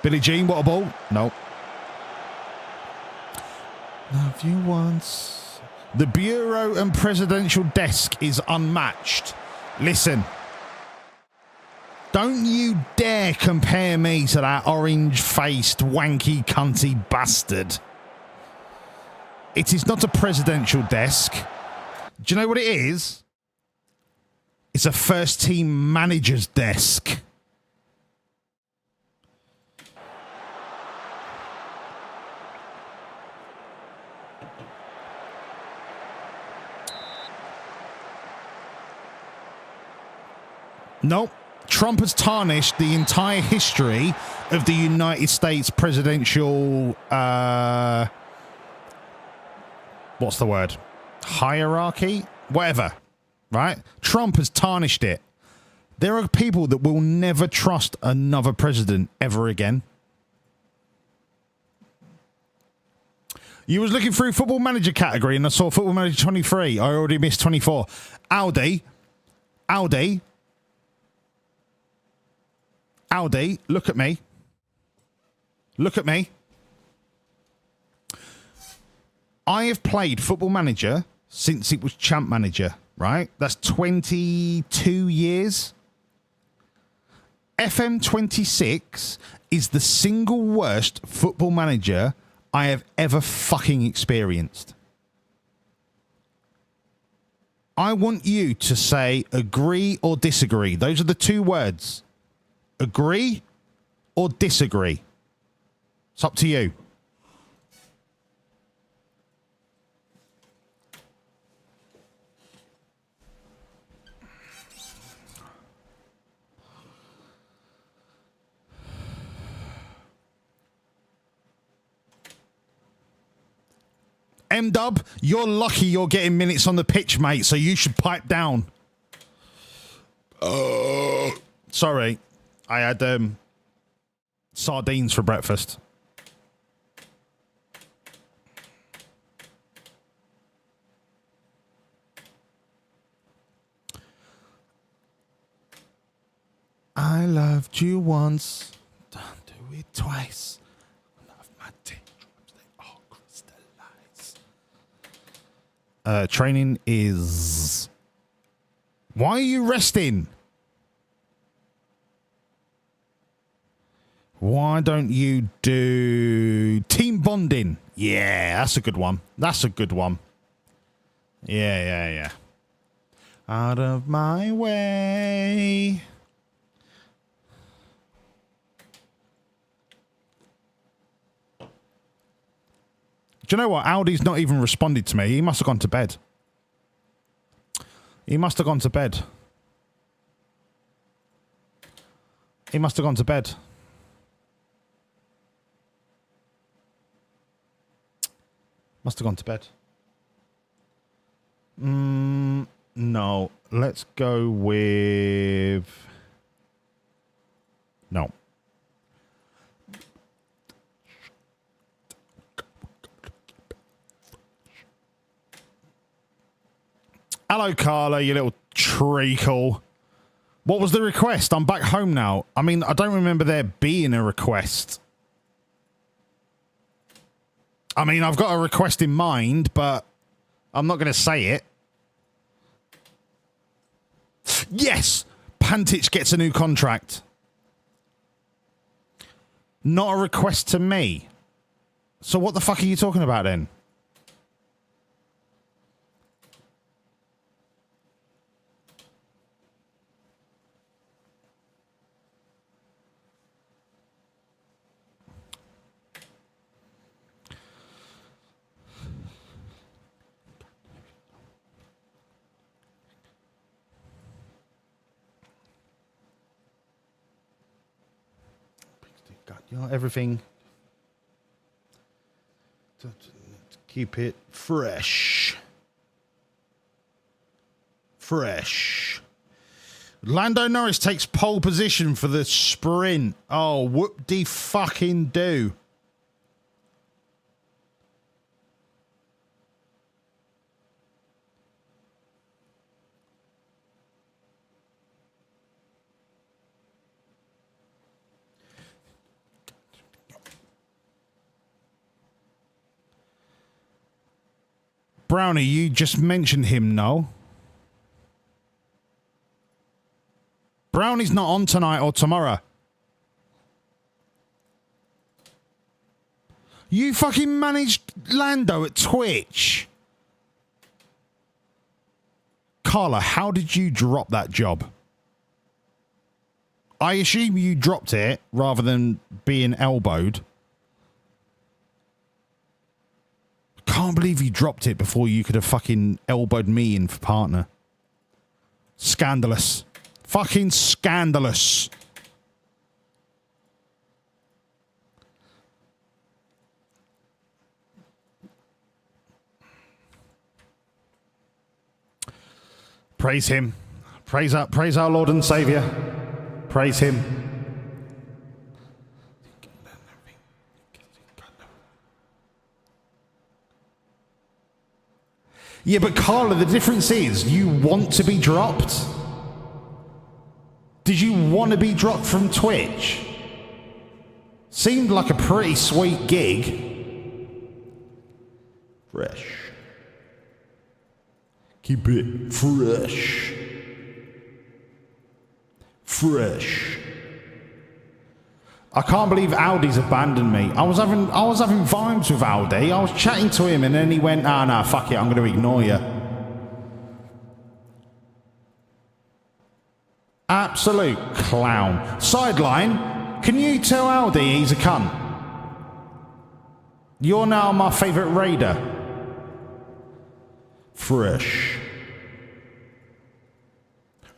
Billie Jean, what a ball? Nope. Love you once. The bureau and presidential desk is unmatched. Listen. Don't you dare compare me to that orange-faced, wanky, cunty bastard. It is not a presidential desk. Do you know what it is? It's a first-team manager's desk. Nope. Trump has tarnished the entire history of the United States presidential... what's the word? Hierarchy? Whatever. Right? Trump has tarnished it. There are people that will never trust another president ever again. You was looking through Football Manager category and I saw Football Manager 23. I already missed 24. Aldi, look at me. Look at me. I have played Football Manager since it was Champ Manager, right? That's 22 years. FM26 is the single worst Football Manager I have ever fucking experienced. I want you to say agree or disagree. Those are the two words. Agree or disagree. It's up to you. M-Dub, you're lucky you're getting minutes on the pitch, mate, so you should pipe down. Sorry. I had sardines for breakfast. I loved you once. Don't do it twice. Love my teardrops, they all crystallize. Training is... Why are you resting? Why don't you do team bonding? Yeah, that's a good one. That's a good one. Yeah. Out of my way. Do you know what? Aldi's not even responded to me. He must have gone to bed. He must have gone to bed. He must have gone to bed. Must have gone to bed. No. Let's go with... No. Hello, Carla, you little treacle. What was the request? I'm back home now. I mean, I don't remember there being a request. I mean, I've got a request in mind, but I'm not going to say it. Yes! Pantic gets a new contract. Not a request to me. So what the fuck are you talking about then? You know, everything to keep it fresh. Lando Norris takes pole position for the sprint. Oh, whoop-de-fucking-do. Brownie, you just mentioned him, no? Brownie's not on tonight or tomorrow. You fucking managed Lando at Twitch. Carla, how did you drop that job? I assume you dropped it rather than being elbowed. Can't believe you dropped it before you could have fucking elbowed me in for partner. Scandalous. Fucking scandalous. Praise him. Praise our Lord and Saviour. Praise him. Yeah, but Carla, the difference is you want to be dropped. Did you want to be dropped from Twitch? Seemed like a pretty sweet gig. Fresh. Keep it fresh. Fresh. I can't believe Aldi's abandoned me. I was having vibes with Aldi. I was chatting to him and then he went, nah, fuck it, I'm going to ignore you. Absolute clown. Sideline, can you tell Aldi he's a cunt? You're now my favourite raider. Fresh.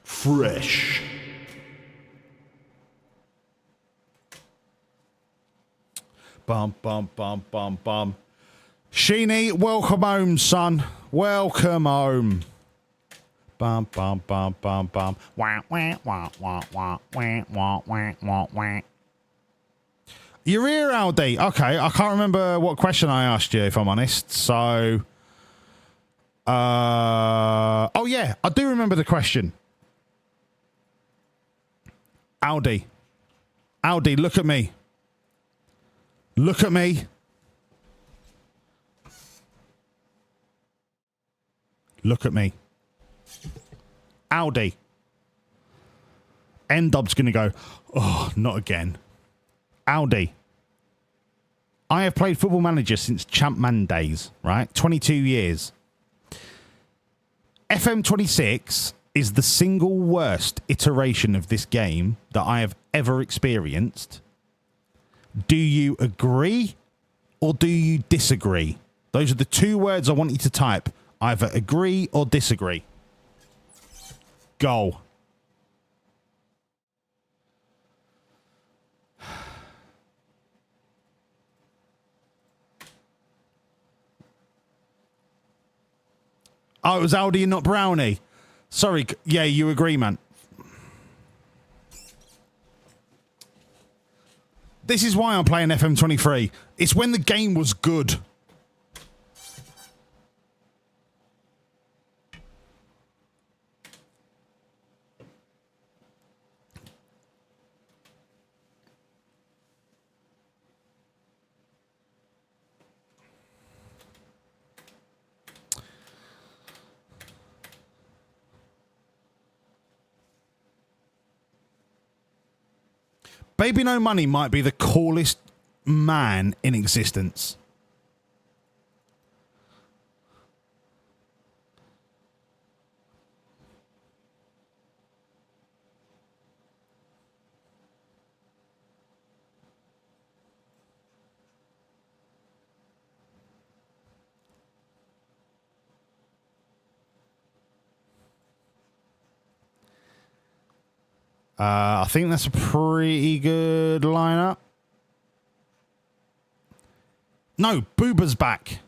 Fresh. Bum, bum, bum, bum, bum. Sheeny, welcome home, son. Welcome home. Bum bum bum bum bum. Wah wah wah wah wah wah wah wah wah wah. You're here, Aldi. Okay, I can't remember what question I asked you, if I'm honest. So, oh yeah, I do remember the question. Aldi, look at me. Look at me. Look at me. Aldi. N-Dub's going to go, oh, not again. Aldi. I have played Football Manager since Champman days, right? 22 years. FM26 is the single worst iteration of this game that I have ever experienced. Do you agree or do you disagree? Those are the two words I want you to type. Either agree or disagree. Go. Oh, it was Aldi and not Brownie. Sorry. Yeah, you agree, man. This is why I'm playing FM23. It's when the game was good. Baby No Money might be the coolest man in existence. I think that's a pretty good lineup. No, Booba's back.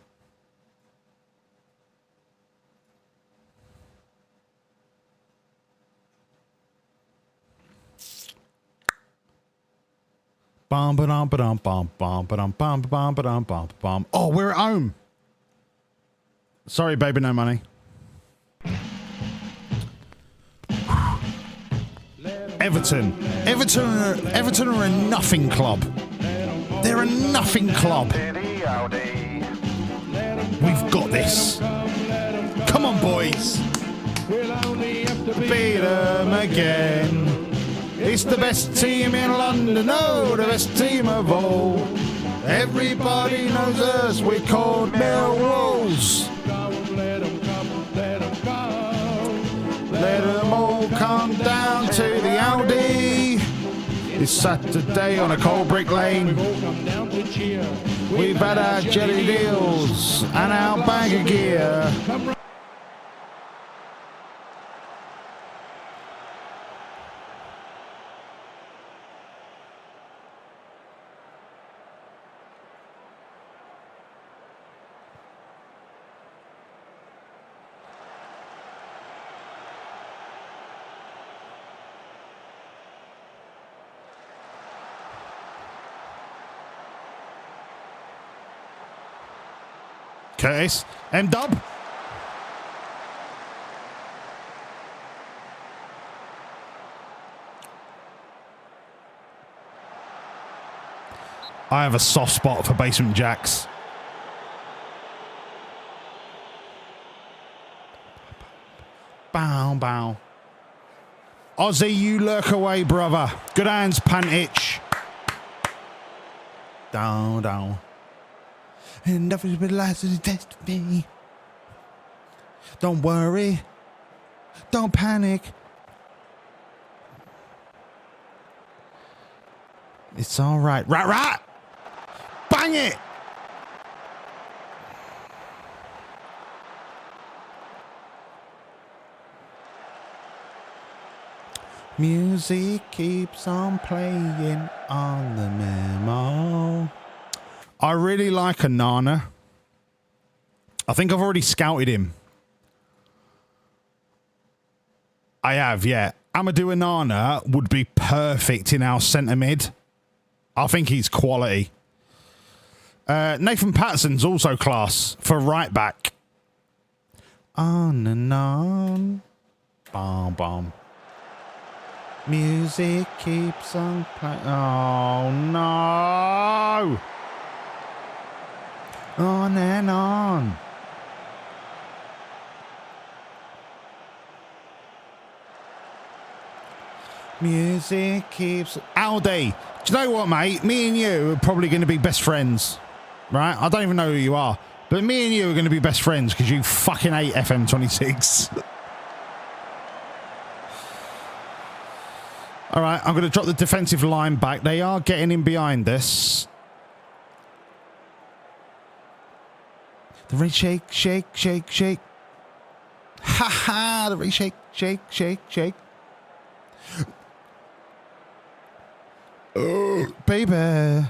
Bum ba dum ba dum bum bum ba dum bum bum ba dum bum bum. Oh, we're at home. Sorry, Baby No Money. Everton are a nothing club. They're a nothing club. We've got this. Come on, boys. Beat them again. It's the best team in London, oh, the best team of all. Everybody knows us, we're called Millwawllzz. Let them all come down to the Aldi. It's Saturday on a cold brick lane. We've had our jelly deals and our bag of gear. Curtis, M-Dub. I have a soft spot for Basement Jacks. Bow, bow. Ozzy, you lurk away, brother. Good hands, Pantich. Down, down. And nothing's been lies to the test of me. Don't worry. Don't panic. It's all right. Rat! Bang it! Music keeps on playing on the memo. I really like a Nana. I think I've already scouted him. I have, yeah. Amadou Onana would be perfect in our centre mid. I think he's quality. Nathan Patterson's also class for right back. On and on. Bom, bom. Music keeps on playing. Oh, no. On and on. Music keeps... Aldi, do you know what, mate? Me and you are probably going to be best friends, right? I don't even know who you are, but me and you are going to be best friends because you fucking hate FM26. All right, I'm going to drop the defensive line back. They are getting in behind us. The red shake, shake, shake, shake. Ha ha, the red shake, shake, shake, shake. Oh, baby.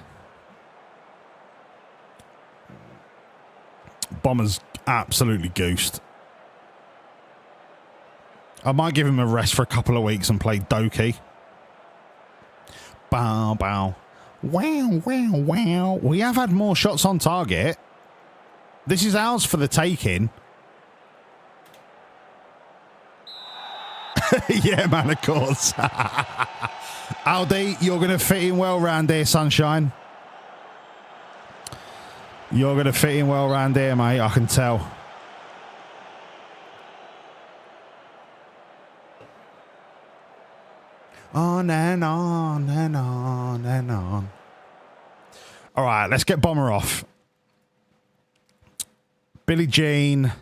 Bomber's absolutely goosed. I might give him a rest for a couple of weeks and play Doki. Bow, bow. Wow, wow, wow. We have had more shots on target. This is ours for the taking. Yeah, man, of course. Aldi, you're going to fit in well round here, sunshine. You're going to fit in well round here, mate. I can tell. On and on and on and on. All right, let's get Bomber off. Billie Jean.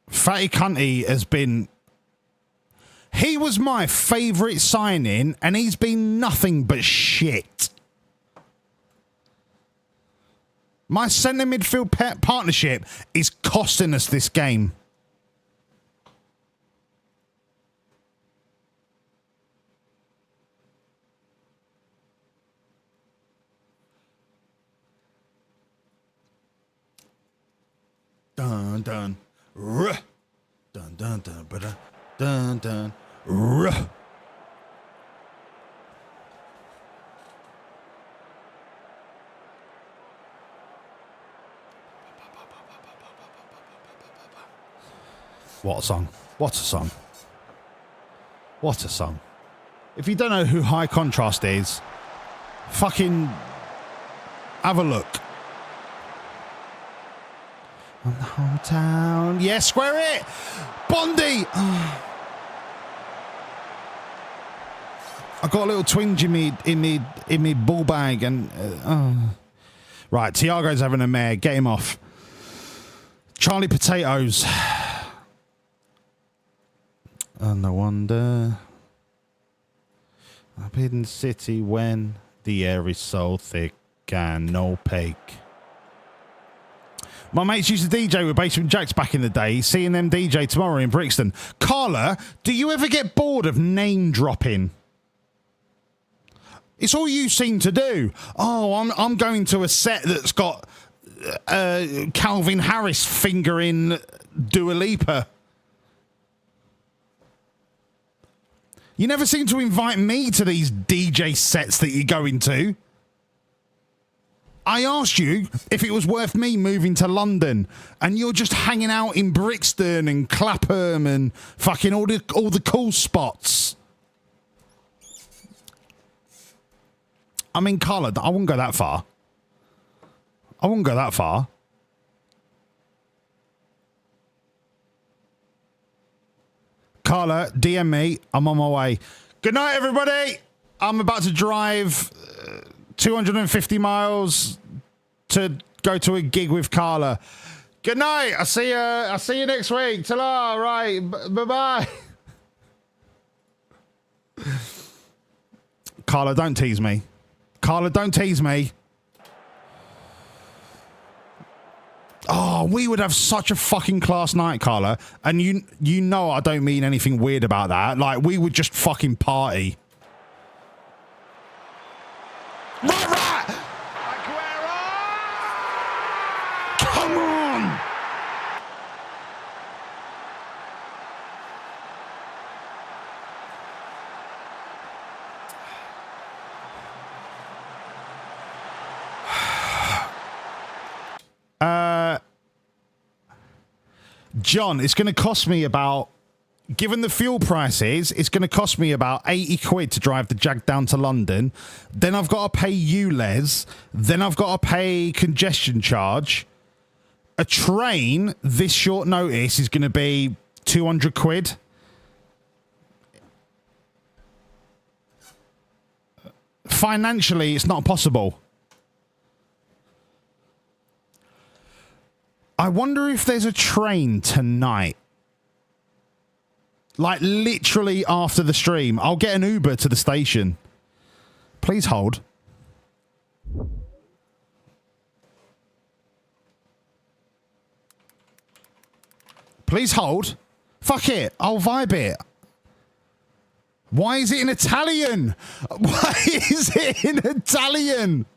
Fatty Cunty has been... He was my favourite signing, and he's been nothing but shit. My centre midfield partnership is costing us this game. Dun dun ruh. Dun dun dun ba dun dun ruh. What a song. What a song. What a song. If you don't know who High Contrast is, fucking have a look. On the hometown. Yeah, square it. Bondi. Oh. I got a little twinge in me ball bag and right. Tiago's having a mare. Get him off. Charlie Potatoes. And no wonder. Up in the city when the air is so thick and opaque. My mates used to DJ with Basement Jacks back in the day. Seeing them DJ tomorrow in Brixton. Carla, do you ever get bored of name dropping? It's all you seem to do. Oh, I'm going to a set that's got Calvin Harris fingering Dua Lipa. You never seem to invite me to these DJ sets that you're going to. I asked you if it was worth me moving to London, and you're just hanging out in Brixton and Clapham and fucking all the cool spots. I mean, Carla, I wouldn't go that far. I wouldn't go that far. Carla, DM me. I'm on my way. Good night, everybody. I'm about to drive 250 miles to go to a gig with Carla. Good night. I see you next week. Ta-la. Right. Bye-bye. Carla, don't tease me. Carla, don't tease me. Oh, we would have such a fucking class night, Carla. And you know I don't mean anything weird about that. Like, we would just fucking party. Right. John, it's going to cost me about, given the fuel prices, it's going to cost me about 80 quid to drive the Jag down to London. Then I've got to pay ULEZ. Then I've got to pay congestion charge. A train this short notice is going to be 200 quid. Financially, it's not possible. I wonder if there's a train tonight. Like, literally after the stream. I'll get an Uber to the station. Please hold. Please hold. Fuck it. I'll vibe it. Why is it in Italian? Why is it in Italian?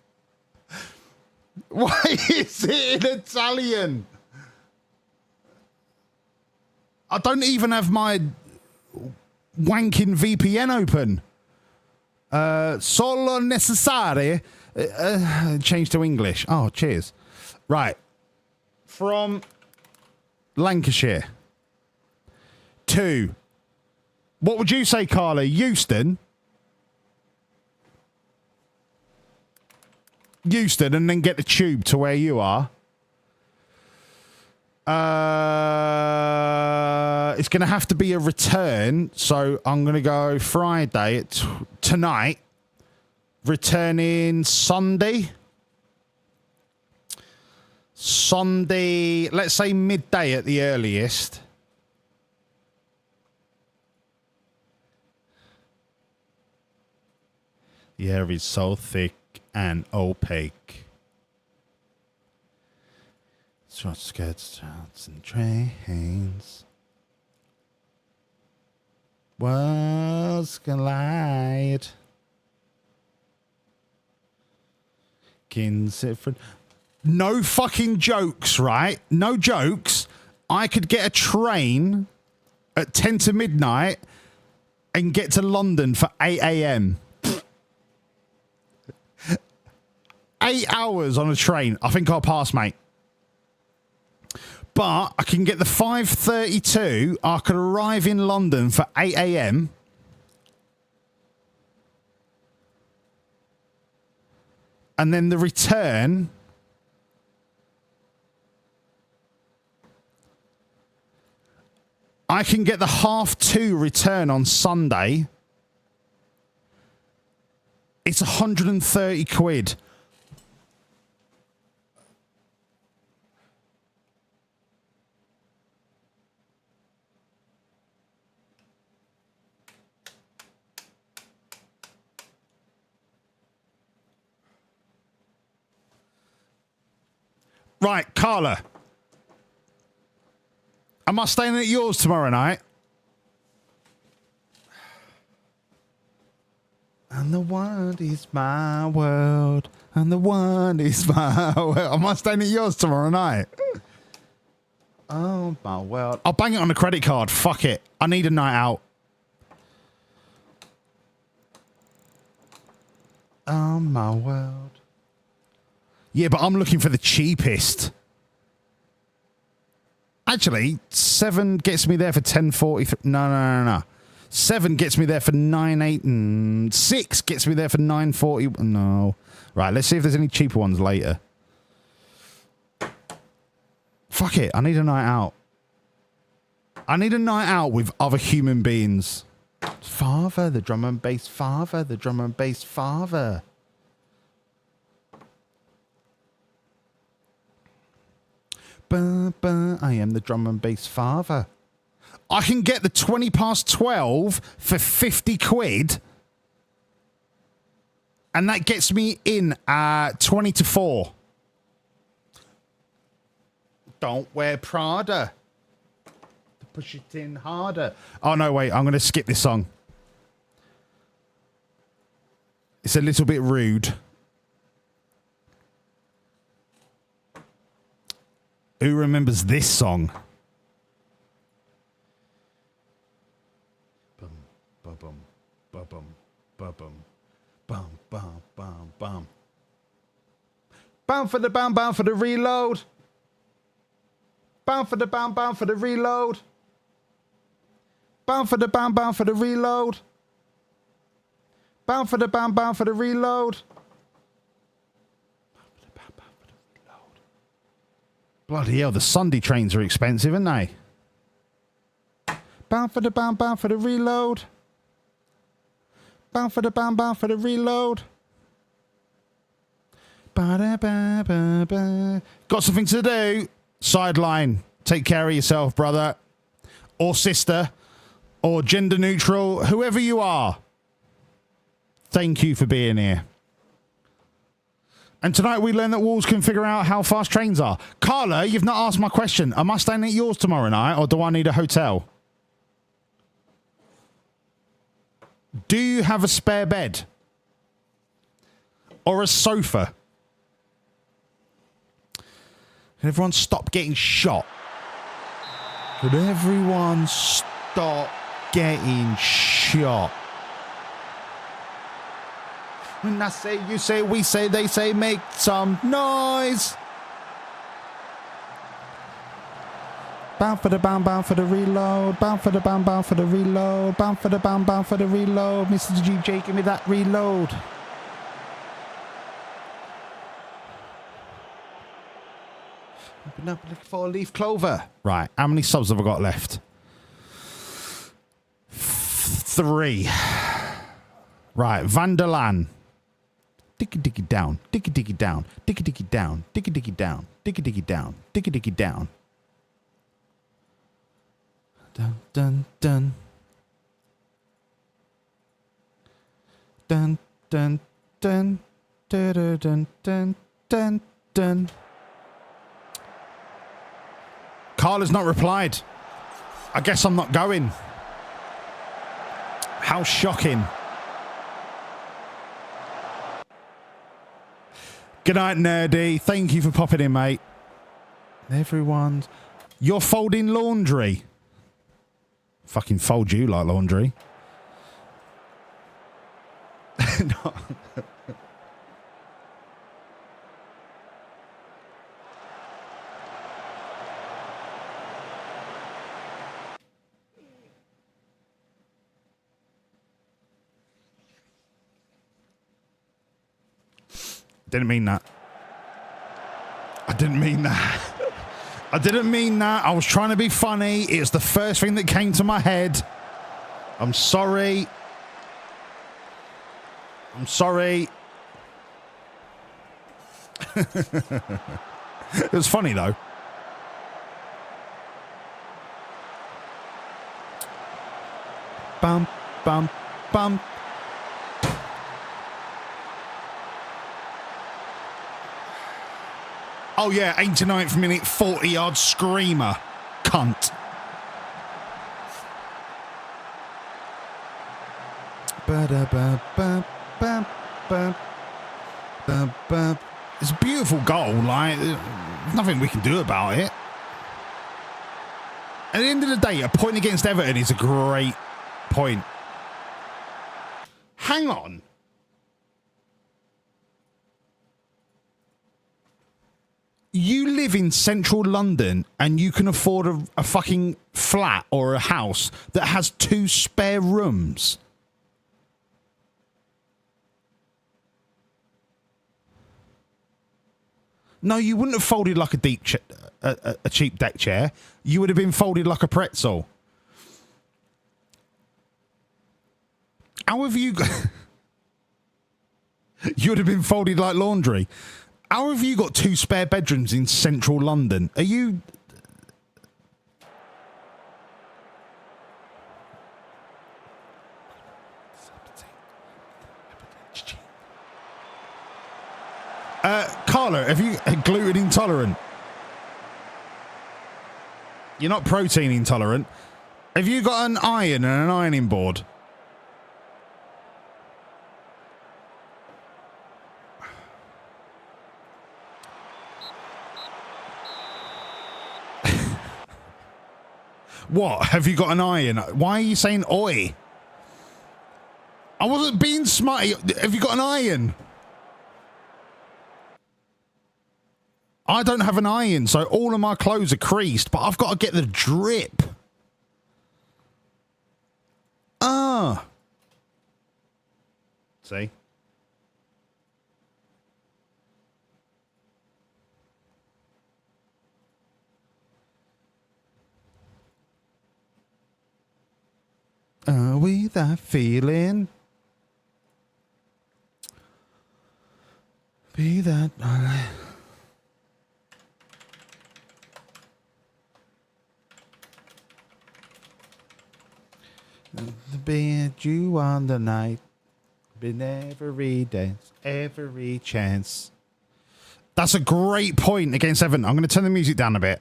Why is it in Italian? I don't even have my wanking VPN open. Solo necessary. Change to English. Oh, cheers. Right. From Lancashire to, what would you say, Carla? Euston? Euston, and then get the tube to where you are. It's going to have to be a return, so I'm going to go Friday tonight, returning Sunday. Sunday, let's say midday at the earliest. The air is so thick and opaque. Short skirts, routes, and trains. Worlds collide. No fucking jokes, right? No jokes. I could get a train at 10 to midnight and get to London for 8 a.m. 8 hours on a train. I think I'll pass, mate. But I can get the 5:32. I could arrive in London for 8 a.m. And then the return. I can get the 2:30 return on Sunday. It's 130 quid. Right, Carla. Am I staying at yours tomorrow night? And the world is my world. And the world is my world. Am I staying at yours tomorrow night? Oh, my world. I'll bang it on a credit card. Fuck it. I need a night out. Oh, my world. Yeah, but I'm looking for the cheapest. Actually, 7 gets me there for 10.40. No. 7 gets me there for 9.8, and 6 gets me there for 9.40. No. Right, let's see if there's any cheaper ones later. Fuck it, I need a night out. I need a night out with other human beings. Father, the drum and bass father, the drum and bass father. I am the drum and bass father. I can get the 12 for 50 quid. And that gets me in 20 to 4. Don't wear Prada. Push it in harder. Oh, no, wait. I'm going to skip this song. It's a little bit rude. Who remembers this song? Bum, ba-bum, ba-bum, ba-bum, bum, bum, bum, bum. Bound for the reload. Bound for the bound for the reload. Bound for the bound for the reload. Bound for the bound for the reload. Bloody hell, the Sunday trains are expensive, aren't they? Bound for the bound for the reload. Bound for the bound for the reload. Ba-da-ba-ba-ba. Got something to do. Sideline. Take care of yourself, brother. Or sister. Or gender neutral. Whoever you are. Thank you for being here. And tonight we learn that Wolves can figure out how fast trains are. Carla, you've not asked my question. Am I staying at yours tomorrow night or do I need a hotel? Do you have a spare bed? Or a sofa? Can everyone stop getting shot? Could everyone stop getting shot? When I say, you say, we say, they say, make some noise. Bound for the bound for the reload. Bound for the bound for the reload. Bound for the bound for the reload. Mr. GJ, give me that reload. Open up looking for a leaf clover. Right, how many subs have I got left? 3. Right, Vanderlan. Dicky dicky down, dicky dicky down, dicky dicky down, dicky dicky down, dicky dicky down, dicky dicky down. Dun dun dun. Dun dun dun dun dun dun dun dun. Carla's not replied. I guess I'm not going. How shocking. Good night, Nerdy. Thank you for popping in, mate. Everyone's... You're folding laundry. Fucking fold you like laundry. No. Didn't mean that. I didn't mean that. I didn't mean that. I was trying to be funny. It's the first thing that came to my head. I'm sorry. I'm sorry. It was funny though. Bum, bum, bum. Oh yeah, 89th minute, 40-yard screamer. Cunt. It's a beautiful goal, like, there's nothing we can do about it. At the end of the day, a point against Everton is a great point. Hang on. You live in central London and you can afford a fucking flat or a house that has 2 spare rooms. No, you wouldn't have folded like a cheap deck chair. You would have been folded like a pretzel. How have you... You would have been folded like laundry. How have you got 2 spare bedrooms in central London? Are you... Carla, have you gluten intolerant? You're not protein intolerant. Have you got an iron and an ironing board? What? Have you got an iron? Why are you saying oi? I wasn't being smart. Have you got an iron? I don't have an iron, so all of my clothes are creased, but I've got to get the drip. See? Are we that feeling? Be that. Be you on the night. Been every dance, every chance. That's a great point against Everton. I'm going to turn the music down a bit.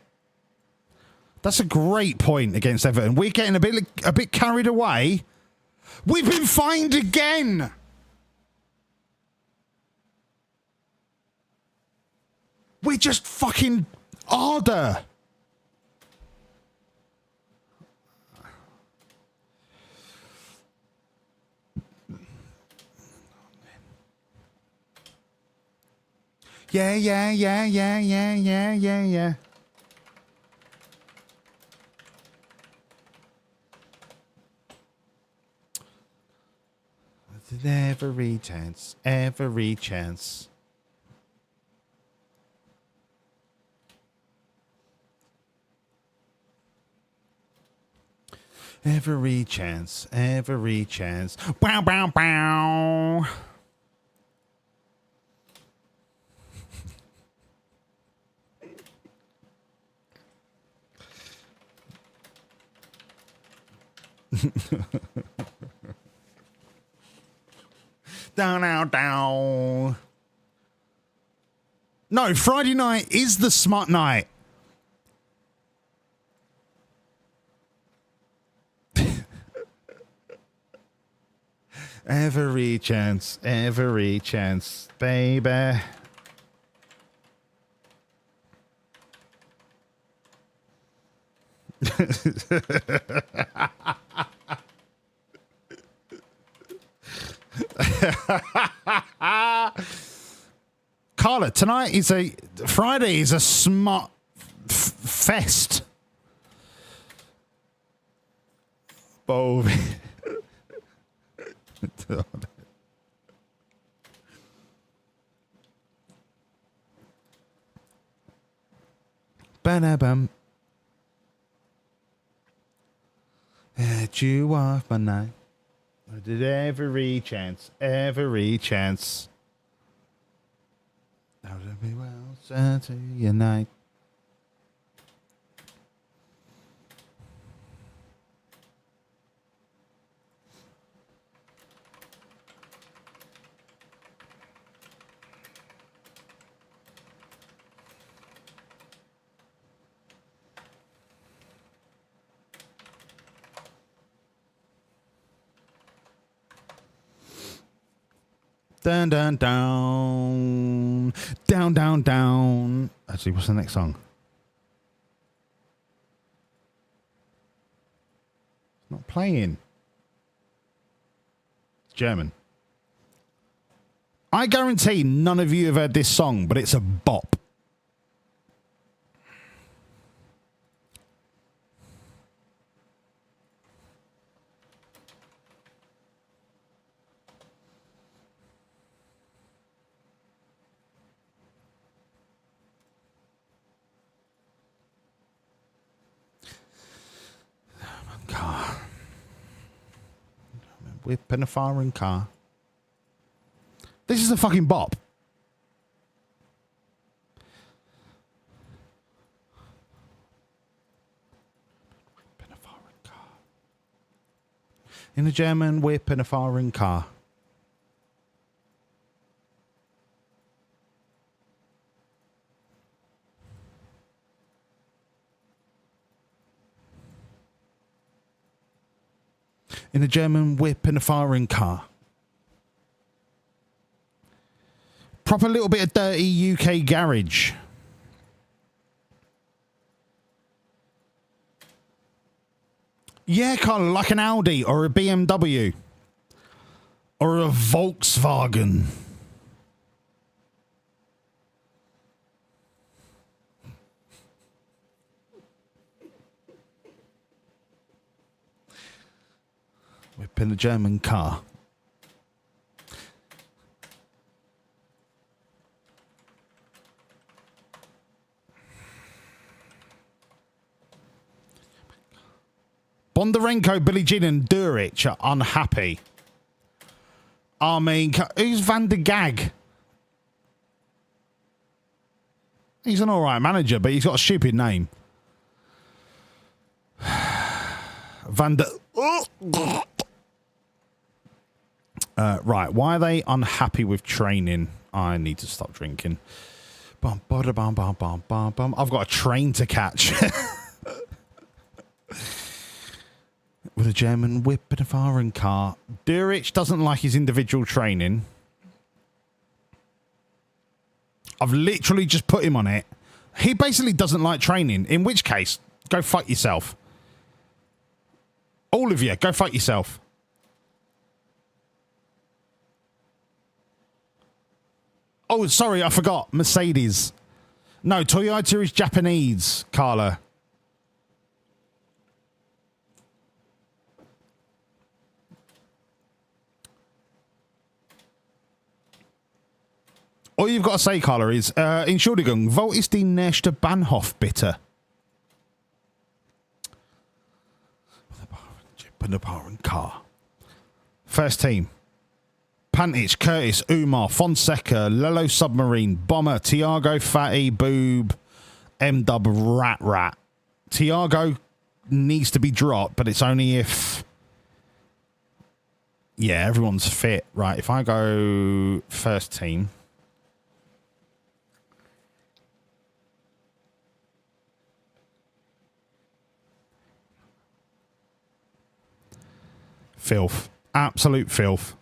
That's a great point against Everton. We're getting a bit carried away. We've been fined again. We're just fucking harder. Yeah. Every chance, every chance. Every chance, every chance. Bow, bow, bow. Down. No, Friday night is the smart night. Every chance, baby. Carla, Friday is a smart fest. Bove. Ba-da-bum. Had you off my night. I did every chance. Now to be well sent to unite. Down. Actually, what's the next song? It's not playing. It's German. I guarantee none of you have heard this song, but it's a bop. Car. Whipping a foreign car. This is a fucking bop. Whipping a foreign car. In a German whip in a foreign car. In a German whip in a foreign car. Proper little bit of dirty UK garage. Yeah, kind of like an Audi or a BMW. Or a Volkswagen. Whip in a German car. Bondarenko, Billie Jean and Duric are unhappy. I mean, who's Van der Gag? He's an alright manager, but he's got a stupid name. Van der... right, why are they unhappy with training? I need to stop drinking. I've got a train to catch. With a German whip and a foreign car. Duric doesn't like his individual training. I've literally just put him on it. He basically doesn't like training. In which case, go fuck yourself. All of you, go fuck yourself. Oh, sorry, I forgot. Mercedes. No, Toyota is Japanese, Carla. All you've got to say, Carla, is Entschuldigung, wo ist die nächste Bahnhof, bitte? Car. First team. Pantic, Curtis, Umar, Fonseca, Lelo Submarine, Bomber, Tiago, Fatty, Boob, M-Dub, Rat. Tiago needs to be dropped, but it's only if... Yeah, everyone's fit. Right, if I go first team... Filth. Absolute filth.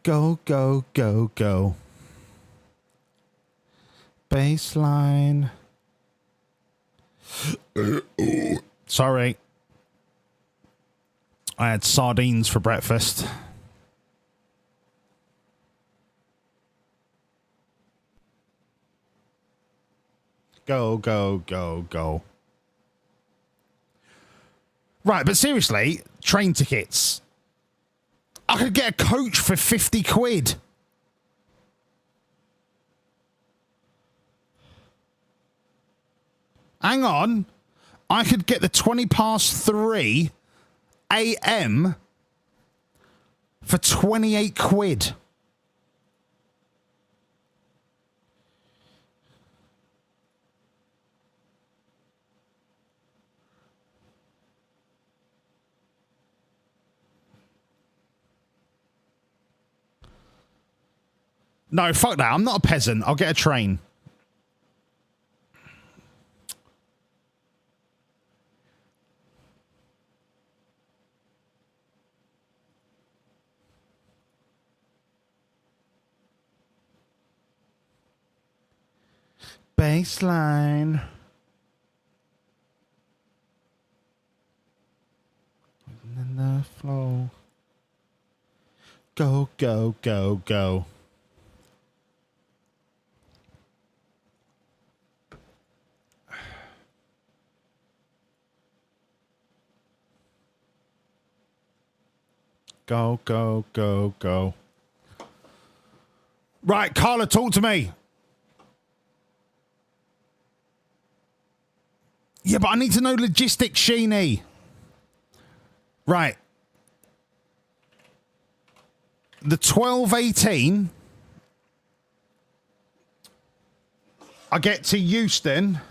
Go, go, go, go. Baseline. Sorry. I had sardines for breakfast. Go, go, go, go. Right, but seriously, train tickets. I could get a coach for 50 quid. Hang on. I could get the 3:20 a.m. for 28 quid. No, fuck that. I'm not a peasant. I'll get a train. Baseline. And then the flow. Go, go, go, go. Go, go, go, go. Right, Carla, talk to me. Yeah, but I need to know logistics, Sheeny. Right. The 12:18. I get to Euston.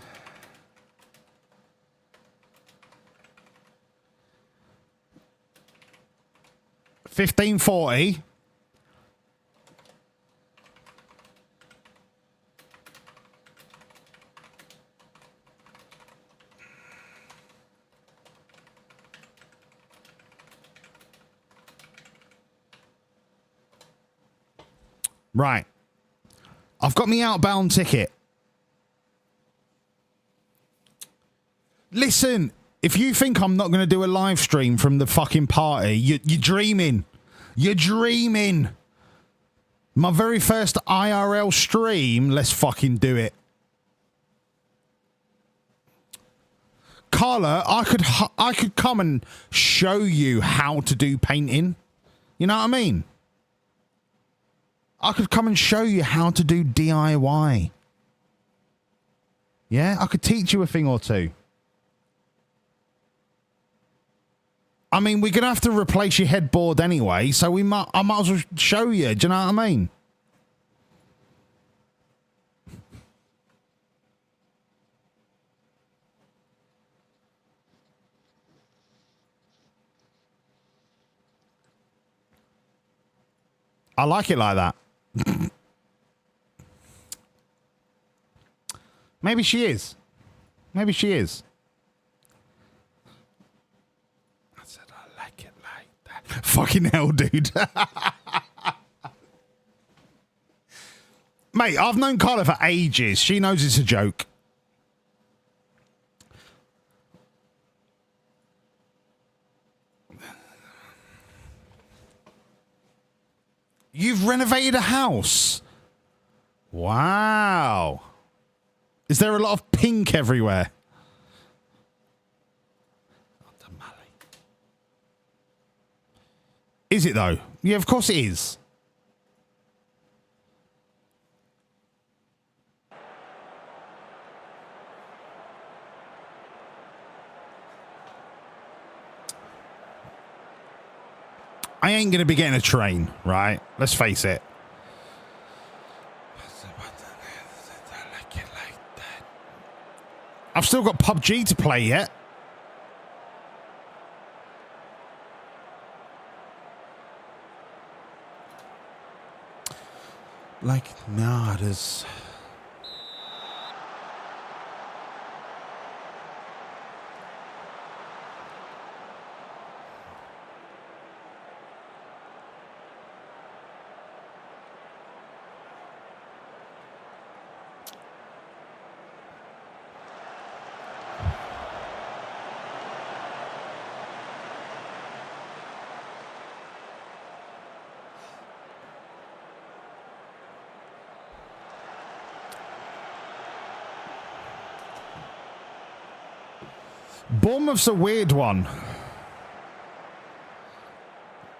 $15.40. Right. I've got me outbound ticket. Listen, if you think I'm not going to do a live stream from the fucking party, you're dreaming. You're dreaming. My very first IRL stream, let's fucking do it. Carla, I could come and show you how to do painting. You know what I mean? I could come and show you how to do DIY. Yeah, I could teach you a thing or two. I mean, we're gonna have to replace your headboard anyway, so I might as well show you. Do you know what I mean? I like it like that. Maybe she is. Maybe she is. I said I like it like that. Fucking hell, dude. Mate, I've known Carla for ages. She knows it's a joke. You've renovated a house. Wow. Is there a lot of pink everywhere? Is it though? Yeah, of course it is. I ain't going to be getting a train, right? Let's face it. I've still got PUBG to play yet. Like, nah, there's... Bournemouth's a weird one.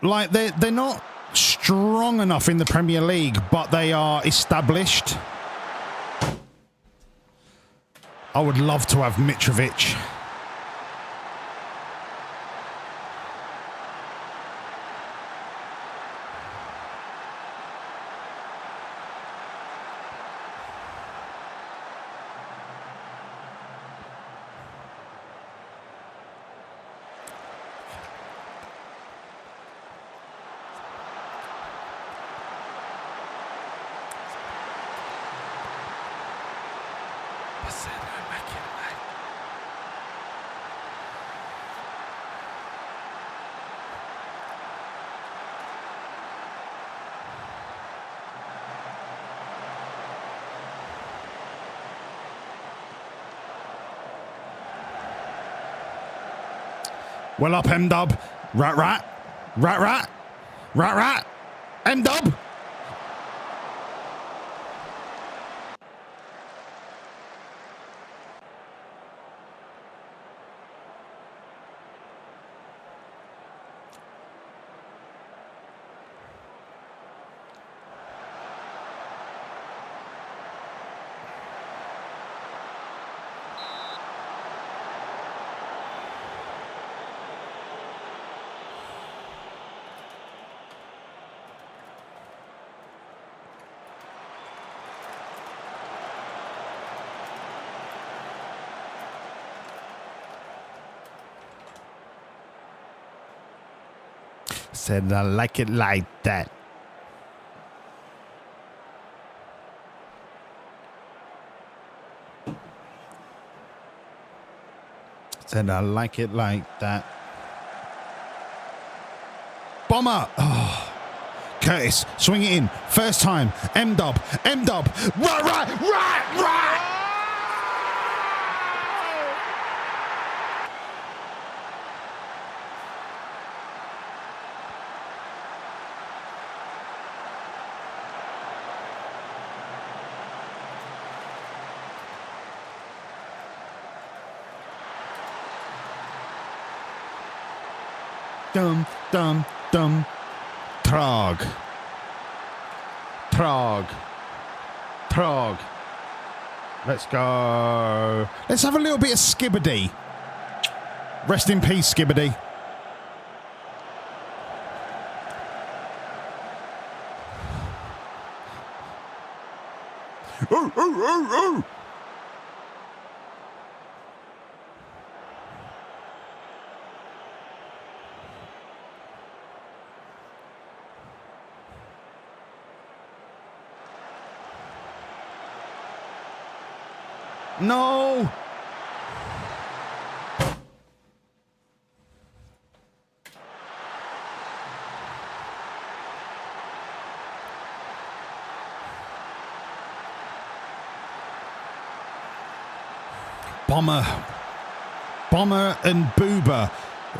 Like, they're not strong enough in the Premier League, but they are established. I would love to have Mitrovic. Well up, M-Dub. Rat, rat. Rat, rat. Rat, rat. M-Dub. Said I like it like that. Said I like it like that. Bomber. Oh. Curtis, swing it in. First time. M-Dub. M-Dub. Right, right, right, right. Dum, dum, dum. Prague. Prague. Prague. Let's go. Let's have a little bit of Skibbity. Rest in peace, Skibbity. Ooh, ooh, ooh, ooh. No. Bomber and Boober,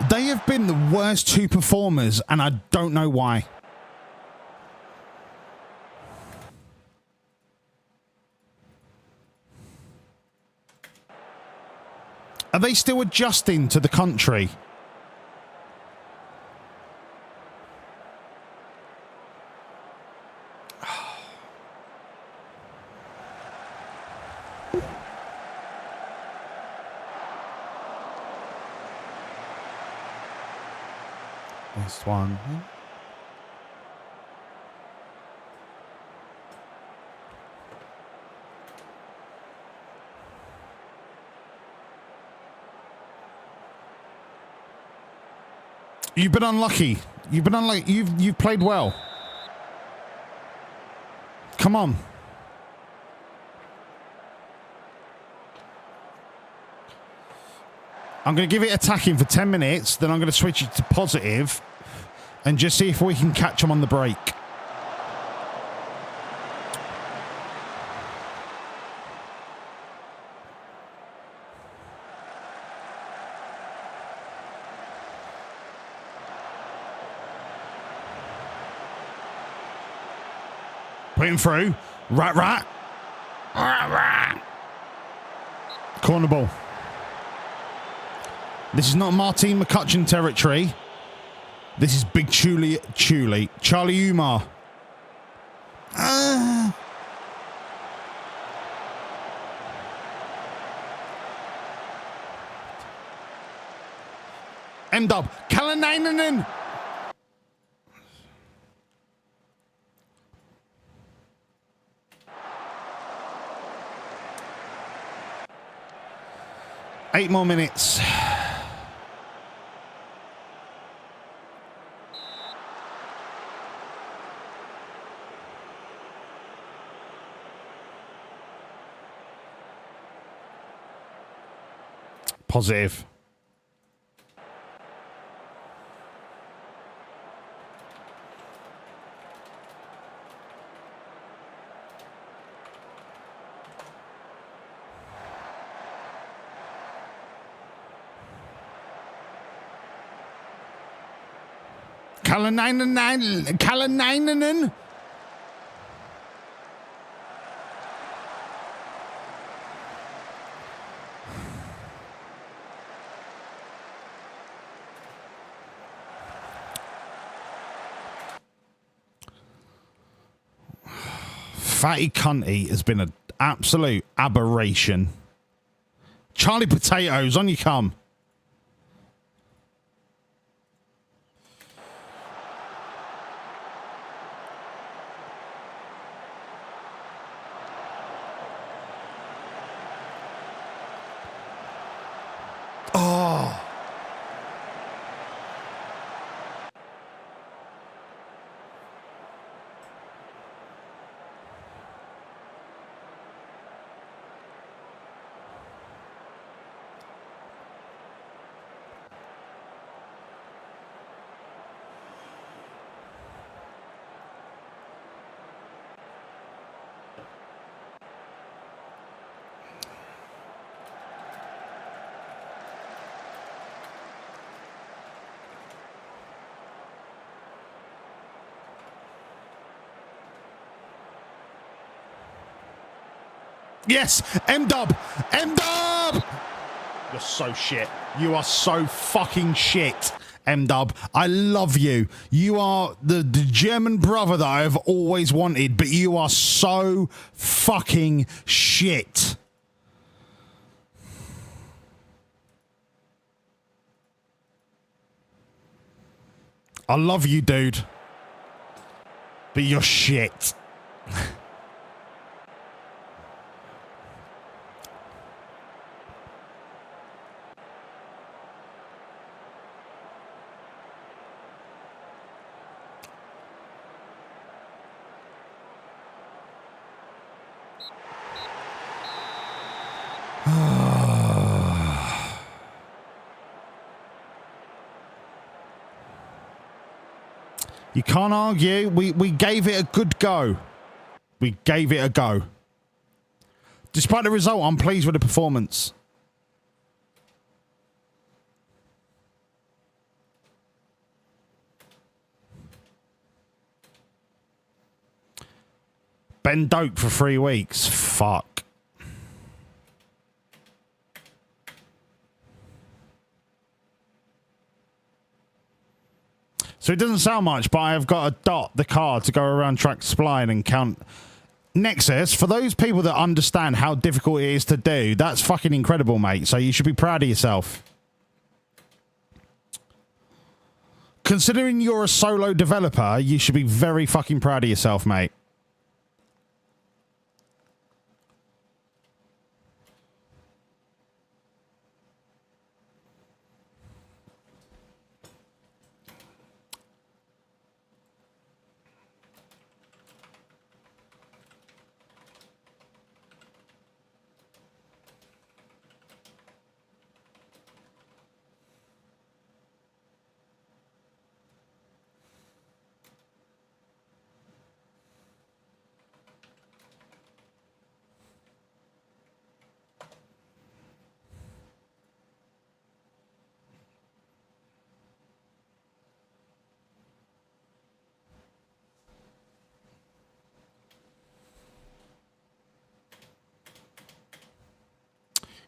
they have been the worst two performers, and I don't know why. Are they still adjusting to the country? This one. You've been unlucky. You've been unlucky. You've played well. Come on. I'm going to give it attacking for 10 minutes, then I'm going to switch it to positive and just see if we can catch them on the break. Put him through. Rat, rat. Rat, rat. Corner ball. This is not Martin McCutcheon territory. This is Big Charlie Umar. M-Dub. Kalanainen. Eight more minutes. Positive. Kalanainen. Fatty Cunty has been an absolute aberration. Charlie Potatoes, on you come. Oh. Yes, M-Dub. M-Dub. You're so shit. You are so fucking shit. M-Dub, I love you. You are the German brother that I have always wanted, but you are so fucking shit. I love you, dude. But you're shit. You can't argue. We gave it a good go. We gave it a go. Despite the result, I'm pleased with the performance. Ben Doak for 3 weeks. Fuck. So it doesn't sound much, but I've got to dot the car to go around track spline and count. Nexus, for those people that understand how difficult it is to do, that's fucking incredible, mate. So you should be proud of yourself. Considering you're a solo developer, you should be very fucking proud of yourself, mate.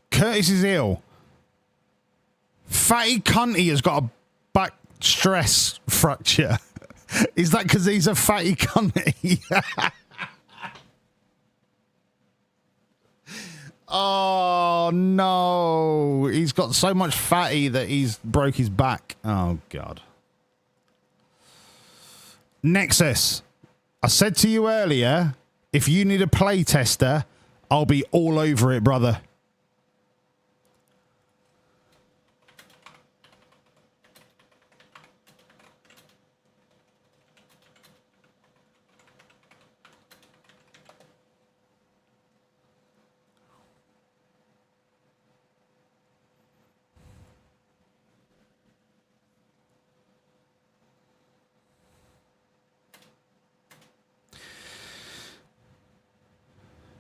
Curtis is ill. Fatty Cunty has got a back stress fracture. Is that because he's a fatty cunty? Oh, no. He's got so much fatty that he's broke his back. Oh, God. Nexus, I said to you earlier, if you need a play tester, I'll be all over it, brother.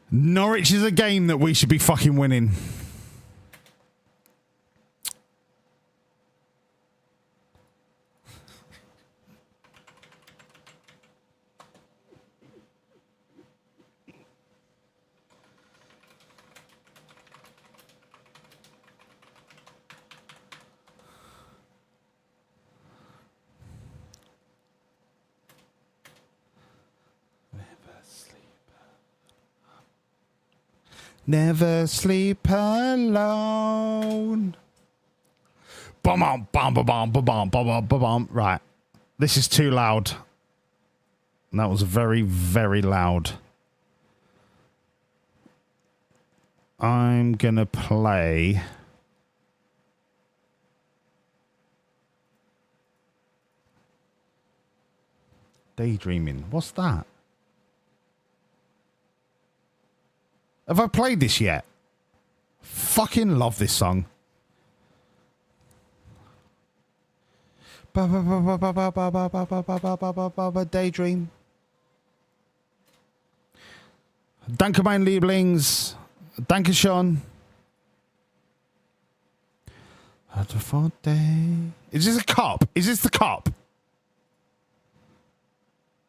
Norwich is a game that we should be fucking winning. Never sleep alone. Bum bum bum bum bum bum bum bum bum. Right. This is too loud. That was very, very loud. I'm gonna play. Daydreaming. What's that? Have I played this yet? Fucking love this song. Daydream. Danke, mein Lieblings. Danke schon. Is this a cup? Is this the cup?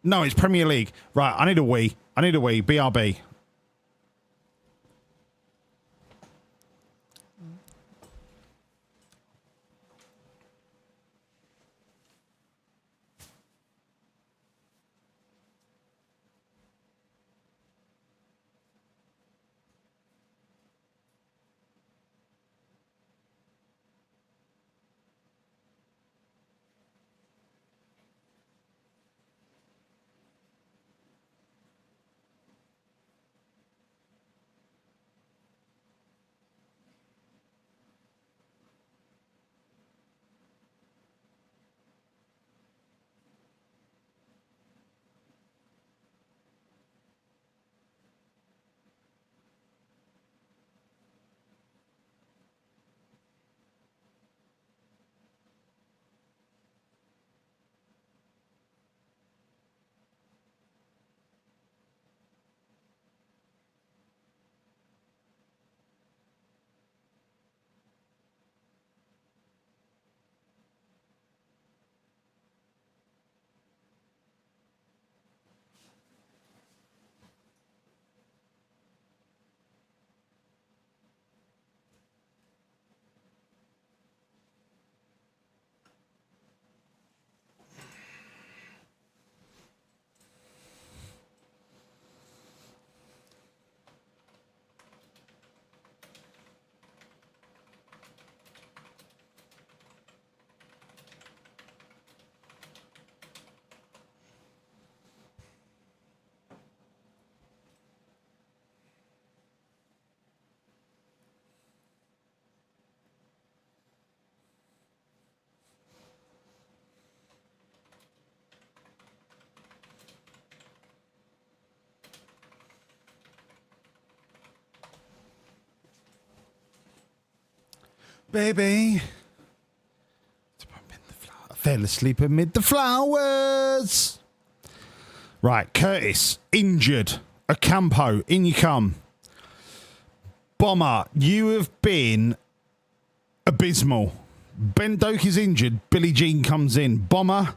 No, it's Premier League. Right, I need a Wii. I need a Wii. BRB. Baby. I fell asleep amid the flowers. Right, Curtis, injured. Ocampo, in you come. Bomber, you have been abysmal. Ben Doak is injured. Billie Jean comes in. Bomber,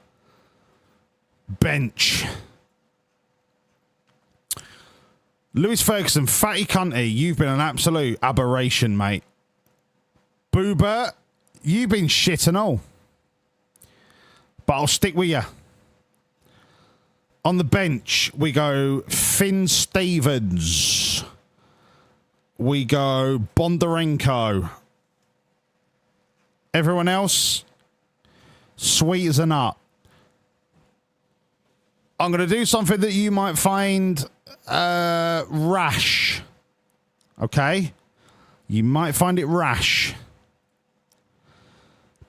bench. Lewis Ferguson, Fatty Cunty, you've been an absolute aberration, mate. Boober, you've been shit and all. But I'll stick with you. On the bench, we go Finn Stevens. We go Bondarenko. Everyone else, sweet as a nut. I'm going to do something that you might find rash. Okay? You might find it rash.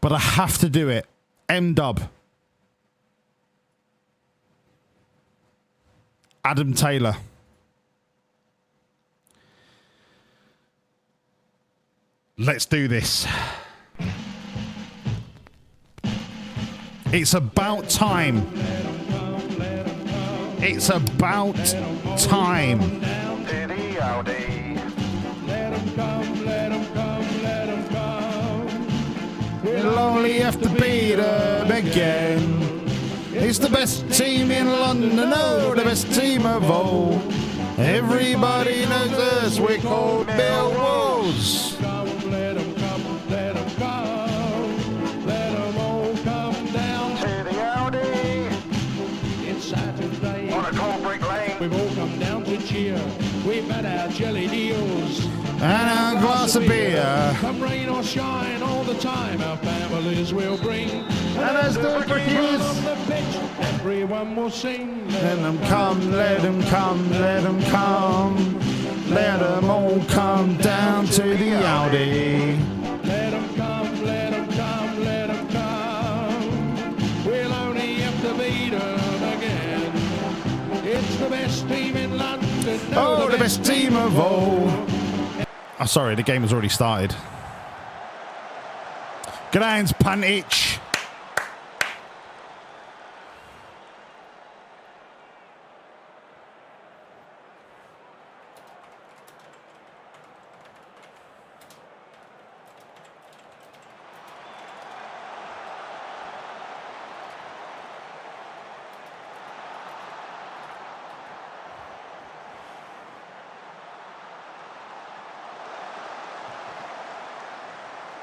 But I have to do it. M-Dub. Adam Taylor. Let's do this. It's about time. It's about time. We'll only have to beat them again. It's the best team in London, oh, the best team of all. Everybody knows us, we're called Millwawllzz. Let them come, let them come. Let them all come down To the Audi. It's Saturday. On a cold brick lane. We've all come down to cheer. We've had our jelly deals. And a glass of beer. Come rain or shine all the time, our families will bring. And as the cricketers on the pitch, everyone will sing. let them come, let them come, let them come. Let them all come down to the Audi. Let them come, let them come, let them come. We'll only have to beat them again. It's the best team in London. Oh, the best team of all. Oh, sorry, the game has already started. Gdansk Pantic.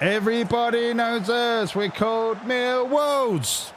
Everybody knows us. We're called Millwawllzz.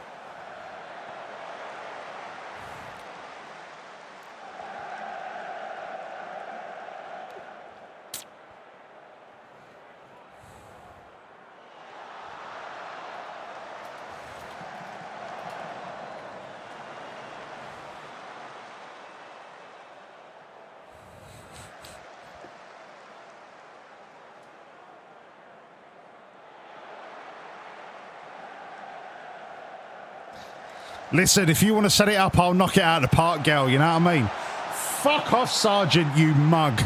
Listen, if you want to set it up, I'll knock it out of the park, girl. You know what I mean? Fuck off, Sergeant, you mug.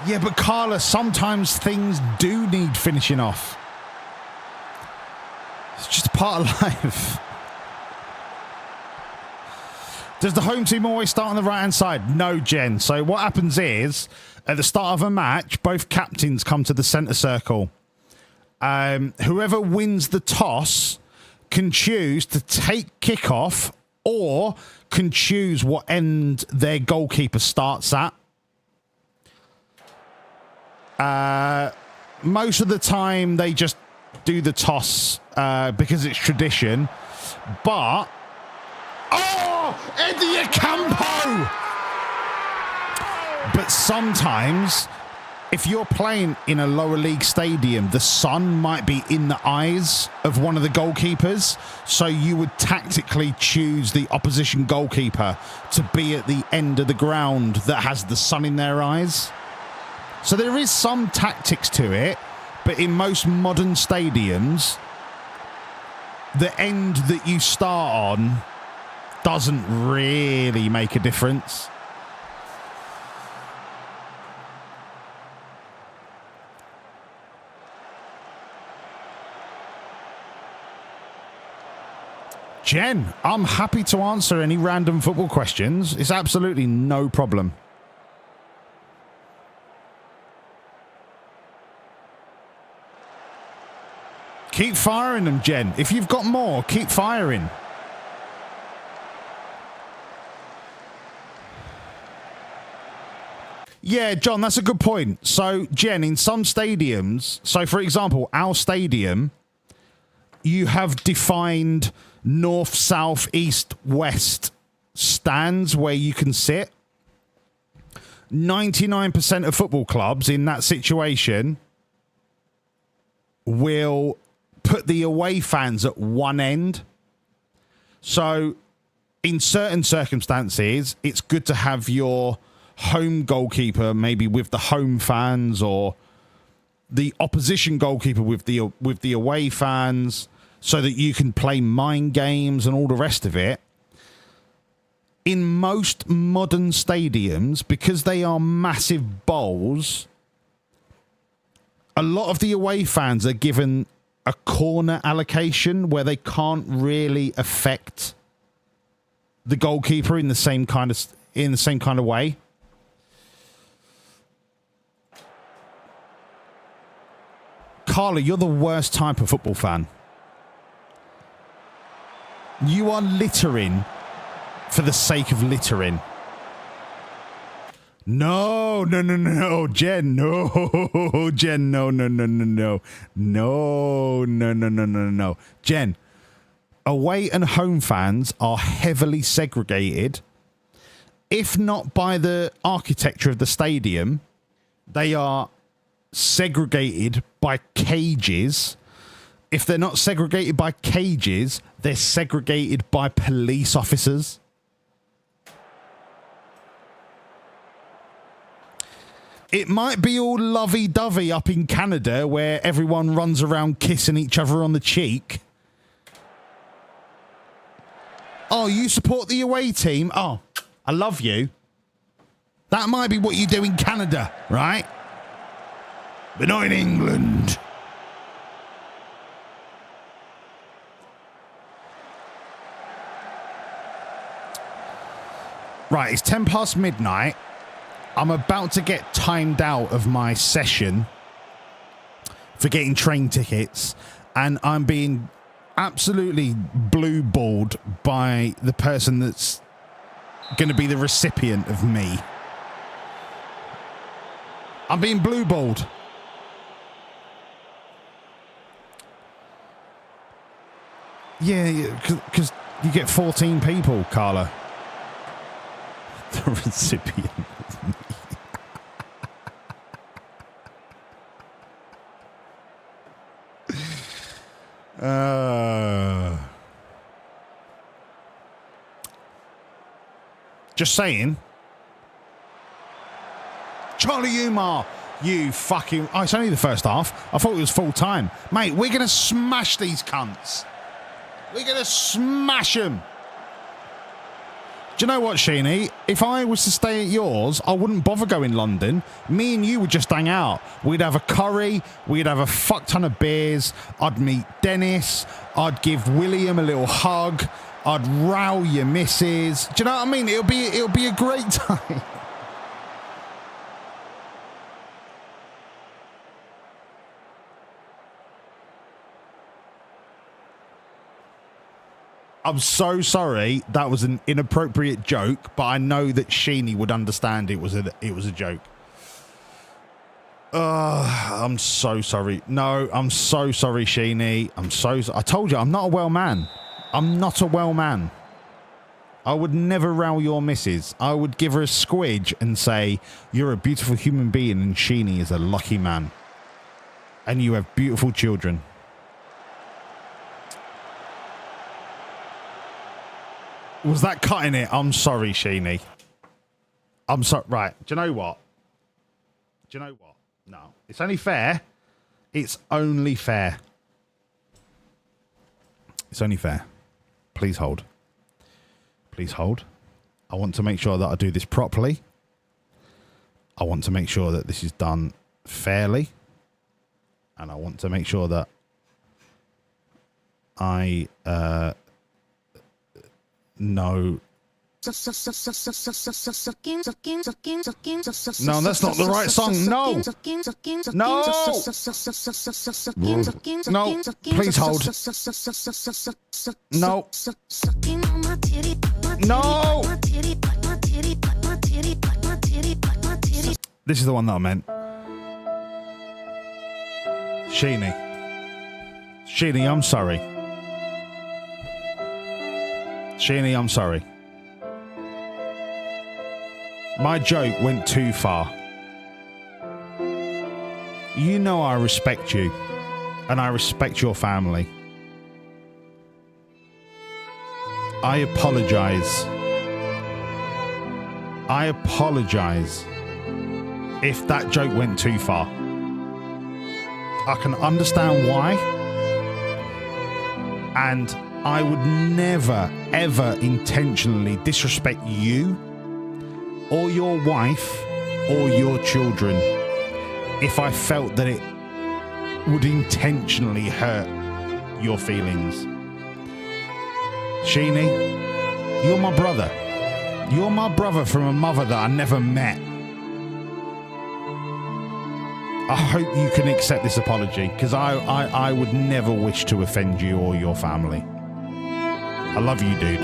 Yeah, but Carla, sometimes things do need finishing off. It's just a part of life. Does the home team always start on the right-hand side? No, Jen. So what happens is, at the start of a match, both captains come to the centre circle. Whoever wins the toss can choose to take kickoff or can choose what end their goalkeeper starts at. Most of the time, they just do the toss because it's tradition. But... Oh! Eddie Ocampo! But sometimes, if you're playing in a lower league stadium, the sun might be in the eyes of one of the goalkeepers. So you would tactically choose the opposition goalkeeper to be at the end of the ground that has the sun in their eyes. So there is some tactics to it, but in most modern stadiums, the end that you start on doesn't really make a difference. Jen, I'm happy to answer any random football questions. It's absolutely no problem. Keep firing them, Jen. If you've got more, keep firing. Yeah, John, that's a good point. So, Jen, in some stadiums, so for example, our stadium, you have defined north, south, east, west stands where you can sit. 99% of football clubs in that situation will put the away fans at one end. So in certain circumstances, it's good to have your home goalkeeper maybe with the home fans, or the opposition goalkeeper with the away fans, so that you can play mind games and all the rest of it. In most modern stadiums, because they are massive bowls, a lot of the away fans are given a corner allocation where they can't really affect the goalkeeper in the same kind of way. Carla, you're the worst type of football fan. You are littering for the sake of littering. No, Jen, no, Jen, no. Jen, away and home fans are heavily segregated. If not by the architecture of the stadium, they are segregated by cages. If they're not segregated by cages, they're segregated by police officers. It might be all lovey-dovey up in Canada where everyone runs around kissing each other on the cheek. Oh, you support the away team? Oh, I love you. That might be what you do in Canada, right? But not in England. Right, it's 10 past midnight. I'm about to get timed out of my session for getting train tickets, and I'm being absolutely blue-balled by the person that's going to be the recipient of me. I'm being blue-balled. Yeah, because you get 14 people, Carla. The recipient of me. Just saying. Charlie Umar, you fucking... Oh, it's only the first half. I thought it was full time. Mate, we're going to smash these cunts. We're going to smash them. Do you know what, Sheeny? If I was to stay at yours, I wouldn't bother going London. Me and you would just hang out. We'd have a curry. We'd have a fuck ton of beers. I'd meet Dennis. I'd give William a little hug. I'd row your missus. Do you know what I mean? It'll be a great time. I'm so sorry. That was an inappropriate joke, but I know that Sheeny would understand it was a joke. I'm so sorry. No, I'm so sorry, Sheeny. I told you, I'm not a well man. I'm not a well man. I would never row your missus. I would give her a squidge and say, you're a beautiful human being and Sheeny is a lucky man. And you have beautiful children. Was that cutting it? I'm sorry, Sheeny. I'm sorry. Right. Do you know what? No. It's only fair. It's only fair. It's only fair. Please hold. Please hold. I want to make sure that I do this properly. I want to make sure that this is done fairly. And I want to make sure that I know... No, that's not the right song. No. No. No. Please hold. No. No. This is the one that I meant. Sheeny. Sheeny, I'm sorry. Sheeny, I'm sorry. My joke went too far. You know I respect you, and I respect your family. I apologize. I apologize if that joke went too far. I can understand why, and I would never, ever intentionally disrespect you or your wife or your children if I felt that it would intentionally hurt your feelings. Sheeny, you're my brother. You're my brother from a mother that I never met. I hope you can accept this apology, because I would never wish to offend you or your family. I love you, dude.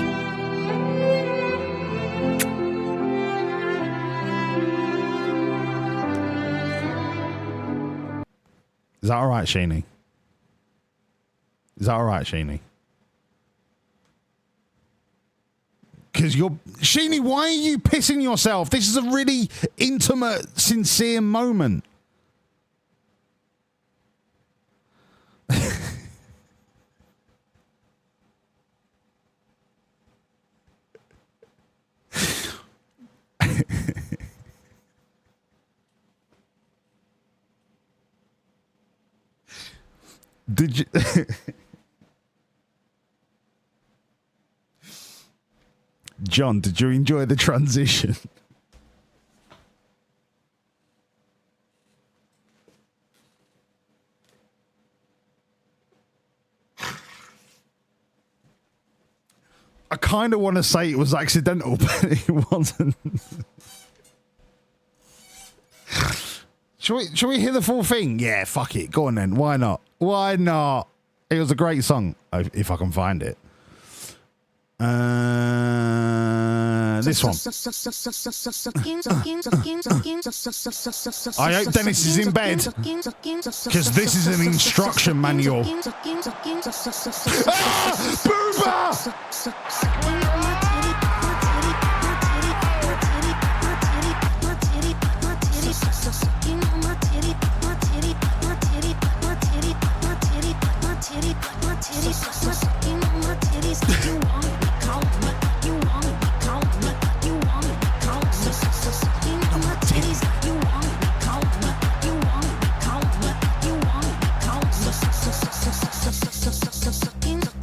Is that alright, Sheeny? Is that alright, Sheeny? Because you're... Sheeny, why are you pissing yourself? This is a really intimate, sincere moment. Did you... John, did you enjoy the transition? I kind of want to say it was accidental, but it wasn't. Shall we hear the full thing? Yeah, fuck it. Go on then. Why not? Why not? It was a great song, if I can find it. This one. I hope Dennis is in bed, because this is an instruction manual. Ah! Booba!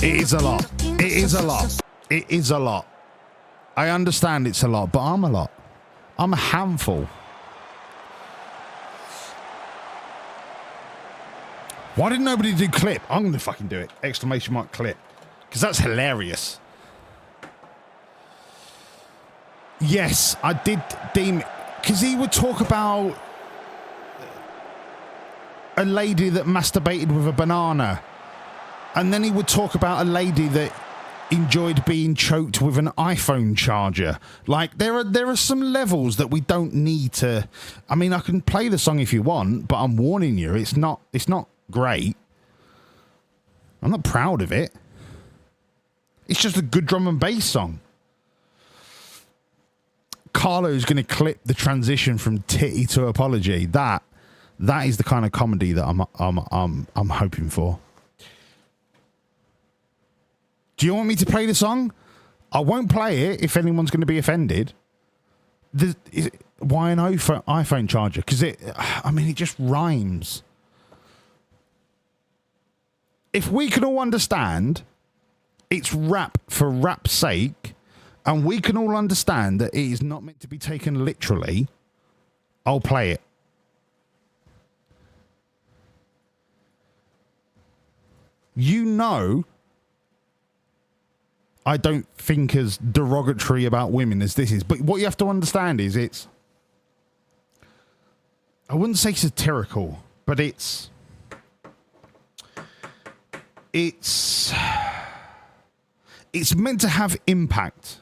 It is a lot. It is a lot. It is a lot. I understand it's a lot, but I'm a lot. I'm a handful. Why did nobody do clip? I'm going to fucking do it. Exclamation mark clip. Because that's hilarious. Yes, I did deem it. Because he would talk about a lady that masturbated with a banana. And then he would talk about a lady that enjoyed being choked with an iPhone charger. Like, there are some levels that we don't need to... I mean, I can play the song if you want, but I'm warning you, it's not great. I'm not proud of it. It's just a good drum and bass song. Carlo's going to clip the transition from titty to apology. That is the kind of comedy that I'm hoping for. Do you want me to play the song? I won't play it if anyone's going to be offended. Why an iPhone charger? Because it just rhymes. If we can all understand it's rap for rap's sake, and we can all understand that it is not meant to be taken literally, I'll play it. You know, I don't think as derogatory about women as this is, but what you have to understand is it's, I wouldn't say satirical, but it's meant to have impact.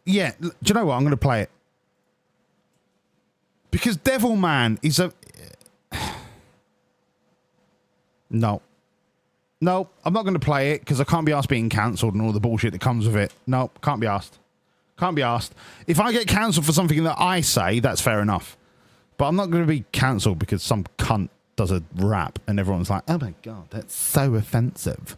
Yeah, do you know what? I'm going to play it. Because Devil Man is a... No, I'm not going to play it because I can't be asked being cancelled and all the bullshit that comes with it. No, can't be asked. Can't be asked. If I get cancelled for something that I say, that's fair enough. But I'm not going to be cancelled because some cunt does a rap and everyone's like, oh my God, that's so offensive.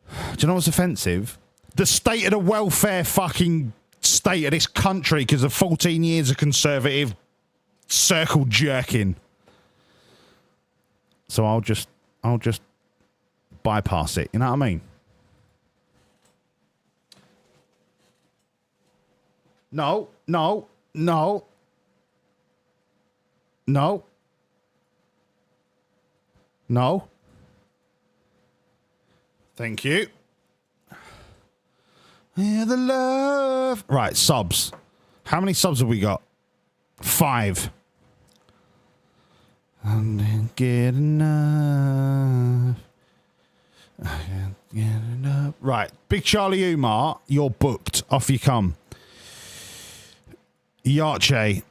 Do you know what's offensive? The state of the welfare fucking state of this country because of 14 years of conservative circle jerking. So I'll just bypass it. You know what I mean? No. Thank you. Yeah, the love. Right, subs. How many subs have we got? 5. I didn't get enough. I can't get enough. Right, Big Charlie Umar, you're booked. Off you come. Yarche.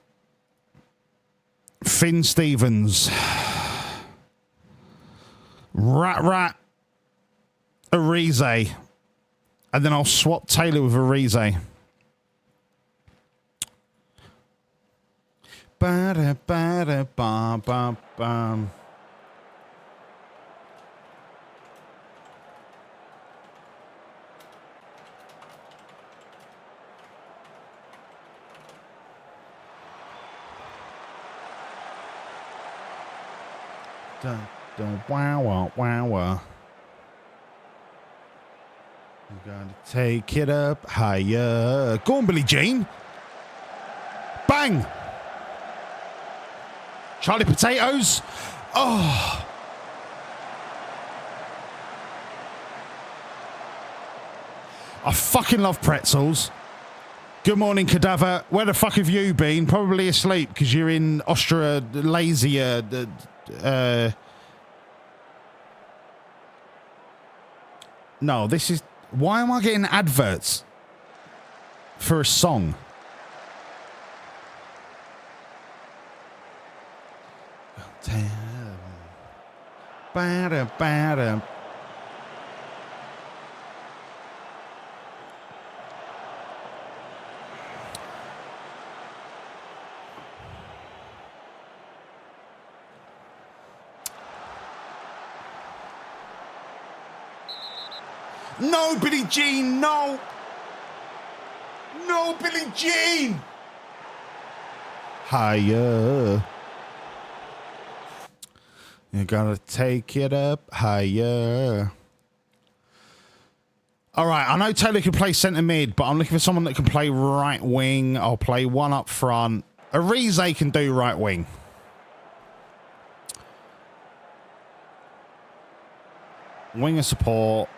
Finn Stevens. Rat. Arize. And then I'll swap Taylor with Arize. Ba-da-ba-da-ba-ba-bum. Wow. You gotta take it up higher. Go on, Billie Jean. Bang! Charlie Potatoes. Oh. I fucking love pretzels. Good morning, Cadaver. Where the fuck have you been? Probably asleep because you're in Australasia. No, this is... Why am I getting adverts for a song? Bada. No, Billie Jean, no. No, Billie Jean. Higher. You gotta take it up higher. All right, I know Taylor can play centre mid, but I'm looking for someone that can play right wing. I'll play one up front. Arize can do right wing. Winger support.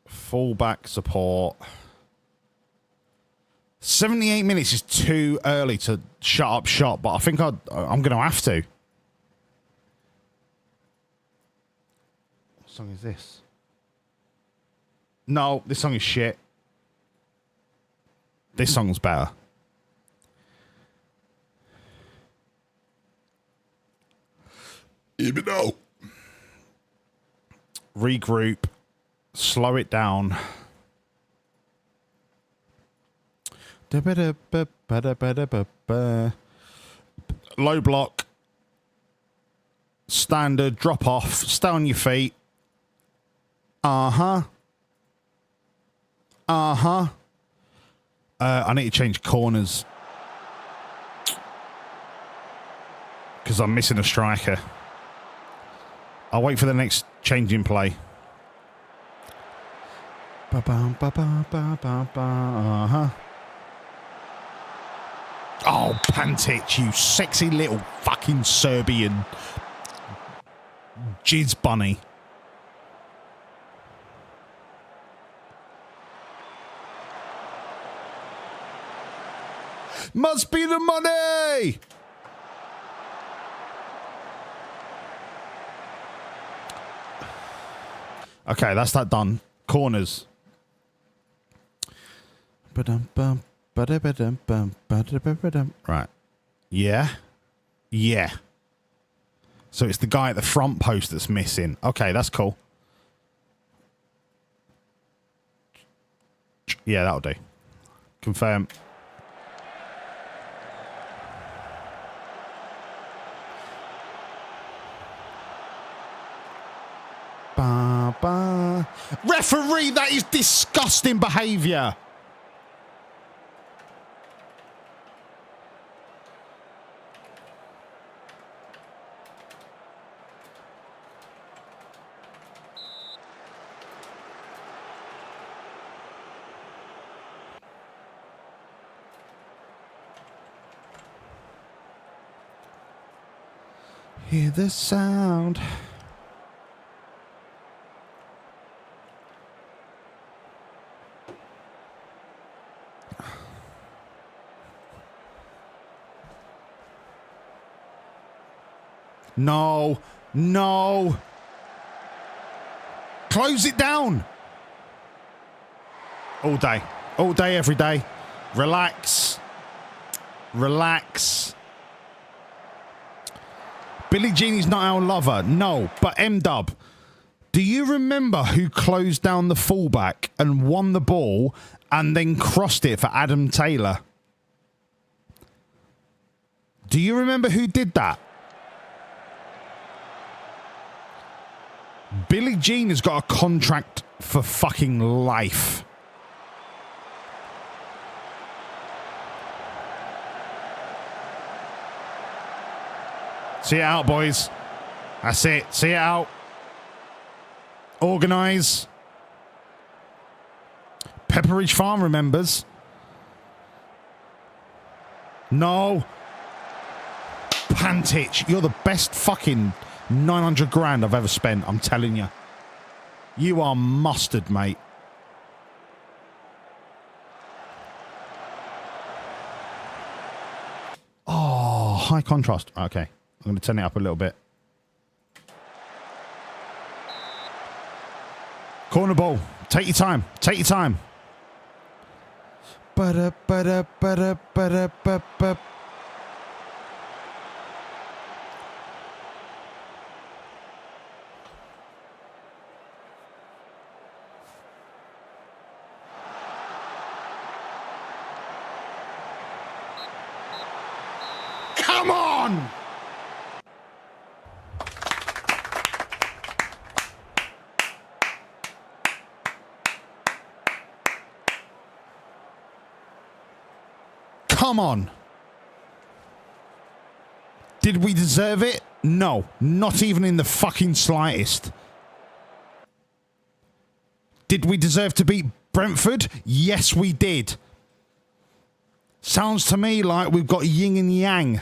Fullback support. 78 minutes is too early to shut up shop, but I think I'm going to have to. What song is this? No, this song is shit. This song's better. Even though. Regroup. Slow it down. Low block. Standard. Drop off. Stay on your feet. Uh-huh. Uh-huh. I need to change corners. Because I'm missing a striker. I'll wait for the next change in play. Uh-huh. Oh, Pantic, you sexy little fucking Serbian jizz bunny. Must be the money! Okay, that's that done. Corners. Right. Yeah. Yeah. So it's the guy at the front post that's missing. Okay, that's cool. Yeah, that'll do. Confirm. Ba, ba. Referee, that is disgusting behaviour. Hear the sound. No, no. Close it down. All day, every day. Relax. Relax. Billie Jean's not our lover. No, but M-Dub, do you remember who closed down the fullback and won the ball and then crossed it for Adam Taylor? Do you remember who did that? Billie Jean has got a contract for fucking life. See it out, boys. That's it. See it out. Organise. Pepperidge Farm remembers. No. Pantic, you're the best fucking 900 grand I've ever spent, I'm telling you. You are mustard, mate. Oh, high contrast. Okay, I'm going to turn it up a little bit. Corner ball. Take your time. Take your time. Come on! Come on. Did we deserve it? No, not even in the fucking slightest. Did we deserve to beat Brentford? Yes, we did. Sounds to me like we've got yin and yang.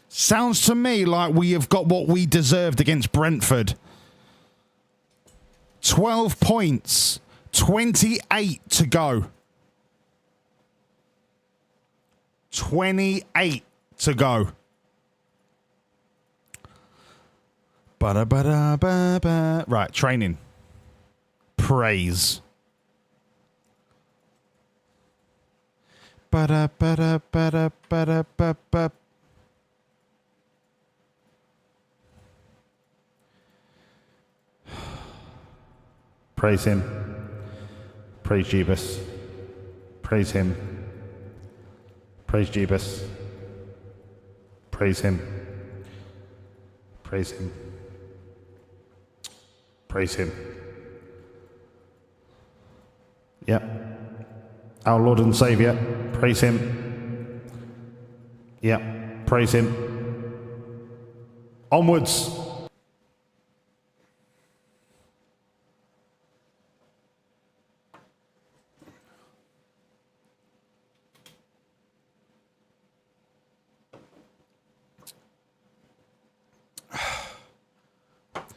Sounds to me like we have got what we deserved against Brentford. 12 points. 28 to go. 28 to go. Ba-da-ba-da-ba-ba. Right, training. Praise. Ba-da-ba-da-ba-da-ba-da-ba-ba. Praise him. Praise Jeebus. Praise him. Praise Jeebus. Praise him. Praise him. Praise him. Yep. Our Lord and Saviour. Praise him. Yep. Praise him. Onwards.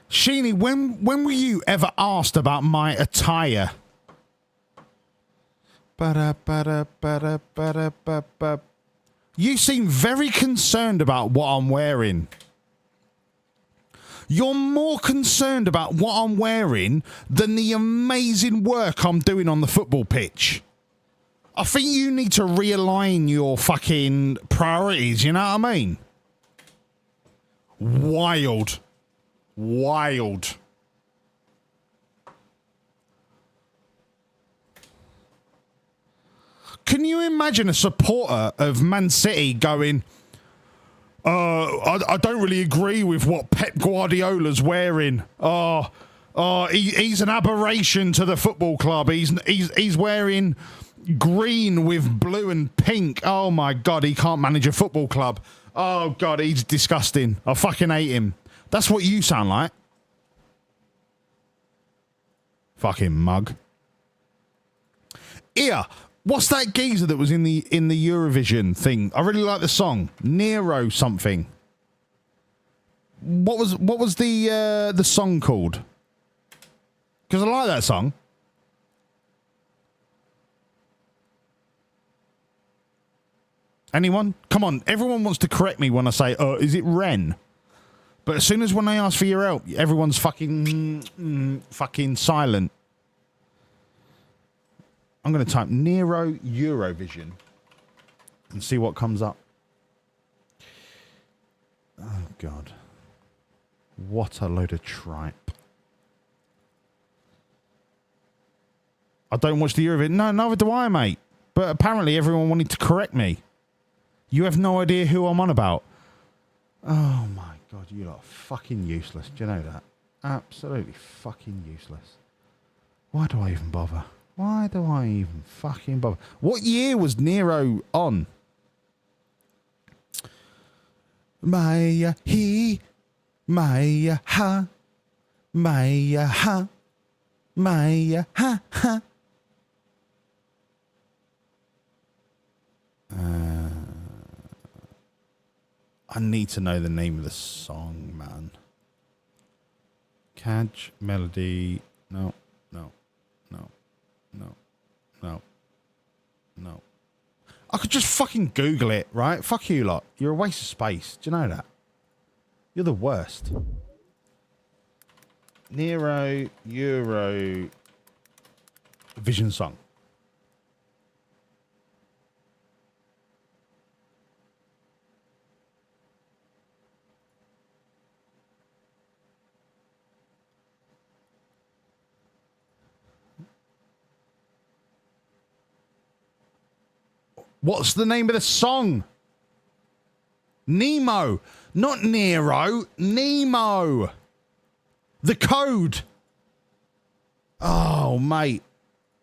Sheeny, when were you ever asked about my attire? You seem very concerned about what I'm wearing. You're more concerned about what I'm wearing than the amazing work I'm doing on the football pitch. I think you need to realign your fucking priorities, you know what I mean? Wild. Wild. Can you imagine a supporter of Man City going, I don't really agree with what Pep Guardiola's wearing. He's an aberration to the football club. He's wearing green with blue and pink. Oh my God, he can't manage a football club. Oh God, he's disgusting. I fucking hate him. That's what you sound like. Fucking mug. Here, what's that geezer that was in the Eurovision thing? I really like the song. Nero something. What was the song called? Because I like that song. Anyone? Come on, everyone wants to correct me when I say, is it Ren? But as soon as when I ask for your help, everyone's fucking silent. I'm going to type Nero Eurovision and see what comes up. Oh, God. What a load of tripe. I don't watch the Eurovision. No, neither do I, mate. But apparently everyone wanted to correct me. You have no idea who I'm on about. Oh, my God, you lot are fucking useless. Do you know that? Absolutely fucking useless. Why do I even bother? Why do I even fucking bother? What year was Nero on? Maya he, Maya ha, Maya ha, Maya ha ha. I need to know the name of the song, man. Catch melody. No. I could just fucking Google it, right? Fuck you lot. You're a waste of space. Do you know that? You're the worst. Nero Euro Vision song. What's the name of the song? Nemo. Not Nero. Nemo. The Code. Oh, mate.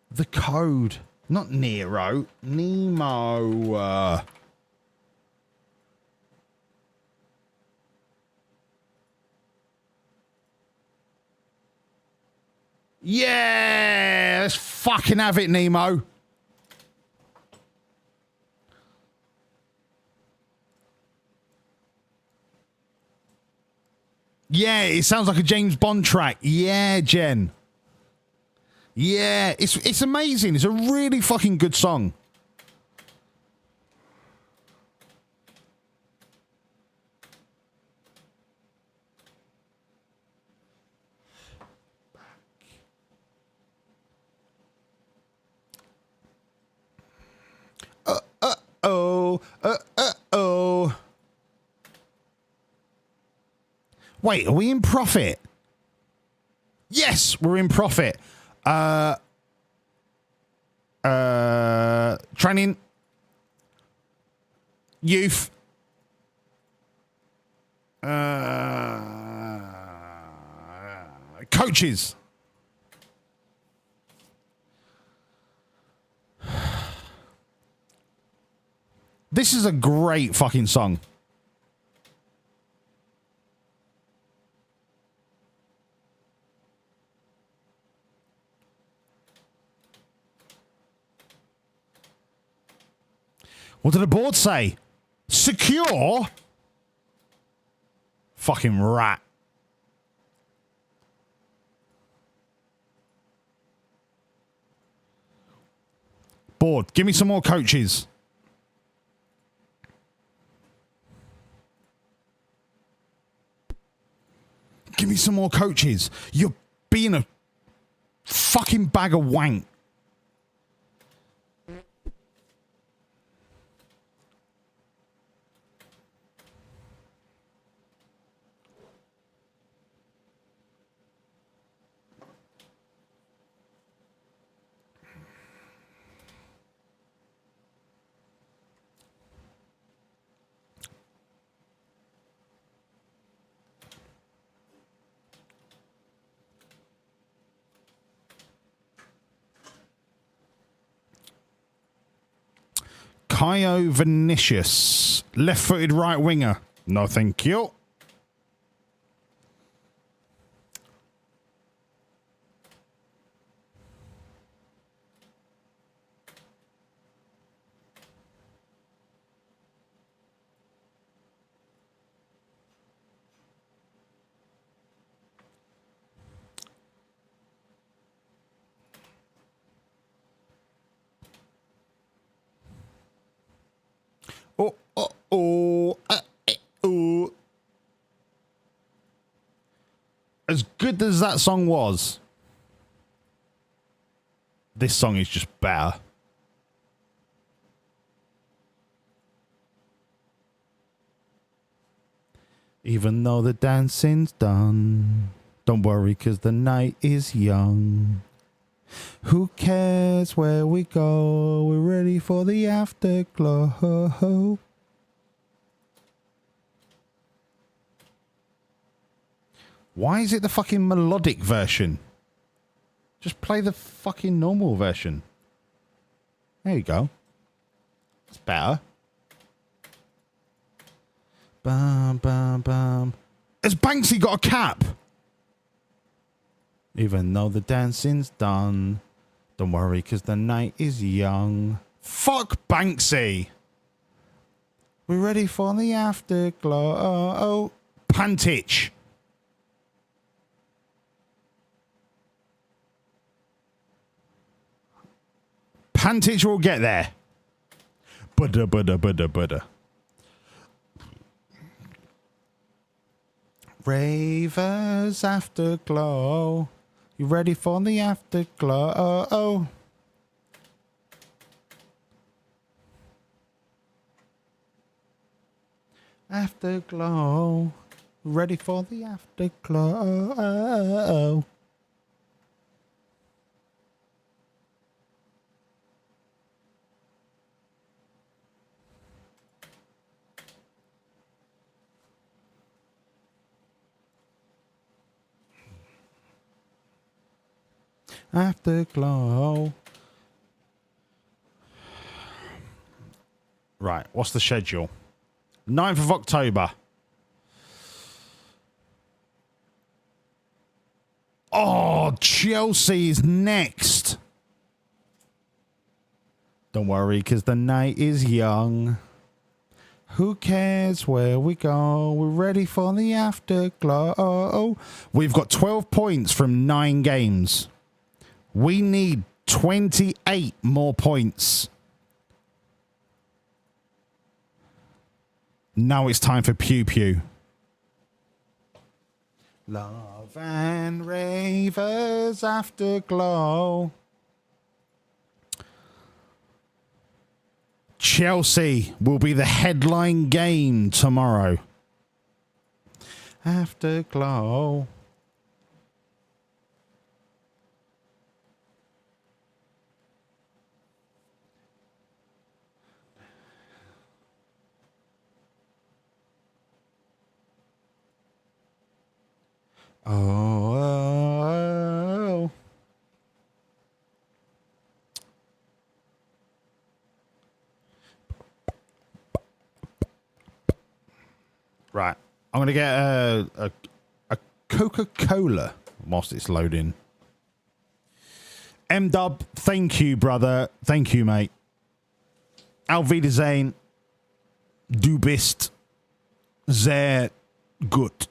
The Code. Not Nero. Nemo. Yeah. Let's fucking have it, Nemo. Yeah, it sounds like a James Bond track. Yeah, Jen. Yeah, it's amazing. It's a really fucking good song. Uh-oh. Wait, are we in profit? Yes, we're in profit. Training. Youth. Coaches. This is a great fucking song. What did the board say? Secure? Fucking rat. Board, give me some more coaches. Give me some more coaches. You're being a fucking bag of wank. Kaio Vinicius, left-footed right winger. No, thank you. Oh. As good as that song was, this song is just better. Even though the dancing's done, don't worry 'cause the night is young. Who cares where we go? We're ready for the afterglow. Why is it the fucking melodic version? Just play the fucking normal version. There you go. It's better. Bam, bam, bam. Has Banksy got a cap? Even though the dancing's done, don't worry 'cause the night is young. Fuck Banksy. We're ready for the afterglow. Pantich. Pantich will get there. Buddha. Ravers afterglow. You ready for the afterglow? Afterglow. Ready for the afterglow. Afterglow. Right, what's the schedule? 9th of October. Oh, Chelsea is next. Don't worry, 'cause the night is young. Who cares where we go? We're ready for the afterglow. We've got 12 points from 9 games. We need 28 more points. Now it's time for Pew Pew. Love and ravers afterglow. Chelsea will be the headline game tomorrow. Afterglow. Oh, Right. I'm going to get a Coca-Cola whilst it's loading. M-Dub, thank you, brother. Thank you, mate. Auf Wiedersehen. Du bist sehr gut.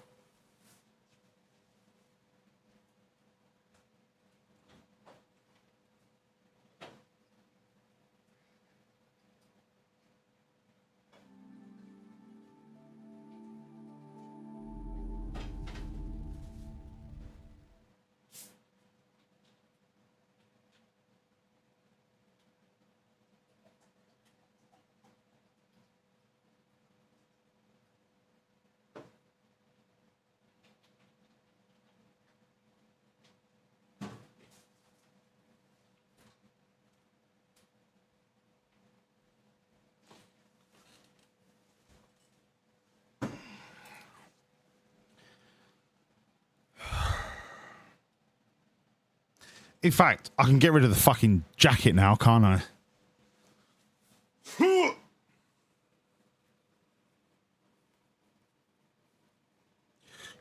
In fact, I can get rid of the fucking jacket now, can't I?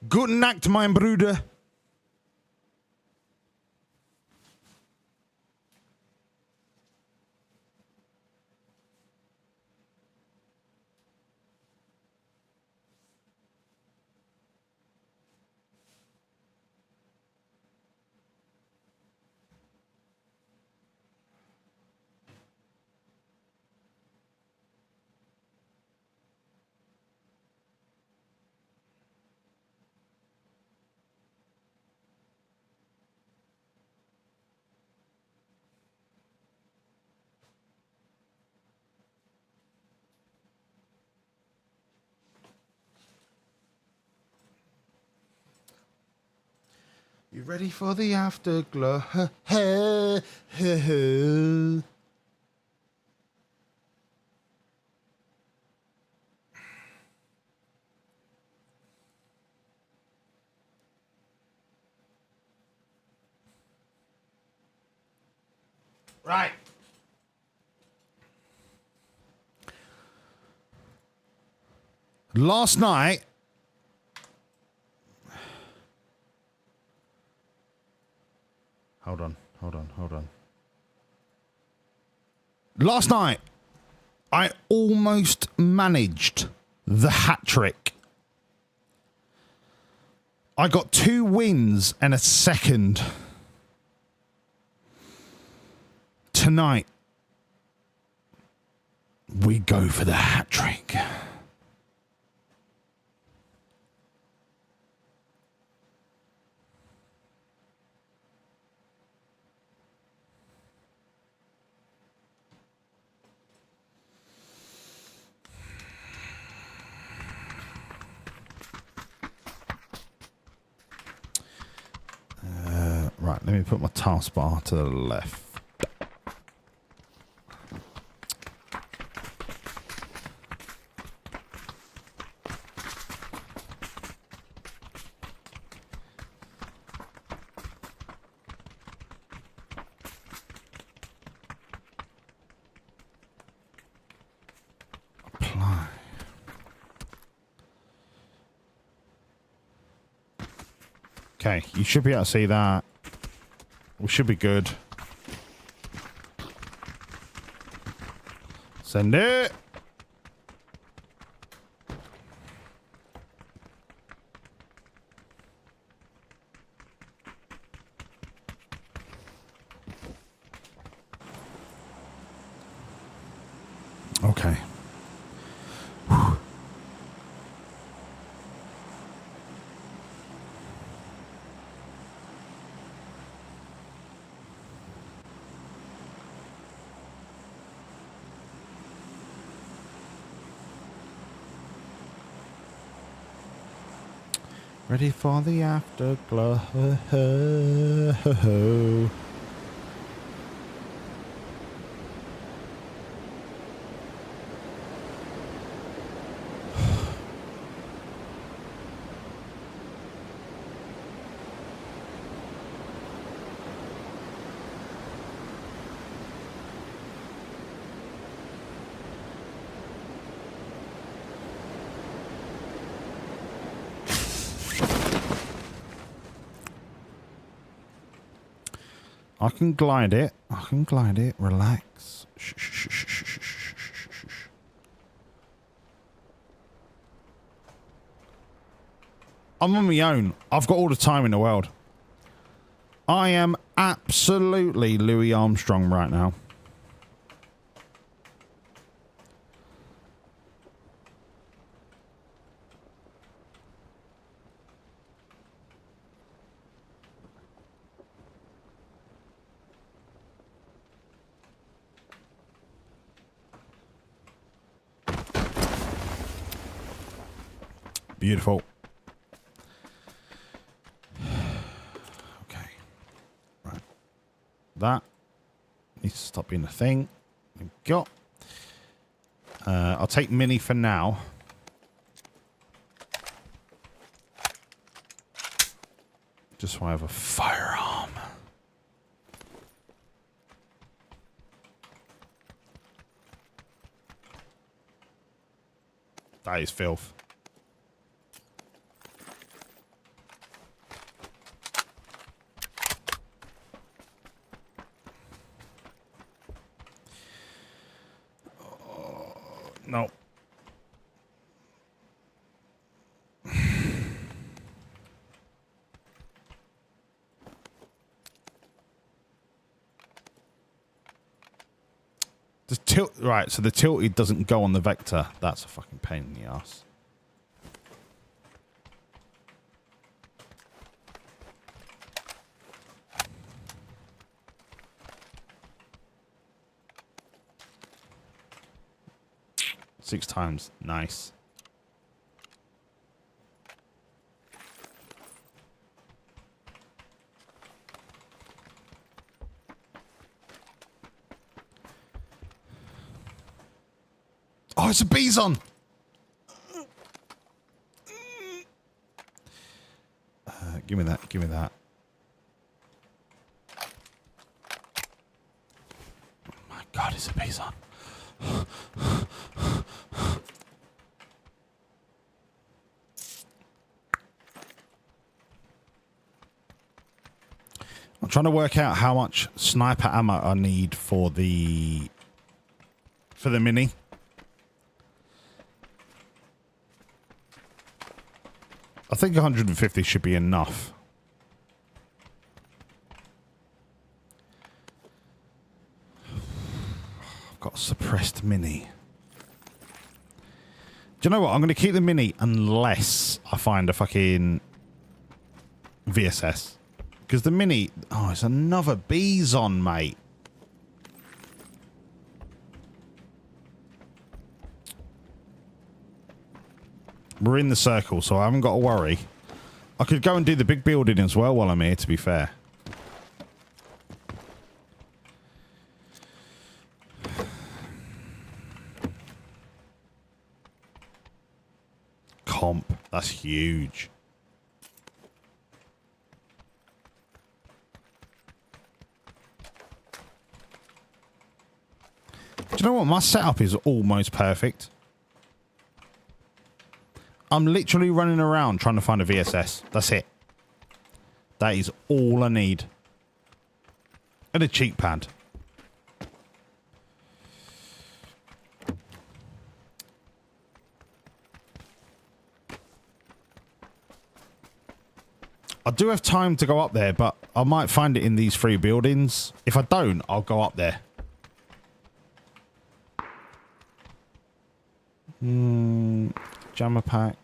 Guten Nacht, mein Bruder. You ready for the afterglow? Right. Last night, Hold on. Last night, I almost managed the hat trick. I got 2 wins and a second. Tonight, we go for the hat trick. Right, let me put my taskbar to the left. Apply. Okay, you should be able to see that. We should be good. Send it. Okay. Whew. Ready for the afterglow. I can glide it. I can glide it. Relax. Shh. I'm on my own. I've got all the time in the world. I am absolutely Louis Armstrong right now. Beautiful. Okay. Right. That needs to stop being a thing. There we go. I'll take Mini for now. Just so I have a firearm. That is filth. No. The tilt, right, so the tilted doesn't go on the vector. That's a fucking pain in the ass. Six times. Nice. Oh, it's a bison. Give me that. Give me that. Oh my God, it's a bison. I'm trying to work out how much sniper ammo I need for the Mini. I think 150 should be enough. I've got a suppressed Mini. Do you know what? I'm going to keep the Mini unless I find a fucking VSS. Because the Mini... Oh, it's another bison, mate. We're in the circle, so I haven't got to worry. I could go and do the big building as well while I'm here, to be fair. Comp. That's huge. Do you know what? My setup is almost perfect. I'm literally running around trying to find a VSS. That's it. That is all I need. And a cheek pad. I do have time to go up there, but I might find it in these three buildings. If I don't, I'll go up there. Jammer pack.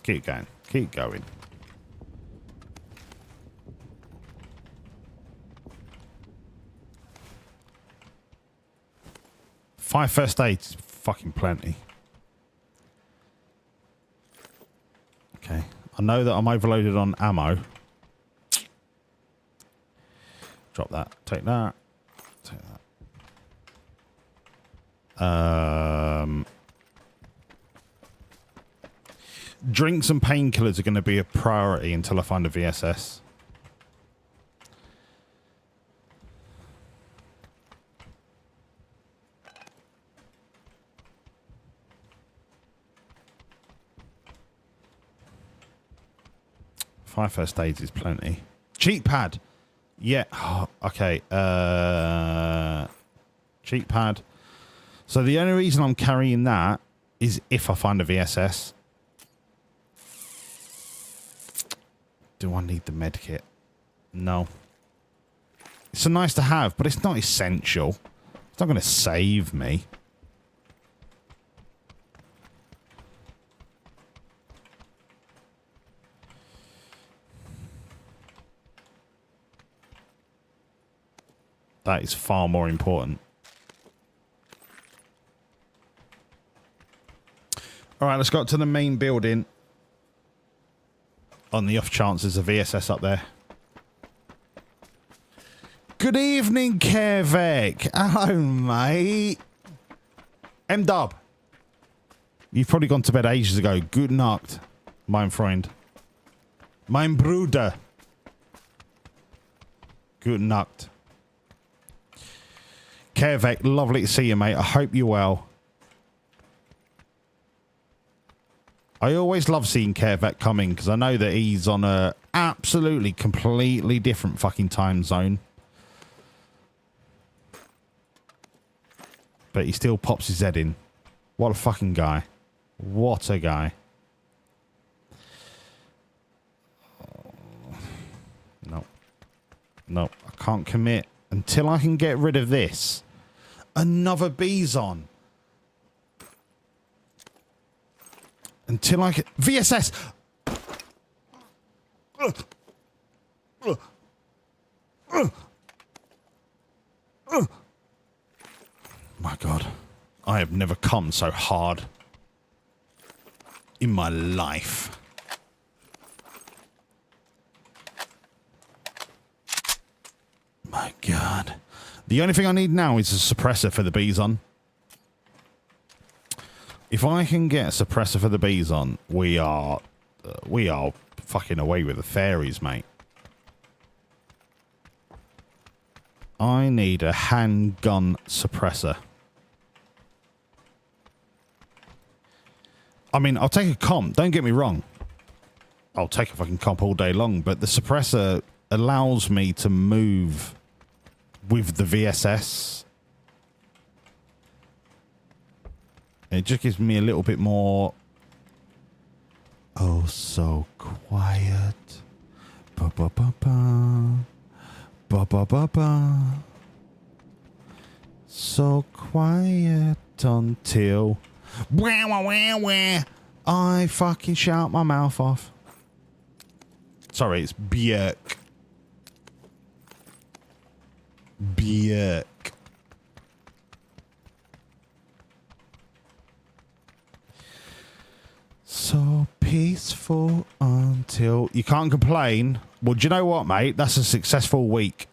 Keep going. Keep going. 5 first aids, fucking plenty. Okay. I know that I'm overloaded on ammo. Drop that. Take that. Take that. Drinks and painkillers are going to be a priority until I find a VSS. 5 first aids is plenty. Cheat pad. Yeah. Oh, okay. Cheat pad. So the only reason I'm carrying that is if I find a VSS. Do I need the med kit? No. It's a nice to have, but it's not essential. It's not going to save me. That is far more important. All right, let's go up to the main building. On the off chance there's a VSS up there. Good evening, Kevek. Hello, mate. M-Dub. You've probably gone to bed ages ago. Good Nacht, mein Freund. Mein Bruder. Good Nacht. Kevek, lovely to see you, mate. I hope you're well. I always love seeing Kevek coming because I know that he's on a absolutely completely different fucking time zone. But he still pops his head in. What a fucking guy. What a guy. No. No, I can't commit until I can get rid of this. Another Bison. Until I can... VSS! My God. I have never come so hard in my life. My God. The only thing I need now is a suppressor for the Bison. If I can get a suppressor for the Bison, we are fucking away with the fairies, mate. I need a handgun suppressor. I mean, I'll take a comp, don't get me wrong. I'll take a fucking comp all day long, but the suppressor allows me to move with the VSS. It just gives me a little bit more... Oh, so quiet. Ba-ba-ba-ba. Ba-ba-ba-ba. So quiet until... Wah, wah, wah, wah. I fucking shout my mouth off. Sorry, it's Björk. Björk. So peaceful until... You can't complain. Well, do you know what, mate? That's a successful week.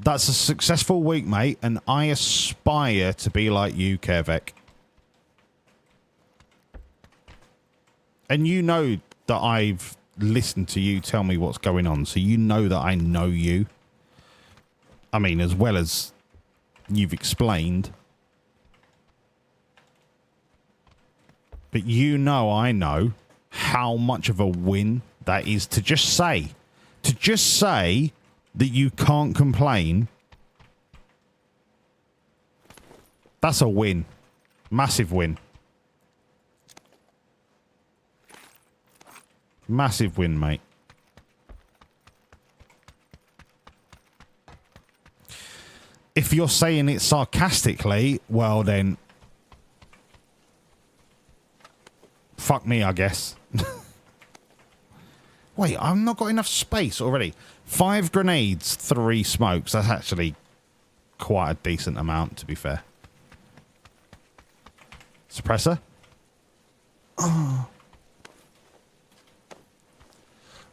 That's a successful week, mate, and I aspire to be like you, Kevek. And you know that I've listened to you tell me what's going on, so you know that I know you. I mean, as well as you've explained. But you know I know how much of a win that is to just say. To just say that you can't complain. That's a win. Massive win. Massive win, mate. If you're saying it sarcastically, well then... Fuck me, I guess. Wait, I've not got enough space already. 5 grenades, 3 smokes. That's actually quite a decent amount, to be fair. Suppressor? Oh.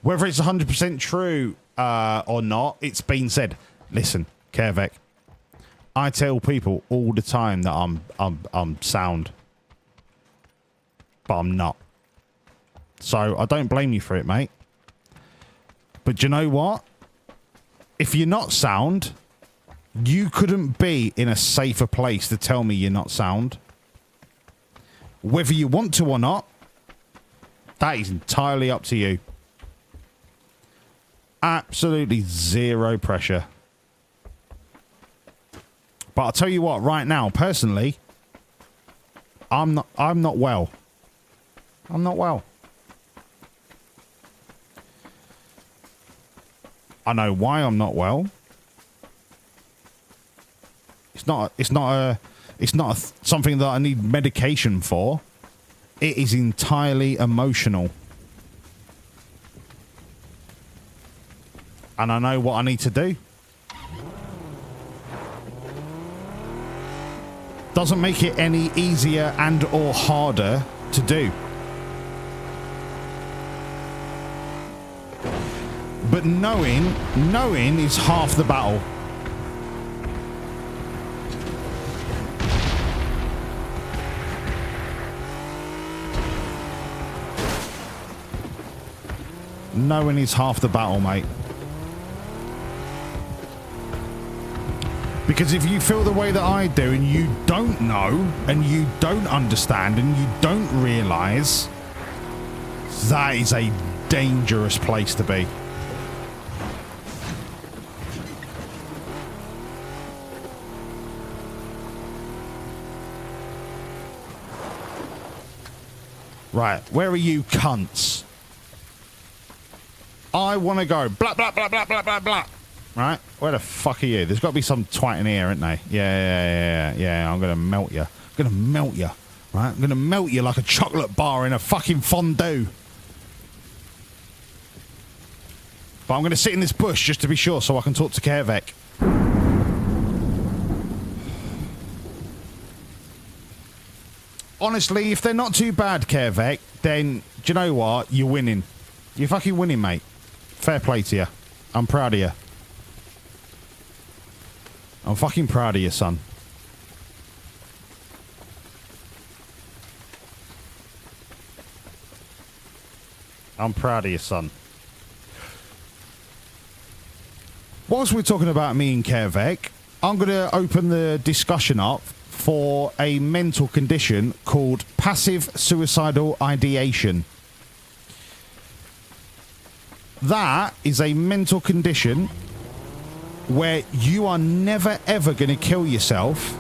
Whether it's 100% true or not, it's been said. Listen, Kevek, I tell people all the time that I'm sound. But I'm not. So I don't blame you for it, mate. But do you know what? If you're not sound, you couldn't be in a safer place to tell me you're not sound. Whether you want to or not, That is entirely up to you. Absolutely zero pressure. But I'll tell you what, right now, personally, I'm not well. I'm not well. I know why I'm not well. It's not something that I need medication for. It is entirely emotional. And I know what I need to do. Doesn't make it any easier and or harder to do. But knowing is half the battle. Knowing is half the battle, mate. Because if you feel the way that I do and you don't know and you don't understand and you don't realise, that is a dangerous place to be. Right, where are you cunts? I want to go blah, blah, blah, blah, blah, blah, blah. Right, where the fuck are you? There's got to be some twat in here, isn't there? Yeah, I'm going to melt you. I'm going to melt you, right? I'm going to melt you like a chocolate bar in a fucking fondue. But I'm going to sit in this bush just to be sure so I can talk to Kervek. Honestly, if they're not too bad, Kervek, then, do you know what? You're winning. You're fucking winning, mate. Fair play to you. I'm proud of you. I'm fucking proud of you, son. I'm proud of you, son. Whilst we're talking about me and Kervek, I'm going to open the discussion up for a mental condition called passive suicidal ideation. That is a mental condition where you are never ever going to kill yourself,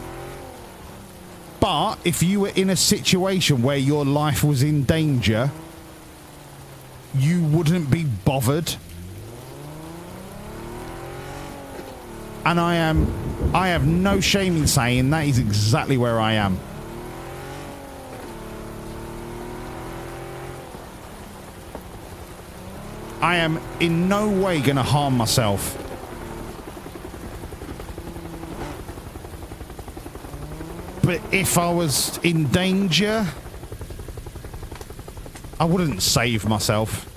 but if you were in a situation where your life was in danger, you wouldn't be bothered. And I have no shame in saying that is exactly where I am. I am in no way going to harm myself. But if I was in danger, I wouldn't save myself.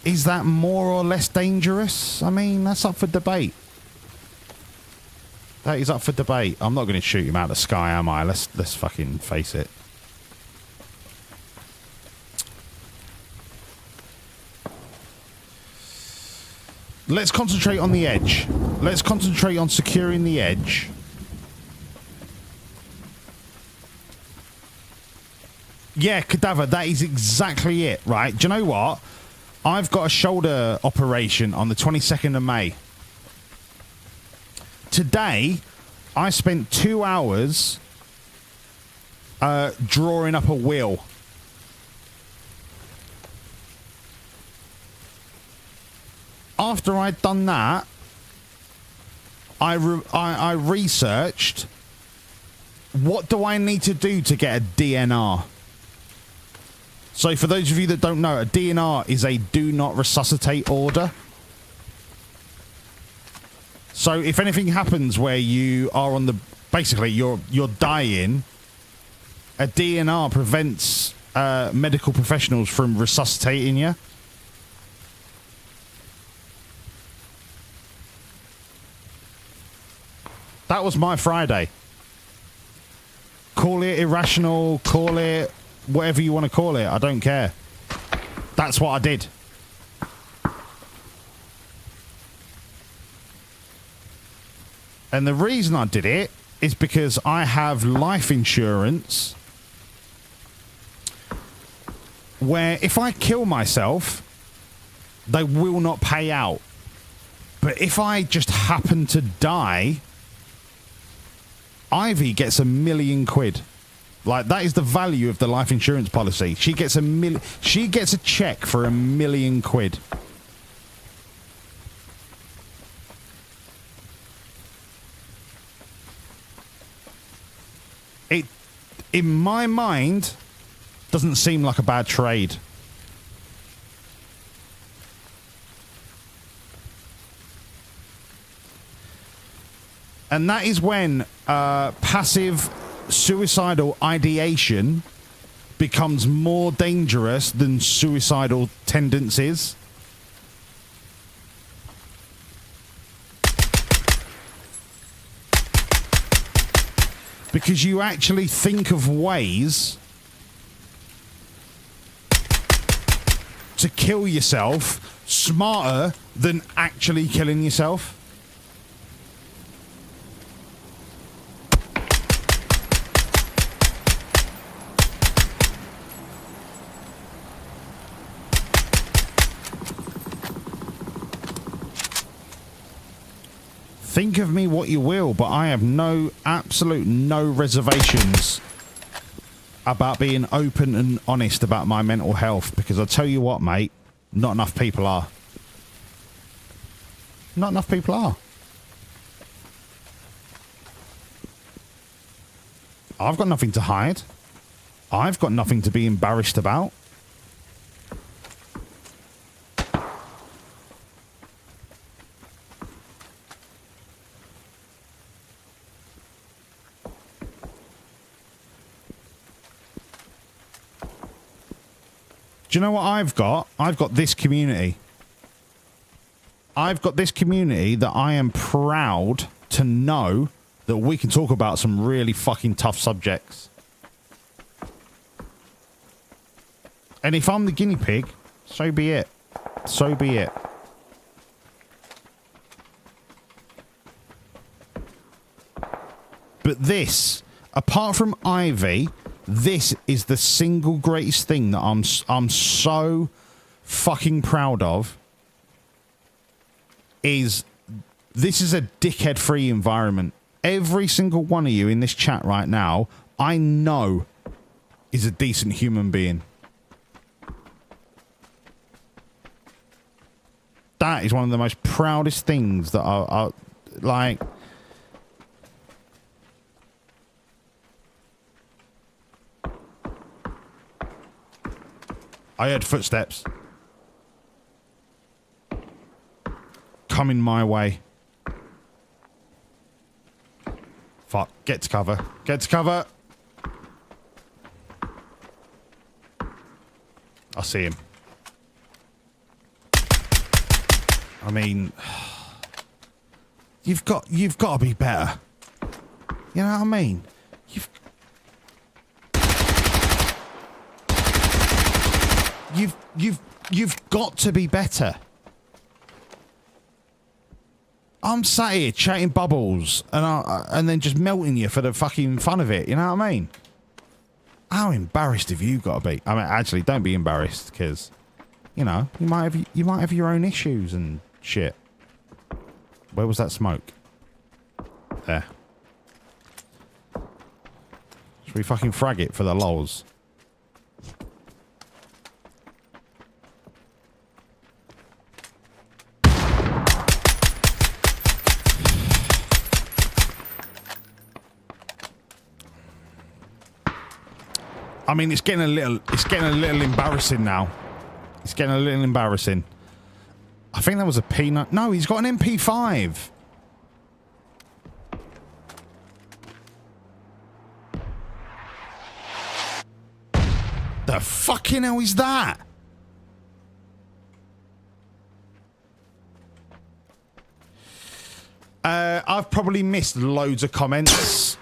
Is that more or less dangerous? I mean, that's up for debate. That is up for debate. I'm not going to shoot him out of the sky, am I? Let's fucking face it. Let's concentrate on the edge. Let's concentrate on securing the edge. Yeah, Cadaver, that is exactly it, right? Do you know what? I've got a shoulder operation on the 22nd of May. Today, I spent 2 hours drawing up a wheel. After I'd done that, I researched what do I need to do to get a DNR. So for those of you that don't know, a DNR is a do not resuscitate order. So if anything happens where you are on the, basically you're dying, a DNR prevents medical professionals from resuscitating you. That was my Friday. Call it irrational, call it whatever you want to call it. I don't care. That's what I did. And the reason I did it is because I have life insurance where if I kill myself, they will not pay out. But if I just happen to die, Ivy gets £1 million. Like, that is the value of the life insurance policy. She gets she gets a check for £1 million. It, in my mind, doesn't seem like a bad trade. And that is when passive suicidal ideation becomes more dangerous than suicidal tendencies. Because you actually think of ways to kill yourself smarter than actually killing yourself. Think of me what you will, but I have absolute no reservations about being open and honest about my mental health, because I'll tell you what, mate, not enough people are. Not enough people are. I've got nothing to hide. I've got nothing to be embarrassed about. Do you know what I've got? I've got this community. I've got this community that I am proud to know that we can talk about some really fucking tough subjects. And if I'm the guinea pig, so be it. So be it. But this, apart from Ivy, this is the single greatest thing that I'm so fucking proud of. This is a dickhead-free environment. Every single one of you in this chat right now, I know, is a decent human being. That is one of the most proudest things that I like. I heard footsteps coming my way. Fuck. Get to cover. Get to cover. I see him. I mean, you've got to be better. You know what I mean? You've got to be better. I'm sat here chatting bubbles and then just melting you for the fucking fun of it. You know what I mean? How embarrassed have you got to be? I mean, actually, don't be embarrassed, because, you know, you might have your own issues and shit. Where was that smoke? There. Should we fucking frag it for the lols? I mean, it's getting a little embarrassing now. It's getting a little embarrassing. I think that was a P9. No, he's got an MP5. The fucking hell is that? I've probably missed loads of comments,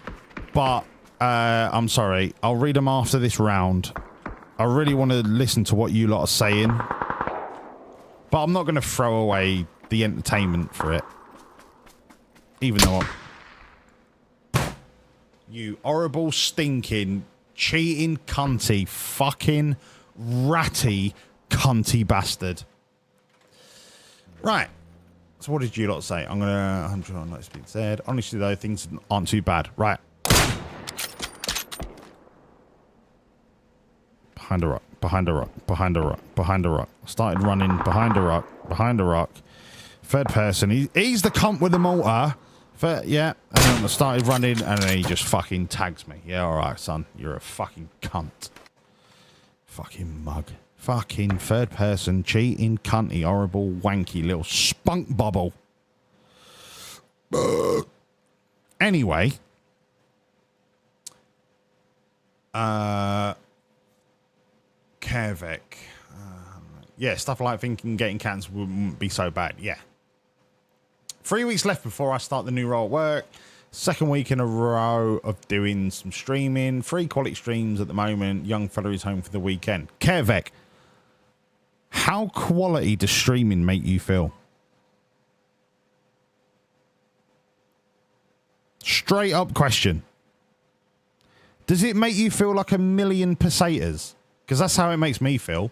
but I'm sorry. I'll read them after this round. I really want to listen to what you lot are saying, but I'm not going to throw away the entertainment for it. Even though You horrible, stinking, cheating, cunty, fucking ratty, cunty bastard. Right. So what did you lot say? I'm sure I'm not being said. Honestly, though, things aren't too bad. Right. Behind a rock, behind a rock, behind a rock, behind a rock. Started running behind a rock, behind a rock. Third person. He's the cunt with the mortar. Yeah. And then I started running and then he just fucking tags me. Yeah, alright, son. You're a fucking cunt. Fucking mug. Fucking third person, cheating, cunty, horrible, wanky little spunk bubble. Anyway. Kervek. Yeah, stuff like thinking getting cancelled wouldn't be so bad. Yeah. 3 weeks left before I start the new role at work. Second week in a row of doing some streaming. 3 quality streams at the moment. Young fella is home for the weekend. Kervek. How quality does streaming make you feel? Straight up question. Does it make you feel like a million pesetas? Because that's how it makes me feel.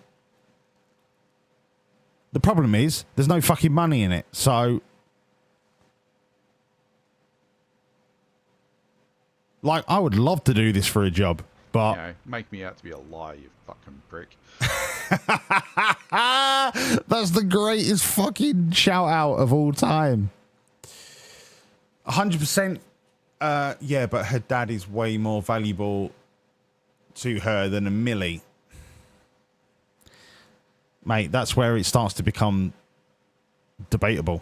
The problem is, there's no fucking money in it. So, like, I would love to do this for a job, but... You know, make me out to be a liar, you fucking prick. That's the greatest fucking shout out of all time. 100%. Yeah, but her dad is way more valuable to her than a milli. Mate, that's where it starts to become debatable.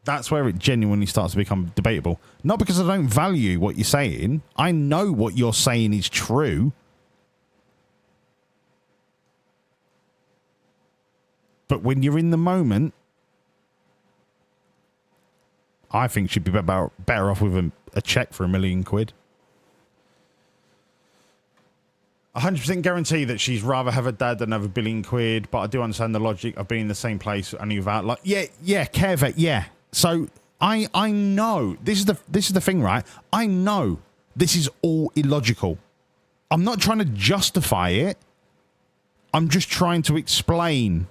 That's where it genuinely starts to become debatable. Not because I don't value what you're saying. I know what you're saying is true. But when you're in the moment, I think she'd be better off with a check for £1 million. 100% guarantee that she's rather have a dad than have £1 billion. But I do understand the logic of being in the same place only without like yeah, Kervet, yeah. So I know this is the thing, right? I know this is all illogical. I'm not trying to justify it. I'm just trying to explain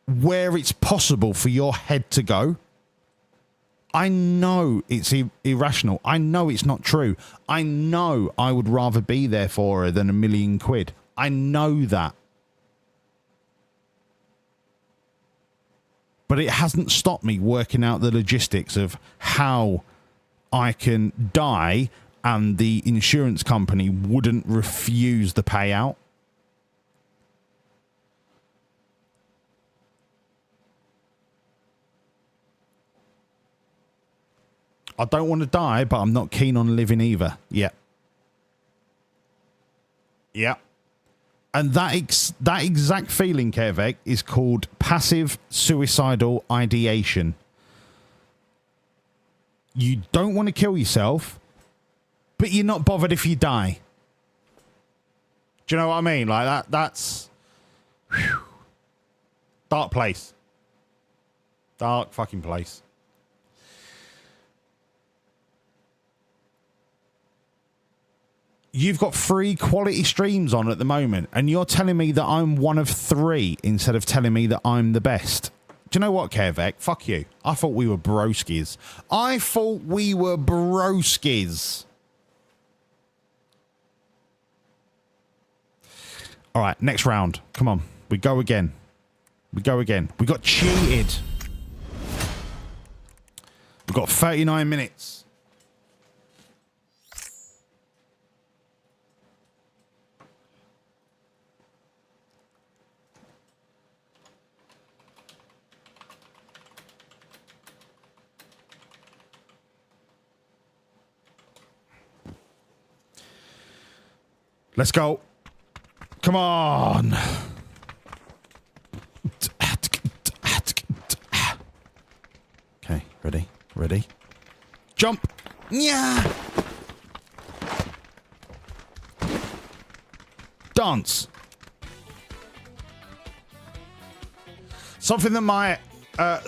where it's possible for your head to go. I know it's irrational. I know it's not true. I know I would rather be there for her than £1 million. I know that. But it hasn't stopped me working out the logistics of how I can die and the insurance company wouldn't refuse the payout. I don't want to die, but I'm not keen on living either. Yeah. Yeah. And that exact feeling, Kervek, is called passive suicidal ideation. You don't want to kill yourself, but you're not bothered if you die. Do you know what I mean? Like that's... Whew. Dark place. Dark fucking place. You've got 3 quality streams on at the moment, and you're telling me that I'm one of 3 instead of telling me that I'm the best. Do you know what, Kervek? Fuck you. I thought we were broskies. All right, next round. Come on. We go again. We got cheated. We've got 39 minutes. Let's go. Come on. Okay, ready. Jump. Yeah. Dance. Something that might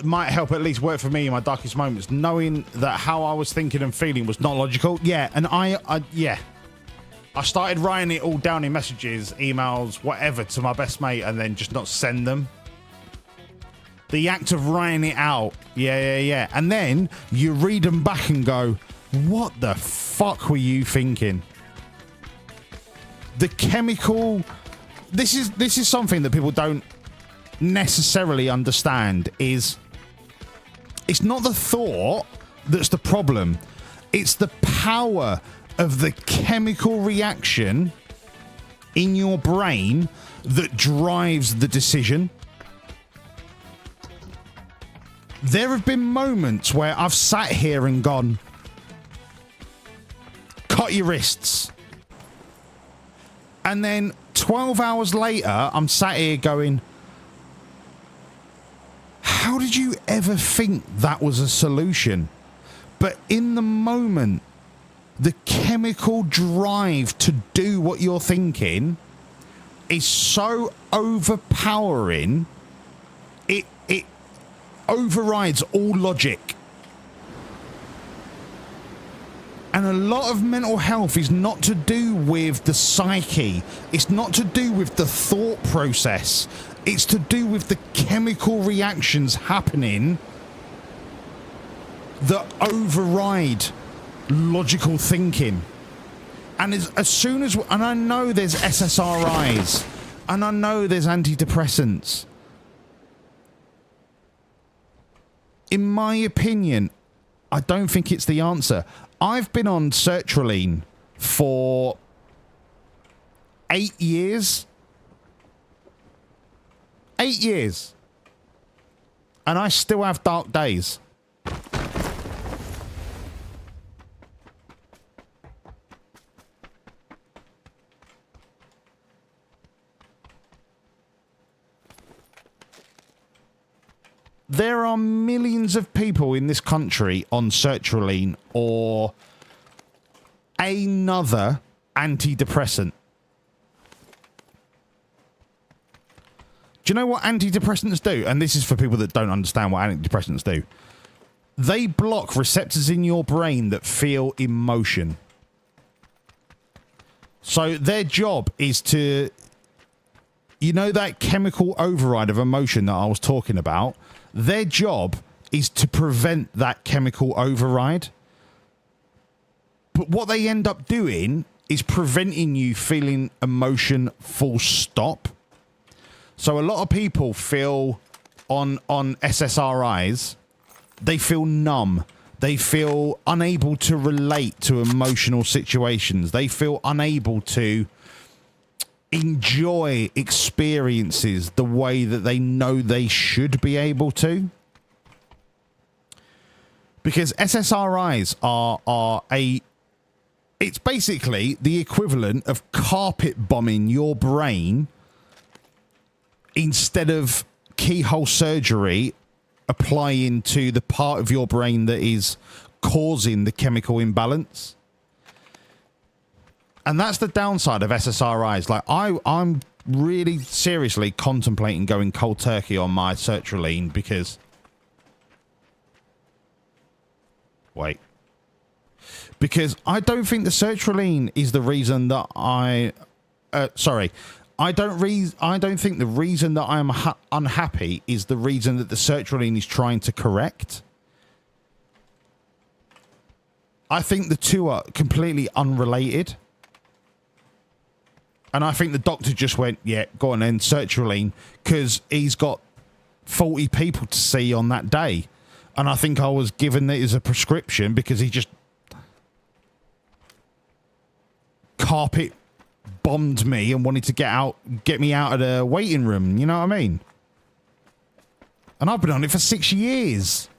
might help at least work for me in my darkest moments, knowing that how I was thinking and feeling was not logical. Yeah, and I started writing it all down in messages, emails, whatever, to my best mate, and then just not send them. The act of writing it out, yeah. And then you read them back and go, what the fuck were you thinking? The chemical... This is something that people don't necessarily understand, is it's not the thought that's the problem. It's the power of the chemical reaction in your brain that drives the decision. There have been moments where I've sat here and gone, cut your wrists. And then 12 hours later, I'm sat here going, how did you ever think that was a solution? But in the moment, the chemical drive to do what you're thinking is so overpowering, it overrides all logic. And a lot of mental health is not to do with the psyche. It's not to do with the thought process. It's to do with the chemical reactions happening that override logical thinking. And as soon as... And I know there's SSRIs. And I know there's antidepressants. In my opinion, I don't think it's the answer. I've been on sertraline for 8 years. 8 years. And I still have dark days. There are millions of people in this country on sertraline or another antidepressant. Do you know what antidepressants do? And this is for people that don't understand what antidepressants do. They block receptors in your brain that feel emotion. So their job is to... You know that chemical override of emotion that I was talking about? Their job is to prevent that chemical override. But what they end up doing is preventing you feeling emotion full stop. So a lot of people feel on SSRIs, they feel numb. They feel unable to relate to emotional situations. They feel unable to enjoy experiences the way that they know they should be able to. Because SSRIs are it's basically the equivalent of carpet bombing your brain instead of keyhole surgery applying to the part of your brain that is causing the chemical imbalance. And that's the downside of SSRIs. Like, I'm really seriously contemplating going cold turkey on my sertraline because... Wait. Because I don't think the sertraline is the reason that I... I don't think the reason that I'm unhappy is the reason that the sertraline is trying to correct. I think the two are completely unrelated. And I think the doctor just went, yeah, go on then, sertraline, because he's got 40 people to see on that day. And I think I was given it as a prescription because he just carpet bombed me and wanted to get me out of the waiting room. You know what I mean? And I've been on it for 6 years.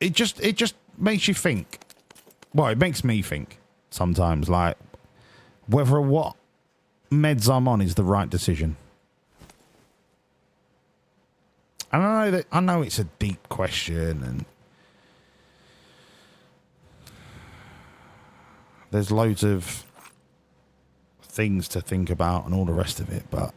It just makes you think. Well, it makes me think sometimes, like, whether what meds I'm on is the right decision. And I know it's a deep question, and there's loads of things to think about and all the rest of it, but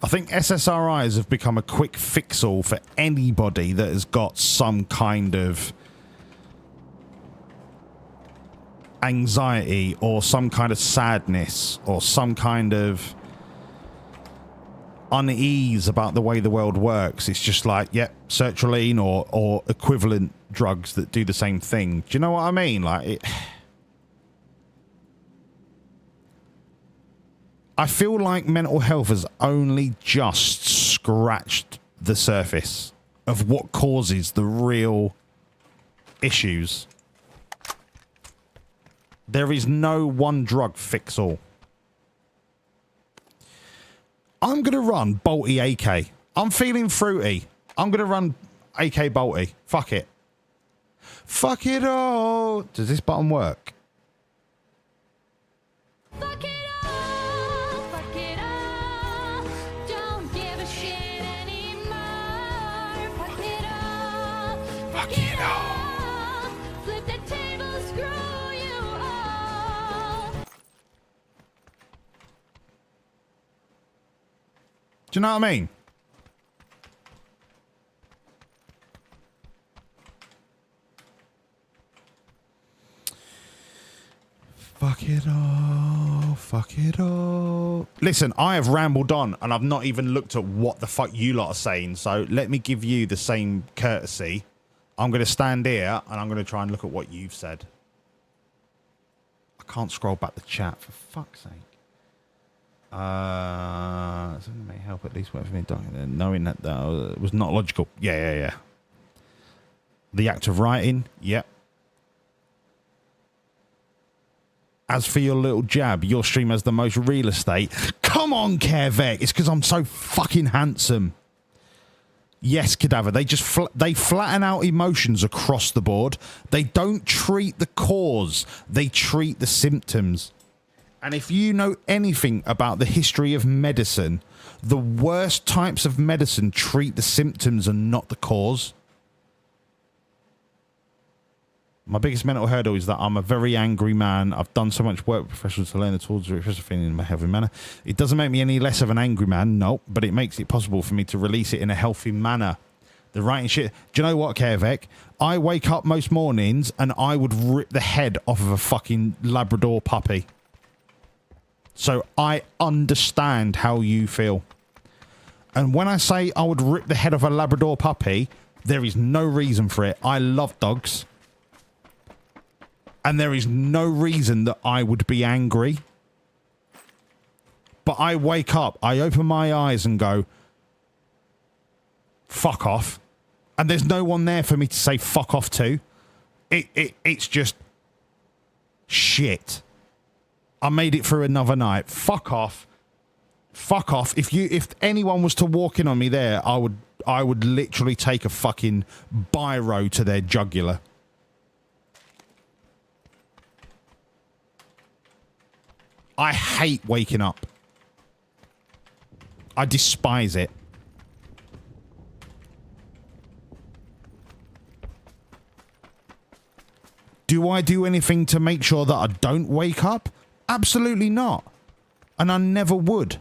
I think SSRIs have become a quick fix-all for anybody that has got some kind of anxiety or some kind of sadness or some kind of unease about the way the world works. It's just like, yep, sertraline or equivalent drugs that do the same thing. Do you know what I mean? Like, it... I feel like mental health has only just scratched the surface of what causes the real issues. There is no one drug fix all. I'm going to run Bolty AK. I'm feeling fruity. I'm going to run AK Bolty. Fuck it. Fuck it all. Does this button work? Fuck it all, fuck it all. Don't give a shit anymore. Fuck it all, fuck it all. Flip the table, screw you all. Do you know what I mean? Fuck it all. Fuck it all. Listen, I have rambled on and I've not even looked at what the fuck you lot are saying. So let me give you the same courtesy. I'm going to stand here and I'm going to try and look at what you've said. I can't scroll back the chat, for fuck's sake. Something may help at least wait for me knowing that was not logical. Yeah. The act of writing, yep. As for your little jab, your stream has the most real estate. Come on, Kervek. It's because I'm so fucking handsome. Yes, Cadaver. They just they flatten out emotions across the board. They don't treat the cause. They treat the symptoms. And if you know anything about the history of medicine, the worst types of medicine treat the symptoms and not the cause. My biggest mental hurdle is that I'm a very angry man. I've done so much work with professionals to learn the tools to express a feeling in a healthy manner. It doesn't make me any less of an angry man, no, but it makes it possible for me to release it in a healthy manner. The writing shit. Do you know what, Kervek? I wake up most mornings and I would rip the head off of a fucking Labrador puppy. So I understand how you feel. And when I say I would rip the head off a Labrador puppy, there is no reason for it. I love dogs. And there is no reason that I would be angry. But I wake up, I open my eyes and go, fuck off. And there's no one there for me to say fuck off to. It's just shit. I made it through another night. Fuck off. Fuck off. If anyone was to walk in on me there, I would literally take a fucking biro to their jugular. I hate waking up. I despise it. Do I do anything to make sure that I don't wake up? Absolutely not. And I never would.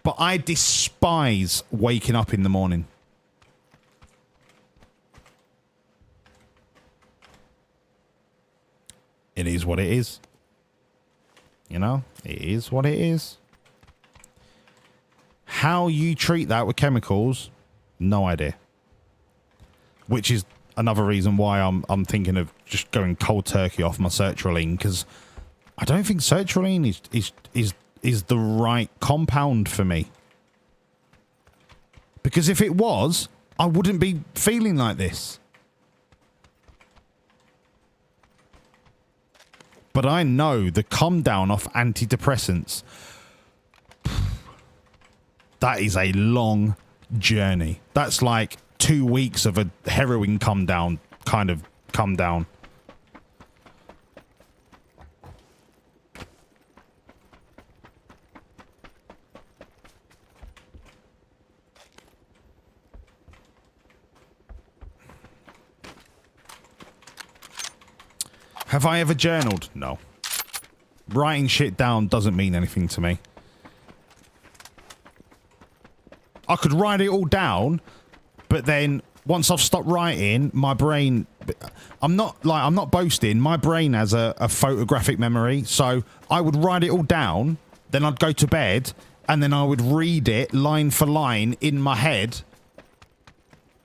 But I despise waking up in the morning. It is what it is. You know, it is what it is. How you treat that with chemicals, no idea. Which is another reason why I'm thinking of just going cold turkey off my sertraline, because I don't think sertraline is the right compound for me. Because if it was, I wouldn't be feeling like this. But I know the come down off antidepressants, that is a long journey. That's like 2 weeks of a heroin come down, kind of come down. Have I ever journaled? No. Writing shit down doesn't mean anything to me. I could write it all down, but then once I've stopped writing, my brain... I'm not boasting. My brain has a photographic memory, so I would write it all down, then I'd go to bed, and then I would read it line for line in my head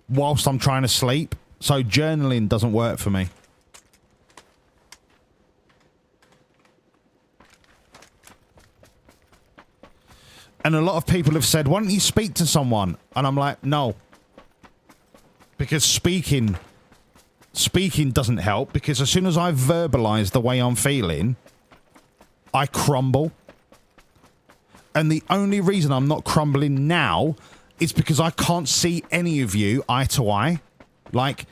whilst I'm trying to sleep. So journaling doesn't work for me. And a lot of people have said, why don't you speak to someone? And I'm like, no. Because speaking doesn't help, because as soon as I verbalise the way I'm feeling, I crumble. And the only reason I'm not crumbling now is because I can't see any of you eye to eye. Like,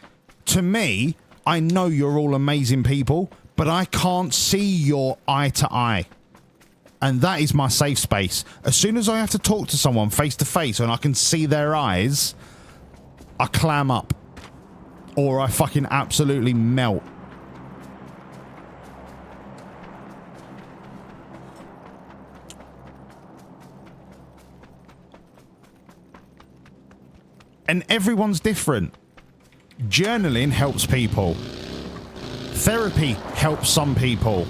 to me, I know you're all amazing people, but I can't see your eye to eye. And that is my safe space. As soon as I have to talk to someone face to face and I can see their eyes, I clam up. Or I fucking absolutely melt. And everyone's different. Journaling helps people. Therapy helps some people.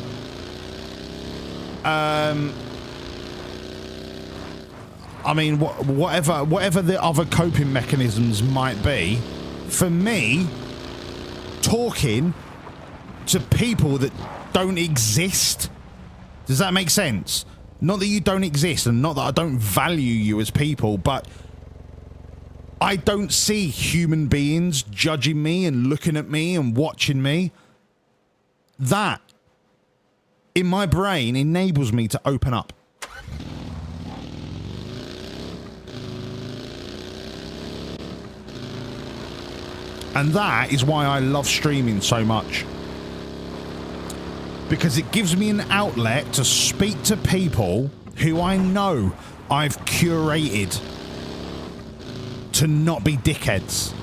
I mean, whatever the other coping mechanisms might be, for me, talking to people that don't exist, does that make sense? Not that you don't exist, and not that I don't value you as people, but I don't see human beings judging me and looking at me and watching me. That, in my brain, enables me to open up. And that is why I love streaming so much. Because it gives me an outlet to speak to people who I know I've curated to not be dickheads.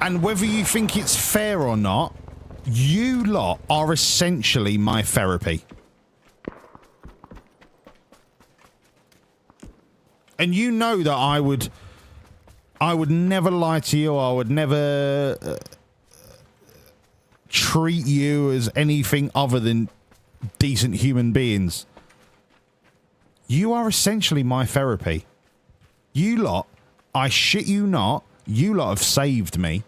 And whether you think it's fair or not, you lot are essentially my therapy. And you know that I would never lie to you. I would never treat you as anything other than decent human beings. You are essentially my therapy. You lot, I shit you not, you lot have saved me.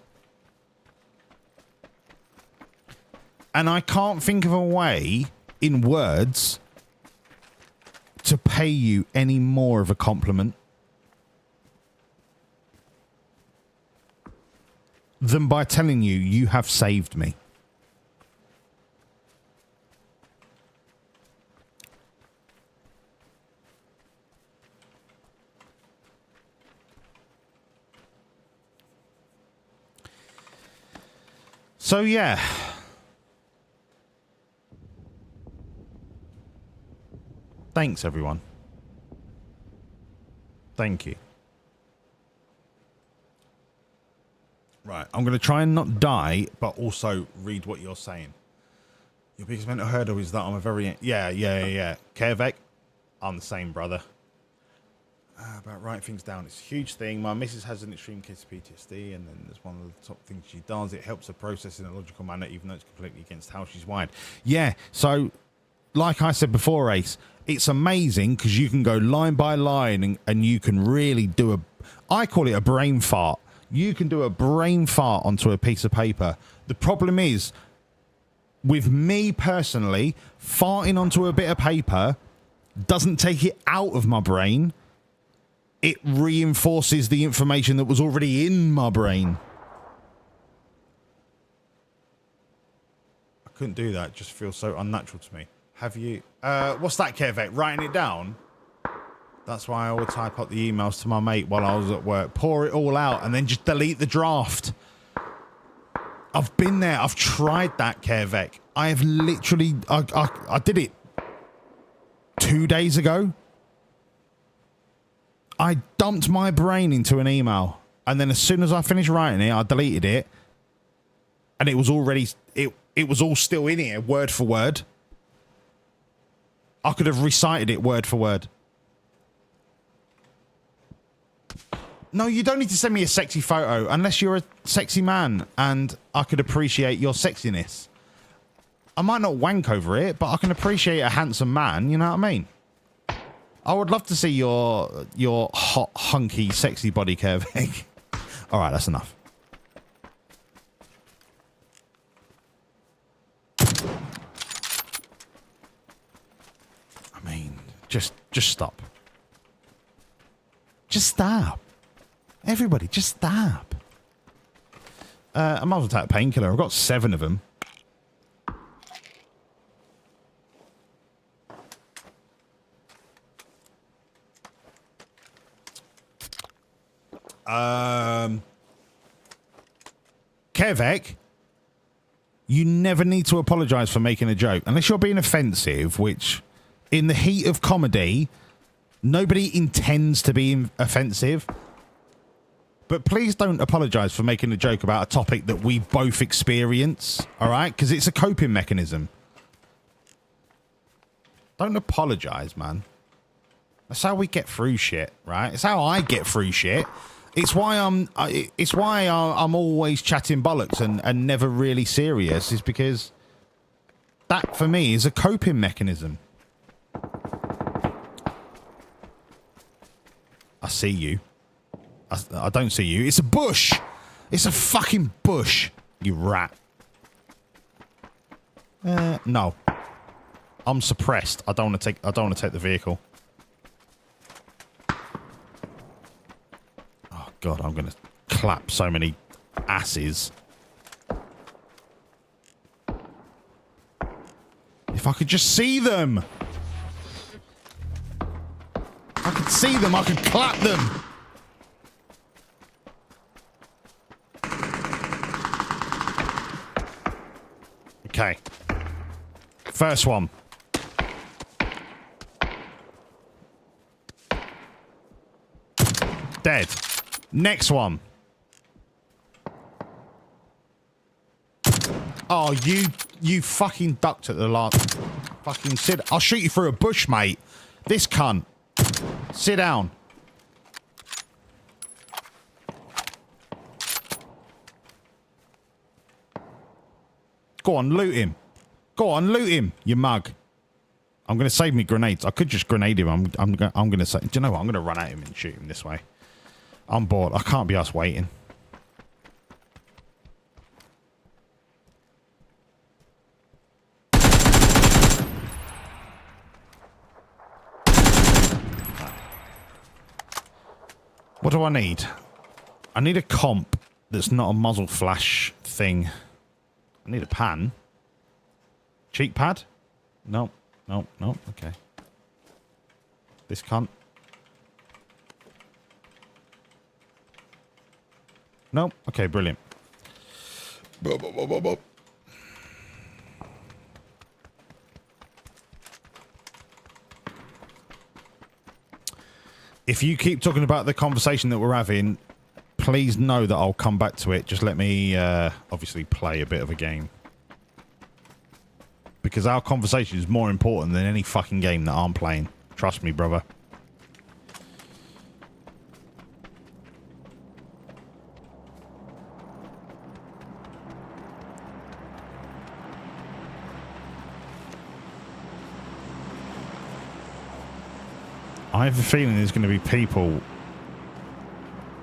And I can't think of a way in words to pay you any more of a compliment than by telling you you have saved me. So yeah. Thanks, everyone. Thank you. Right, I'm going to try and not die, but also read what you're saying. Your biggest mental hurdle is that I'm a very... Yeah. Kervek, I'm the same, brother. About writing things down. It's a huge thing. My missus has an extreme case of PTSD, and then there's one of the top things she does. It helps her process in a logical manner, even though it's completely against how she's wired. Yeah, so, like I said before, Ace, it's amazing because you can go line by line and you can really do a... I call it a brain fart. You can do a brain fart onto a piece of paper. The problem is, with me personally, farting onto a bit of paper doesn't take it out of my brain. It reinforces the information that was already in my brain. I couldn't do that. It just feels so unnatural to me. Have you... what's that, Kervek? Writing it down? That's why I would type up the emails to my mate while I was at work. Pour it all out and then just delete the draft. I've been there. I've tried that, Kervek. I have literally... I did it 2 days ago. I dumped my brain into an email And then as soon as I finished writing it, I deleted it. And it was already, it was all still in here, word for word. I could have recited it word for word. No, you don't need to send me a sexy photo unless you're a sexy man and I could appreciate your sexiness. I might not wank over it, but I can appreciate a handsome man, you know what I mean? I would love to see your hot, hunky, sexy body curve. All right, that's enough. I mean, just stop. Just stop. Everybody, just stop. I might as well take a painkiller. I've got 7 of them. Kevek, you never need to apologize for making a joke. Unless you're being offensive, which in the heat of comedy, nobody intends to be offensive. But please don't apologize for making a joke about a topic that we both experience, all right? Because it's a coping mechanism. Don't apologize, man. That's how we get through shit, right? It's how I get through shit. It's why I'm always chatting bollocks and never really serious, is because that for me is a coping mechanism. I see you. I don't see you. It's a bush. It's a fucking bush. You rat. No. I'm suppressed. I don't want to take the vehicle. Oh god, I'm gonna clap so many asses. If I could just see them. If I could see them, I could clap them. Okay. First one. Dead. Next one. Oh, you fucking ducked at the last. Fucking sit. I'll shoot you through a bush, mate. This cunt. Sit down. Go on, loot him. Go on, loot him, you mug. I'm going to save me grenades. I could just grenade him. I'm going to say... Do you know what? I'm going to run at him and shoot him this way. I'm bored. I can't be us waiting. What do I need? I need a comp that's not a muzzle flash thing. I need a pan. Cheek pad? No. No. No. Okay. This cunt. No. Okay, brilliant. If you keep talking about the conversation that we're having, please know that I'll come back to it. Just let me obviously play a bit of a game. Because our conversation is more important than any fucking game that I'm playing. Trust me, brother. I have a feeling there's going to be people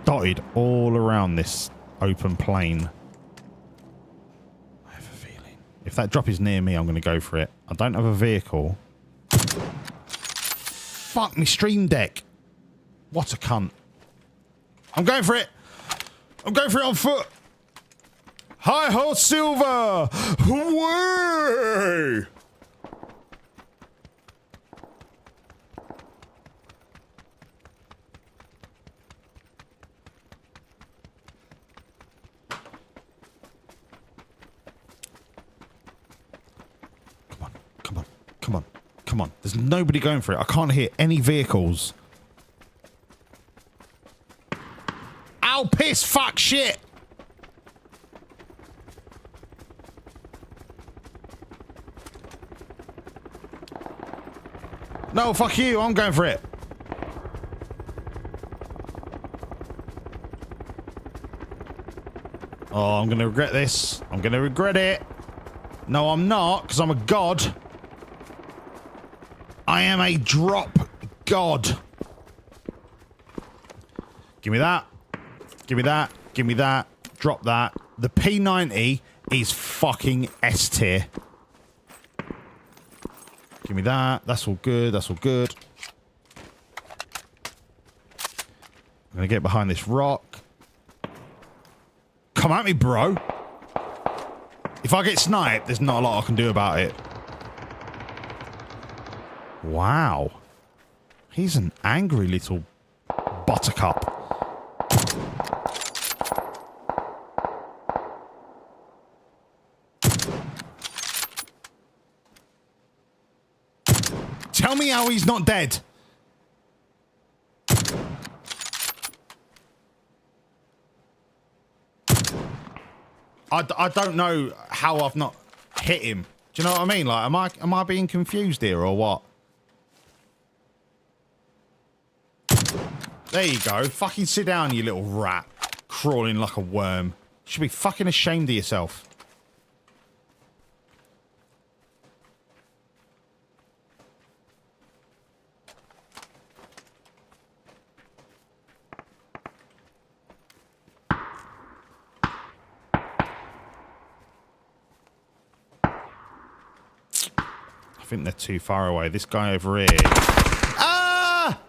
dotted all around this open plain. I have a feeling. If that drop is near me, I'm going to go for it. I don't have a vehicle. Fuck me stream deck. What a cunt. I'm going for it. I'm going for it on foot. Hi ho Silver. Way. Come on. There's nobody going for it. I can't hear any vehicles. Ow! Ow, piss, fuck, shit. No, fuck you. I'm going for it. Oh, I'm going to regret this. I'm going to regret it. No, I'm not, because I'm a god. I am a drop god. Give me that. Give me that. Give me that. Drop that. The P90 is fucking S tier. Give me that. That's all good. That's all good. I'm going to get behind this rock. Come at me, bro. If I get sniped, there's not a lot I can do about it. Wow. He's an angry little buttercup. Tell me how he's not dead. I don't know how I've not hit him. Do you know what I mean? Like, am I being confused here or what? There you go. Fucking sit down, you little rat. Crawling like a worm. You should be fucking ashamed of yourself. I think they're too far away. This guy over here. Ah!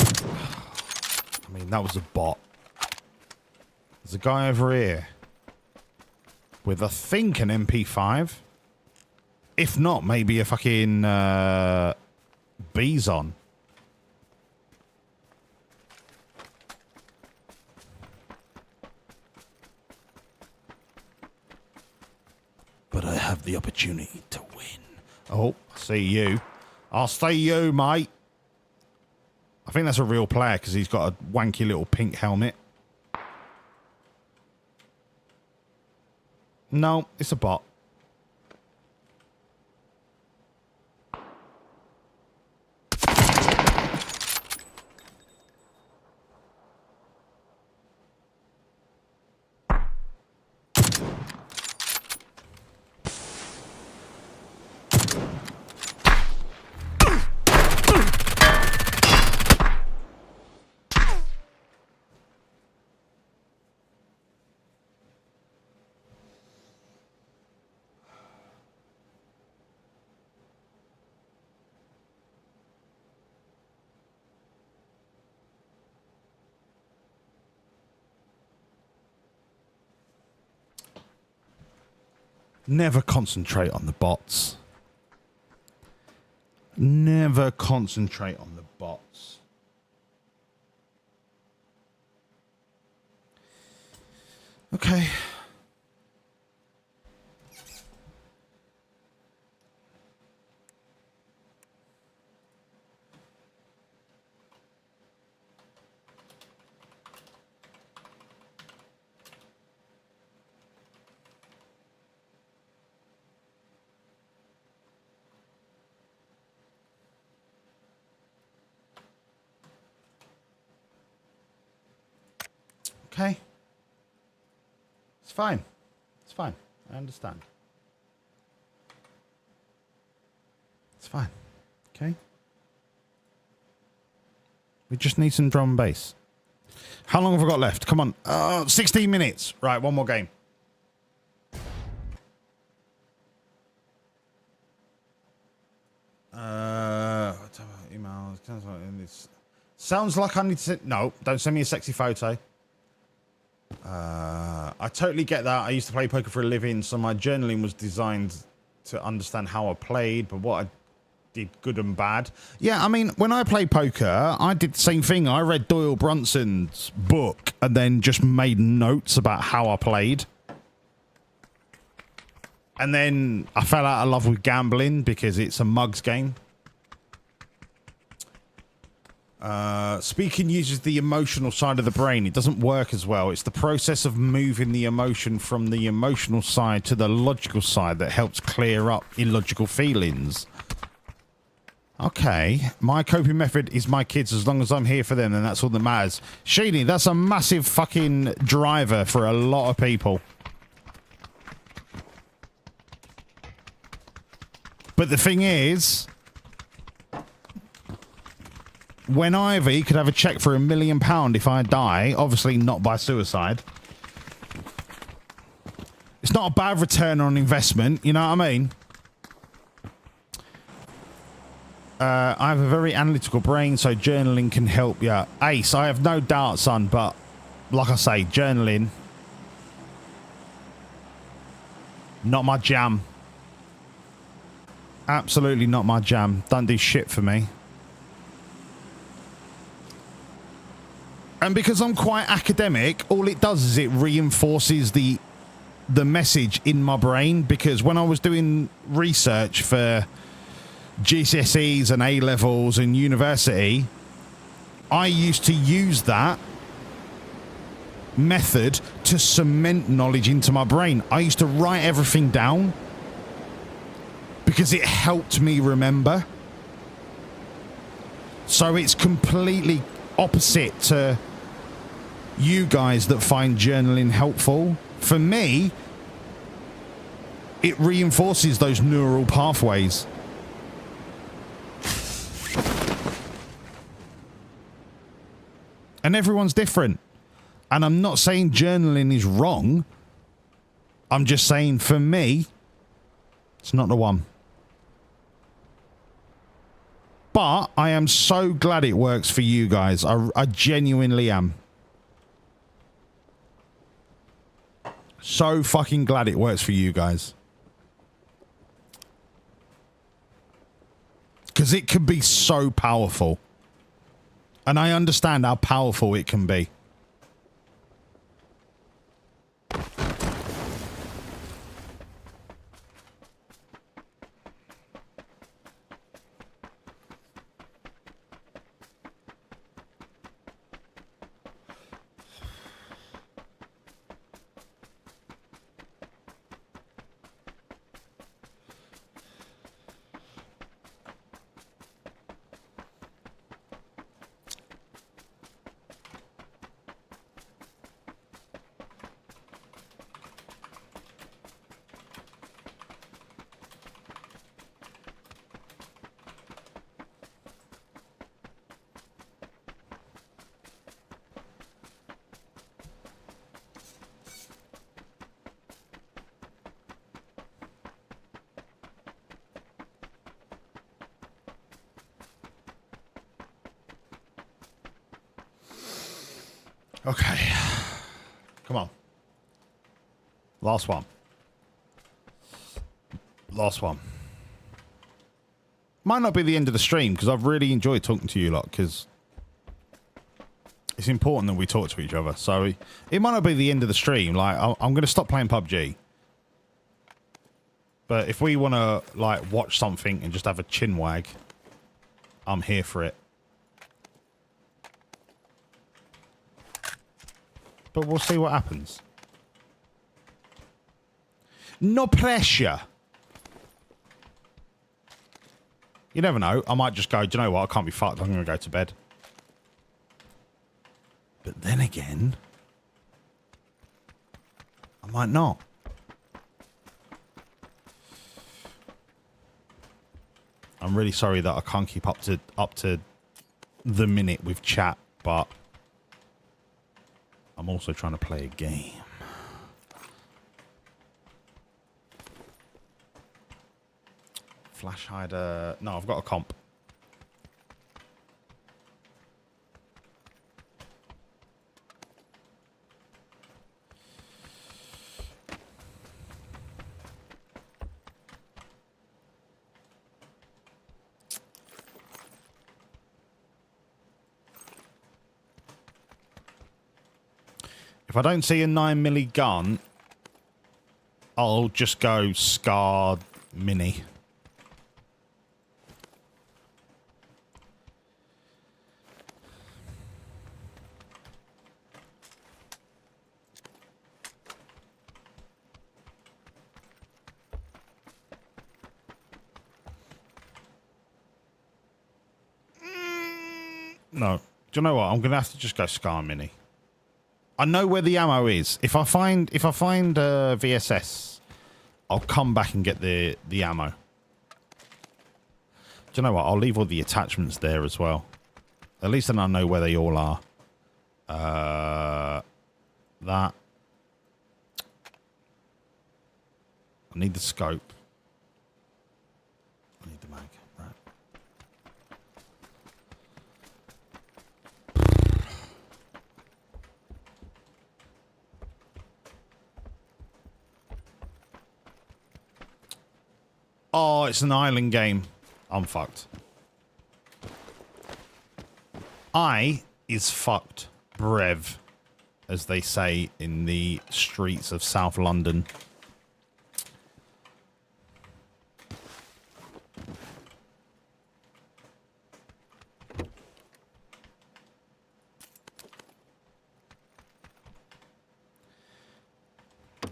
I mean, that was a bot. There's a guy over here with, I think, an MP5. If not, maybe a fucking Bison. But I have the opportunity to win. Oh, I see you. I'll see you, mate. I think that's a real player because he's got a wanky little pink helmet. No, it's a bot. Never concentrate on the bots. Never concentrate on the bots. Okay. Okay. It's fine. It's fine. I understand. It's fine. Okay. We just need some drum and bass. How long have I got left? Come on. 16 minutes. Right, one more game. Emails. Sounds like I need to... No, don't send me a sexy photo. I totally get that. I used to play poker for a living, so my journaling was designed to understand how I played, but what I did good and bad. Yeah, I mean, when I played poker, I did the same thing. I read Doyle Brunson's book and then just made notes about how I played. And then I fell out of love with gambling because it's a mugs game. Speaking uses the emotional side of the brain. It doesn't work as well. It's the process of moving the emotion from the emotional side to the logical side that helps clear up illogical feelings. Okay. My coping method is my kids. As long as I'm here for them, then that's all that matters. Sheeny, that's a massive fucking driver for a lot of people. But the thing is, when Ivy could have a check for £1 million if I die, obviously not by suicide. It's not a bad return on investment, you know what I mean? I have a very analytical brain, so journaling can help. Yeah, Ace, I have no doubt, son, but like I say, journaling, not my jam. Absolutely not my jam. Don't do shit for me. And because I'm quite academic, all it does is it reinforces the message in my brain. Because when I was doing research for GCSEs and A-levels and university, I used to use that method to cement knowledge into my brain. I used to write everything down because it helped me remember. So it's completely opposite to you guys that find journaling helpful. For me, it reinforces those neural pathways. And everyone's different. And I'm not saying journaling is wrong. I'm just saying, for me, it's not the one. But I am so glad it works for you guys. I genuinely am. So fucking glad it works for you guys. Because it can be so powerful. And I understand how powerful it can be. Okay. Come on. Last one. Last one. Might not be the end of the stream, because I've really enjoyed talking to you lot, because it's important that we talk to each other. So it might not be the end of the stream. Like, I'm going to stop playing PUBG. But if we want to, like, watch something and just have a chin wag, I'm here for it. But we'll see what happens. No pressure. You never know. I might just go, do you know what? I can't be fucked. I'm going to go to bed. But then again, I might not. I'm really sorry that I can't keep up to the minute with chat, but I'm also trying to play a game. Flash hider. No, I've got a comp. If I don't see a 9mm gun, I'll just go Scar Mini. No. Do you know what? I'm gonna have to just go Scar Mini. I know where the ammo is. If I find VSS, I'll come back and get the ammo. Do you know what? I'll leave all the attachments there as well. At least then I know where they all are. That. I need the scope. I need the mag. Right. Oh, it's an island game. I'm fucked. I is fucked, brev, as they say in the streets of South London.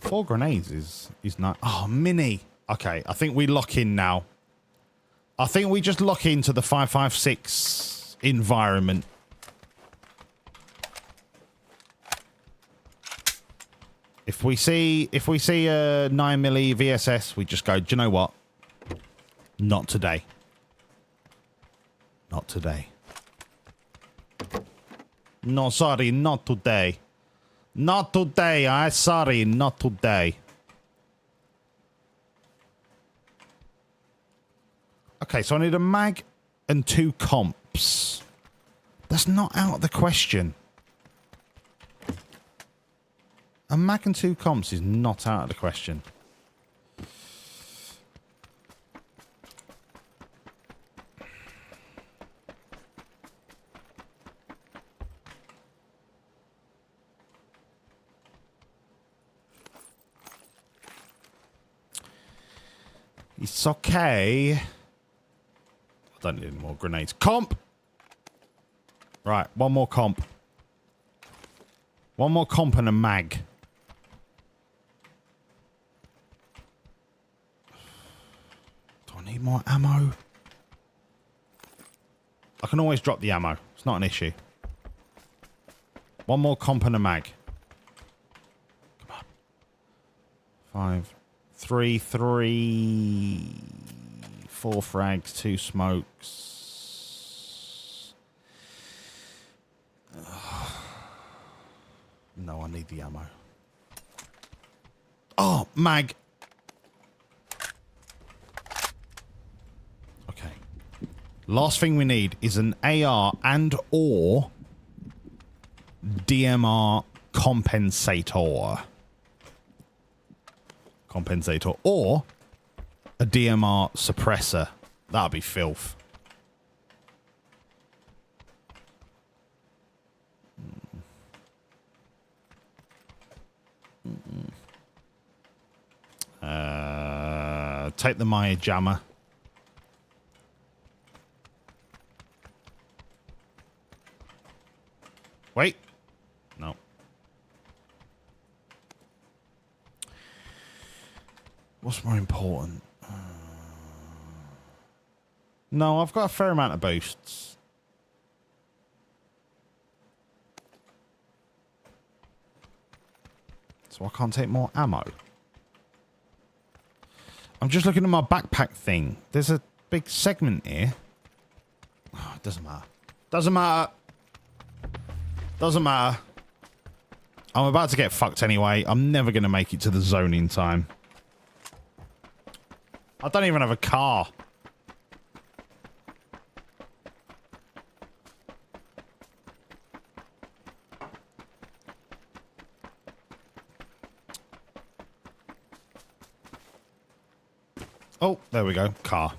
Four grenades is not. Oh, Mini. Okay, I think we lock in now. I think we just lock into the 5.56 environment. If we see a 9mm VSS, we just go, do you know what? Not today. Not today. No, sorry, not today. Not today. I'm sorry, not today. Okay, so I need a mag and 2 comps. That's not out of the question. A mag and 2 comps is not out of the question. It's okay. I don't need any more grenades. Comp! Right, one more comp. One more comp and a mag. Do I need more ammo? I can always drop the ammo. It's not an issue. One more comp and a mag. Come on. 5, 3, 4 frags, 2 smokes. No, I need the ammo. Oh, mag. Okay. Last thing we need is an AR and or DMR compensator. Or a DMR suppressor. That'd be filth. Take the Maya jammer. Wait. No. What's more important? No, I've got a fair amount of boosts. So I can't take more ammo. I'm just looking at my backpack thing. There's a big segment here. Oh, it doesn't matter. Doesn't matter. Doesn't matter. I'm about to get fucked anyway. I'm never going to make it to the zone in time. I don't even have a car. Oh, there we go. Car.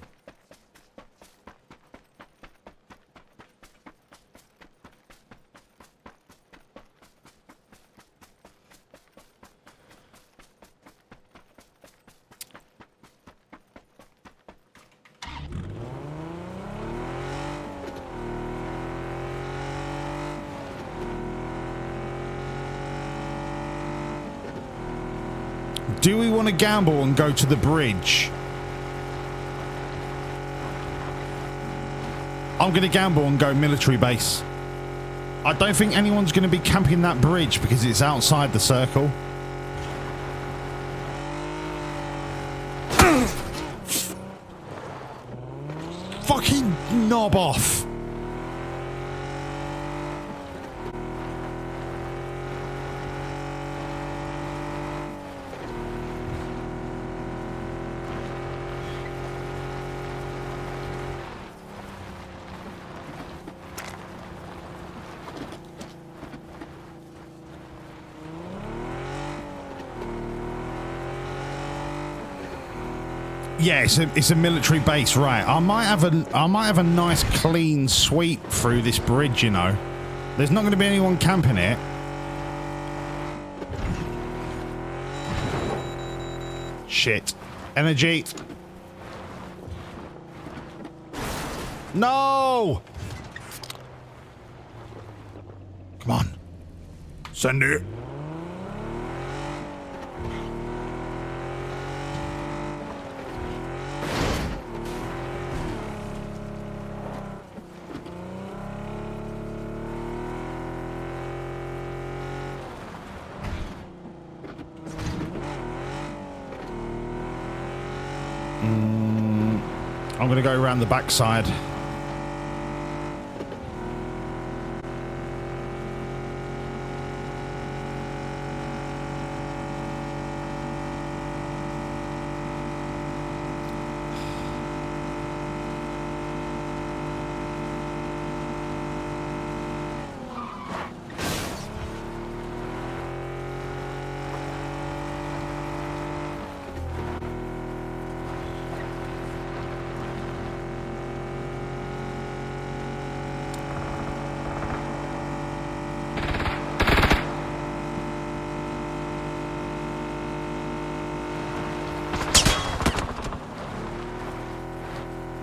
Do we want to gamble and go to the bridge? I'm going to gamble and go military base. I don't think anyone's going to be camping that bridge because it's outside the circle. Fucking knob off. Yeah, it's a military base, right? I might have a nice clean sweep through this bridge, you know. There's not going to be anyone camping it. Shit. Energy. No! Come on. Send it. I'm going to go around the backside.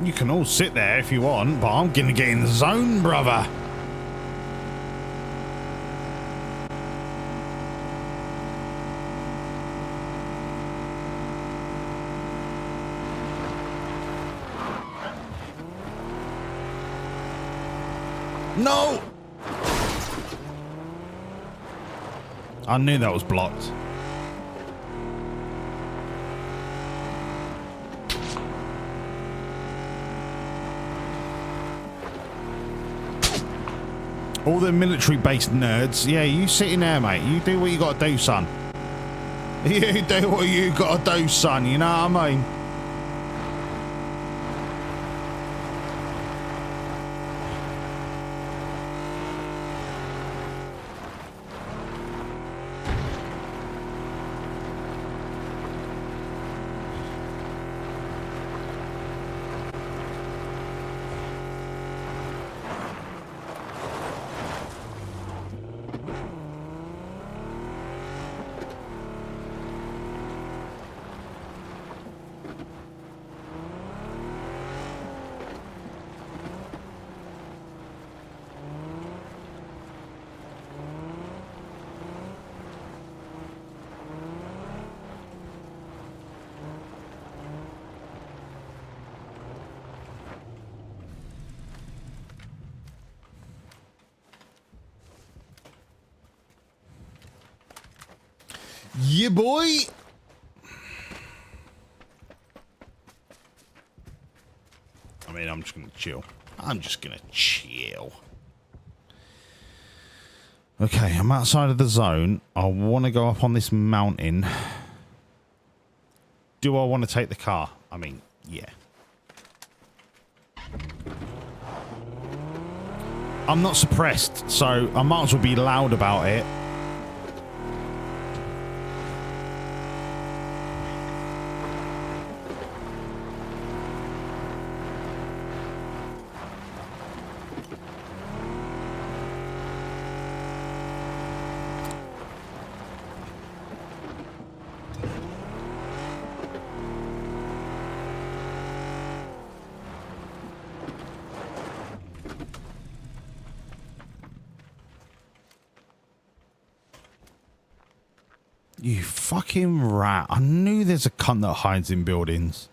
You can all sit there if you want, but I'm gonna get in the zone, brother. No! I knew that was blocked. All the military-based nerds. Yeah, you sit in there, mate. You do what you gotta do, son. You do what you gotta do, son. You know what I mean? Yeah, boy. I mean, I'm just gonna chill. I'm just gonna chill. Okay, I'm outside of the zone. I want to go up on this mountain. Do I want to take the car? I mean, yeah. I'm not suppressed, so I might as well be loud about it. You fucking rat. I knew there's a cunt that hides in buildings.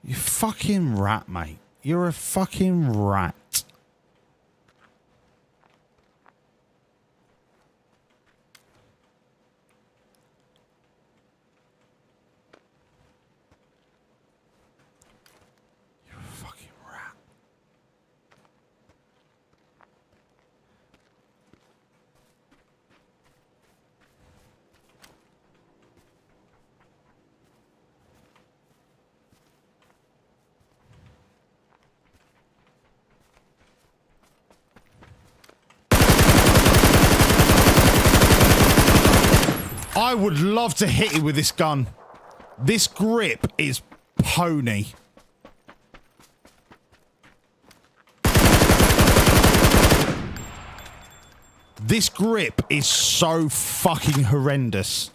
You fucking rat, mate. You're a fucking rat. You're a fucking rat. I would love to hit it with this gun. This grip is pony. This grip is so fucking horrendous.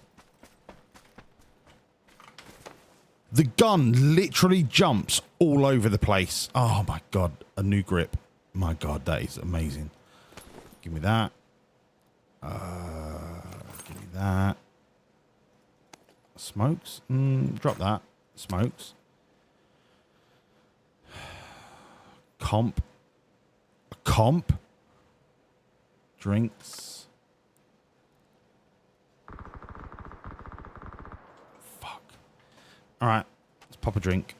The gun literally jumps all over the place. Oh my god, a new grip. My god, that is amazing. Give me that. Give me that. Smokes? Drop that. Smokes. Comp. Comp. Drinks. Fuck. Alright. Let's pop a drink.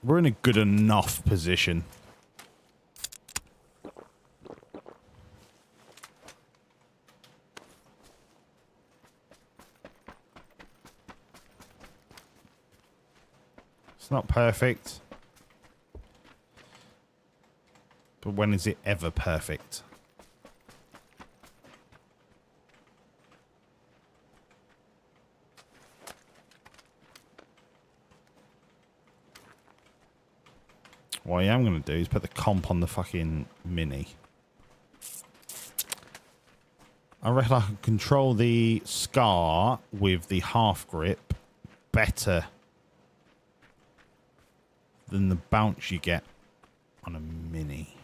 We're in a good enough position. It's not perfect. But when is it ever perfect? What I am going to do is put the comp on the fucking Mini. I reckon I can control the Scar with the half grip better than the bounce you get on a Mini.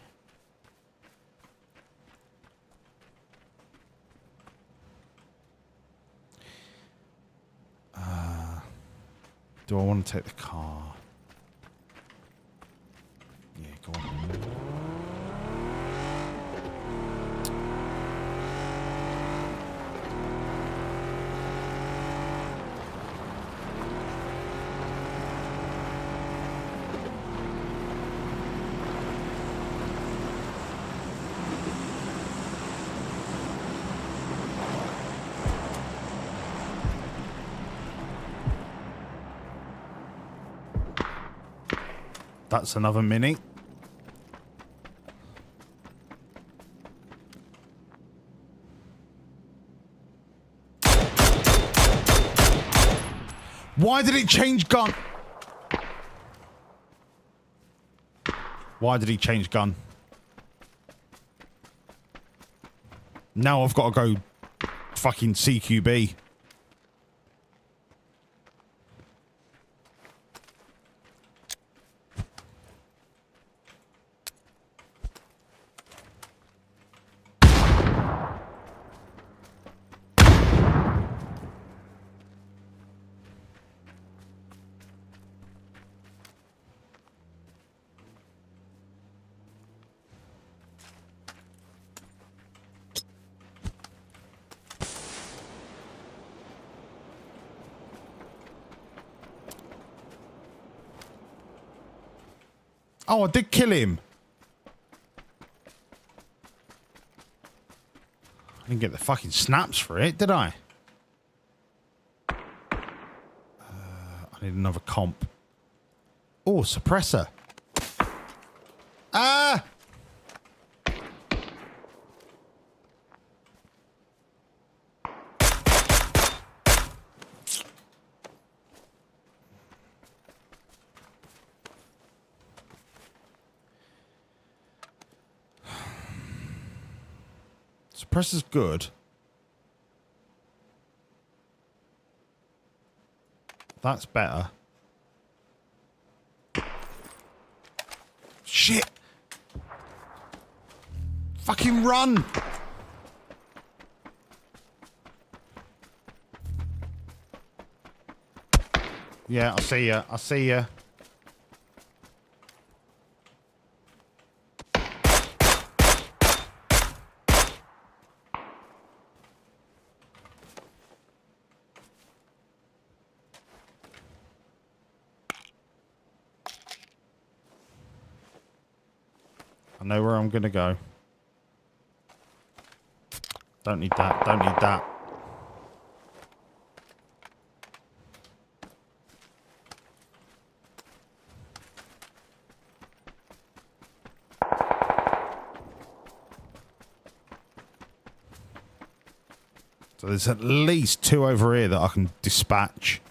Do I want to take the car? Yeah, go on. That's another Mini. Why did it change gun? Why did he change gun? Now I've got to go fucking CQB. Oh, I did kill him. I didn't get the fucking snaps for it, did I? I need another comp. Oh, suppressor. Ah! Suppressor's good. That's better. Shit! Fucking run! Yeah, I see ya. I see ya. I know where I'm gonna go. Don't need that. Don't need that. So there's at least 2 over here that I can dispatch.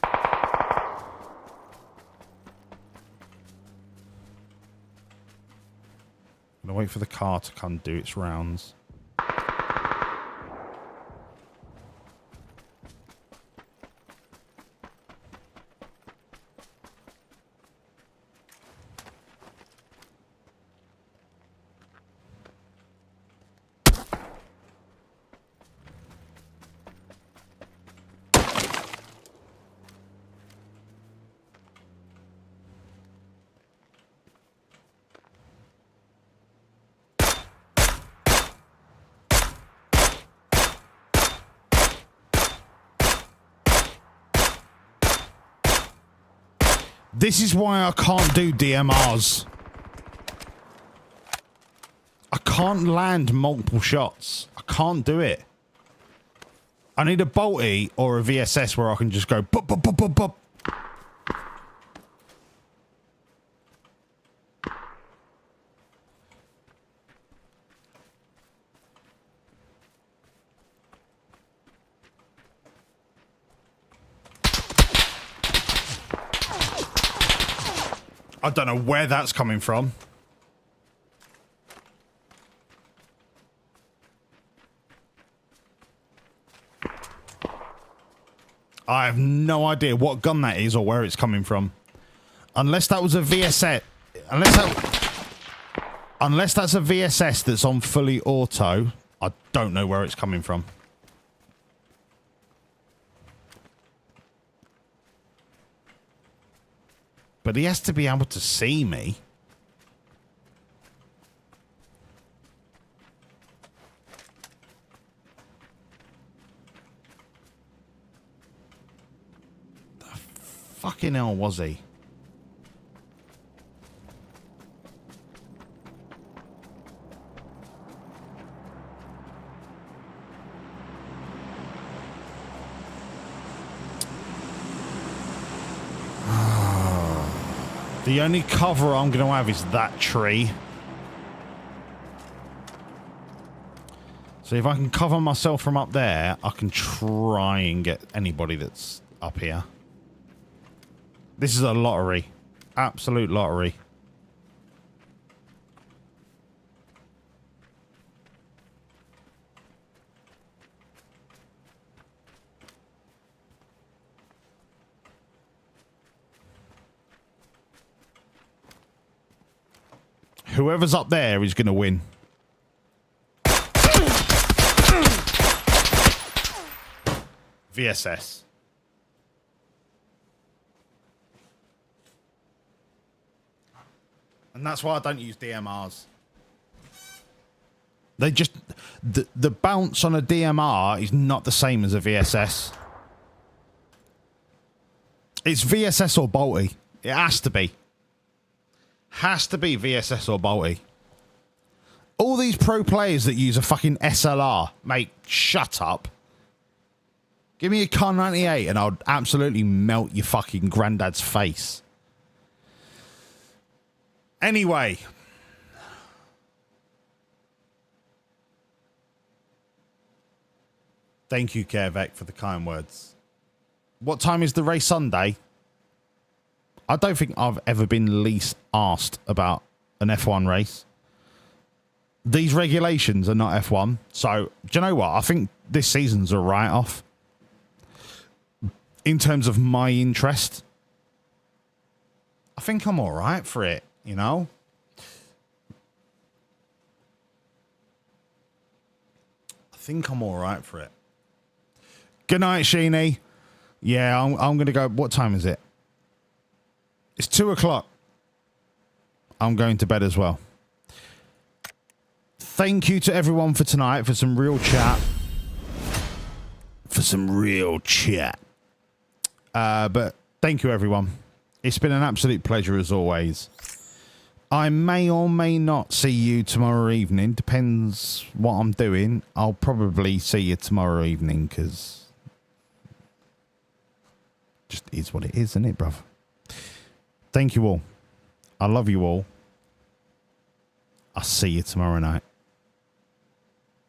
I'm gonna wait for the car to come do its rounds. This is why I can't do DMRs. I can't land multiple shots. I can't do it. I need a bolty or a VSS where I can just go pop, pop, pop, pop, pop. I don't know where that's coming from. I have no idea what gun that is or where it's coming from. Unless that was a VSS. Unless that's a VSS that's on fully auto, I don't know where it's coming from. But he has to be able to see me. The fucking hell was he? The only cover I'm going to have is that tree. So if I can cover myself from up there, I can try and get anybody that's up here. This is a lottery. Absolute lottery. Whoever's up there is going to win. VSS. And that's why I don't use DMRs. They just... The bounce on a DMR is not the same as a VSS. It's VSS or bolty. It has to be. Has to be VSS or bolty. All these pro players that use a fucking SLR, mate, shut up. Give me a Car 98 and I'll absolutely melt your fucking granddad's face. Anyway. Thank you, Kervek, for the kind words. What time is the race Sunday? I don't think I've ever been least asked about an F1 race. These regulations are not F1. So, do you know what? I think this season's a write-off. In terms of my interest. I think I'm all right for it, you know? I think I'm all right for it. Good night, Sheeny. Yeah, I'm going to go. What time is it? It's 2 o'clock. I'm going to bed as well. Thank you to everyone for tonight, for some real chat. But thank you, everyone. It's been an absolute pleasure as always. I may or may not see you tomorrow evening. Depends what I'm doing. I'll probably see you tomorrow evening because just is what it is, isn't it, bruv? Thank you all. I love you all. I'll see you tomorrow night.